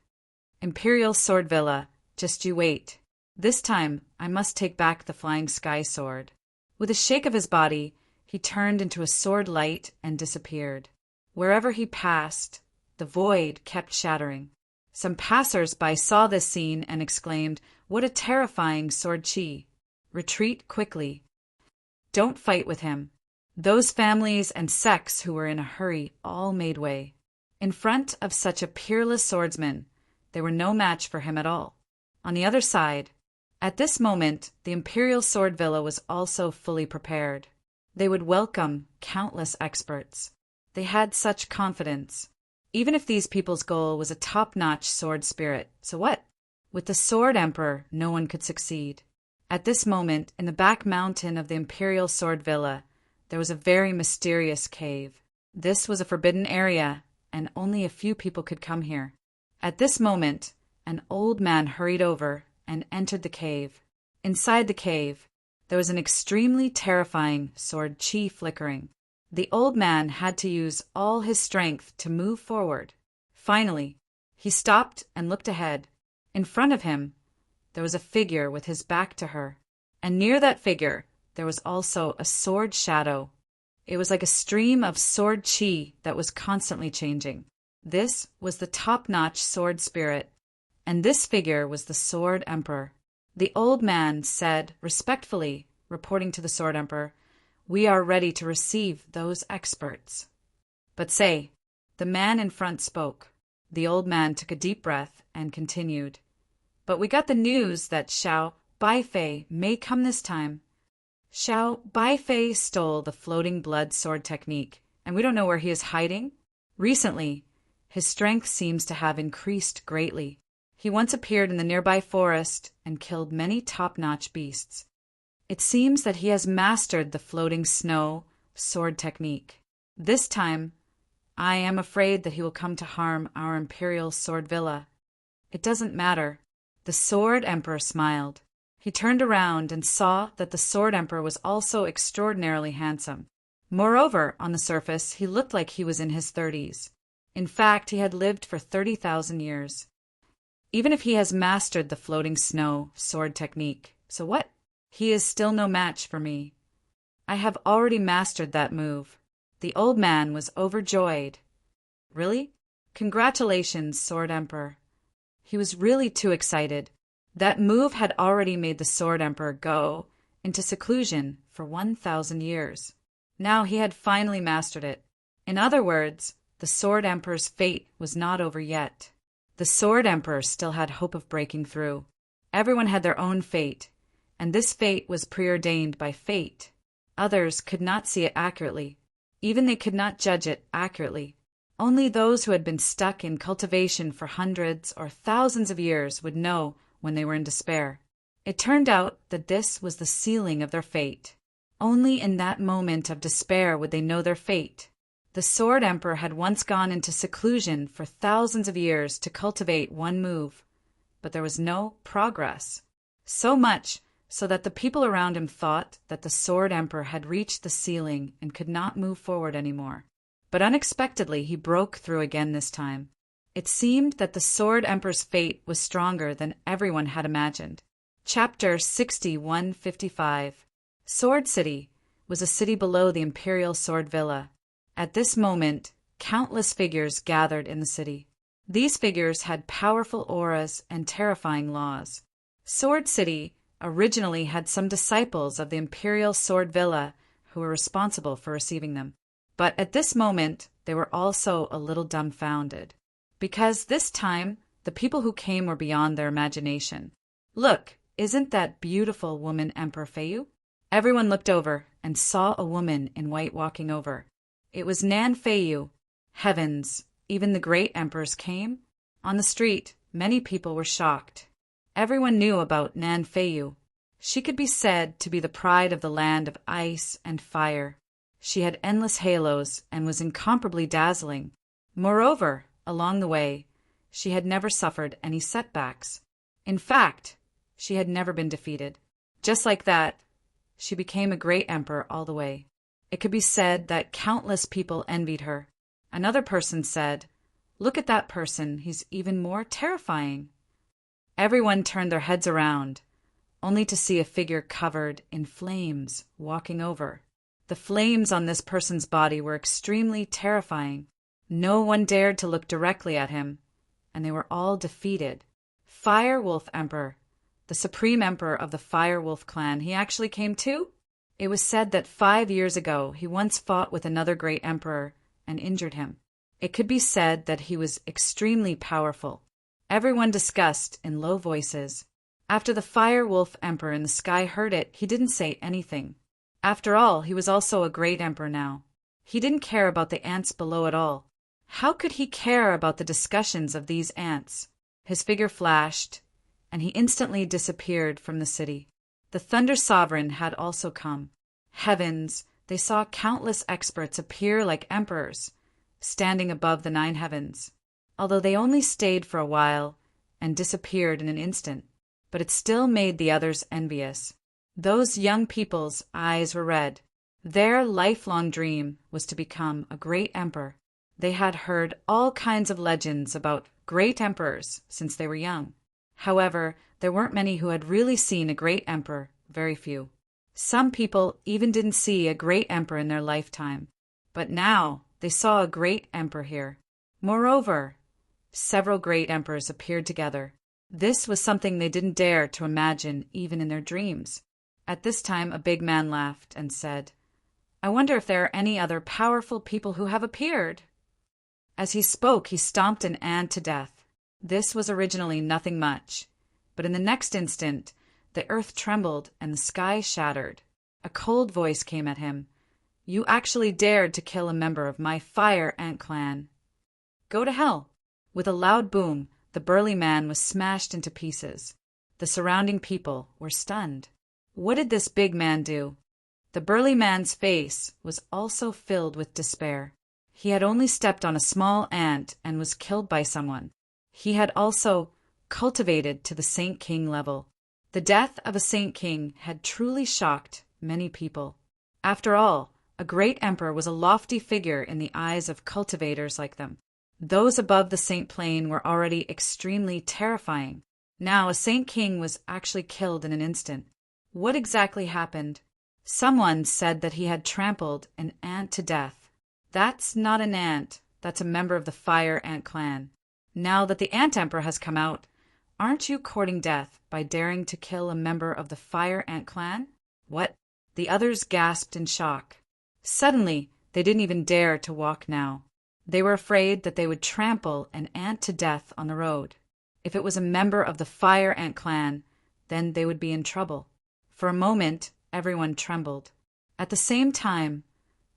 Imperial Sword Villa, just you wait. This time, I must take back the flying sky sword. With a shake of his body, he turned into a sword light and disappeared. Wherever he passed, the void kept shattering. Some passers-by saw this scene and exclaimed, "What a terrifying sword chi! Retreat quickly. Don't fight with him." Those families and sects who were in a hurry all made way. In front of such a peerless swordsman, they were no match for him at all. On the other side, at this moment, the Imperial Sword Villa was also fully prepared. They would welcome countless experts. They had such confidence. Even if these people's goal was a top-notch sword spirit, so what? With the Sword Emperor, no one could succeed. At this moment, in the back mountain of the Imperial Sword Villa, there was a very mysterious cave. This was a forbidden area, and only a few people could come here. At this moment, an old man hurried over and entered the cave. Inside the cave, there was an extremely terrifying sword chi flickering. The old man had to use all his strength to move forward. Finally, he stopped and looked ahead. In front of him, there was a figure with his back to her, and near that figure, there was also a sword shadow. It was like a stream of sword chi that was constantly changing. This was the top-notch sword spirit, and this figure was the Sword Emperor. The old man said respectfully, reporting to the Sword Emperor, "We are ready to receive those experts." "But say," the man in front spoke. The old man took a deep breath and continued, "But we got the news that Xiao Baifei may come this time. Xiao Baifei stole the floating blood sword technique, and we don't know where he is hiding. Recently, his strength seems to have increased greatly. He once appeared in the nearby forest and killed many top-notch beasts. It seems that he has mastered the floating snow sword technique. This time, I am afraid that he will come to harm our Imperial Sword Villa. It doesn't matter." The Sword Emperor smiled. He turned around and saw that the Sword Emperor was also extraordinarily handsome. Moreover, on the surface, he looked like he was in his 30s. In fact, he had lived for 30,000 years. Even if he has mastered the floating snow sword technique, so what? He is still no match for me. I have already mastered that move." The old man was overjoyed. "Really? Congratulations, Sword Emperor." He was really too excited. That move had already made the Sword Emperor go into seclusion for 1,000 years. Now he had finally mastered it. In other words, the Sword Emperor's fate was not over yet. The Sword Emperor still had hope of breaking through. Everyone had their own fate, and this fate was preordained by fate. Others could not see it accurately. Even they could not judge it accurately. Only those who had been stuck in cultivation for hundreds or thousands of years would know when they were in despair. It turned out that this was the sealing of their fate. Only in that moment of despair would they know their fate. The Sword Emperor had once gone into seclusion for thousands of years to cultivate one move, but there was no progress. So much so that the people around him thought that the Sword Emperor had reached the ceiling and could not move forward anymore. But unexpectedly he broke through again this time. It seemed that the Sword Emperor's fate was stronger than everyone had imagined. Chapter 6155. Sword City was a city below the Imperial Sword Villa. At this moment, countless figures gathered in the city. These figures had powerful auras and terrifying laws. Sword City originally had some disciples of the Imperial Sword Villa who were responsible for receiving them. But at this moment, they were also a little dumbfounded, because this time the people who came were beyond their imagination. "Look, isn't that beautiful woman Emperor Feiyu?" Everyone looked over and saw a woman in white walking over. It was Nan Feiyu. Heavens, even the great emperors came? On the street, many people were shocked. Everyone knew about Nan Feiyu. She could be said to be the pride of the land of ice and fire. She had endless halos and was incomparably dazzling. Moreover, along the way, she had never suffered any setbacks. In fact, she had never been defeated. Just like that, she became a great emperor all the way. It could be said that countless people envied her. Another person said, "Look at that person, he's even more terrifying." Everyone turned their heads around, only to see a figure covered in flames walking over. The flames on this person's body were extremely terrifying. No one dared to look directly at him, and they were all defeated. Fire Wolf Emperor, the supreme emperor of the Fire Wolf clan, he actually came too? It was said that 5 years ago he once fought with another great emperor and injured him. It could be said that he was extremely powerful. Everyone discussed in low voices. After the Fire Wolf Emperor in the sky heard it, he didn't say anything. After all, he was also a great emperor now. He didn't care about the ants below at all. How could he care about the discussions of these ants? His figure flashed, and he instantly disappeared from the city. The Thunder Sovereign had also come. Heavens, they saw countless experts appear like emperors, standing above the 9 heavens. Although they only stayed for a while and disappeared in an instant, but it still made the others envious. Those young people's eyes were red. Their lifelong dream was to become a great emperor. They had heard all kinds of legends about great emperors since they were young. However, there weren't many who had really seen a great emperor, very few. Some people even didn't see a great emperor in their lifetime. But now they saw a great emperor here. Moreover, several great emperors appeared together. This was something they didn't dare to imagine even in their dreams. At this time, a big man laughed and said, "I wonder if there are any other powerful people who have appeared." As he spoke, he stomped an ant to death. This was originally nothing much, but in the next instant, the earth trembled and the sky shattered. A cold voice came at him. "You actually dared to kill a member of my fire ant clan. Go to hell." With a loud boom, the burly man was smashed into pieces. The surrounding people were stunned. What did this big man do? The burly man's face was also filled with despair. He had only stepped on a small ant and was killed by someone. He had also cultivated to the Saint King level. The death of a Saint King had truly shocked many people. After all, a great emperor was a lofty figure in the eyes of cultivators like them. Those above the Saint Plane were already extremely terrifying. Now a Saint King was actually killed in an instant. What exactly happened? Someone said that he had trampled an ant to death. That's not an ant, that's a member of the Fire Ant clan. Now that the Ant Emperor has come out, aren't you courting death by daring to kill a member of the Fire Ant clan? What? The others gasped in shock. Suddenly, they didn't even dare to walk now. They were afraid that they would trample an ant to death on the road. If it was a member of the Fire Ant clan, then they would be in trouble. For a moment, everyone trembled. At the same time,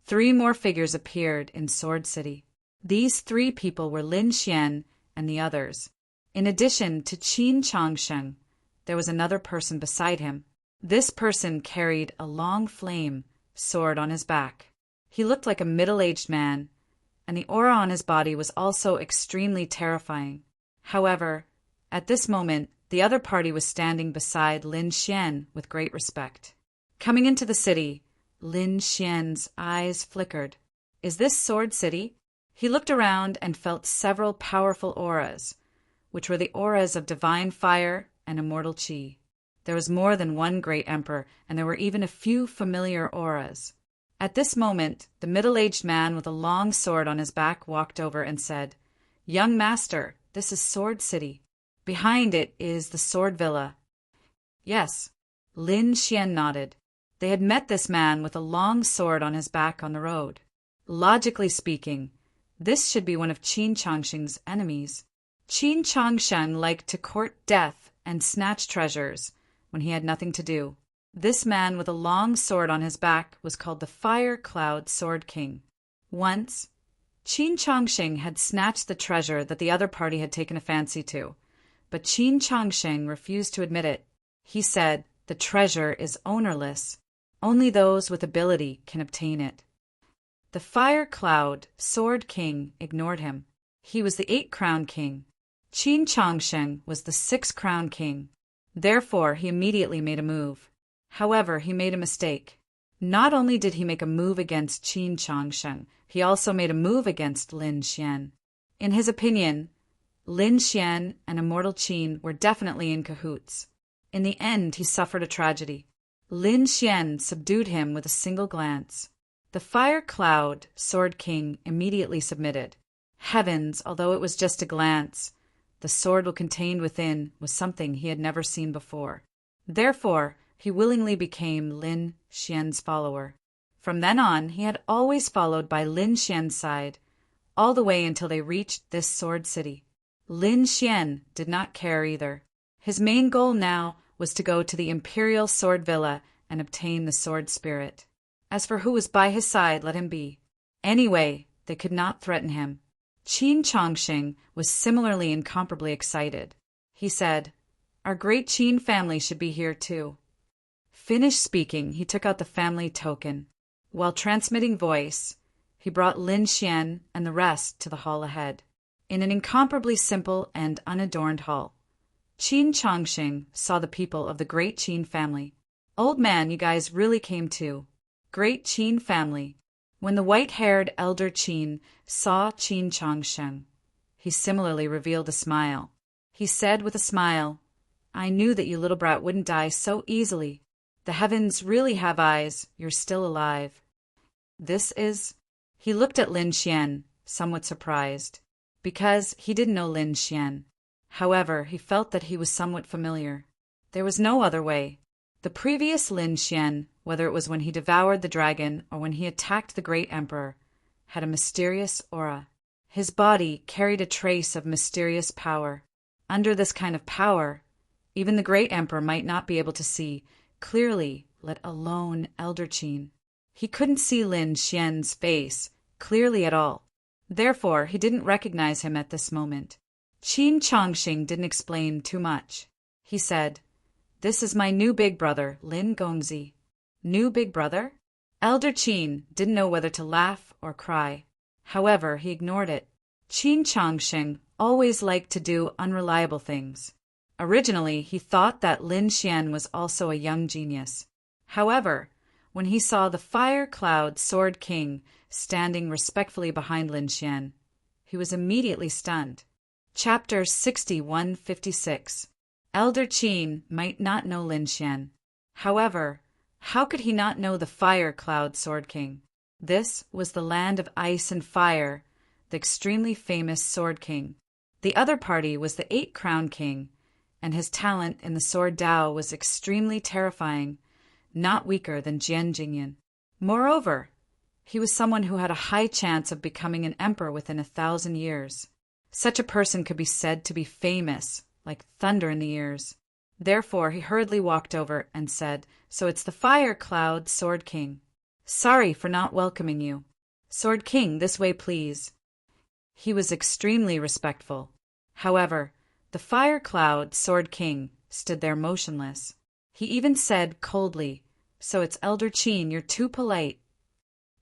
3 more figures appeared in Sword City. These 3 people were Lin Xian and the others. In addition to Qin Changsheng, there was another person beside him. This person carried a long flame sword on his back. He looked like a middle-aged man, and the aura on his body was also extremely terrifying. However, at this moment, the other party was standing beside Lin Xian with great respect. Coming into the city, Lin Xian's eyes flickered. Is this Sword City? He looked around and felt several powerful auras, which were the auras of divine fire and immortal qi. There was more than one great emperor, and there were even a few familiar auras. At this moment, the middle-aged man with a long sword on his back walked over and said, "Young master, this is Sword City. Behind it is the Sword Villa." Yes, Lin Xian nodded. They had met this man with a long sword on his back on the road. Logically speaking, this should be one of Qin Changsheng's enemies. Qin Changsheng liked to court death and snatch treasures when he had nothing to do. This man with a long sword on his back was called the Fire Cloud Sword King. Once, Qin Changsheng had snatched the treasure that the other party had taken a fancy to, but Qin Changsheng refused to admit it. He said, "The treasure is ownerless. Only those with ability can obtain it." The Fire Cloud Sword King ignored him. He was the 8-crown king. Qin Changsheng was the 6-crown king. Therefore, he immediately made a move. However, he made a mistake. Not only did he make a move against Qin Changsheng, he also made a move against Lin Xian. In his opinion, Lin Xian and Immortal Qin were definitely in cahoots. In the end, he suffered a tragedy. Lin Xian subdued him with a single glance. The Fire Cloud Sword King immediately submitted. Heavens, although it was just a glance, the sword contained within was something he had never seen before. Therefore, he willingly became Lin Xian's follower. From then on, he had always followed by Lin Xian's side, all the way until they reached this Sword City. Lin Xian did not care either. His main goal now was to go to the Imperial Sword Villa and obtain the Sword Spirit. As for who was by his side, let him be. Anyway, they could not threaten him. Qin Changsheng was similarly incomparably excited. He said, "Our great Qin family should be here too." Finished speaking, he took out the family token. While transmitting voice, he brought Lin Xian and the rest to the hall ahead. In an incomparably simple and unadorned hall, Qin Changsheng saw the people of the great Qin family. "Old man, you guys really came too. Great Qin family." When the white-haired elder Qin saw Qin Changsheng, he similarly revealed a smile. He said with a smile, "I knew that you little brat wouldn't die so easily. The heavens really have eyes. You're still alive." This is... He looked at Lin Xian, somewhat surprised, because he didn't know Lin Xian. However, he felt that he was somewhat familiar. There was no other way. The previous Lin Xian, whether it was when he devoured the dragon or when he attacked the great emperor, had a mysterious aura. His body carried a trace of mysterious power. Under this kind of power, even the great emperor might not be able to see clearly, let alone Elder Qin. He couldn't see Lin Xian's face clearly at all. Therefore, he didn't recognize him at this moment. Qin Changsheng didn't explain too much. He said, "This is my new big brother, Lin Gongzi." New big brother? Elder Qin didn't know whether to laugh or cry. However, he ignored it. Qin Changsheng always liked to do unreliable things. Originally, he thought that Lin Xian was also a young genius. However, when he saw the Fire Cloud Sword King standing respectfully behind Lin Xian, he was immediately stunned. Chapter 6156. Elder Qin might not know Lin Xian. However, How could he not know the Fire Cloud Sword King? This was the land of ice and fire, the extremely famous Sword King. The other party was the Eight-Crowned King, and his talent in the sword Dao was extremely terrifying, not weaker than Jian Jingyan. Moreover, he was someone who had a high chance of becoming an emperor within 1,000 years. Such a person could be said to be famous, like thunder in the ears. Therefore, he hurriedly walked over and said, "So it's the Fire Cloud Sword King. Sorry for not welcoming you. Sword King, this way please." He was extremely respectful. However, the Fire Cloud Sword King stood there motionless. He even said coldly, "So it's Elder Qin, you're too polite.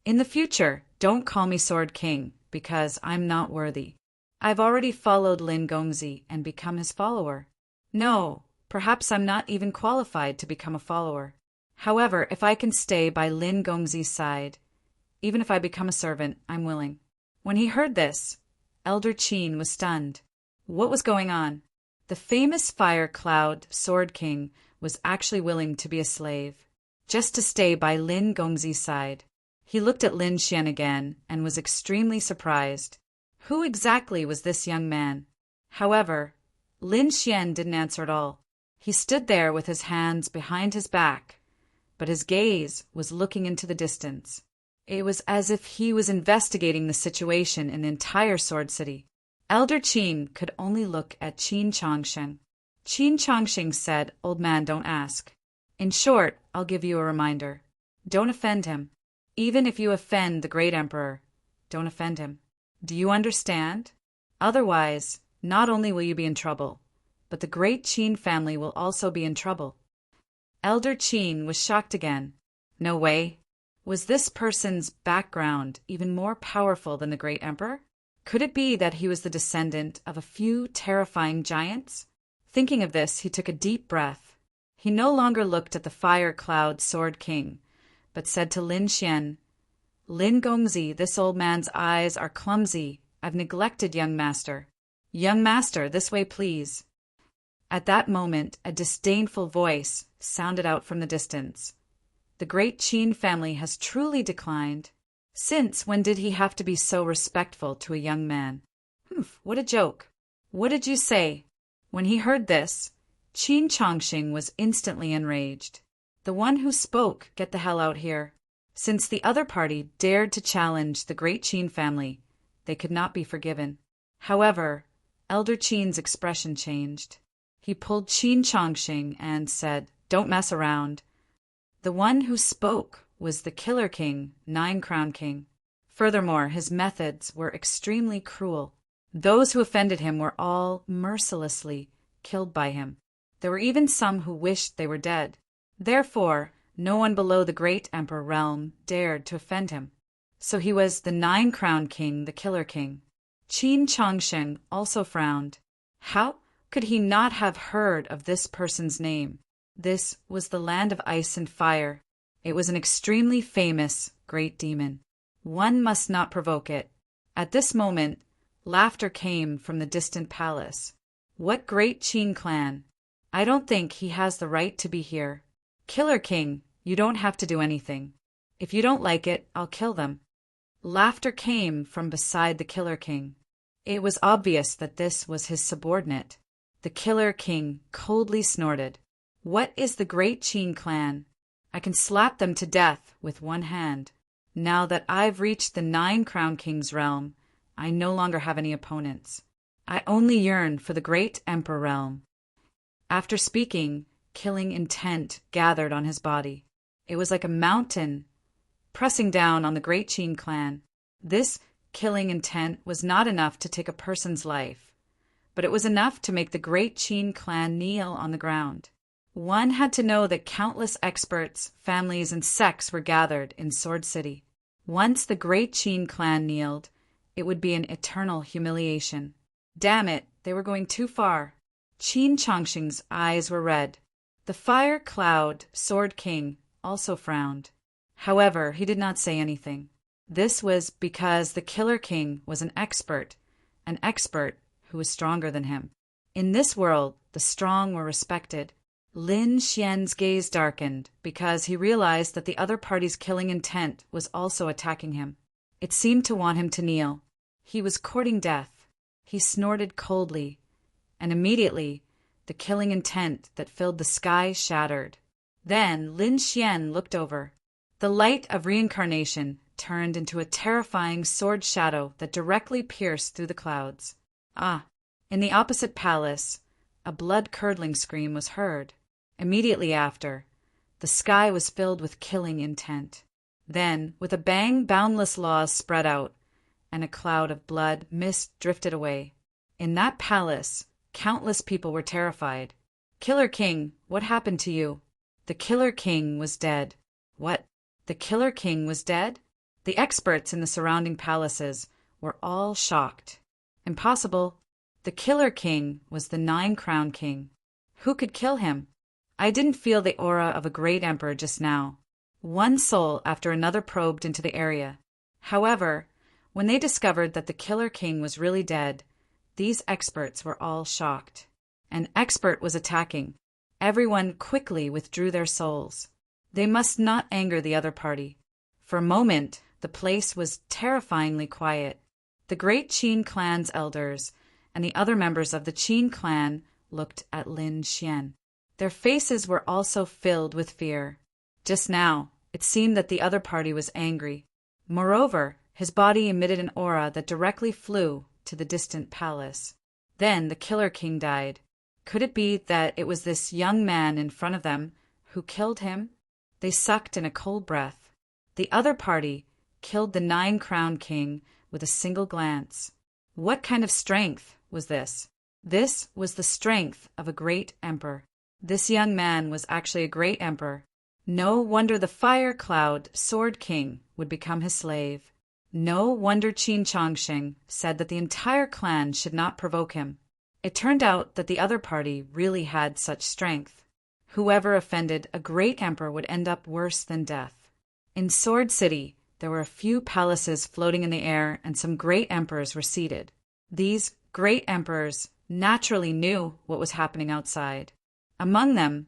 In the future, don't call me Sword King, because I'm not worthy. I've already followed Lin Gongzi and become his follower. No, perhaps I'm not even qualified to become a follower. However, if I can stay by Lin Gongzi's side, even if I become a servant, I'm willing." When he heard this, Elder Qin was stunned. What was going on? The famous Fire Cloud Sword King was actually willing to be a slave, just to stay by Lin Gongzi's side. He looked at Lin Xian again and was extremely surprised. Who exactly was this young man? However, Lin Xian didn't answer at all. He stood there with his hands behind his back, but his gaze was looking into the distance. It was as if he was investigating the situation in the entire Sword City. Elder Qin could only look at Qin Chongsheng. Qin Chongsheng said, "Old man, don't ask. In short, I'll give you a reminder. Don't offend him. Even if you offend the great emperor, don't offend him. Do you understand? Otherwise, not only will you be in trouble, but the great Qin family will also be in trouble." Elder Qin was shocked again. No way. Was this person's background even more powerful than the great emperor? Could it be that he was the descendant of a few terrifying giants? Thinking of this, he took a deep breath. He no longer looked at the Fire Cloud Sword King, but said to Lin Xian, "Lin Gongzi, this old man's eyes are clumsy. I've neglected young master. Young master, this way please." At that moment, a disdainful voice sounded out from the distance. "The great Qin family has truly declined. Since when did he have to be so respectful to a young man? Humph, what a joke. What did you say?" When he heard this, Qin Chongsheng was instantly enraged. The one who spoke, "Get the hell out here." Since the other party dared to challenge the great Qin family, they could not be forgiven. However, Elder Qin's expression changed. He pulled Qin Chongsheng and said, "Don't mess around." The one who spoke was the Killer King, Nine-Crowned King. Furthermore, his methods were extremely cruel. Those who offended him were all mercilessly killed by him. There were even some who wished they were dead. Therefore, no one below the great emperor realm dared to offend him. So he was the Nine-Crowned King, the Killer King. Qin Chongsheng also frowned. How could he not have heard of this person's name? This was the land of ice and fire. It was an extremely famous great demon. One must not provoke it. At this moment, laughter came from the distant palace. What great Qin clan! I don't think he has the right to be here. Killer King, you don't have to do anything. If you don't like it, I'll kill them. Laughter came from beside the Killer King. It was obvious that this was his subordinate. The Killer King coldly snorted. What is the great Qin clan? I can slap them to death with one hand. Now that I've reached the Nine-Crowned King's realm, I no longer have any opponents. I only yearn for the great Emperor realm. After speaking, killing intent gathered on his body. It was like a mountain pressing down on the great Qin clan. This killing intent was not enough to take a person's life, but it was enough to make the great Qin clan kneel on the ground. One had to know that countless experts, families, and sects were gathered in Sword City. Once the great Qin clan kneeled, it would be an eternal humiliation. Damn it, they were going too far. Qin Chongsheng's eyes were red. The Fire Cloud Sword King also frowned. However, he did not say anything. This was because the Killer King was an expert who was stronger than him. In this world, the strong were respected. Lin Xian's gaze darkened because he realized that the other party's killing intent was also attacking him. It seemed to want him to kneel. He was courting death. He snorted coldly, and immediately the killing intent that filled the sky shattered. Then Lin Xian looked over. The light of reincarnation turned into a terrifying sword shadow that directly pierced through the clouds. In the opposite palace, a blood-curdling scream was heard. Immediately after, the sky was filled with killing intent. Then, with a bang, boundless laws spread out, and a cloud of blood mist drifted away. In that palace, countless people were terrified. "Killer King, what happened to you?" The Killer King was dead. What? The Killer King was dead? The experts in the surrounding palaces were all shocked. Impossible. The Killer King was the Nine-Crown King. Who could kill him? I didn't feel the aura of a great emperor just now. One soul after another probed into the area. However, when they discovered that the Killer King was really dead, these experts were all shocked. An expert was attacking. Everyone quickly withdrew their souls. They must not anger the other party. For a moment, the place was terrifyingly quiet. The great Qin clan's elders and the other members of the Qin clan looked at Lin Xian. Their faces were also filled with fear. Just now, it seemed that the other party was angry. Moreover, his body emitted an aura that directly flew to the distant palace. Then the Killer King died. Could it be that it was this young man in front of them who killed him? They sucked in a cold breath. The other party killed the Nine-Crown King with a single glance. What kind of strength was this? This was the strength of a great emperor. This young man was actually a great emperor. No wonder the Fire Cloud Sword King would become his slave. No wonder Qin Chongsheng said that the entire clan should not provoke him. It turned out that the other party really had such strength. Whoever offended a great emperor would end up worse than death. In Sword City, there were a few palaces floating in the air and some great emperors were seated. These great emperors naturally knew what was happening outside. Among them,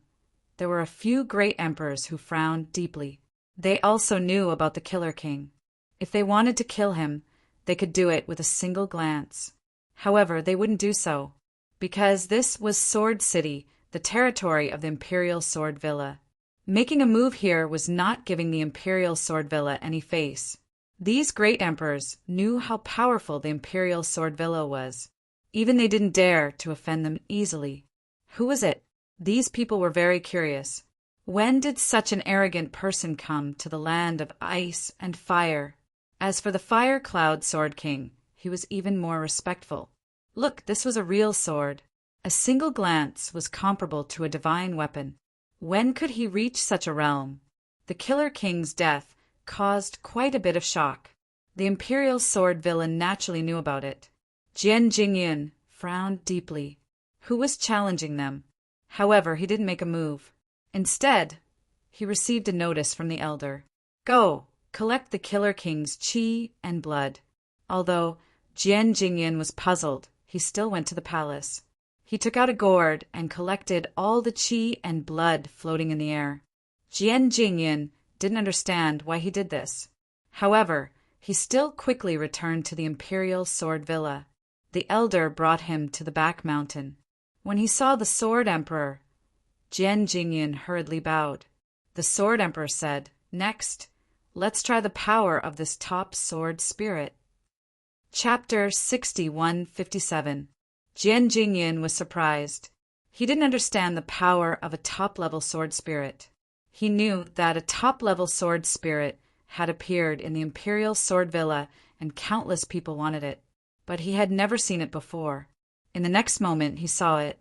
there were a few great emperors who frowned deeply. They also knew about the Killer King. If they wanted to kill him, they could do it with a single glance. However, they wouldn't do so, because this was Sword City, the territory of the Imperial Sword Villa. Making a move here was not giving the Imperial Sword Villa any face. These great emperors knew how powerful the Imperial Sword Villa was. Even they didn't dare to offend them easily. Who was it? These people were very curious. When did such an arrogant person come to the land of ice and fire? As for the Fire Cloud Sword King, he was even more respectful. Look, this was a real sword. A single glance was comparable to a divine weapon. When could he reach such a realm? The Killer King's death caused quite a bit of shock. The Imperial Sword Villain naturally knew about it. Jian Jingyan frowned deeply. Who was challenging them? However, he didn't make a move. Instead, he received a notice from the elder. Go, collect the Killer King's qi and blood. Although Jian Jingyan was puzzled, he still went to the palace. He took out a gourd and collected all the qi and blood floating in the air. Jian Jingyan didn't understand why he did this. However, he still quickly returned to the Imperial Sword Villa. The elder brought him to the back mountain. When he saw the Sword Emperor, Jian Jingyan hurriedly bowed. The Sword Emperor said, Next, let's try the power of this top sword spirit. Chapter 6157. Jian Jingyan was surprised. He didn't understand the power of a top-level sword spirit. He knew that a top-level sword spirit had appeared in the Imperial Sword Villa and countless people wanted it, but he had never seen it before. In the next moment, he saw it.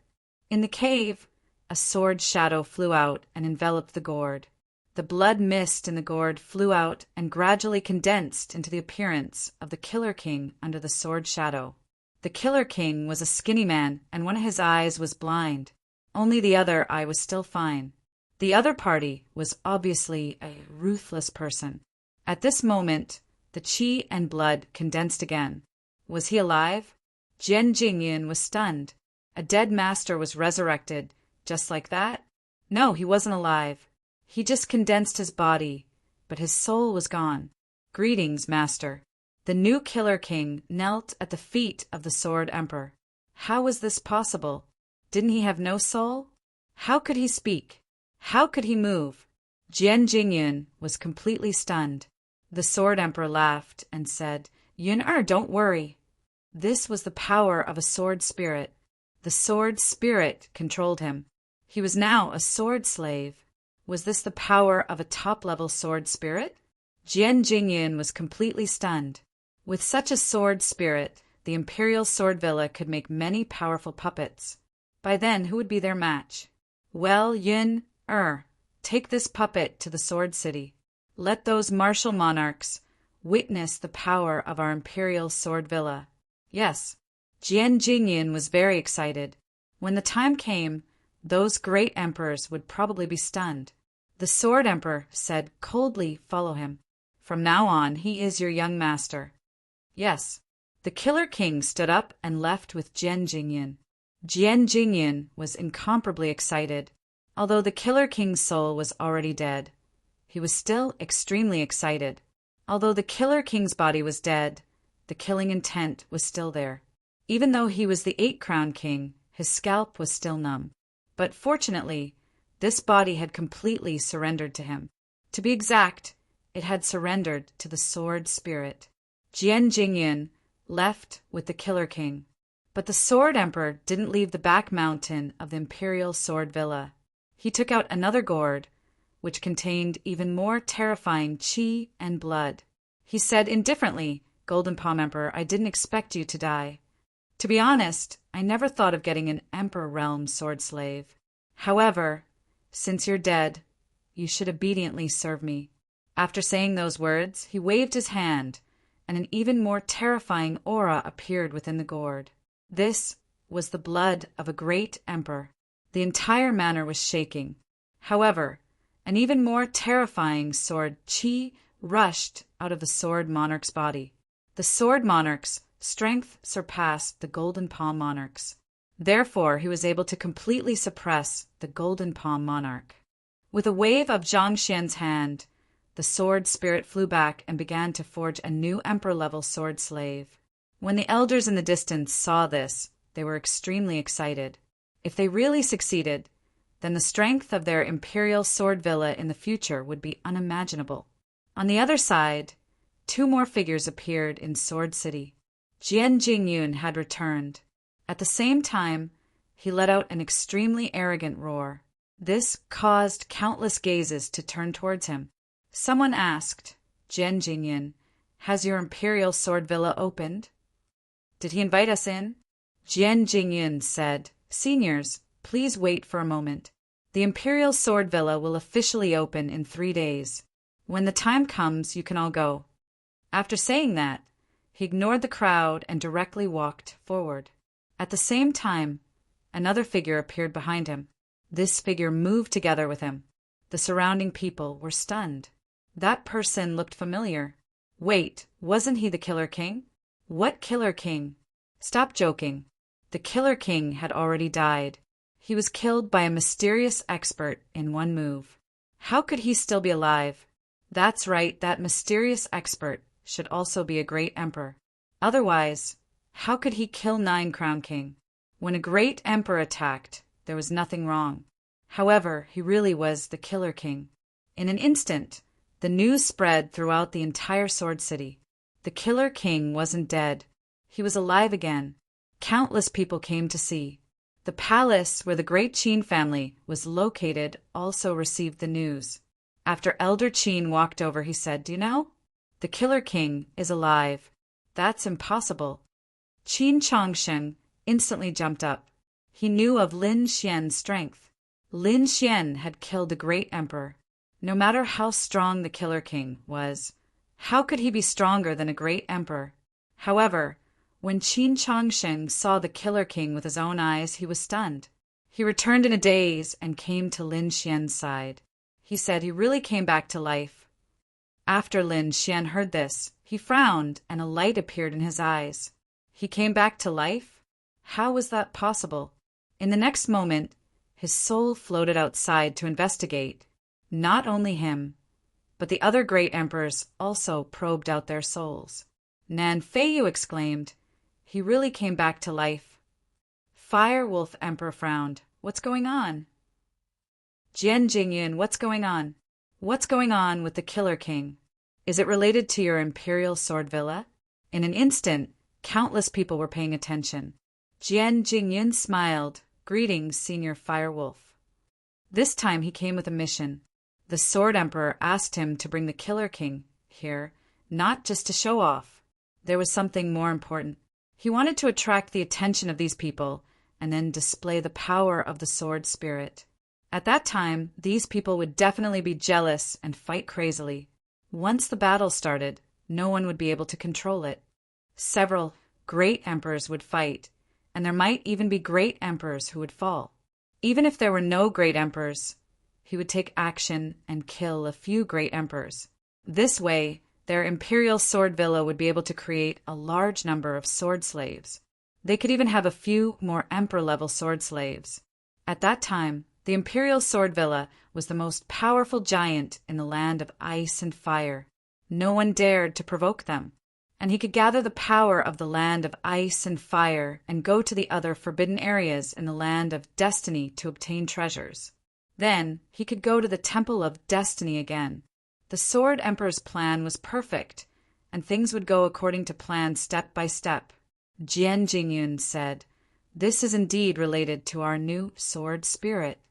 In the cave, a sword shadow flew out and enveloped the gourd. The blood mist in the gourd flew out and gradually condensed into the appearance of the Killer King under the sword shadow. The Killer King was a skinny man, and one of his eyes was blind. Only the other eye was still fine. The other party was obviously a ruthless person. At this moment, the qi and blood condensed again. Was he alive? Jian Jingyan was stunned. A dead master was resurrected, just like that? No, he wasn't alive. He just condensed his body, but his soul was gone. Greetings, master. The new Killer King knelt at the feet of the Sword Emperor. How was this possible? Didn't he have no soul? How could he speak? How could he move? Jian Jingyun was completely stunned. The Sword Emperor laughed and said, Yun-er, don't worry. This was the power of a sword spirit. The sword spirit controlled him. He was now a sword slave. Was this the power of a top-level sword spirit? Jian Jingyun was completely stunned. With such a sword spirit, the Imperial Sword Villa could make many powerful puppets. By then, who would be their match? Well, Yun-er, take this puppet to the Sword City. Let those martial monarchs witness the power of our Imperial Sword Villa. Yes, Jian Jingyun was very excited. When the time came, those great emperors would probably be stunned. The Sword Emperor said coldly, follow him. From now on, he is your young master. Yes. The Killer King stood up and left with Jian Jingyun. Jian Jingyun was incomparably excited. Although the Killer King's soul was already dead, he was still extremely excited. Although the Killer King's body was dead, the killing intent was still there. Even though he was the 8-crown king, his scalp was still numb. But fortunately, this body had completely surrendered to him. To be exact, it had surrendered to the sword spirit. Jian Jingyun left with the Killer King. But the Sword Emperor didn't leave the back mountain of the Imperial Sword Villa. He took out another gourd, which contained even more terrifying qi and blood. He said indifferently, Golden Palm Emperor, I didn't expect you to die. To be honest, I never thought of getting an Emperor Realm sword slave. However, since you're dead, you should obediently serve me. After saying those words, he waved his hand, and an even more terrifying aura appeared within the gourd. This was the blood of a great emperor. The entire manor was shaking. However, an even more terrifying sword qi rushed out of the sword monarch's body. The sword monarch's strength surpassed the Golden Palm monarch's. Therefore, he was able to completely suppress the Golden Palm monarch. With a wave of Zhang Xian's hand, the sword spirit flew back and began to forge a new emperor-level sword slave. When the elders in the distance saw this, they were extremely excited. If they really succeeded, then the strength of their imperial sword villa in the future would be unimaginable. On the other side, 2 more figures appeared in Sword City. Jian Jingyun had returned. At the same time, he let out an extremely arrogant roar. This caused countless gazes to turn towards him. Someone asked, Jian Jingyun, has your Imperial Sword Villa opened? Did he invite us in? Jian Jingyun said, Seniors, please wait for a moment. The Imperial Sword Villa will officially open in 3 days. When the time comes, you can all go. After saying that, he ignored the crowd and directly walked forward. At the same time, another figure appeared behind him. This figure moved together with him. The surrounding people were stunned. That person looked familiar. Wait, wasn't he the Killer King? What Killer King? Stop joking. The Killer King had already died. He was killed by a mysterious expert in one move. How could he still be alive? That's right, that mysterious expert should also be a great emperor. Otherwise, how could he kill 9 Crown King? When a great emperor attacked, there was nothing wrong. However, he really was the Killer King. In an instant, the news spread throughout the entire Sword City. The Killer King wasn't dead. He was alive again. Countless people came to see. The palace where the great Qin family was located also received the news. After Elder Qin walked over, he said, Do you know? The Killer King is alive. That's impossible. Qin Chongsheng instantly jumped up. He knew of Lin Xian's strength. Lin Xian had killed the great emperor. No matter how strong the Killer King was, how could he be stronger than a great emperor? However, when Qin Chongsheng saw the Killer King with his own eyes, he was stunned. He returned in a daze and came to Lin Xian's side. He said he really came back to life. After Lin Xian heard this, he frowned and a light appeared in his eyes. He came back to life? How was that possible? In the next moment, His soul floated outside to investigate. Not only him, but the other great emperors also probed out their souls. Nan Feiyu exclaimed, "He really came back to life." Firewolf Emperor frowned. "What's going on?" Jian Jingyun, what's going on? What's going on with the Killer King? Is it related to your Imperial Sword Villa? In an instant, countless people were paying attention. Jian Jingyun smiled. "Greetings, Senior Firewolf." This time he came with a mission. The Sword Emperor asked him to bring the Killer King here, not just to show off. There was something more important. He wanted to attract the attention of these people and then display the power of the sword spirit. At that time, these people would definitely be jealous and fight crazily. Once the battle started, no one would be able to control it. Several great emperors would fight, and there might even be great emperors who would fall. Even if there were no great emperors, he would take action and kill a few great emperors. This way, their Imperial Sword Villa would be able to create a large number of sword slaves. They could even have a few more emperor-level sword slaves. At that time, the Imperial Sword Villa was the most powerful giant in the land of ice and fire. No one dared to provoke them, and he could gather the power of the land of ice and fire and go to the other forbidden areas in the land of destiny to obtain treasures. Then he could go to the Temple of Destiny again. The Sword Emperor's plan was perfect, and things would go according to plan step by step. Jian Jingyun said, "This is indeed related to our new sword spirit."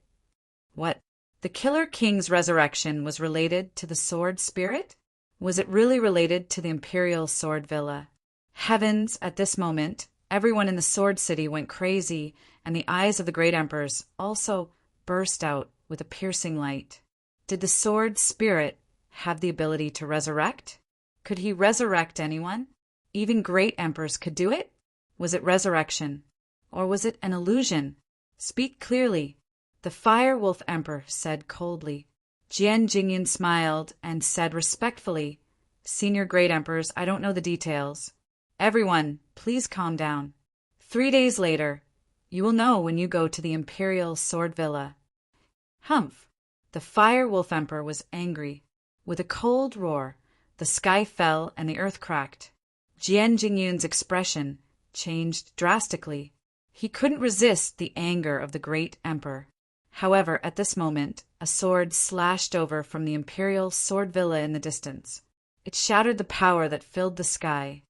What? The Killer King's resurrection was related to the sword spirit? Was it really related to the Imperial Sword Villa? Heavens, at this moment, everyone in the Sword City went crazy, and the eyes of the great emperors also burst out with a piercing light. Did the sword spirit have the ability to resurrect? Could he resurrect anyone? Even great emperors could do it? Was it resurrection? Or was it an illusion? Speak clearly. The Firewolf Emperor said coldly. Jian Jingyun smiled and said respectfully, "Senior Great Emperors, I don't know the details. Everyone, please calm down. 3 days later, you will know when you go to the Imperial Sword Villa." Humph! The Firewolf Emperor was angry. With a cold roar, the sky fell and the earth cracked. Jian Jingyun's expression changed drastically. He couldn't resist the anger of the great emperor. However, at this moment, a sword slashed over from the Imperial Sword Villa in the distance. It shattered the power that filled the sky.